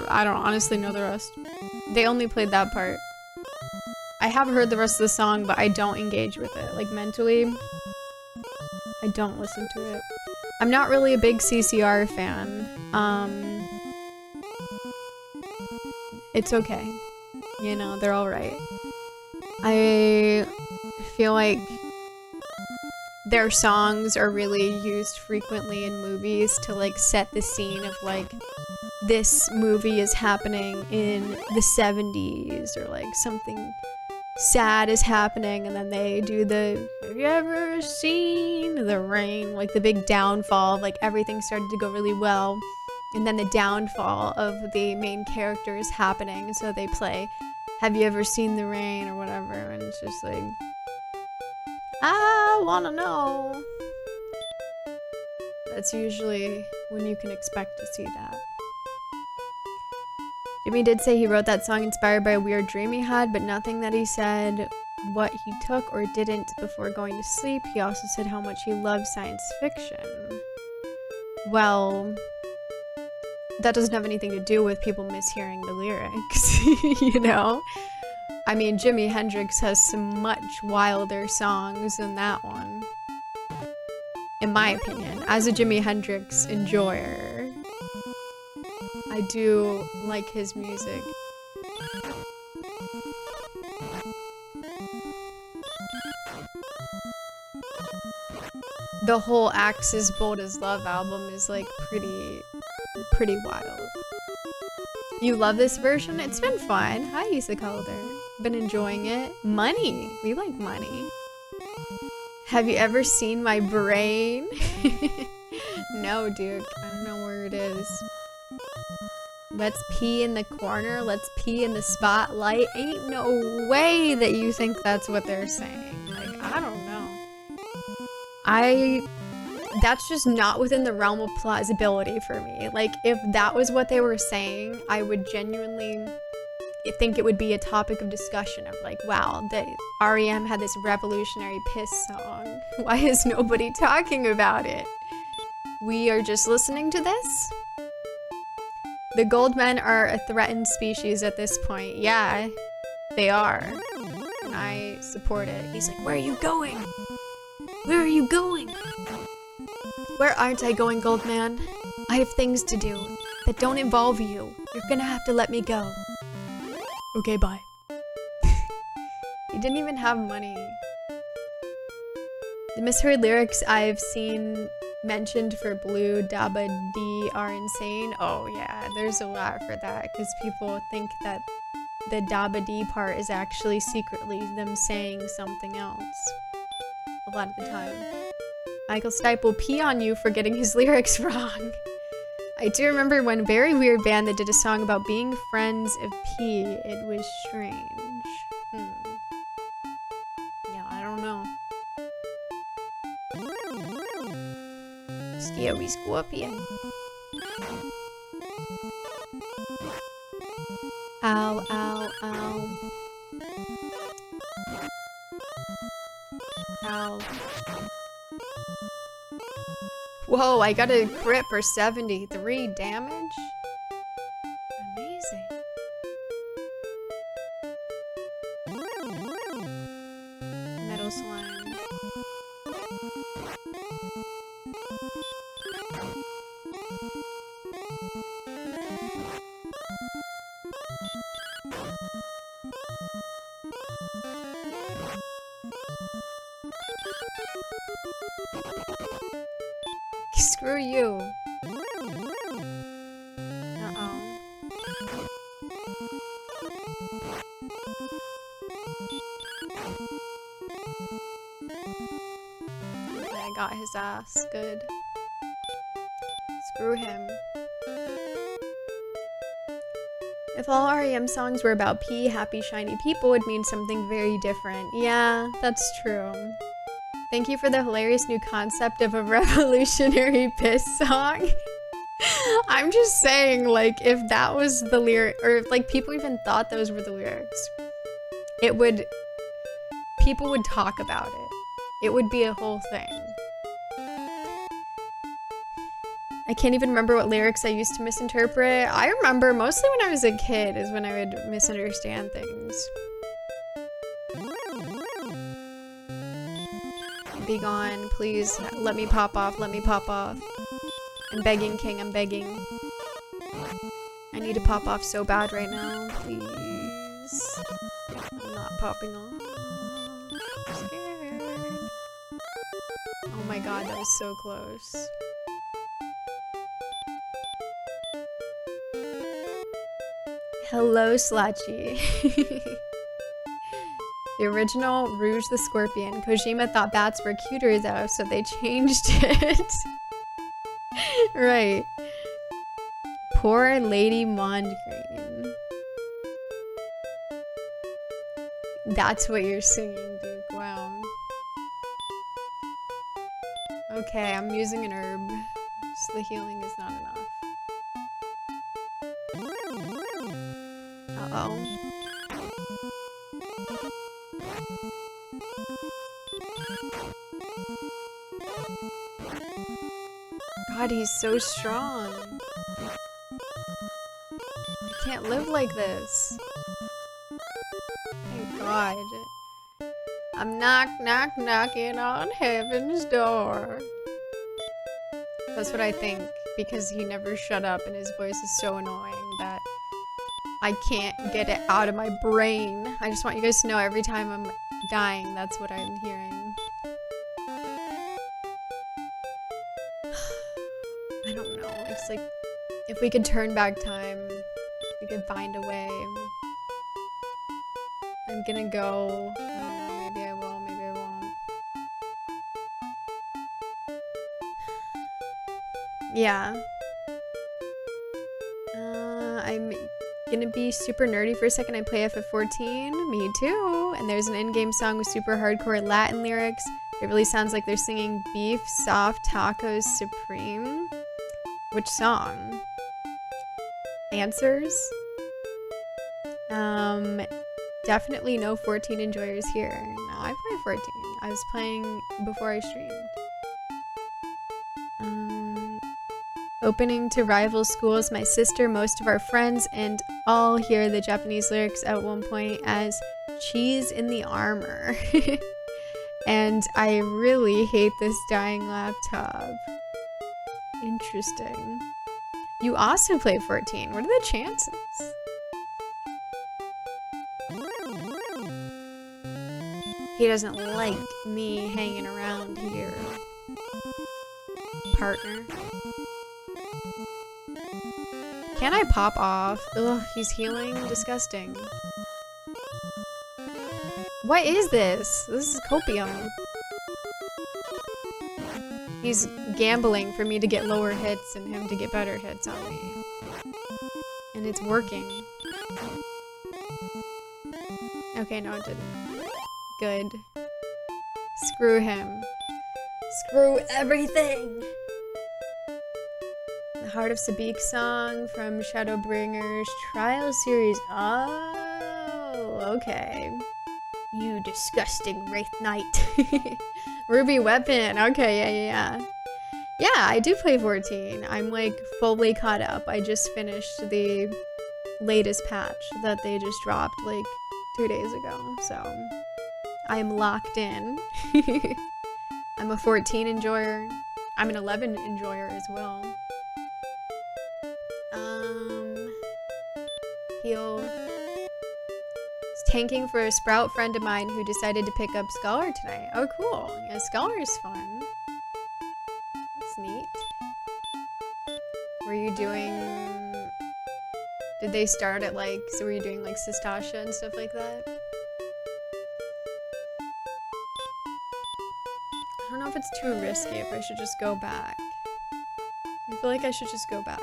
I don't honestly know the rest. They only played that part. I have heard the rest of the song, but I don't engage with it. Like, mentally, I don't listen to it. I'm not really a big CCR fan. It's okay. You know, they're alright. I feel like their songs are really used frequently in movies to, like, set the scene of, like, this movie is happening in the 70s, or, like, something sad is happening, and then they do the "have you ever seen the rain," like the big downfall, like everything started to go really well, and then the downfall of the main character is happening, so they play "have you ever seen the rain," or whatever, and it's just like, I wanna know. That's usually when you can expect to see that. Jimmy did say he wrote that song inspired by a weird dream he had, but nothing that he said what he took or didn't before going to sleep. He also said how much he loved science fiction. Well, that doesn't have anything to do with people mishearing the lyrics, you know? I mean, Jimi Hendrix has some much wilder songs than that one. In my opinion, as a Jimi Hendrix enjoyer, I do like his music. The whole Axis Bold as Love album is like pretty wild. You love this version? It's been fun. Hi, Issa Calder. Been enjoying it. Money. We like money. Have you ever seen my brain? No, dude. I don't know where it is. Let's pee in the corner. Let's pee in the spotlight. Ain't no way that you think that's what they're saying. Like, I don't know. That's just not within the realm of plausibility for me. Like, if that was what they were saying, I would genuinely think it would be a topic of discussion of like, wow, the REM had this revolutionary piss song. Why is nobody talking about it? We are just listening to this? The Goldmen are a threatened species at this point. Yeah, they are. And I support it. He's like, where are you going? Where are you going? Where aren't I going, Goldman? I have things to do that don't involve you. You're gonna have to let me go. Okay, bye. He didn't even have money. The misheard lyrics I've seen mentioned for Blue Dabba D are insane. Oh yeah, there's a lot for that because people think that the Dabba D part is actually secretly them saying something else. A lot of the time. Michael Stipe will pee on you for getting his lyrics wrong. I do remember one very weird band that did a song about being friends of P. It was strange. Yeah, I don't know. Scary scorpion. Ow, ow, ow. Ow. Whoa, I got a crit for 73 damage? Amazing. Metal slime. Screw you. Uh-oh. Okay, I got his ass. Good. Screw him. If all REM songs were about pee, happy, shiny people would mean something very different. Yeah, that's true. Thank you for the hilarious new concept of a revolutionary piss song. I'm just saying, like, if that was the lyric, or if, like, people even thought those were the lyrics, it would, people would talk about it. It would be a whole thing. I can't even remember what lyrics I used to misinterpret. I remember mostly when I was a kid is when I would misunderstand things. Be gone, please. Let me pop off, let me pop off. I'm begging, King, I'm begging. I need to pop off so bad right now, please. I'm not popping off. I'm scared. Oh my god, that was so close. Hello, Slachi. The original Rouge the Scorpion. Kojima thought bats were cuter though, so they changed it. Right. Poor Lady Mondgreen. That's what you're singing, Duke. Wow. Okay, I'm using an herb. Just the healing is not enough. Uh-oh. God, he's so strong. I can't live like this. Thank God. I'm knocking on heaven's door. That's what I think, because he never shut up and his voice is so annoying that I can't get it out of my brain. I just want you guys to know every time I'm dying, that's what I'm hearing. I don't know. It's like, if we could turn back time, we could find a way. I'm gonna go. Maybe I will, maybe I won't. Yeah. I'm gonna be super nerdy for a second. I play FF14. Me too. And there's an in-game song with super hardcore Latin lyrics. It really sounds like they're singing Beef Soft Tacos Supreme. Which song? Answers? Definitely no 14 enjoyers here. No, I play 14. I was playing before I streamed. Opening to rival schools, my sister, most of our friends, and all hear the Japanese lyrics at one point as cheese in the armor. And I really hate this dying laptop. Interesting. You also play 14. What are the chances? He doesn't like me hanging around here. Partner. Can I pop off? Ugh, he's healing. Disgusting. What is this? This is copium. He's gambling for me to get lower hits and him to get better hits on me. And it's working. Okay, no it didn't. Good. Screw him. Screw everything! The Heart of Sabik song from Shadowbringers Trial Series. Oh, okay. You disgusting Wraith Knight. Ruby Weapon. Okay, yeah. Yeah, I do play 14. I'm like fully caught up. I just finished the latest patch that they just dropped like 2 days ago. So I am locked in. I'm a 14 enjoyer. I'm an 11 enjoyer as well. Heal. Tanking for a Sprout friend of mine who decided to pick up Scholar tonight. Oh, cool. Yeah, Scholar is fun. That's neat. Were you doing... Did they start at like... So were you doing like Sistasha and stuff like that? I don't know if it's too risky, if I should just go back. I feel like I should just go back.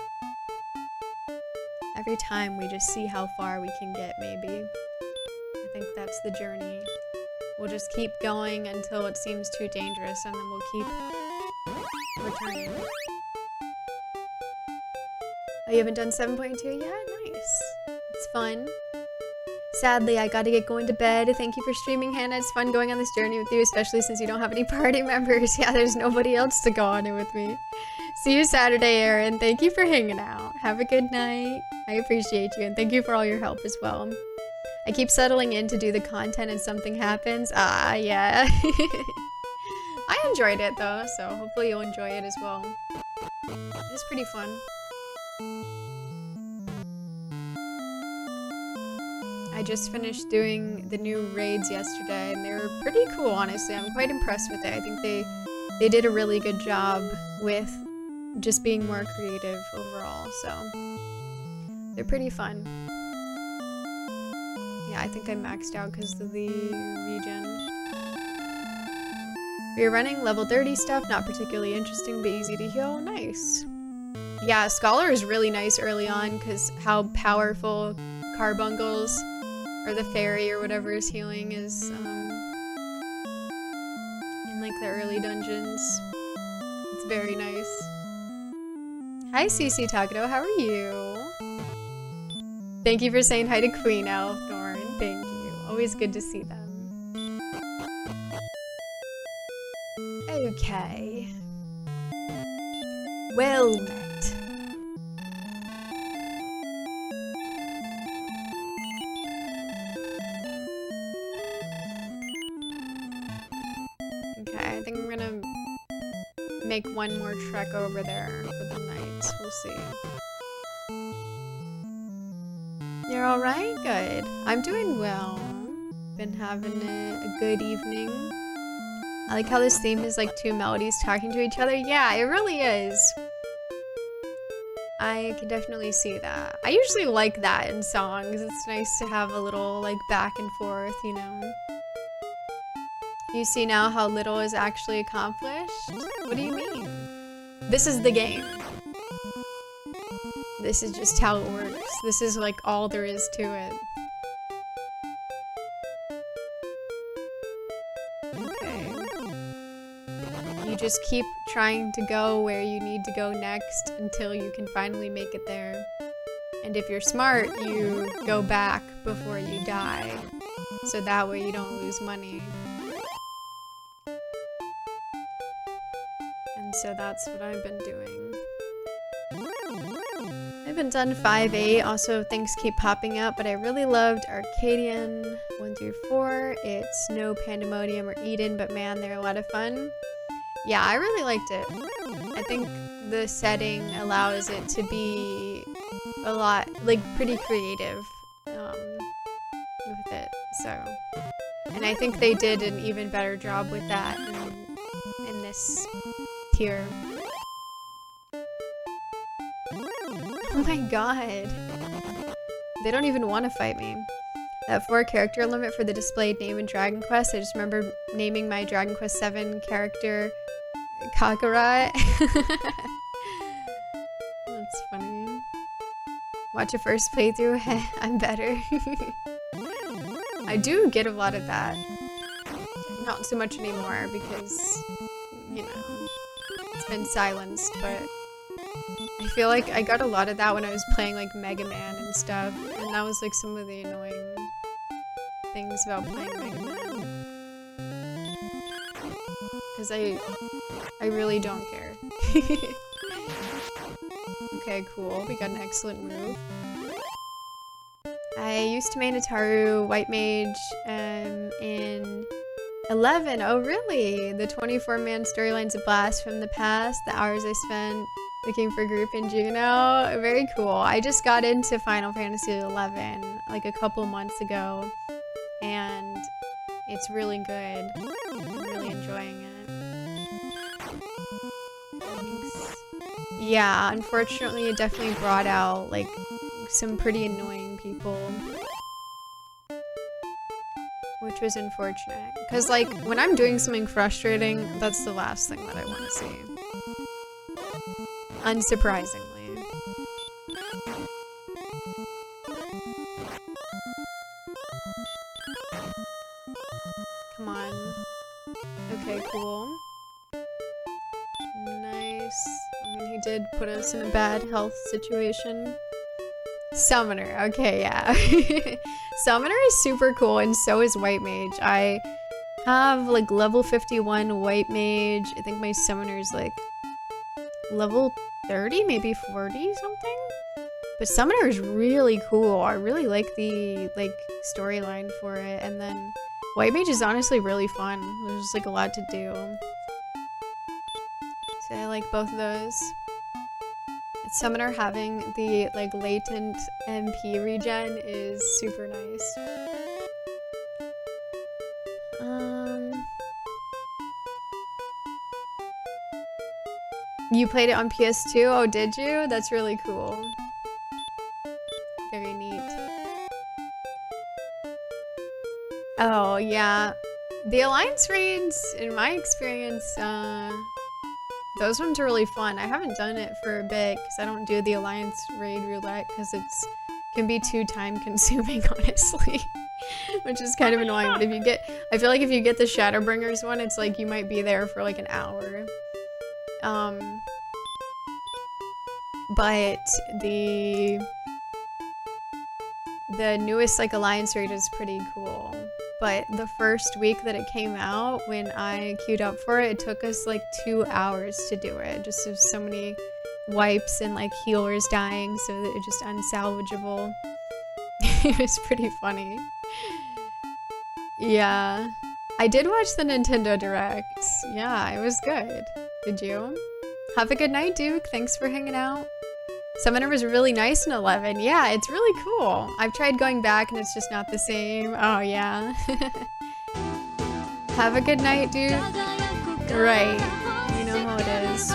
Every time we just see how far we can get, maybe. I think that's the journey. We'll just keep going until it seems too dangerous, and then we'll keep returning. Oh, you haven't done 7.2 yet? Nice. It's fun. Sadly, I gotta get going to bed. Thank you for streaming, Hannah. It's fun going on this journey with you, especially since you don't have any party members. Yeah, there's nobody else to go on it with me. See you Saturday, Aaron. Thank you for hanging out. Have a good night. I appreciate you, and thank you for all your help as well. I keep settling in to do the content and something happens. Ah, yeah. I enjoyed it though, so hopefully you'll enjoy it as well. It was pretty fun. I just finished doing the new raids yesterday, and they were pretty cool, honestly. I'm quite impressed with it. I think they did a really good job with just being more creative overall, so they're pretty fun. Yeah, I think I maxed out because of the regen. We're running level 30 stuff, not particularly interesting, but easy to heal. Nice. Yeah, Scholar is really nice early on because how powerful Carbuncles or the fairy or whatever is healing is in like the early dungeons. It's very nice. Hi CC Takado, how are you? Thank you for saying hi to Queen Elf, Norn. Thank you. Always good to see them. Okay. Well met. Okay, I think I'm gonna make one more trek over there for the night. We'll see. You're alright? Good. I'm doing well. Been having a good evening. I like how this theme is like two melodies talking to each other. Yeah, it really is. I can definitely see that. I usually like that in songs. It's nice to have a little like back and forth, you know. You see now how little is actually accomplished? What do you mean? This is the game. This is just how it works. This is like all there is to it. Okay. You just keep trying to go where you need to go next until you can finally make it there. And if you're smart, you go back before you die. So that way you don't lose money. And so that's what I've been doing. I haven't done 5-8, also things keep popping up, but I really loved Arcadian 1 through 4. It's no Pandemonium or Eden, but man, they're a lot of fun. Yeah, I really liked it. I think the setting allows it to be a lot, like, pretty creative with it, so. And I think they did an even better job with that in this tier. Oh my god. They don't even want to fight me. That 4-character limit for the displayed name in Dragon Quest, I just remember naming my Dragon Quest 7 character Kakarot. That's funny. Watch a first playthrough, I'm better. I do get a lot of that. Not so much anymore because, you know, it's been silenced, but I feel like I got a lot of that when I was playing like Mega Man and stuff, and that was like some of the annoying things about playing Mega Man. Because I really don't care. Okay, cool. We got an excellent move. I used to main Ataru White Mage in 11. Oh, really? The 24-man storyline's a blast from the past. The hours I spent looking for group in Juno. Very cool. I just got into Final Fantasy 11 like a couple months ago, and it's really good. I'm really enjoying it. Thanks. Yeah, unfortunately it definitely brought out like some pretty annoying people, which was unfortunate. Because like when I'm doing something frustrating, that's the last thing that I want to see. Unsurprisingly. Come on. Okay, cool. Nice. I mean, he did put us in a bad health situation. Summoner. Okay, yeah. Summoner is super cool, and so is White Mage. I have like level 51 White Mage. I think my Summoner's like level 30, maybe 40 something. But Summoner is really cool. I really like the storyline for it. And then White Mage is honestly really fun. There's just like a lot to do. So I like both of those. Summoner having the like latent MP regen is super nice. You played it on PS2? Oh, did you? That's really cool. Very neat. Oh, yeah. The Alliance raids, in my experience, those ones are really fun. I haven't done it for a bit because I don't do the Alliance raid roulette because it's can be too time consuming, honestly. Which is kind of annoying. But if you get, I feel like if you get the Shadowbringers one, it's like you might be there for like an hour. But the newest like Alliance raid is pretty cool. But the first week that it came out, when I queued up for it, it took us like 2 hours to do it. Just there's so many wipes and like healers dying, so that it's just unsalvageable. It was pretty funny. Yeah. I did watch the Nintendo Direct. Yeah, it was good. Did you? Have a good night, Duke. Thanks for hanging out. Summoner was really nice in 11. Yeah, it's really cool. I've tried going back and it's just not the same. Oh, yeah. Have a good night, dude. Right. You know how it is.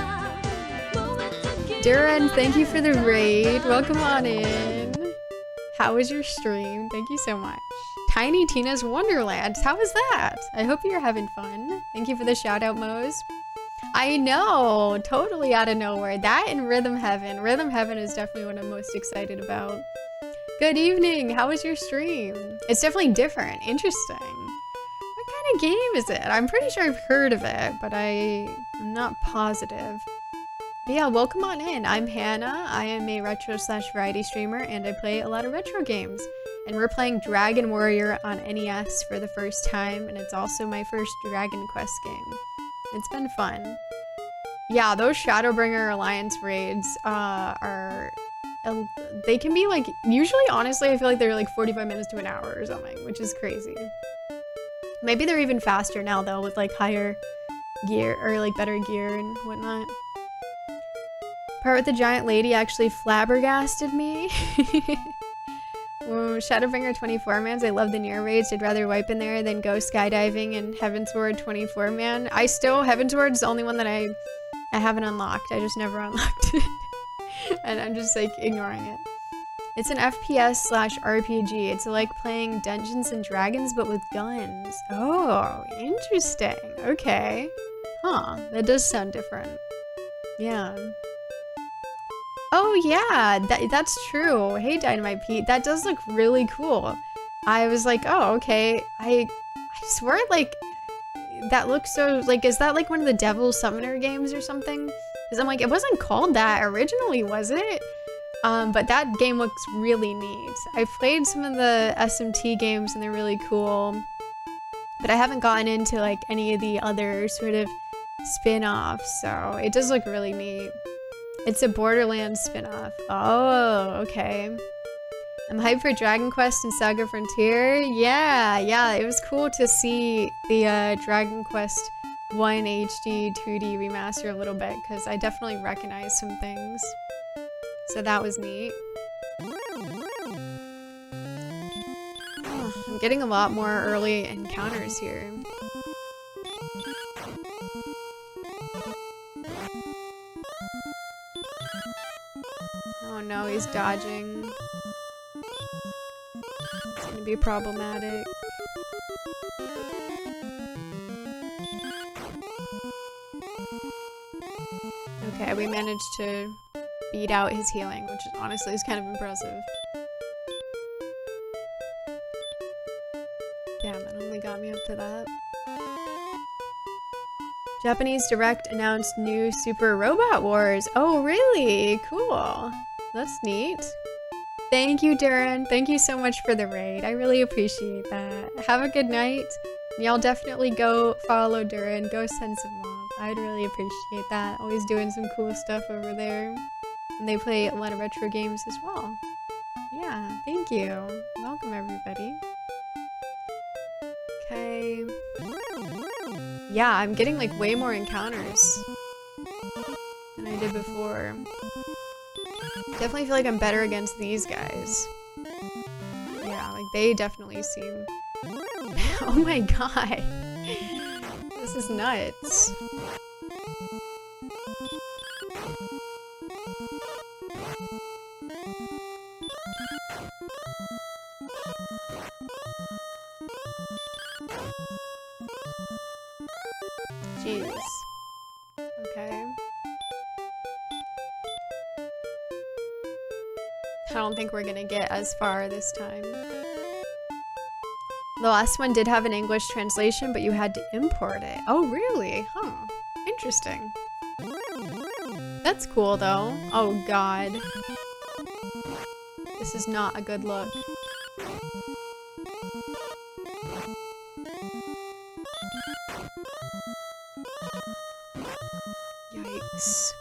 Duran, thank you for the raid. Welcome on in. How was your stream? Thank you so much. Tiny Tina's Wonderland. How was that? I hope you're having fun. Thank you for the shout out, Mose. I know, totally out of nowhere. That and Rhythm Heaven. Rhythm Heaven is definitely what I'm most excited about. Good evening. How was your stream? It's definitely different. Interesting. What kind of game is it? I'm pretty sure I've heard of it, but I'm not positive. But yeah, welcome on in. I'm Hannah. I am a retro/variety streamer, and I play a lot of retro games. And we're playing Dragon Warrior on NES for the first time, and it's also my first Dragon Quest game. It's been fun. Yeah, those Shadowbringer Alliance raids they can be like, usually honestly I feel like they're like 45 minutes to an hour or something, which is crazy. Maybe they're even faster now though with like higher gear or like better gear and whatnot. Part with the giant lady actually flabbergasted me. Shadowbringer 24-mans, I love the near raids. I'd rather wipe in there than go skydiving and Heavensward 24-man. Heavensward's the only one that I haven't unlocked. I just never unlocked it. And I'm just like ignoring it. It's an FPS/RPG. It's like playing Dungeons and Dragons but with guns. Oh, interesting. Okay. Huh, that does sound different. Yeah. Oh yeah, that's true. Hey Dynamite Pete, that does look really cool. I was like, oh okay. I swear like that looks so like, is that like one of the Devil Summoner games or something? Because I'm like, it wasn't called that originally, was it? But that game looks really neat. I've played some of the SMT games and they're really cool, but I haven't gotten into like any of the other sort of spin-offs, so it does look really neat. It's a Borderlands spin-off. Oh, okay. I'm hyped for Dragon Quest and Saga Frontier. Yeah, it was cool to see the Dragon Quest 1 HD 2D remaster a little bit, because I definitely recognize some things. So that was neat. Oh, I'm getting a lot more early encounters here. Oh no, he's dodging. It's gonna be problematic. Okay, we managed to beat out his healing, which honestly is kind of impressive. Damn, it only got me up to that. Japanese Direct announced new Super Robot Wars. Oh, really? Cool. That's neat. Thank you, Duran. Thank you so much for the raid. I really appreciate that. Have a good night. Y'all definitely go follow Duran. Go send some love. I'd really appreciate that. Always doing some cool stuff over there. And they play a lot of retro games as well. Yeah, thank you. Welcome, everybody. Okay. Yeah, I'm getting like way more encounters than I did before. Definitely feel like I'm better against these guys. Yeah, like they definitely seem... Oh my god. This is nuts. Jeez. Okay. I don't think we're gonna get as far this time. The last one did have an English translation, but you had to import it. Oh, really? Huh. Interesting. That's cool, though. Oh, God. This is not a good look. Yikes.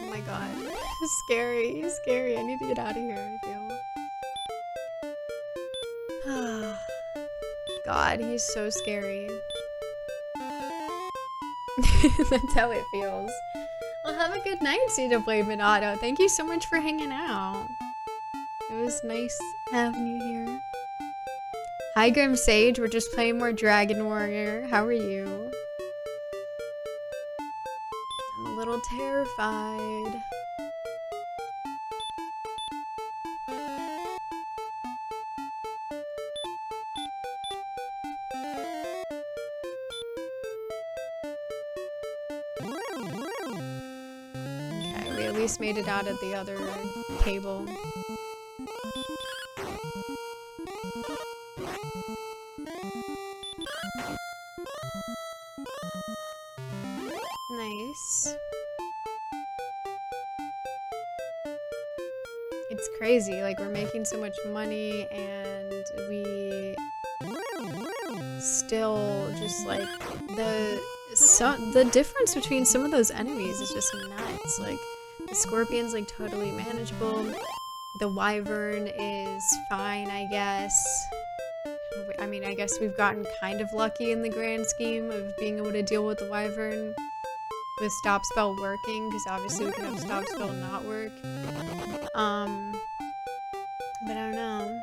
Oh my god. Scary, scary. I need to get out of here, I feel. God, he's so scary. That's how it feels. Well, have a good night, CW Minato. Thank you so much for hanging out. It was nice having you here. Hi, Grim Sage. We're just playing more Dragon Warrior. How are you? I'm a little terrified. Okay, we at least made it out of the other table. Nice. It's crazy, like we're making so much money and we still just like the difference between some of those enemies is just nuts. Like the scorpion's like totally manageable. The wyvern is fine, I guess. I mean, I guess we've gotten kind of lucky in the grand scheme of being able to deal with the wyvern with stop spell working, because obviously we can have stop spell not work. But I don't know.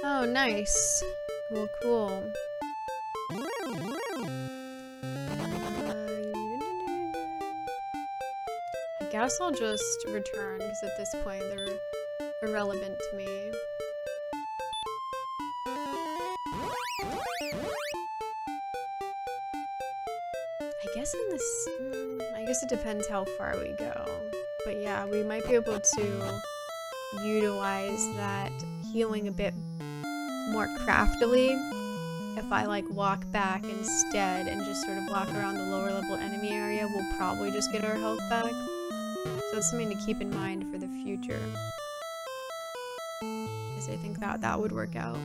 Oh, nice. Cool, cool. I guess I'll just return, because at this point they're irrelevant to me. I guess it depends how far we go. But yeah, we might be able to utilize that healing a bit more craftily if I like walk back instead and just sort of walk around the lower level enemy area. We'll probably just get our health back. So it's something to keep in mind for the future, because I think that would work out.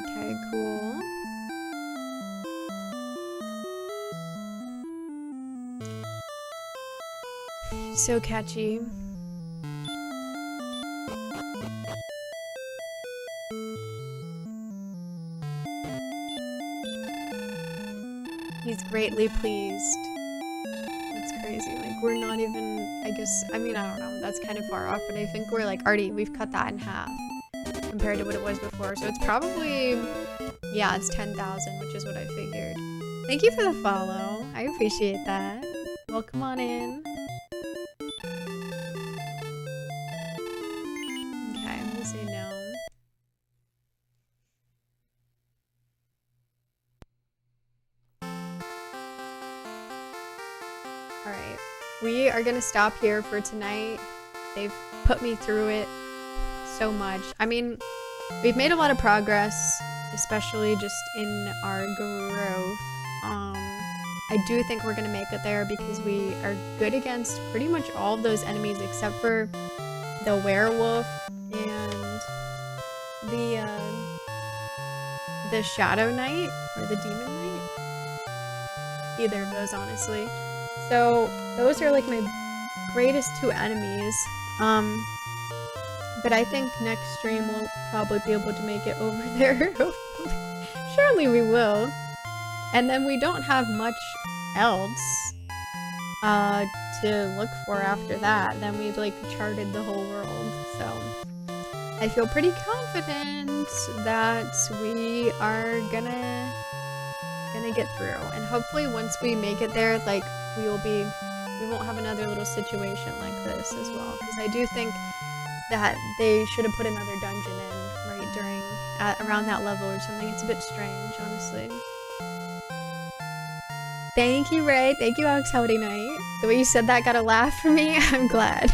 Okay, cool. So catchy. He's greatly pleased. That's crazy. Like, we're not even, I guess, I mean, I don't know. That's kind of far off, but I think we're like we've cut that in half compared to what it was before. So it's probably, yeah, it's 10,000, which is what I figured. Thank you for the follow. I appreciate that. Welcome on in. Okay, I'm gonna say no. Alright, we are gonna stop here for tonight. They've put me through it so much. I mean, we've made a lot of progress, especially just in our growth. I I do think we're gonna make it there because we are good against pretty much all of those enemies except for the werewolf and the Shadow Knight or the Demon Knight. Either of those, honestly. So those are like my greatest two enemies. But I think next stream we'll probably be able to make it over there. Surely we will. And then we don't have much else to look for after that. Then we've like charted the whole world. So I feel pretty confident that we are gonna get through. And hopefully once we make it there, like we won't have another little situation like this as well. Because I do think that they should have put another dungeon in right around that level or something. It's a bit strange, honestly. Thank you, Ray. Thank you, Alex Holiday Night. The way you said that got a laugh for me. I'm glad.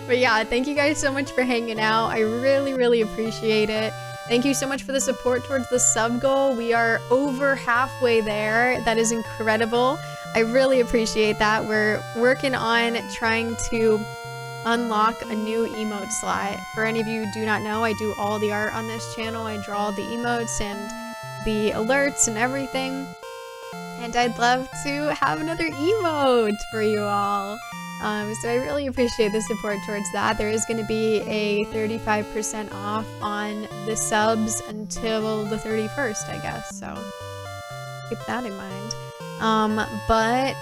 But yeah, thank you guys so much for hanging out. I really, really appreciate it. Thank you so much for the support towards the sub goal. We are over halfway there. That is incredible. I really appreciate that. We're working on trying to unlock a new emote slot. For any of you who do not know, I do all the art on this channel. I draw the emotes and the alerts and everything. And I'd love to have another emote for you all. So I really appreciate the support towards that. There is going to be a 35% off on the subs until the 31st, I guess. So keep that in mind. But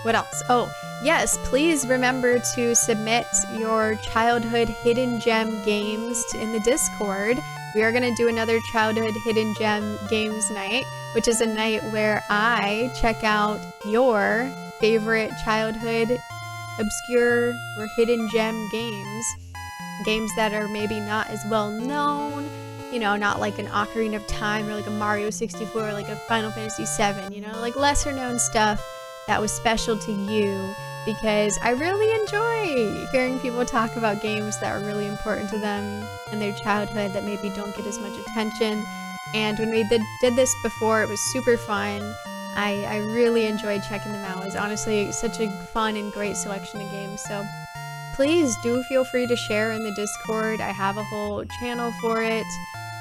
what else? Oh, yes, please remember to submit your childhood hidden gem games in the Discord. We are going to do another childhood hidden gem games night, which is a night where I check out your favorite childhood obscure or hidden gem games that are maybe not as well known, you know, not like an Ocarina of Time or like a Mario 64 or like a Final Fantasy 7, you know, like lesser known stuff that was special to you, because I really enjoy hearing people talk about games that are really important to them in their childhood that maybe don't get as much attention. And when we did this before, it was super fun. I really enjoyed checking them out. It was honestly such a fun and great selection of games. So please do feel free to share in the Discord. I have a whole channel for it.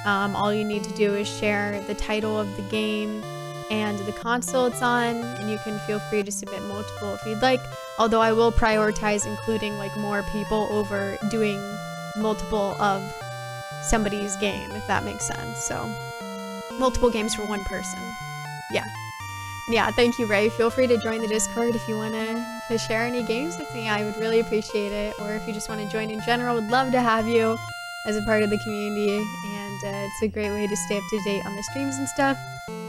All you need to do is share the title of the game and the console it's on, and you can feel free to submit multiple if you'd like. Although I will prioritize including like more people over doing multiple of somebody's game, if that makes sense. So multiple games for one person. Yeah, thank you, Ray. Feel free to join the Discord if you want to share any games with me. I would really appreciate it. Or if you just want to join in general, would love to have you as a part of the community. And it's a great way to stay up to date on the streams and stuff.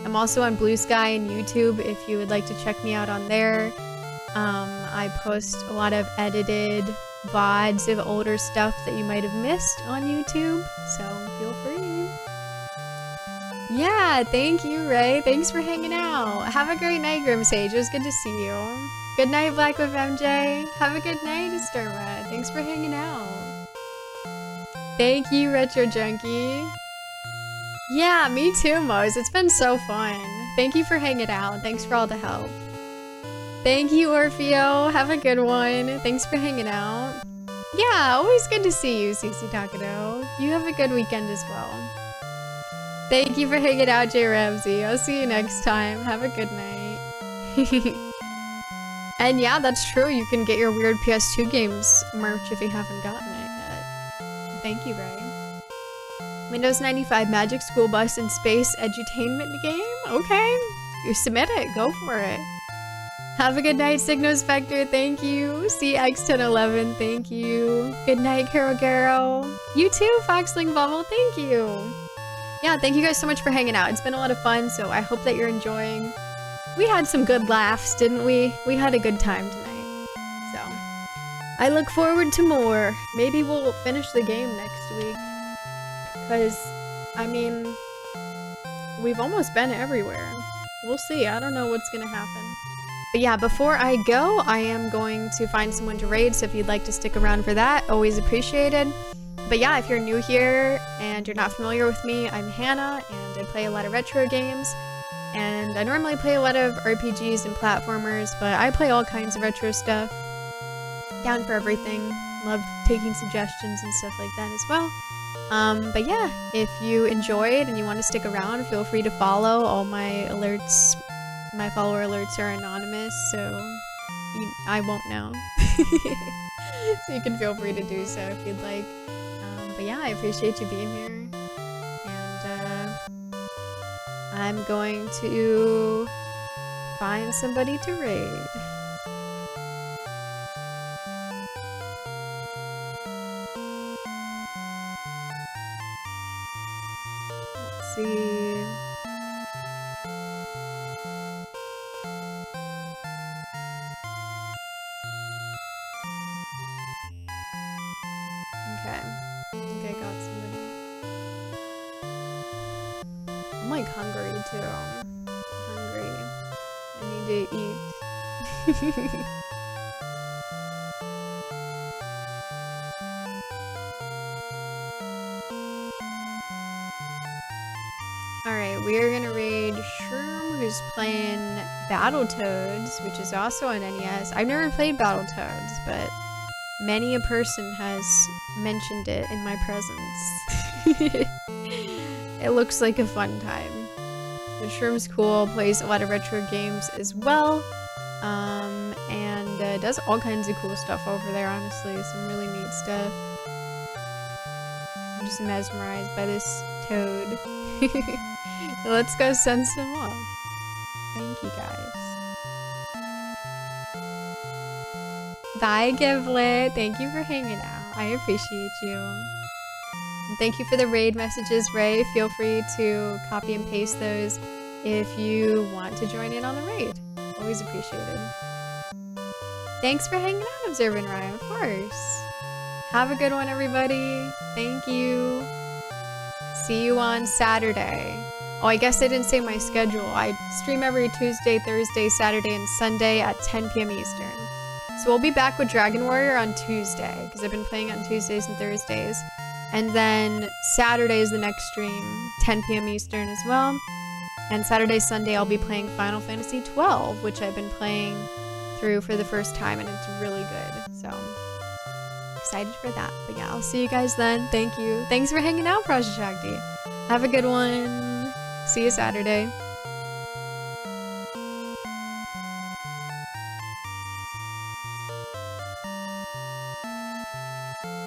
I'm also on Blue Sky and YouTube if you would like to check me out on there. I post a lot of edited VODs of older stuff that you might have missed on YouTube. So feel free. Yeah, thank you, Ray. Thanks for hanging out. Have a great night, Grimsage. It was good to see you. Good night, Black with MJ. Have a good night, Esterma. Thanks for hanging out. Thank you, Retro Junkie. Yeah, me too, Mose. It's been so fun. Thank you for hanging out. Thanks for all the help. Thank you, Orfeo. Have a good one. Thanks for hanging out. Yeah, always good to see you, CC Takado. You have a good weekend as well. Thank you for hanging out, Jay Ramsey. I'll see you next time. Have a good night. And yeah, that's true. You can get your weird PS2 games merch if you haven't gotten it yet. Thank you, Ray. Windows 95 Magic School Bus and Space Edutainment game? Okay. You submit it. Go for it. Have a good night, Signo Spectre. Thank you. CX1011. Thank you. Good night, Karogaro. You too, Foxling Bubble. Thank you. Yeah, thank you guys so much for hanging out. It's been a lot of fun, so I hope that you're enjoying. We had some good laughs, didn't we? We had a good time tonight. So, I look forward to more. Maybe we'll finish the game next week. Because, I mean, we've almost been everywhere. We'll see. I don't know what's gonna happen. But yeah, before I go, I am going to find someone to raid, so if you'd like to stick around for that, always appreciated. But yeah, if you're new here and you're not familiar with me, I'm Hannah, and I play a lot of retro games. And I normally play a lot of RPGs and platformers, but I play all kinds of retro stuff. Down for everything. Love taking suggestions and stuff like that as well. But yeah, if you enjoyed and you want to stick around, feel free to follow. All my alerts, my follower alerts are anonymous, so I won't know. So you can feel free to do so if you'd like. But yeah, I appreciate you being here. And I'm going to find somebody to raid. Let's see. Okay. I think I got somebody. I'm like hungry too. Hungry. I need to eat. Alright, we are gonna raid Shroom, who's playing Battletoads, which is also on NES. I've never played Battletoads, but many a person has mentioned it in my presence. It looks like a fun time. The Shroom's cool, plays a lot of retro games as well, and does all kinds of cool stuff over there, honestly. Some really neat stuff. I'm just mesmerized by this toad. Let's go send some love. Thank you guys. Bye, Giblet. Thank you for hanging out. I appreciate you. And thank you for the raid messages, Ray. Feel free to copy and paste those if you want to join in on the raid. Always appreciated. Thanks for hanging out, Observant Ryan, of course. Have a good one, everybody. Thank you. See you on Saturday. Oh, I guess I didn't say my schedule. I stream every Tuesday, Thursday, Saturday, and Sunday at 10 p.m. Eastern. So we'll be back with Dragon Warrior on Tuesday, because I've been playing on Tuesdays and Thursdays. And then Saturday is the next stream, 10 p.m. Eastern as well. And Saturday, Sunday, I'll be playing Final Fantasy XII, which I've been playing through for the first time, and it's really good. So, excited for that. But yeah, I'll see you guys then. Thank you. Thanks for hanging out, Prajashakti. Have a good one. See you Saturday.